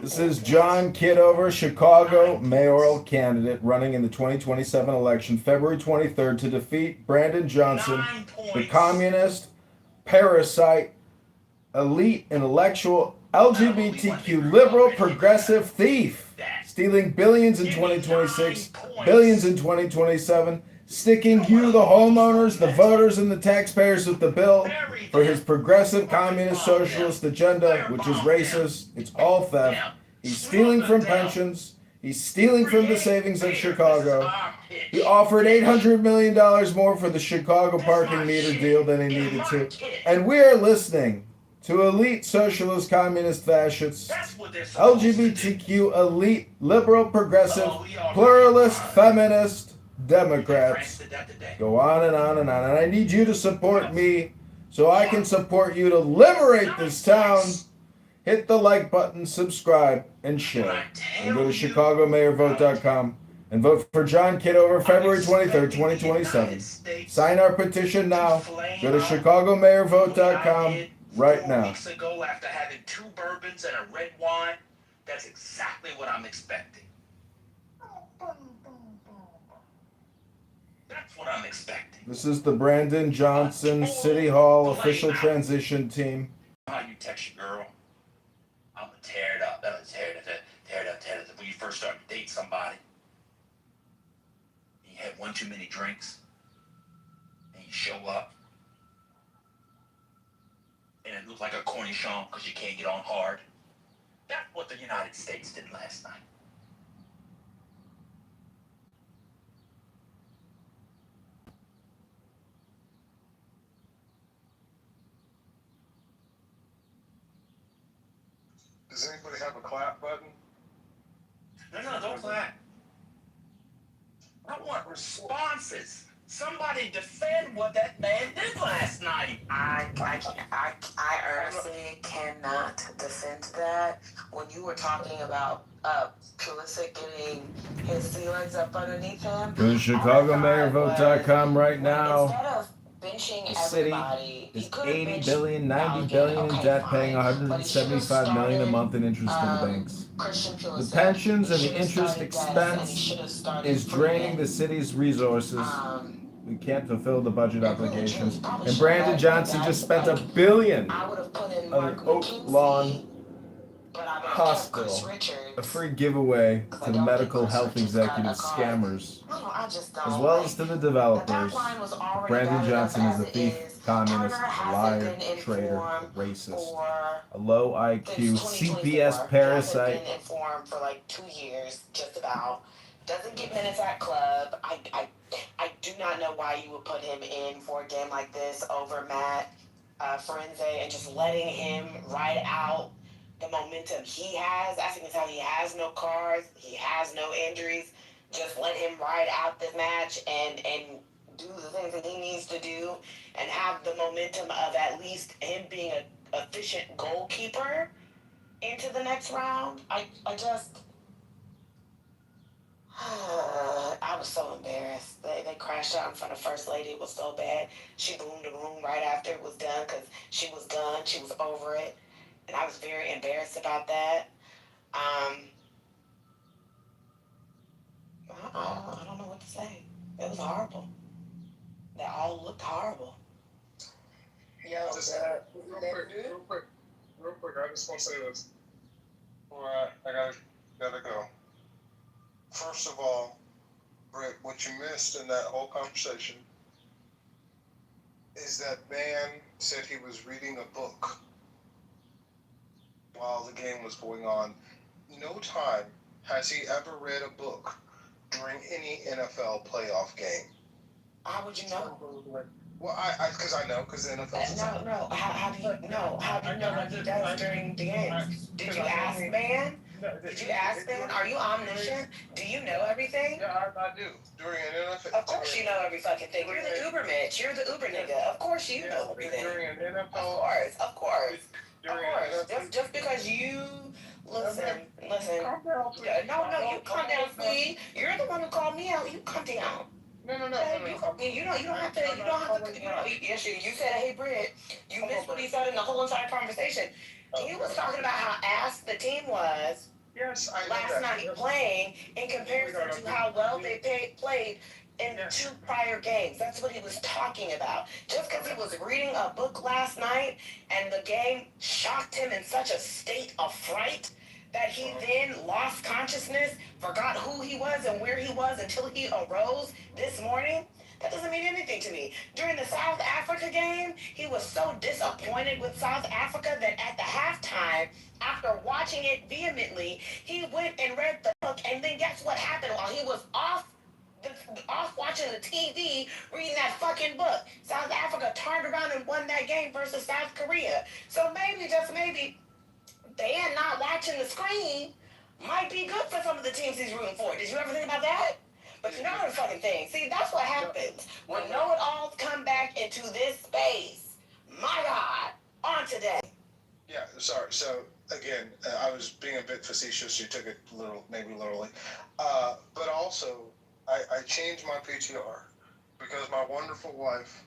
This is John Kitover, Chicago mayoral candidate running in the 2027 election, February 23rd, to defeat Brandon Johnson, the communist, parasite, elite, intellectual, LGBTQ, liberal, progressive thief, stealing billions in 2026, billions in 2027, sticking you, the homeowners, the voters, and the taxpayers with the bill for his progressive communist socialist agenda, which is racist. It's all theft. He's stealing from pensions. He's stealing from the savings of Chicago. He offered $800 million more for the Chicago parking meter deal than he needed to. And we are listening to elite socialist, communist, fascists, LGBTQ, elite, liberal, progressive, pluralist, feminist, Democrats. Go on and on and on. And I need you to support me so I can support you to liberate this town. Hit the like button, subscribe, and share. And go to ChicagoMayorVote.com and vote for John Kitover, February 23rd, 2027. Sign our petition now. Go to ChicagoMayorVote.com right now. Weeks ago, after having 2 bourbons and a red wine, that's exactly what I'm expecting. That's what I'm expecting. This is the Brandon Johnson City Hall official transition team. How you text your girl? I'm gonna tear it up. Tear it up. When you first start to date somebody, you have one too many drinks, and you show up, and it looks like a cornichon because you can't get on hard. That's what the United States did last night. Does anybody have a clap button? No, don't clap. I want responses. Somebody defend what that man did last night. I honestly cannot defend that. When you were talking about Pulisic getting his sea legs up underneath him, Go to ChicagoMayorVote.com right now. Instead of benching The city everybody, is 80 billion, 90 billion in debt, paying 175 million a month in interest to the banks. The pensions and the interest expense is draining the city's resources. We can't fulfill the budget obligations. And Brandon Johnson just spent $1 billion on an Oak Lawn hospital, a free giveaway to the medical health executive scammers, as well as to the developers. Brandon Johnson is a thief, communist, liar, traitor, racist, a low IQ, CPS parasite. Been informed for like 2 years, just about. Doesn't get minutes at club. I do not know why you would put him in for a game like this over Matt Forense and just letting him ride out the momentum he has. I think it's how he has no cards, he has no injuries. Just let him ride out this match and do the things that he needs to do and have the momentum of at least him being an efficient goalkeeper into the next round. I was so embarrassed. They crashed out in front of First Lady. It was so bad. She boomed the room right after it was done because she was done. She was over it. And I was very embarrassed about that. I don't know what to say. It was horrible. They all looked horrible. Real quick, I just want to say this. Alright, I gotta go. First of all, Britt, what you missed in that whole conversation is that man said he was reading a book while the game was going on. No time has he ever read a book during any NFL playoff game. How would you know? Well, because I know, because the NFL. No. How do you know? How do you know what he does during the games? Did you ask man? Did you ask man? Are you omniscient? Do you know everything? Yeah, I do. During an NFL. Of course you know every fucking thing. You're the Uber Mitch. You're the Uber nigga. Of course you know everything. During an NFL. Of course. Just because you listen. No, you calm down, sweetie. You're the one who called me out. You calm down. No. You don't have to. Yes, you said, hey, Britt. You missed what he said in the whole entire conversation. He was talking about how ass the team was. Yes, I know last night playing in comparison to how well they played in 2 prior games. That's what he was talking about. Just because he was reading a book last night and the game shocked him in such a state of fright that he then lost consciousness, forgot who he was and where he was until he arose this morning, that doesn't mean anything to me. During the South Africa game, he was so disappointed with South Africa that at the halftime, after watching it vehemently, he went and read the book, and then guess what happened while he was off watching the TV, reading that fucking book? South Africa turned around and won that game versus South Korea. So maybe, just maybe, they are not watching the screen might be good for some of the teams he's rooting for. Did you ever think about that? But you know the fucking thing. See, that's what happens when know-it-alls come back into this space. My God, on today. Yeah, sorry. So again, I was being a bit facetious. You took it maybe literally, but also I changed my PTR because my wonderful wife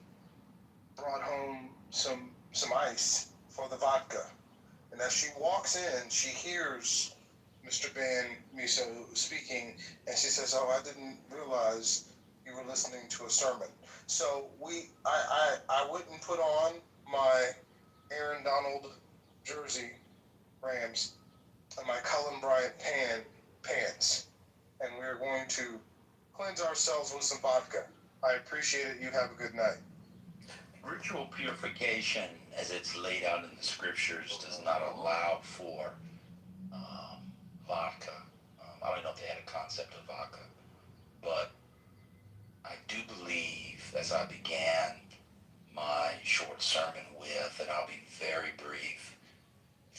brought home some ice for the vodka, and as she walks in, she hears Mr. Van Miso speaking, and she says, "Oh, I didn't realize you were listening to a sermon." So I wouldn't put on my Aaron Donald jersey, Rams, and my Cullen Bryant pants, and we're going to cleanse ourselves with some vodka. I appreciate it. You have a good night. Ritual purification, as it's laid out in the scriptures, does not allow for vodka. I don't know if they had a concept of vodka, but I do believe, as I began my short sermon with, and I'll be very brief,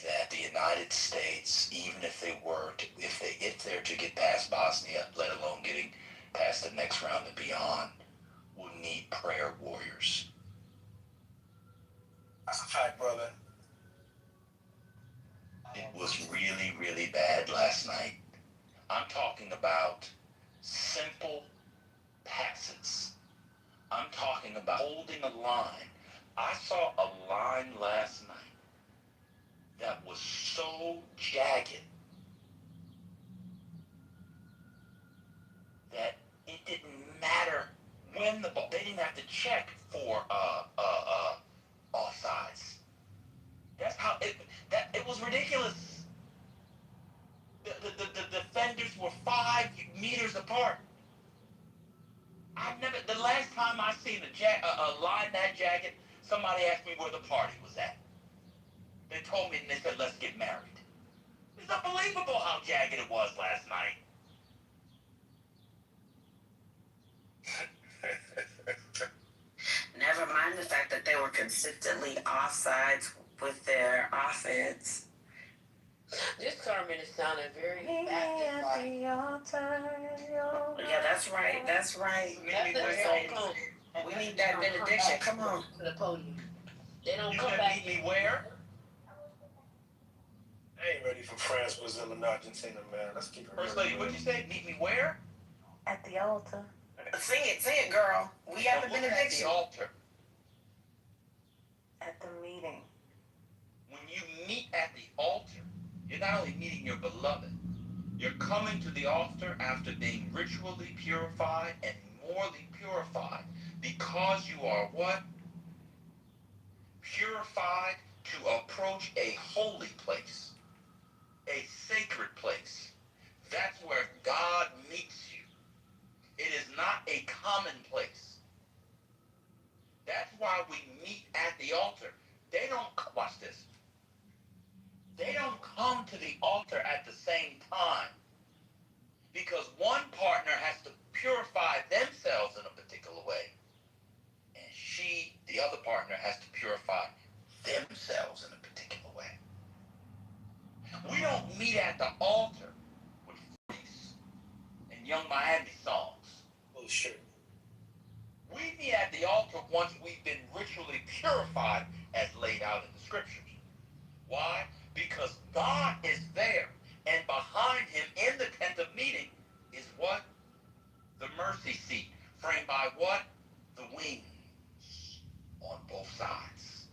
that the United States, even if they're to get past Bosnia, let alone getting past the next round and beyond, will need prayer warriors. That's a fact, brother. It was really, really bad last night. I'm talking about simple passes. I'm talking about holding a line. I saw a line last night that was so jagged that it didn't matter when the ball, they didn't have to check for offsides. That's how it was ridiculous. The defenders were 5 meters apart. The last time I seen a line that jagged, somebody asked me where the party was at. They told me and they said, let's get married. It's unbelievable how jagged it was last night. Never mind the fact that they were consistently offsides with their offense. This sermon is sounding very Baptist like. Yeah, that's right. That's right. We need that benediction. Come on. To the podium. They don't You come can back. meet me where? I ain't ready for France, Brazil, and Argentina, man. Let's keep it First real. lady, what'd you say? Meet me where? At the altar. Sing it, girl. We have the Look at the benediction. altar. At the meeting. When you meet at the altar, you're not only meeting your beloved, you're coming to the altar after being ritually purified and morally purified, because you are what? Purified to approach a holy place, a sacred place. That's where God meets you. It is not a common place. That's why we the altar, they don't, watch this, they don't come to the altar at the same time. Because one partner has to purify themselves in a particular way. And the other partner, has to purify themselves in a particular way. We don't meet at the altar with Freaks and Young Miami songs. Bullshit. We meet at the altar once we've been ritually purified as laid out in the scriptures. Why? Because God is there, and behind him in the tent of meeting is what? The mercy seat, framed by what? The wings on both sides.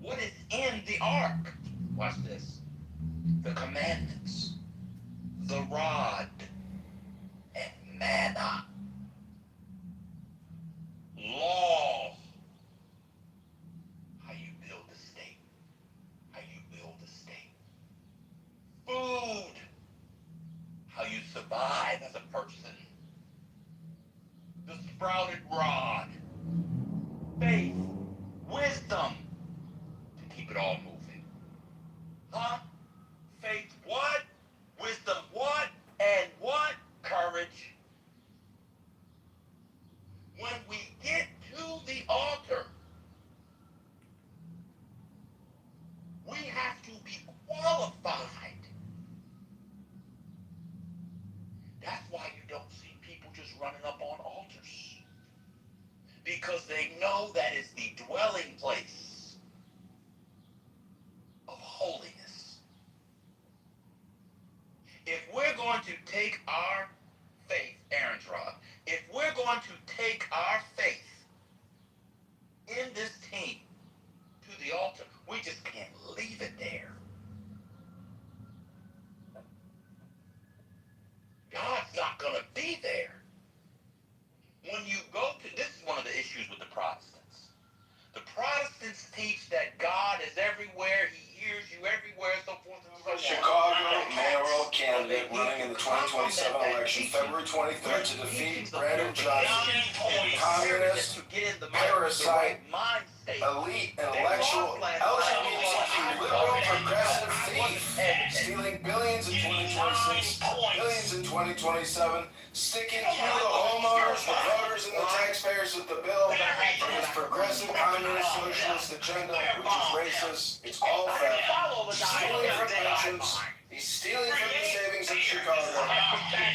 What is in the ark? Watch this. The commandments, the rod, and manna. Law. How you build a state. How you build a state. Food. How you survive as a person. The sprouted rod. Faith. Wisdom. To keep it all moving. Huh? Faith what? Wisdom what? And what? Courage. When we get to the altar, we have to be qualified. That's why you don't see people just running up on altars. Because they know that is the dwelling place of holiness. If we're going to take our faith, Aaron's rod, if we're going to take our faith in this team to the altar, we just can't leave it there. God's not going to be there. When you go to, this is one of the issues with the Protestants. The Protestants teach that God is everywhere, he hears you everywhere, so forth and so on. Chicago mayoral candidate running in the 2027 election, February 23rd, to defeat Brandon Johnson, communist, parasite, elite, intellectual, LGBTQ, liberal, progressive thief, stealing billions in 2026, billions in 2027, sticking you, the homeowners, the voters, and the taxpayers with the bill from his progressive communist socialist agenda, which is racist. It's all theft. He's stealing from pensions. He's stealing from the savings of Chicago.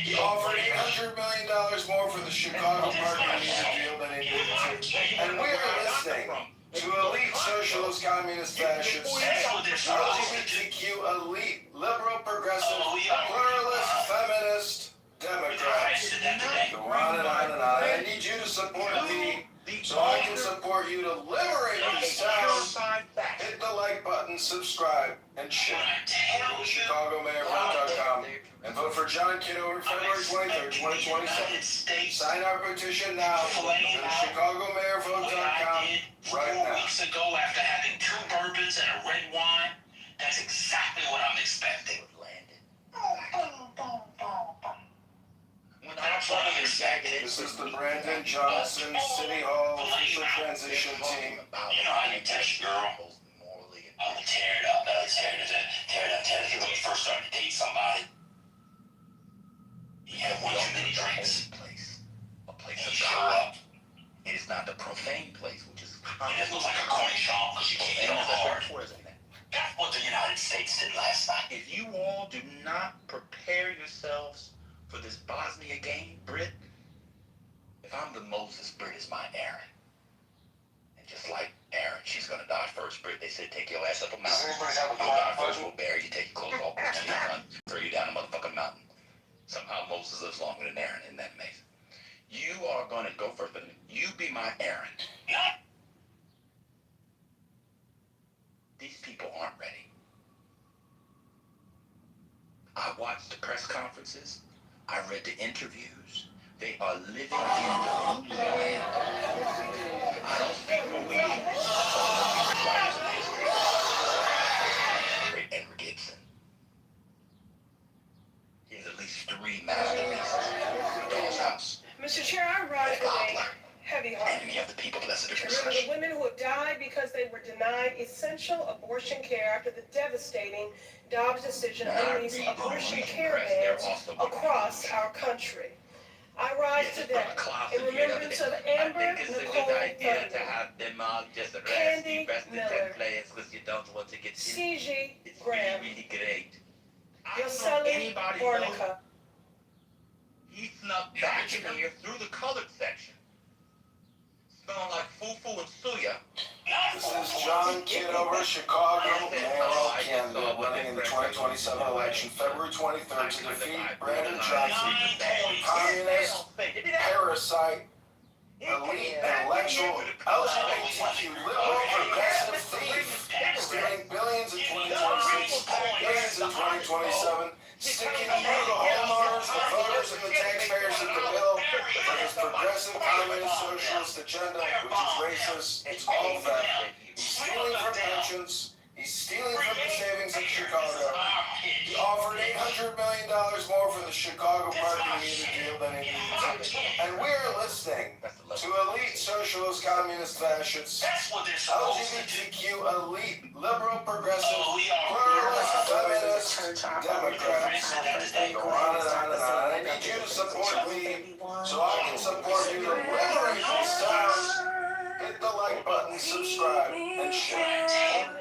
He offered $800 million more for the Chicago parking meter deal than he did to. And we are listening to elite socialist, communist, fascists, LGBTQ, elite, liberal, progressive, pluralist, feminist, Democrats. Go on and on and on. I need you to support me so I can support you to liberate this town. Hit the like button, subscribe, and share. Go to ChicagoMayorVote.com and vote for John Kitover February 23rd, 2027. Sign our petition now. Go to ChicagoMayorVote.com right now. 4 weeks ago, after having 2 bourbons and a red wine, that's exactly what I'm expecting. This is the Brandon Johnson City Hall official transition team. You know how you text a girl? Oh, tear it up, tear it up. When you first start to date somebody, you have one too many drinks. A place of God. It is not the profane place, which is it looks like a corny shop because you can't get on hard. That's what the United States did last night. If you all do not prepare yourselves for this Bosnia game, Brit, if I'm the Moses, Brit is my Aaron. And just like Aaron, she's gonna die first, Brit. They said take your ass up a mountain. You'll die first, we'll bury you, take your clothes off, put you in the run, throw you down a motherfucking mountain. Somehow Moses lives longer than Aaron, isn't that amazing? You are gonna go first, but you be my Aaron. These people aren't ready. I watched the press conferences. I read the interviews. They are living in the blue land. I don't speak Norwegian. Writers in history. Great Edward Gibson. He has at least 3 masterpieces. Doll's House. Mr. Chair, I rise with a heavy heart. you have the people, but that's a different Remember discussion. the women who have died because they were denied essential abortion care after the devastating Dobbs decision unleashed abortion care bans across our country. I rise today in remembrance of Amber I think it's a Nicole good idea to Thurman, have them just arrest Candy the rest of the Miller, players because you don't want to get C.G. It's Graham, really, really great. I don't know if Yoseli anybody Barnica. knows he snuck back in here through the colored section. Smelling like fufu and suya. This is John Kitover, Chicago, Mayoral candidate running in the 2027 election, February 23rd, to defeat Brandon Johnson, communist, parasite, elite, intellectual, LGBTQ, liberal, progressive thief, stealing billions in 2026, billions in 2027, sticking you, the homeowners, the voters, and the taxpayers at the bill for his progressive, communist, socialist agenda, which is racist. It's all that. He's stealing from pensions. He's stealing from the savings in Chicago. He offered $800 million more for the Chicago parking meter deal than he needs. And we're listening to elite socialist, communist, fascists, LGBTQ, elite, liberal, progressive, pluralist, feminist, Democrats. Go on and on and on. I need you to support me so I can support you to liberate this town. Hit the like button, subscribe, and share.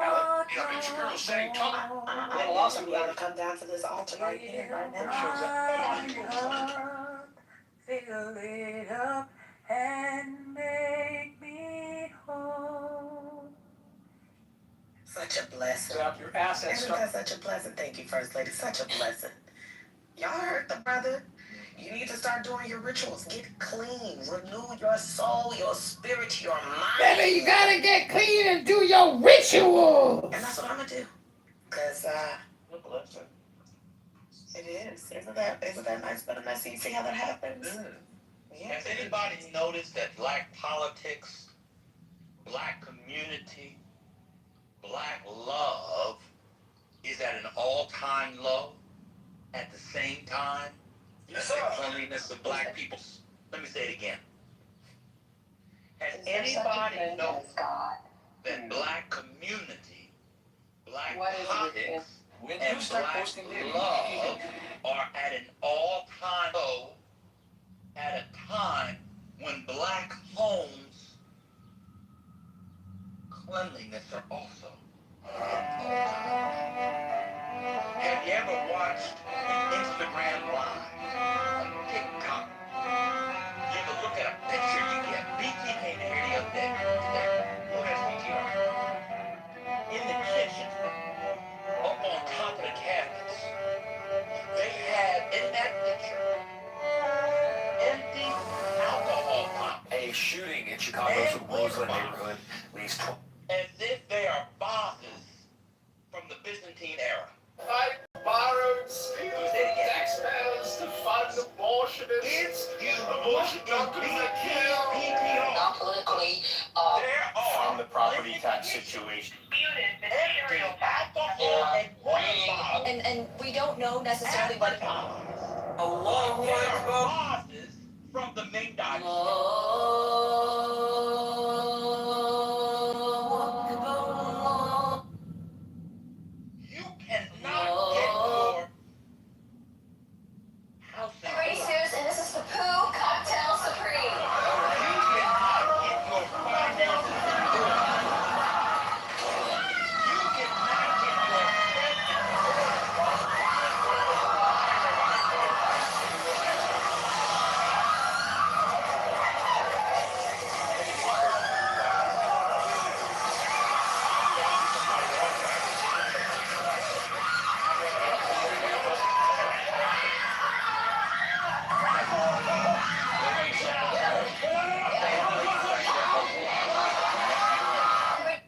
I'm also going to come down to this altar right here, right now. Fill it up and make me whole. Such a blessing. Drop your assets. Isn't that such a blessing? Thank you, First Lady. Such a blessing. Y'all heard the brother. You need to start doing your rituals. Get clean. Renew your soul, your spirit, your mind. Baby, you gotta get clean and do your rituals. And that's what I'm gonna do. Cause it is. Isn't that nice but messy? See how that happens? Yeah. Has anybody noticed that black politics, black community, black love is at an all-time low at the same time? The cleanliness of black people. Let me say it again. Has anybody noticed that black community, black politics, and black love are at an all-time low at a time when black homes cleanliness are also at an all-time low? Have you ever watched an Instagram Live? TikTok. You can look at a picture you get. BT came here the other day. Look at BTR. In the kitchen, up on top of the cabinets, they had in that picture empty alcohol pumps. A shooting in Chicago's Roseland neighborhood leaves 12. As if they are vases from the Byzantine era. I borrowed steal taxpayers to fund abortionists. It's you. Abortion doctors that kill. Non-politically, From the property tax situation. And we don't know necessarily what a long way vases from the Ming Dynasty. You cannot get your house in order. Racers, and this is the Pooh Cocktail Supreme. You cannot get your finances in order. You cannot get your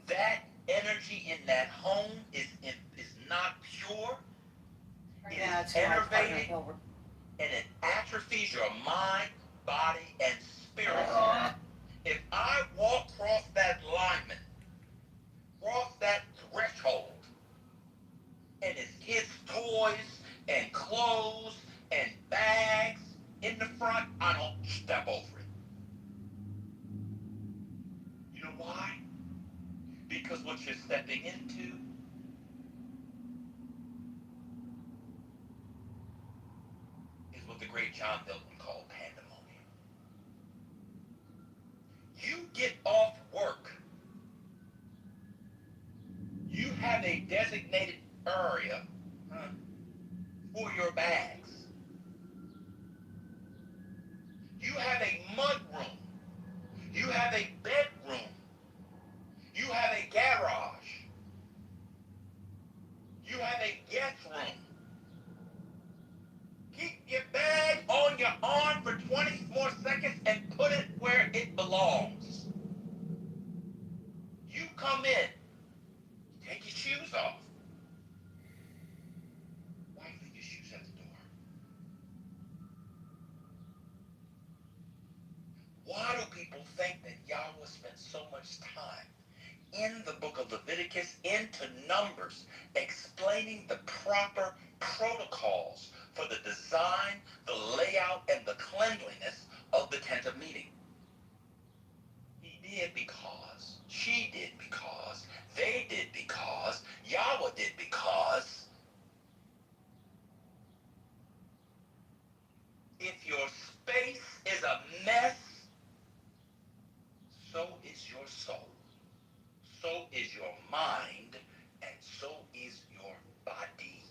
that energy in that home is not pure. It is enervating, and it atrophies your mind, body, and spirit. If I walk across that lineman, cross that threshold, and it's kids' toys and clothes and bags in the front, I don't step over it. you're stepping into is what the great John Milton called pandemonium. You get off work. You have a designated area for your bags. You have a mud room. You have a bedroom. You have a garage. You have a guest room. Keep your bag on your arm for 24 seconds and put it where it belongs. You come in, take your shoes off. Why leave your shoes at the door? Why do people think that Yahweh spent so much time in the book of Leviticus into Numbers explaining the proper protocols for the design, the layout, and the cleanliness of the tent of meeting? He did because, she did because, they did because, Yahweh did because. If your space is a mess, so is your soul. So is your mind, and so is your body.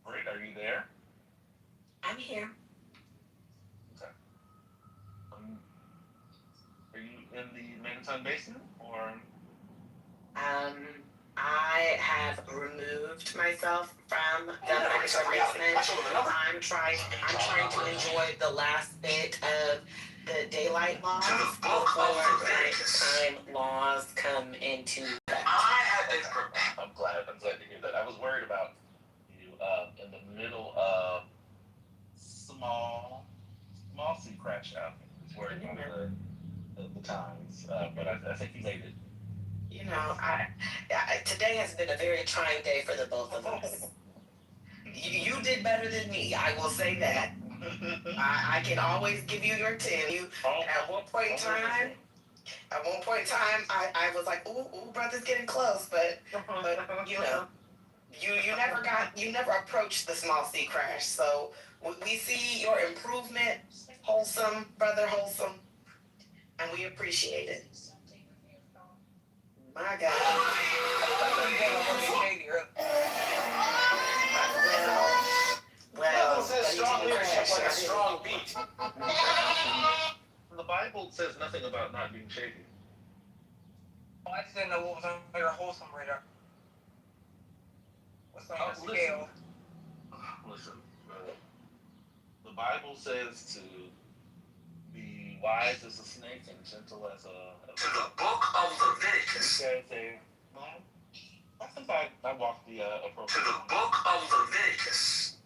Britt, are you there? I'm here. Okay. Are you in the Megaton Basin, or? I have removed myself from the Megaton basement. I'm trying to enjoy the last bit of the daylight laws before nighttime laws come into effect. I'm glad to hear that. I was worried about you in the middle of small sea crash out. I was worried about the times, but I think you made it. You know, today has been a very trying day for the both of us. You did better than me, I will say that. I can always give you your 10. At one point in time, I was like, ooh, brother's getting close, but you know, you never approached the small sea crash. So we see your improvement, wholesome, brother, wholesome, and we appreciate it. My God. Nothing says strong leadership like a strong beat. The Bible says nothing about not being shaky. Oh, I just didn't know what was on your wholesome radar. What's on the scale? Listen, the Bible says to be wise as a snake and gentle as a... To the book of Leviticus. I think I walked the appropriate... To the book of Leviticus.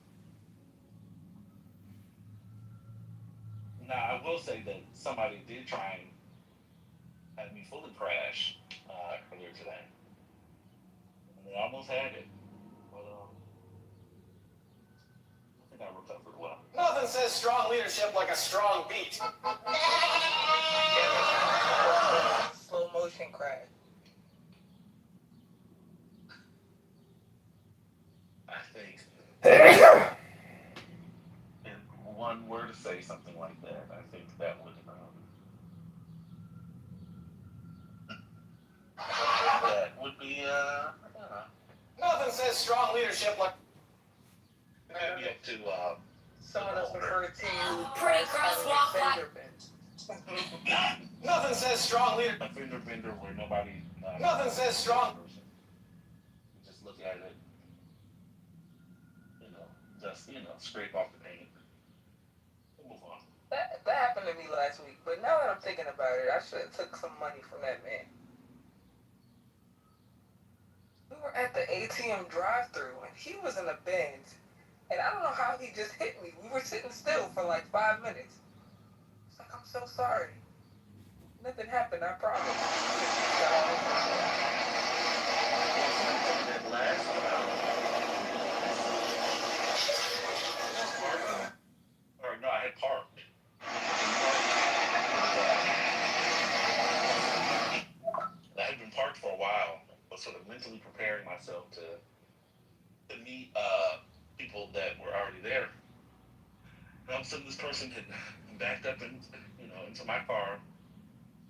Now, I will say that somebody did try and have me fully crash earlier today. And they almost had it. But I think I recovered well. Nothing says strong leadership like a strong beat. Slow motion crash. I think if one were to say something like that, I think that would be Nothing says strong leadership like. maybe up to Some of us refer to you Pretty crosswalk like. Nothing says strong leader. a fender bender where nobody. Nothing says strong. Just look at it. Just scrape off the paint. Move on. That happened to me last week, but now that I'm thinking about it, I should have took some money from that man. We were at the ATM drive-thru and he was in a Benz, and I don't know how he just hit me. We were sitting still for like 5 minutes. It's like, I'm so sorry. Nothing happened, I promise. That last round, or no, I had parked. I had been parked for a while, but sort of mentally preparing myself to meet people that were already there. And all of a sudden, this person had backed up into my car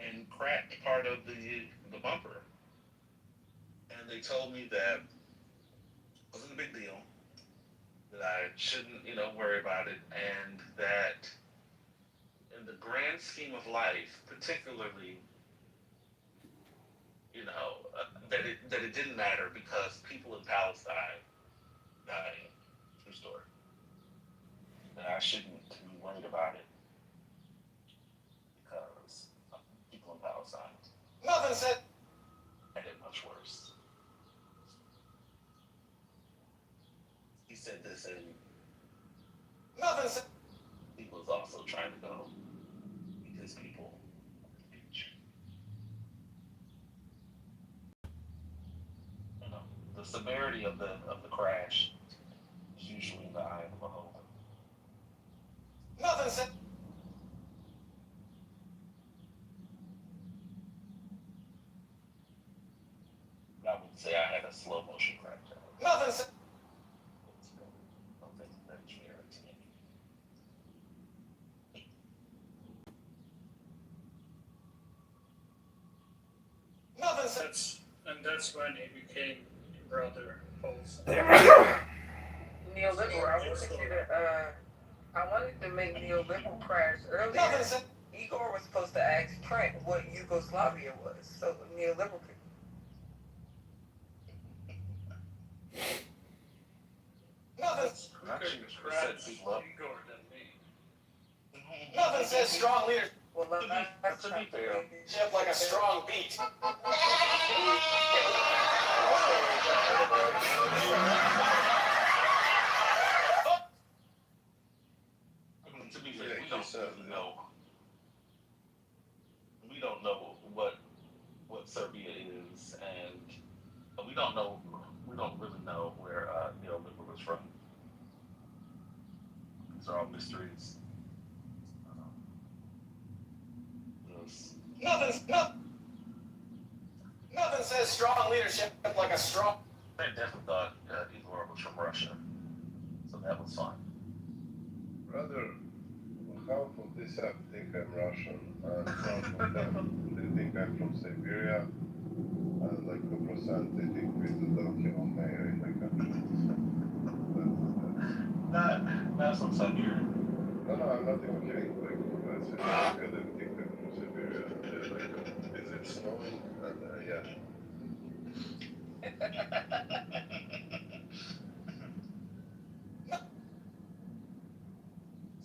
and cracked part of the bumper. And they told me that it wasn't a big deal, that I shouldn't, worry about it, and that in the grand scheme of life, particularly, that it didn't matter because people in Palestine dying. True story. That I shouldn't be worried about it because people in Palestine Nothing said. had it much worse. He said this, and Nothing said. he was also trying to go meet his people on the beach. The severity of the crash is usually in the eye of the beholder. Nothing said. I would say I had a slow motion crash. Nothing said. Something that's fair to me. Nothing said. That's when he became brother Paulson. Neoliberal, I wanted to make neoliberal crash earlier. Nothing said. Igor was supposed to ask Trent what Yugoslavia was, so neoliberal could. Nothing. Igor than me. Nothing says strong leadership Well, To be fair, like a strong beat. to be fair, we don't know what Serbia is, and we don't really know where neoliberal is from. These are all mysteries. Nothing says strong leadership like a strong. I definitely thought Igor was from Russia, so that was fun. Brother, half of this app think I'm Russian, and half of them they think I'm from Siberia, and like 2% they think we don't have a mayor in my country. Not from Siberia. No, I'm not even kidding. Like, that's it. I really think I'm from Siberia. They're like, is it snowing? And yeah.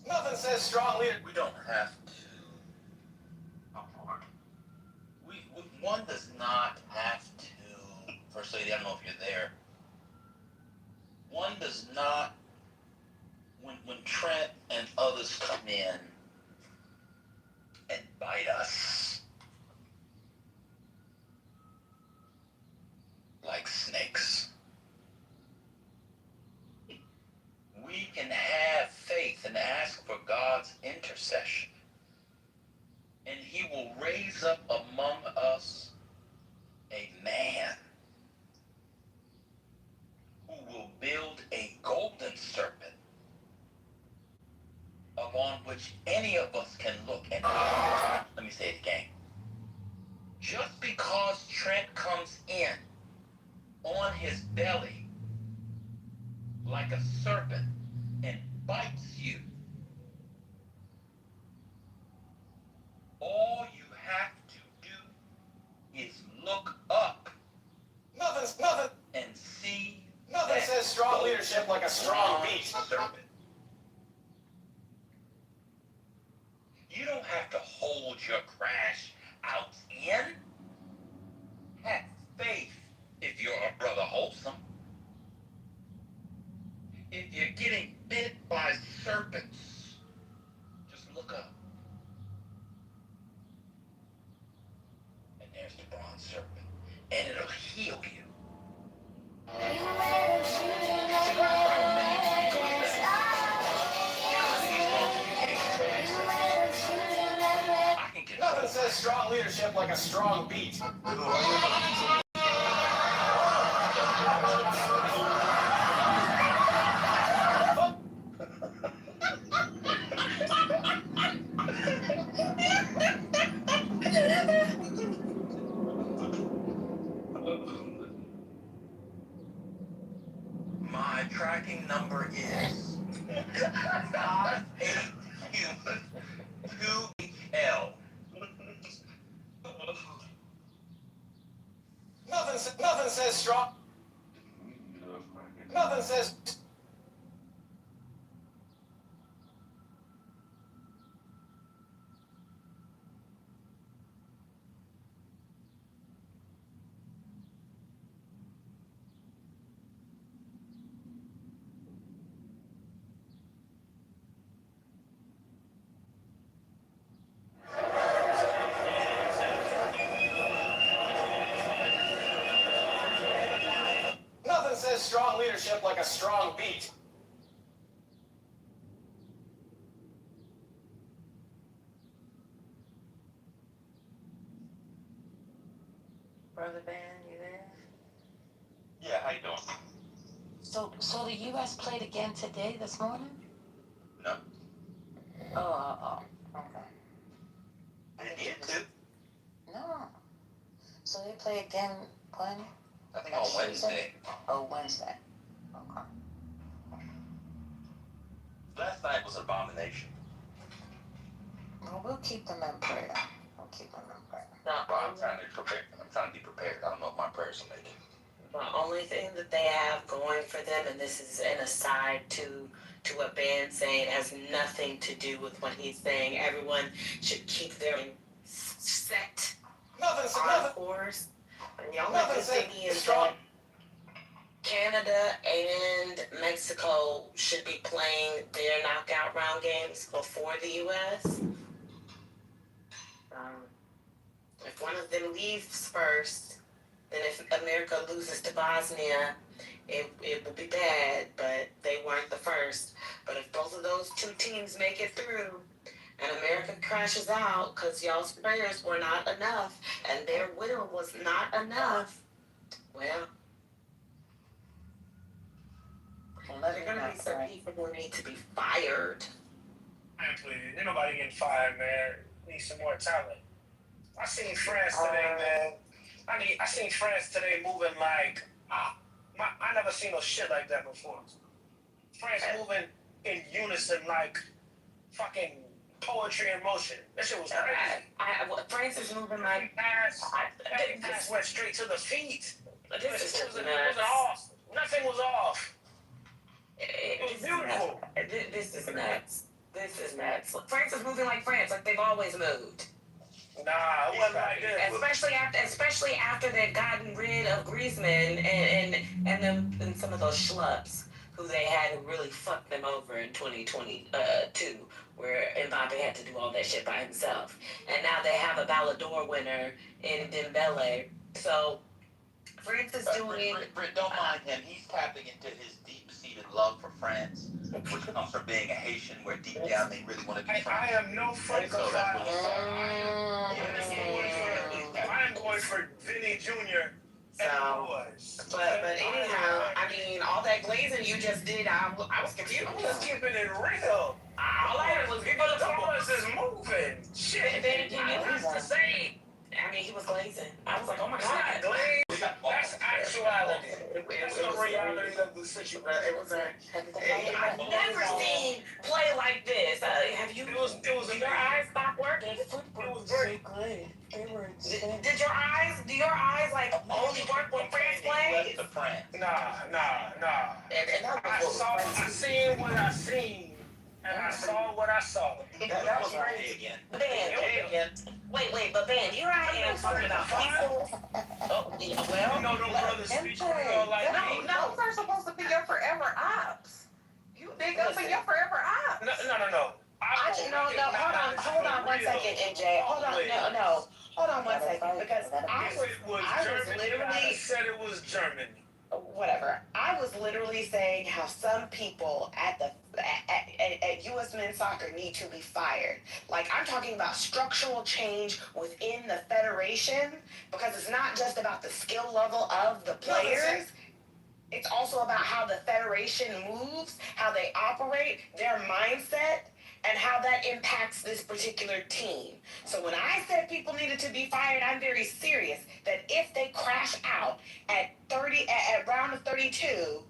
Nothing says strong leader. We don't have to. One does not have to. First Lady, I don't know if you're there. One does not. When Trent and others come in and bite us like snakes, we can have faith and ask for God's intercession, and He will raise up among us a man who will build a golden serpent upon which any of us can look and let me say it again. Just because Trent comes in on his belly like a serpent and bites you, all you have to do is look up. Nothing. And see. Nothing says strong leadership like a strong beat. Serpent. You don't have to hold your crash out in. Have faith if you're a brother wholesome. If you're getting bit by serpents, just look up. strong leadership like a strong beat. My tracking number is 582L. Nothing says strong. Nothing says. Nothing says strong leadership like a strong beat. Brother Ben, you there? Yeah, how you doing? So the U.S. played again today, this morning? No. Oh, okay. I need to. No. So they play again when? I think on Wednesday. Oh, Wednesday. Okay. Last night was an abomination. Well, we'll keep them in prayer. We'll keep them in prayer. Well, I'm trying to prepare. I'm trying to be prepared. I don't know if my prayers will make it. The only thing that they have going for them, and this is an aside to what Ben's saying, it has nothing to do with what he's saying. Everyone should keep their set on course. And the only good thing is that Canada and Mexico should be playing their knockout round games before the U.S. If one of them leaves first, then if America loses to Bosnia, it will be bad, but they weren't the first. But if both of those two teams make it through and America crashes out because y'all's prayers were not enough and their will was not enough, well, there are going to be some people who need to be fired. Ain't nobody getting fired, man. Need some more talent. I seen France today, man. I seen France today moving like I never seen no shit like that before. France moving in unison like fucking poetry in motion. That shit was crazy. France is moving like Pass went straight to the feet. This is It wasn't off. Nothing was off. It was beautiful. This is nuts. This is nuts. France is moving like France, like they've always moved. Nah, it wasn't like this. Especially after they've gotten rid of Griezmann and some of those schlups who they had who really fucked them over in 2022, where Mbappe had to do all that shit by himself. And now they have a Ballon d'Or winner in Dembele. So France is doing. Britt, don't mind him. He's tapping into his deep-seated love for France, which comes from being a Haitian, where deep down they really want to be I French. am no Francophile. I am going for Vinny Jr. But anyhow, I mean, all that glazing you just did, I was confused. I'm just keeping it real. All I heard was people The Thomas is moving. Shit, Then you used to say. I mean, he was glazing. I was like, oh my god. That's actuality. That's the reality of the situation. I've never seen play like this. Have you? It was your eyes stop working? It was very good. Do your eyes like only work when France plays? Nah. I seen what I seen, and I saw what I saw. That was right again. Wait, but Ben, here I am talking about people. Oh, well, you know them brothers speak real like me. No, those are supposed to be your forever ops. You dig up in your forever ops. No. Hold on 1 second, MJ. Hold on 1 second, because I was literally. I said it was Germany. Whatever. I was literally saying how some people at U.S. men's soccer need to be fired. Like, I'm talking about structural change within the federation, because it's not just about the skill level of the players. It's also about how the federation moves, how they operate, their mindset, and how that impacts this particular team. So when I said people needed to be fired, I'm very serious that if they crash out at round of 32,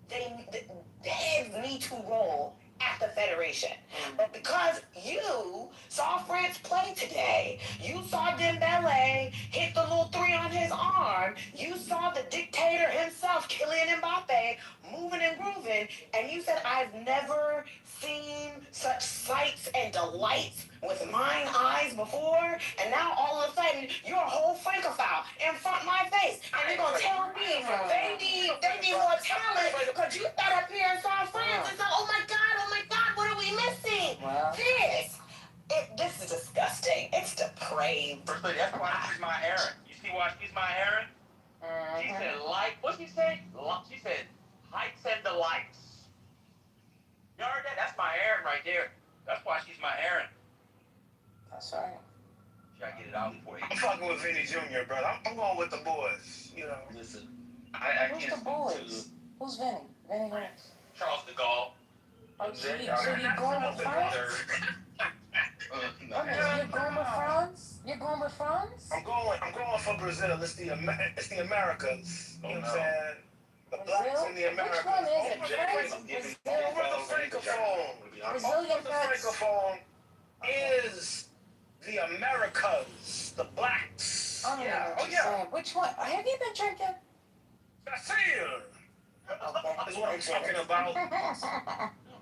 the heads need to roll at the federation. But because you saw France play today, you saw Dembele hit the little 3 on his arm, you saw the dictator himself, Kylian Mbappe, moving and grooving, and you said, I've never seen such sights and delights with mine eyes before, and now all of a sudden you're a whole francophile in front of my face, and you're gonna tell me they need more talent because you got up here and saw France and said, oh my God, what are we missing? This is disgusting. It's depraved. First lady, that's why she's my Aaron. You see why she's my Aaron? She said, what'd she say? She said, heights and delights. You heard that? That's my Aaron right there. That's why she's my Aaron. That's right. Should I get it out before I'm fucking with Vinny Jr., brother. I'm going with the boys, you know. Listen, I Who's can't the boys? Who's Vinny? Vinny who? Charles de Gaulle. So you're going with France? You're going with France? You're going with France? I'm going for Brazil. It's the Americans. You know what I'm saying? The blacks and the Americans. Which one is it? France? Over the francophone. Brazilian Over the francophone is the Americas, the blacks. I don't know what you're saying. Which one? Have you been drinking? Brazil. Is what I'm talking about.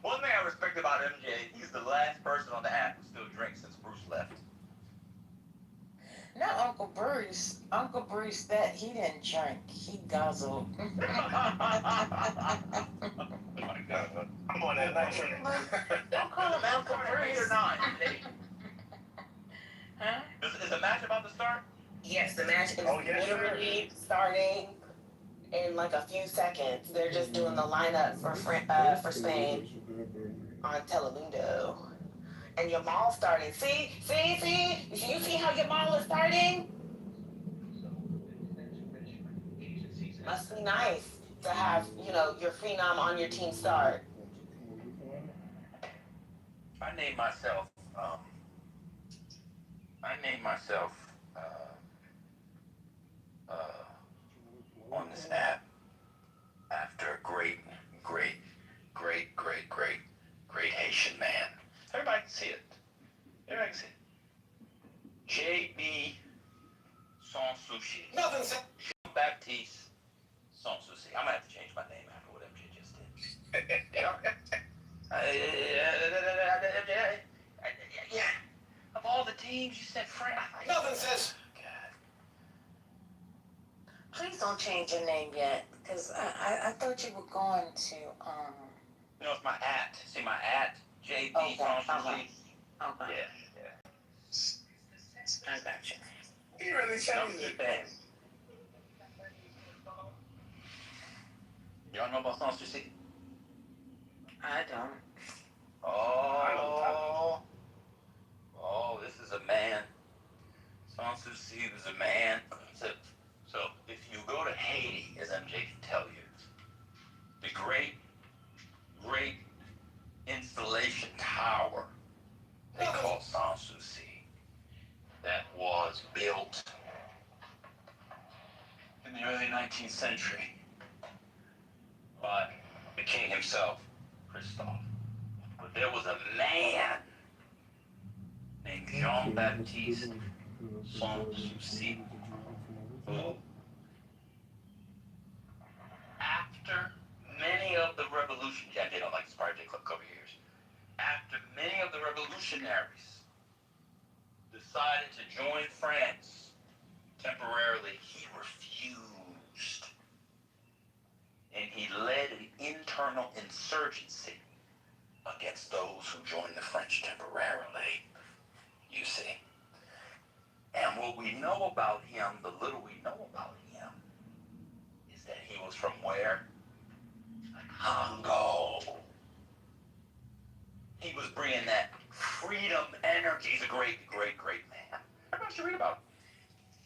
One thing I respect about MJ, he's the last person on the app who still drinks since Bruce left. Not Uncle Bruce. Uncle Bruce, that he didn't drink. He guzzled. Oh my God. I'm on that night train. Don't call him Uncle Bruce. 8 or 9. Huh? Is the match about to start? Yes, the match is literally starting in like a few seconds. They're just doing the lineup for Spain on Telemundo. And Yamal's starting. See? You see how Yamal is starting? Must be nice to have, your phenom on your team start. I named myself on this app after a great Haitian man. Everybody can see it. J.B. Sans Souci. Nothing said. Jean-Baptiste Sans Souci. I'm gonna have to change my name after what MJ just did. Yeah. Of all the teams, you said France. Nothing says. Please don't change your name yet, because I thought you were going to, You know, it's my at. See my at? J.B. Sans Souci. Okay. Yeah. I got you. He really changed it. Y'all know about Sans Souci? I don't. Oh, this is a man. Sans Souci was a man. So if you go to Haiti, as MJ can tell you, the great installation tower they call Sans Souci that was built in the early 19th century by the king himself, Christophe. But there was a man named Jean-Baptiste Sans Souci who, after many of the revolution, they don't like this part, they cover years. After many of the revolutionaries decided to join France temporarily, he refused. And he led an internal insurgency against those who joined the French temporarily, you see. And what we know about him, the little we know about him, is that he was from where? Congo. bringing that freedom energy. He's a great man. Everybody should read about him.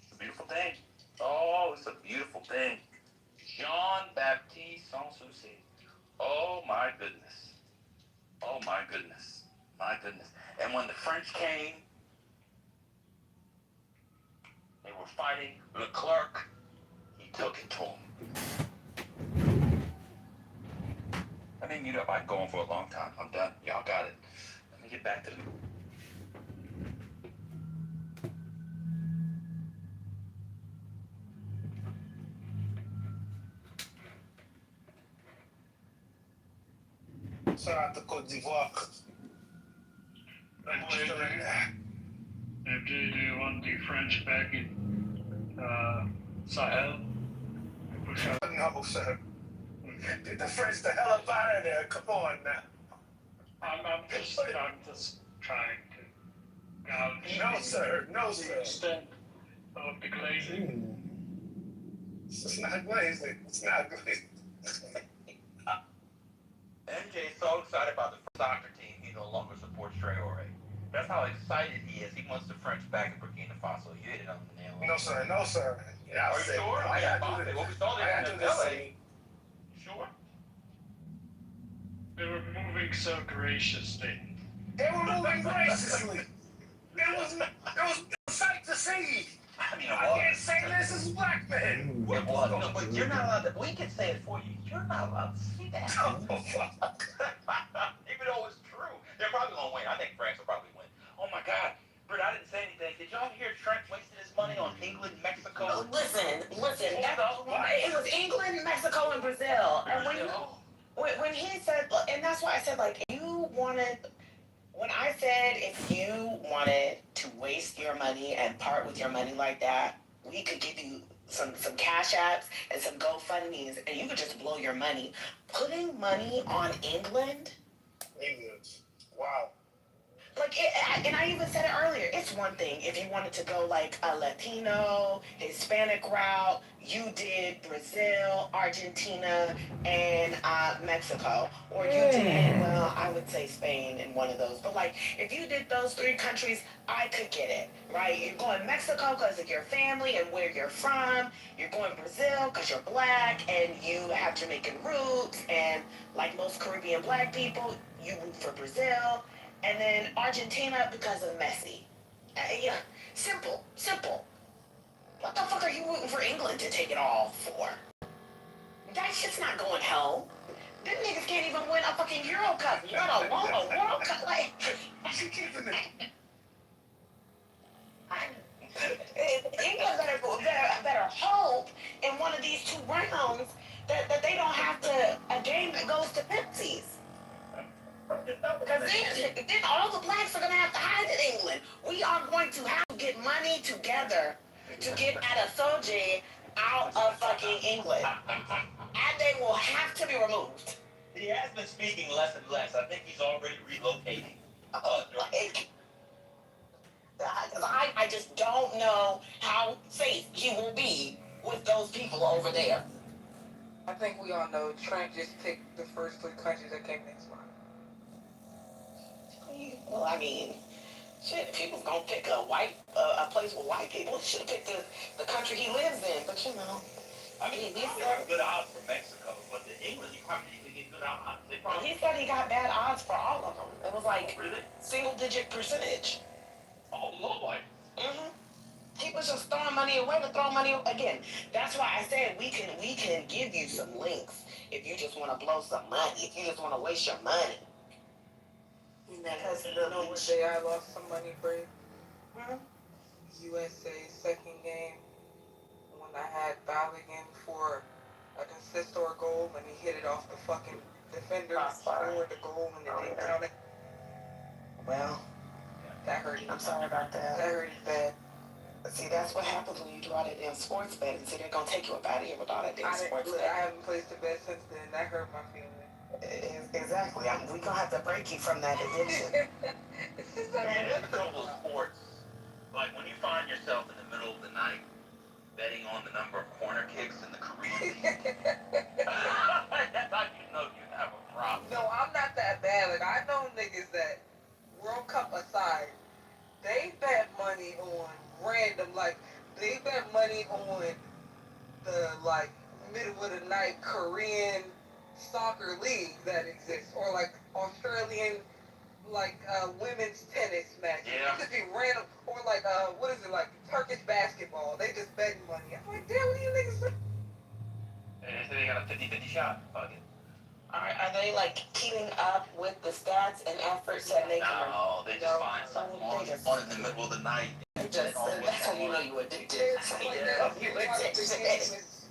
It's a beautiful thing. Oh, it's a beautiful thing. Jean-Baptiste Sans-Souci. Oh my goodness. Oh my goodness. My goodness. And when the French came, they were fighting Leclerc. He took it to him. I mean, I've been going for a long time. I'm done. Y'all got it. Let me get back to the... Shout out to Côte d'Ivoire. MJ, do you want the French back in Sahel? No, sir. Get the French the hell up out of there. Come on now. I'm just trying to gouge No, sir. No, the sir. extent of the glazing. It's not glazing. It's not glazing. MJ's so excited about the soccer team, he no longer supports Traore. That's how excited he is. He wants the French back in Burkina Faso. You hit it on the nail. No, sir. No, sir. Yeah, Are you sure? I gotta do What we saw there in the LA. Sure. They were moving so graciously. They were moving graciously. It was a sight to see. I mean, I can't say this as a black man. It was. No, but you're not allowed to. We can say it for you. You're not allowed to see that. Oh, fuck. Even though it's true. They're probably going to win. I think France will probably win. Oh, my God. Britt, I didn't say anything. Did y'all hear Trent wasted his money on England, Mexico? No, listen. It was England, Mexico, and Brazil. And when he said, and that's why I said, like, when I said if you wanted to waste your money and part with your money like that, we could give you some cash apps and some GoFundMes, and you could just blow your money. Putting money on England? Wow. And I even said it earlier, it's one thing if you wanted to go like a Latino, Hispanic route, you did Brazil, Argentina, and Mexico. Or you did, well, I would say Spain in one of those. But like, if you did those three countries, I could get it, right? You're going Mexico because of your family and where you're from. You're going Brazil because you're black and you have Jamaican roots. And like most Caribbean black people, you root for Brazil. And then Argentina because of Messi. Yeah, simple. What the fuck are you rooting for England to take it all for? That shit's not going home. Them niggas can't even win a fucking Euro Cup, let alone a World Cup. Like, England better hope in one of these two rounds that they don't have a game that goes to penalties. Because then all the blacks are going to have to hide in England. We are going to have to get money together to get Adesoji out of fucking England. And they will have to be removed. He has been speaking less and less. I think he's already relocating. I just don't know how safe he will be with those people over there. I think we all know Trump just picked the first three countries that came next month. Well, I mean, shit, if he was gonna pick a place with white people, he should have picked the country he lives in. But you know, I mean, he's got good odds for Mexico, but the England, you probably need to get good odds. He said he got bad odds for all of them. It was like single-digit percentage. Oh Lord. He was just throwing money away to throw money again. That's why I said we can give you some links if you just want to blow some money. If you just want to waste your money. Because You know what day I lost some money, Bree? USA's second game when I had Balogun for a consistent goal and he hit it off the fucking defender, scored the goal and it didn't count it. Well, That hurt. I'm sorry about that. That hurt bad. See, that's what happens when you do all that damn sports betting. See, they're gonna take you up out of here with all that damn sports I betting. haven't placed a bet since then. That hurt my feelings. Exactly. We're gonna have to break you from that addiction. Man, it's trouble sports. Like when you find yourself in the middle of the night betting on the number of corner kicks in the Caribbean, that's how you know you have a problem. No, I'm not that bad. Like, I know niggas that World Cup aside, they bet money on random, like, they bet money on the, like, middle of the night Korean soccer league that exists, or like Australian, like, women's tennis match. Yeah. It could be random, or like, what is it, like, Turkish basketball. They just betting money. I'm like, damn, what are you niggas doing? And they got a 50-50 shot. Fuck it. Are they like keeping up with the stats and efforts that they can? No, they just find something on in the middle of the night. That's how you know you addicted. It's like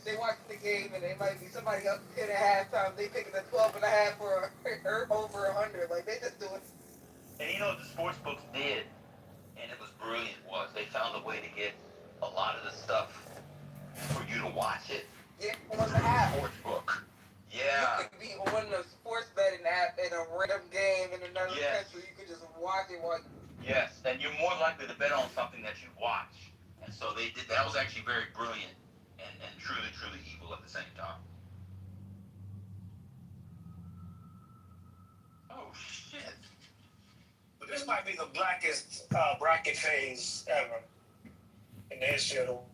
they watch the game and they might be somebody up 10 at halftime. They picking a 12.5 or over 100. Like, they just doing. And you know what the sports books did, and it was brilliant, was they found a way to get a lot of the stuff for you to watch it. Yeah, on the app. Sports book. Yeah. You could be on the sports betting app in a random game in another country. You could just watch it while. Yes, and you're more likely to bet on something that you watch. And so they did. That was actually very brilliant and truly, truly evil at the same time. Oh, shit. But this might be the blackest bracket phase ever in the history of the world.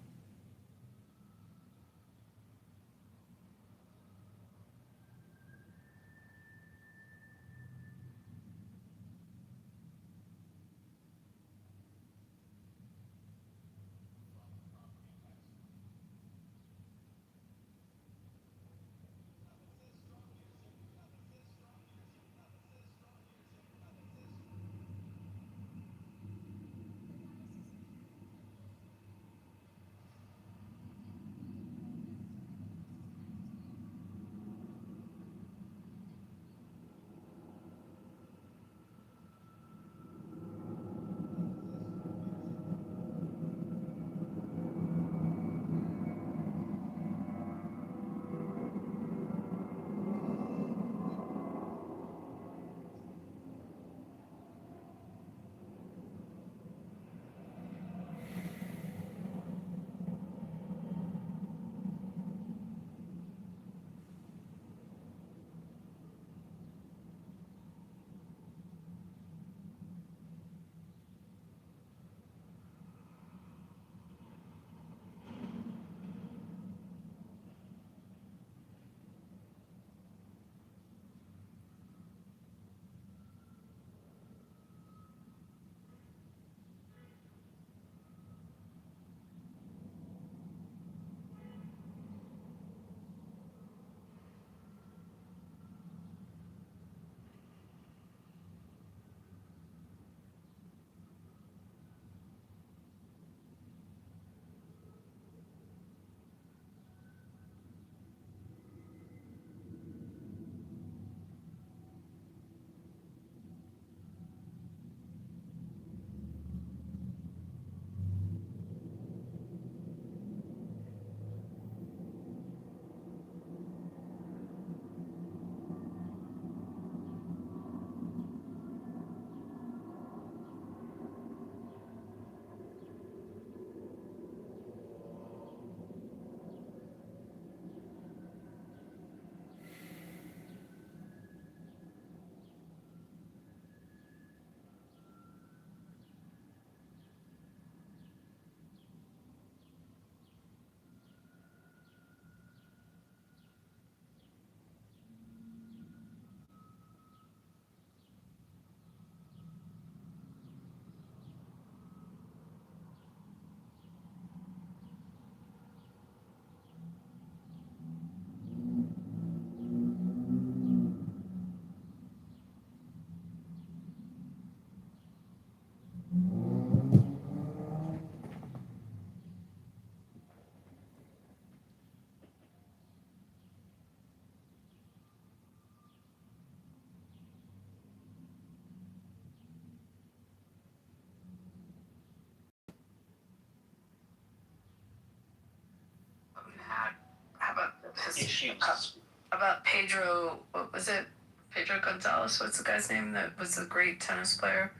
About Pedro, what was it? Pedro Gonzalez, what's the guy's name that was a great tennis player?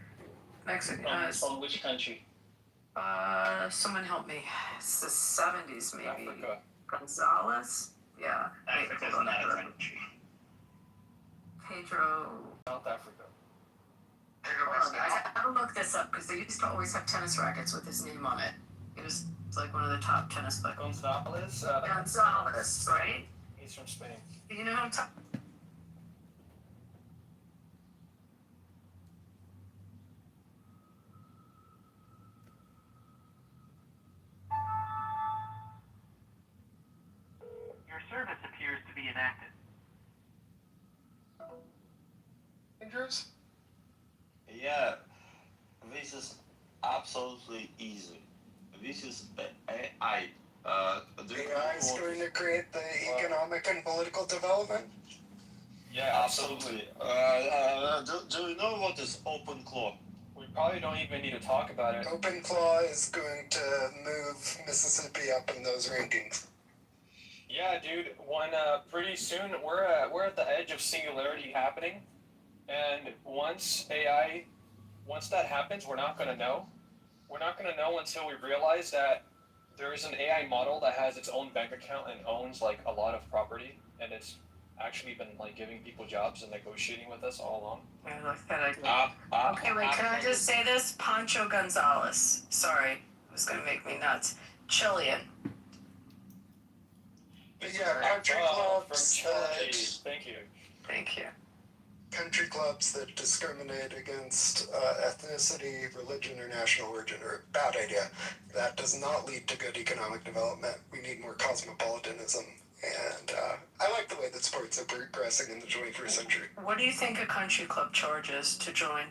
Mexican. From which country? Someone help me. It's the 70s, maybe. Africa. Gonzalez? Yeah. Africa's not a country. Pedro. South Africa. I gotta look this up because they used to always have tennis rackets with his name on it. He was like one of the top tennis players. Gonzalez. Gonzalez, right? He's from Spain. Do you know who I'm talking? Your service appears to be inactive. Dangerous? Yeah, this is absolutely easy. This is AI. AI is going to create the economic and political development? Yeah, absolutely. Do you know what is OpenClaw? We probably don't even need to talk about it. OpenClaw is going to move Mississippi up in those rankings. Yeah, dude. Pretty soon we're at the edge of singularity happening, and once that happens, we're not gonna know. We're not gonna know until we realize that there is an AI model that has its own bank account and owns like a lot of property, and it's actually been like giving people jobs and negotiating with us all along. I like that idea. Okay, wait, can I just say this? Pancho Gonzalez. Sorry, it was gonna make me nuts. Chilean. Yeah, country clubs. From Chile. Thank you. Thank you. Country clubs that discriminate against ethnicity, religion, or national origin are a bad idea. That does not lead to good economic development. We need more cosmopolitanism. And I like the way that sports are progressing in the 21st century. What do you think a country club charges to join?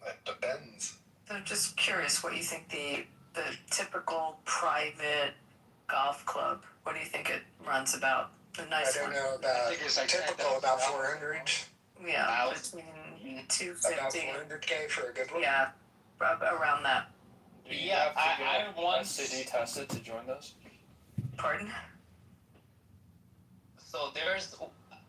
It depends. I'm just curious what you think the typical private golf club, what do you think it runs about? The nice I don't one. know about think it's like typical, about 400. Yeah, between 250. About 400K for a good one. Yeah, around that. Do you Yeah, have to I get once- STD tested to join those? Pardon? So there's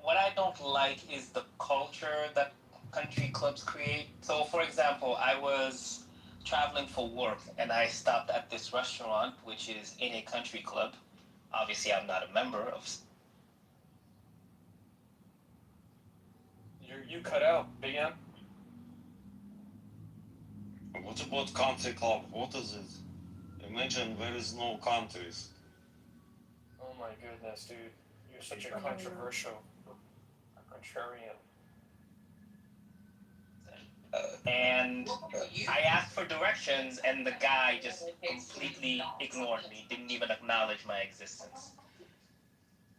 what I don't like is the culture that country clubs create. So for example, I was traveling for work and I stopped at this restaurant which is in a country club. Obviously I'm not a member of. You cut out, Big M. What about country club? What is it? Imagine there is no countries. Oh my goodness, dude. You're such a controversial, a contrarian. And I asked for directions and the guy just completely ignored me, didn't even acknowledge my existence.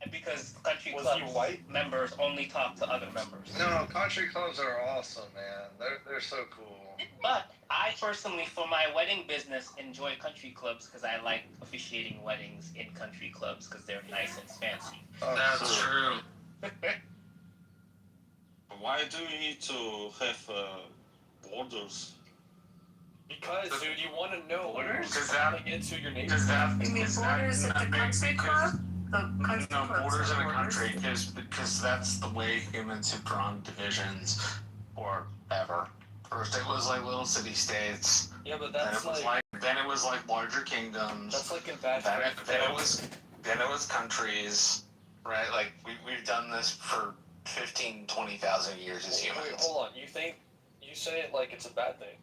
And because country club members only talk to other members. No, country clubs are awesome, man. They're so cool. But I personally, for my wedding business, enjoy country clubs because I like officiating weddings in country clubs because they're nice and fancy. That's true. Why do you need to have borders? Because, dude, you want to know Borders? who's coming into your neighborhood. You mean borders at the country club? The country No, clubs borders in have a country, because that's the way humans have drawn divisions forever. First it was like little city-states. Yeah, but Then that's it was then it was like larger kingdoms. That's like in Bad Then it was countries, right? Like we've done this for 15, 20,000 years as humans. Wait, hold on. You say it like it's a bad thing.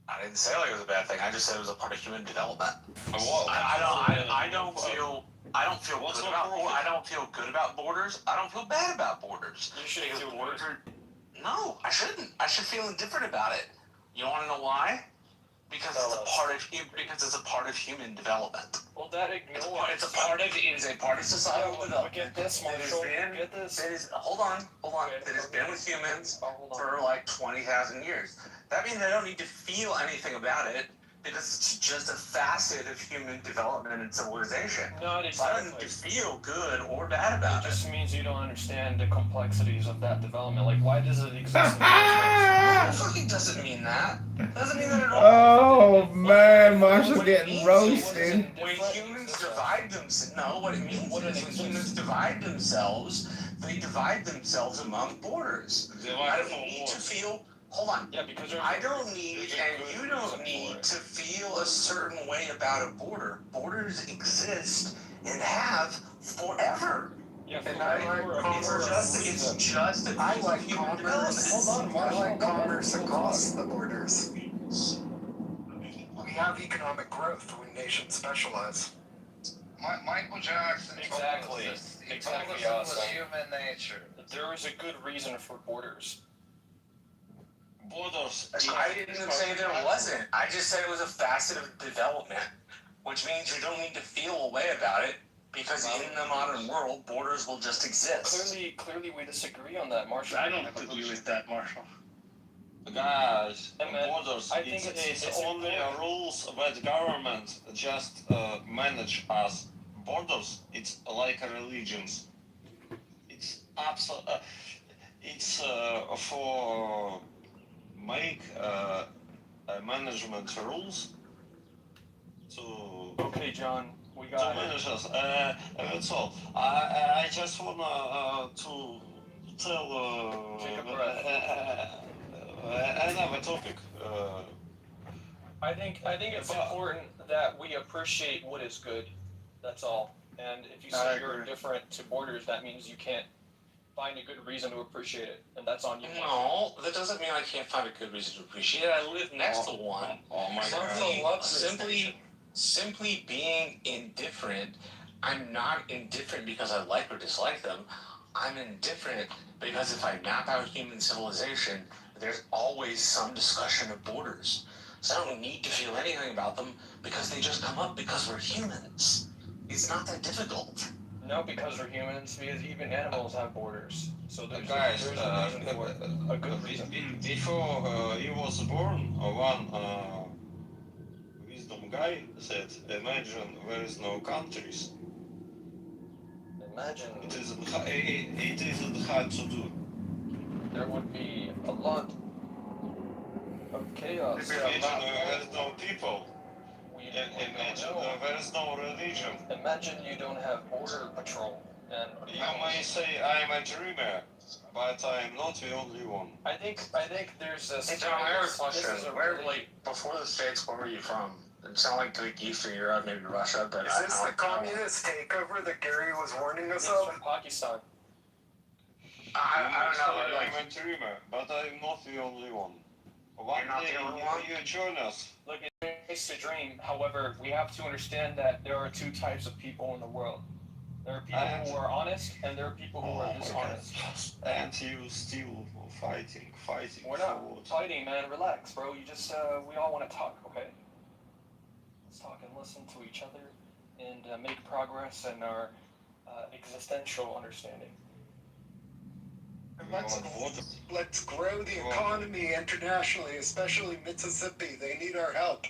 I didn't say like it was a bad thing. I just said it was a part of human development. I don't feel good about borders. I don't feel bad about borders. You should feel borders are, no, I shouldn't. I should feel indifferent about it. You want to know why? Because it's a part of human development. Well, that ignores. It is a part of societal development. Get this, Marshall. Get this. Hold on. That has been with humans for like 20,000 years. That means I don't need to feel anything about it because it's just a facet of human development and civilization. Not So I don't exactly. need to feel good or bad about It it. just means you don't understand the complexities of that development. Like, why does it exist in the first It fucking doesn't mean that. Doesn't mean that at all. Oh man, Marshall's What it getting means roasted. When humans divide themselves, no, what it means is when humans divide themselves, they divide themselves among borders. I don't need to feel. Hold on. Yeah, because I don't need, and you don't need to feel a certain way about a border. Borders exist and have forever. Yeah, And I like commerce. It's just a I piece like of human commerce. development. Hold on, I like commerce across the borders. We have economic growth when nations specialize. Michael Jackson Exactly. told us this. He Exactly, told us it was awesome. human nature. There is a good reason for borders. Borders. I didn't say there wasn't. I just said it was a facet of development, which means you don't need to feel a way about it because in the modern world, borders will just exist. Clearly, we disagree on that, Marshall. I don't agree with that, Marshall. Guys, man, borders. I think it's only rules that government just manage us. Borders. It's like religions. It's it's for make management rules. Okay, John, we To got manage us. That's all. I just wanna to tell Take a breath. another topic. I think it's important that we appreciate what is good. That's all. And if you say you're indifferent to borders, that means you can't find a good reason to appreciate it, and that's on you. No, that doesn't mean I can't find a good reason to appreciate it. I live next to one. Oh my God. Simply being indifferent. I'm not indifferent because I like or dislike them. I'm indifferent because if I map out human civilization, there's always some discussion of borders. So I don't need to feel anything about them because they just come up because we're humans. It's not that difficult. No, because we're humans, because even animals have borders. So there's Guys, a reason for it. A good reason. Before he was born, one wisdom guy said, "Imagine there is no countries." Imagine. It isn't hard to do. There would be a lot of chaos. Imagine there is no people. Imagine there is no religion. Imagine you don't have border patrol. And you may say I'm a dreamer, but I'm not the only one. I think there's a. Hey John, I have a question. Before the States, where were you from? It sounded like Greek Eastern Europe, maybe Russia, but Is this the communist takeover that Gary was warning us It's of? from Pakistan. I don't know. I'm a dreamer, but I'm not the only one. You're not the only one? You join us. Look, it's a dream. However, we have to understand that there are two types of people in the world. There are people who are honest, and there are people who are dishonest. And you still fighting. We're not fighting, man. Relax, bro. You just, we all want to talk, okay? Let's talk and listen to each other and make progress in our existential understanding. Let's grow the economy internationally, especially Mississippi. They need our help.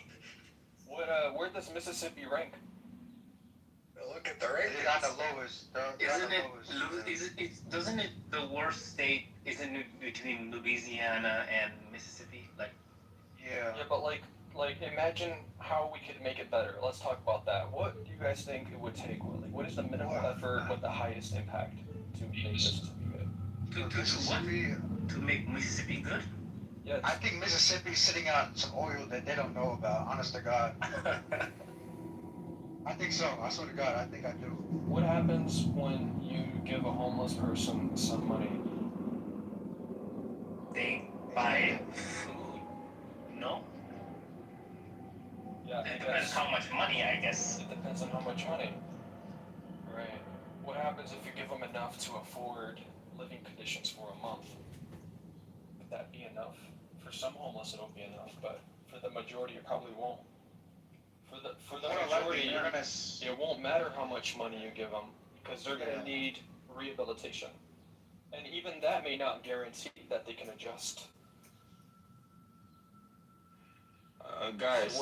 Where does Mississippi rank? Look at the rankings. It's on the lowest. Doesn't it the worst state? Isn't it between Louisiana and Mississippi? Yeah, but like imagine how we could make it better. Let's talk about that. What do you guys think it would take? What is the minimal effort with the highest impact to make Mississippi good? To make Mississippi good? Yeah. I think Mississippi's sitting on some oil that they don't know about, honest to God. I think so. I swear to God, I think I do. What happens when you give a homeless person some money? They buy food. No? Yeah, It depends how much money, I guess. It depends on how much money. Right. What happens if you give them enough to afford living conditions for a month? Would that be enough? For some homeless it'll be enough, but for the majority it probably won't. For the majority, it won't matter how much money you give them, because they're going to need rehabilitation. And even that may not guarantee that they can adjust. Guys,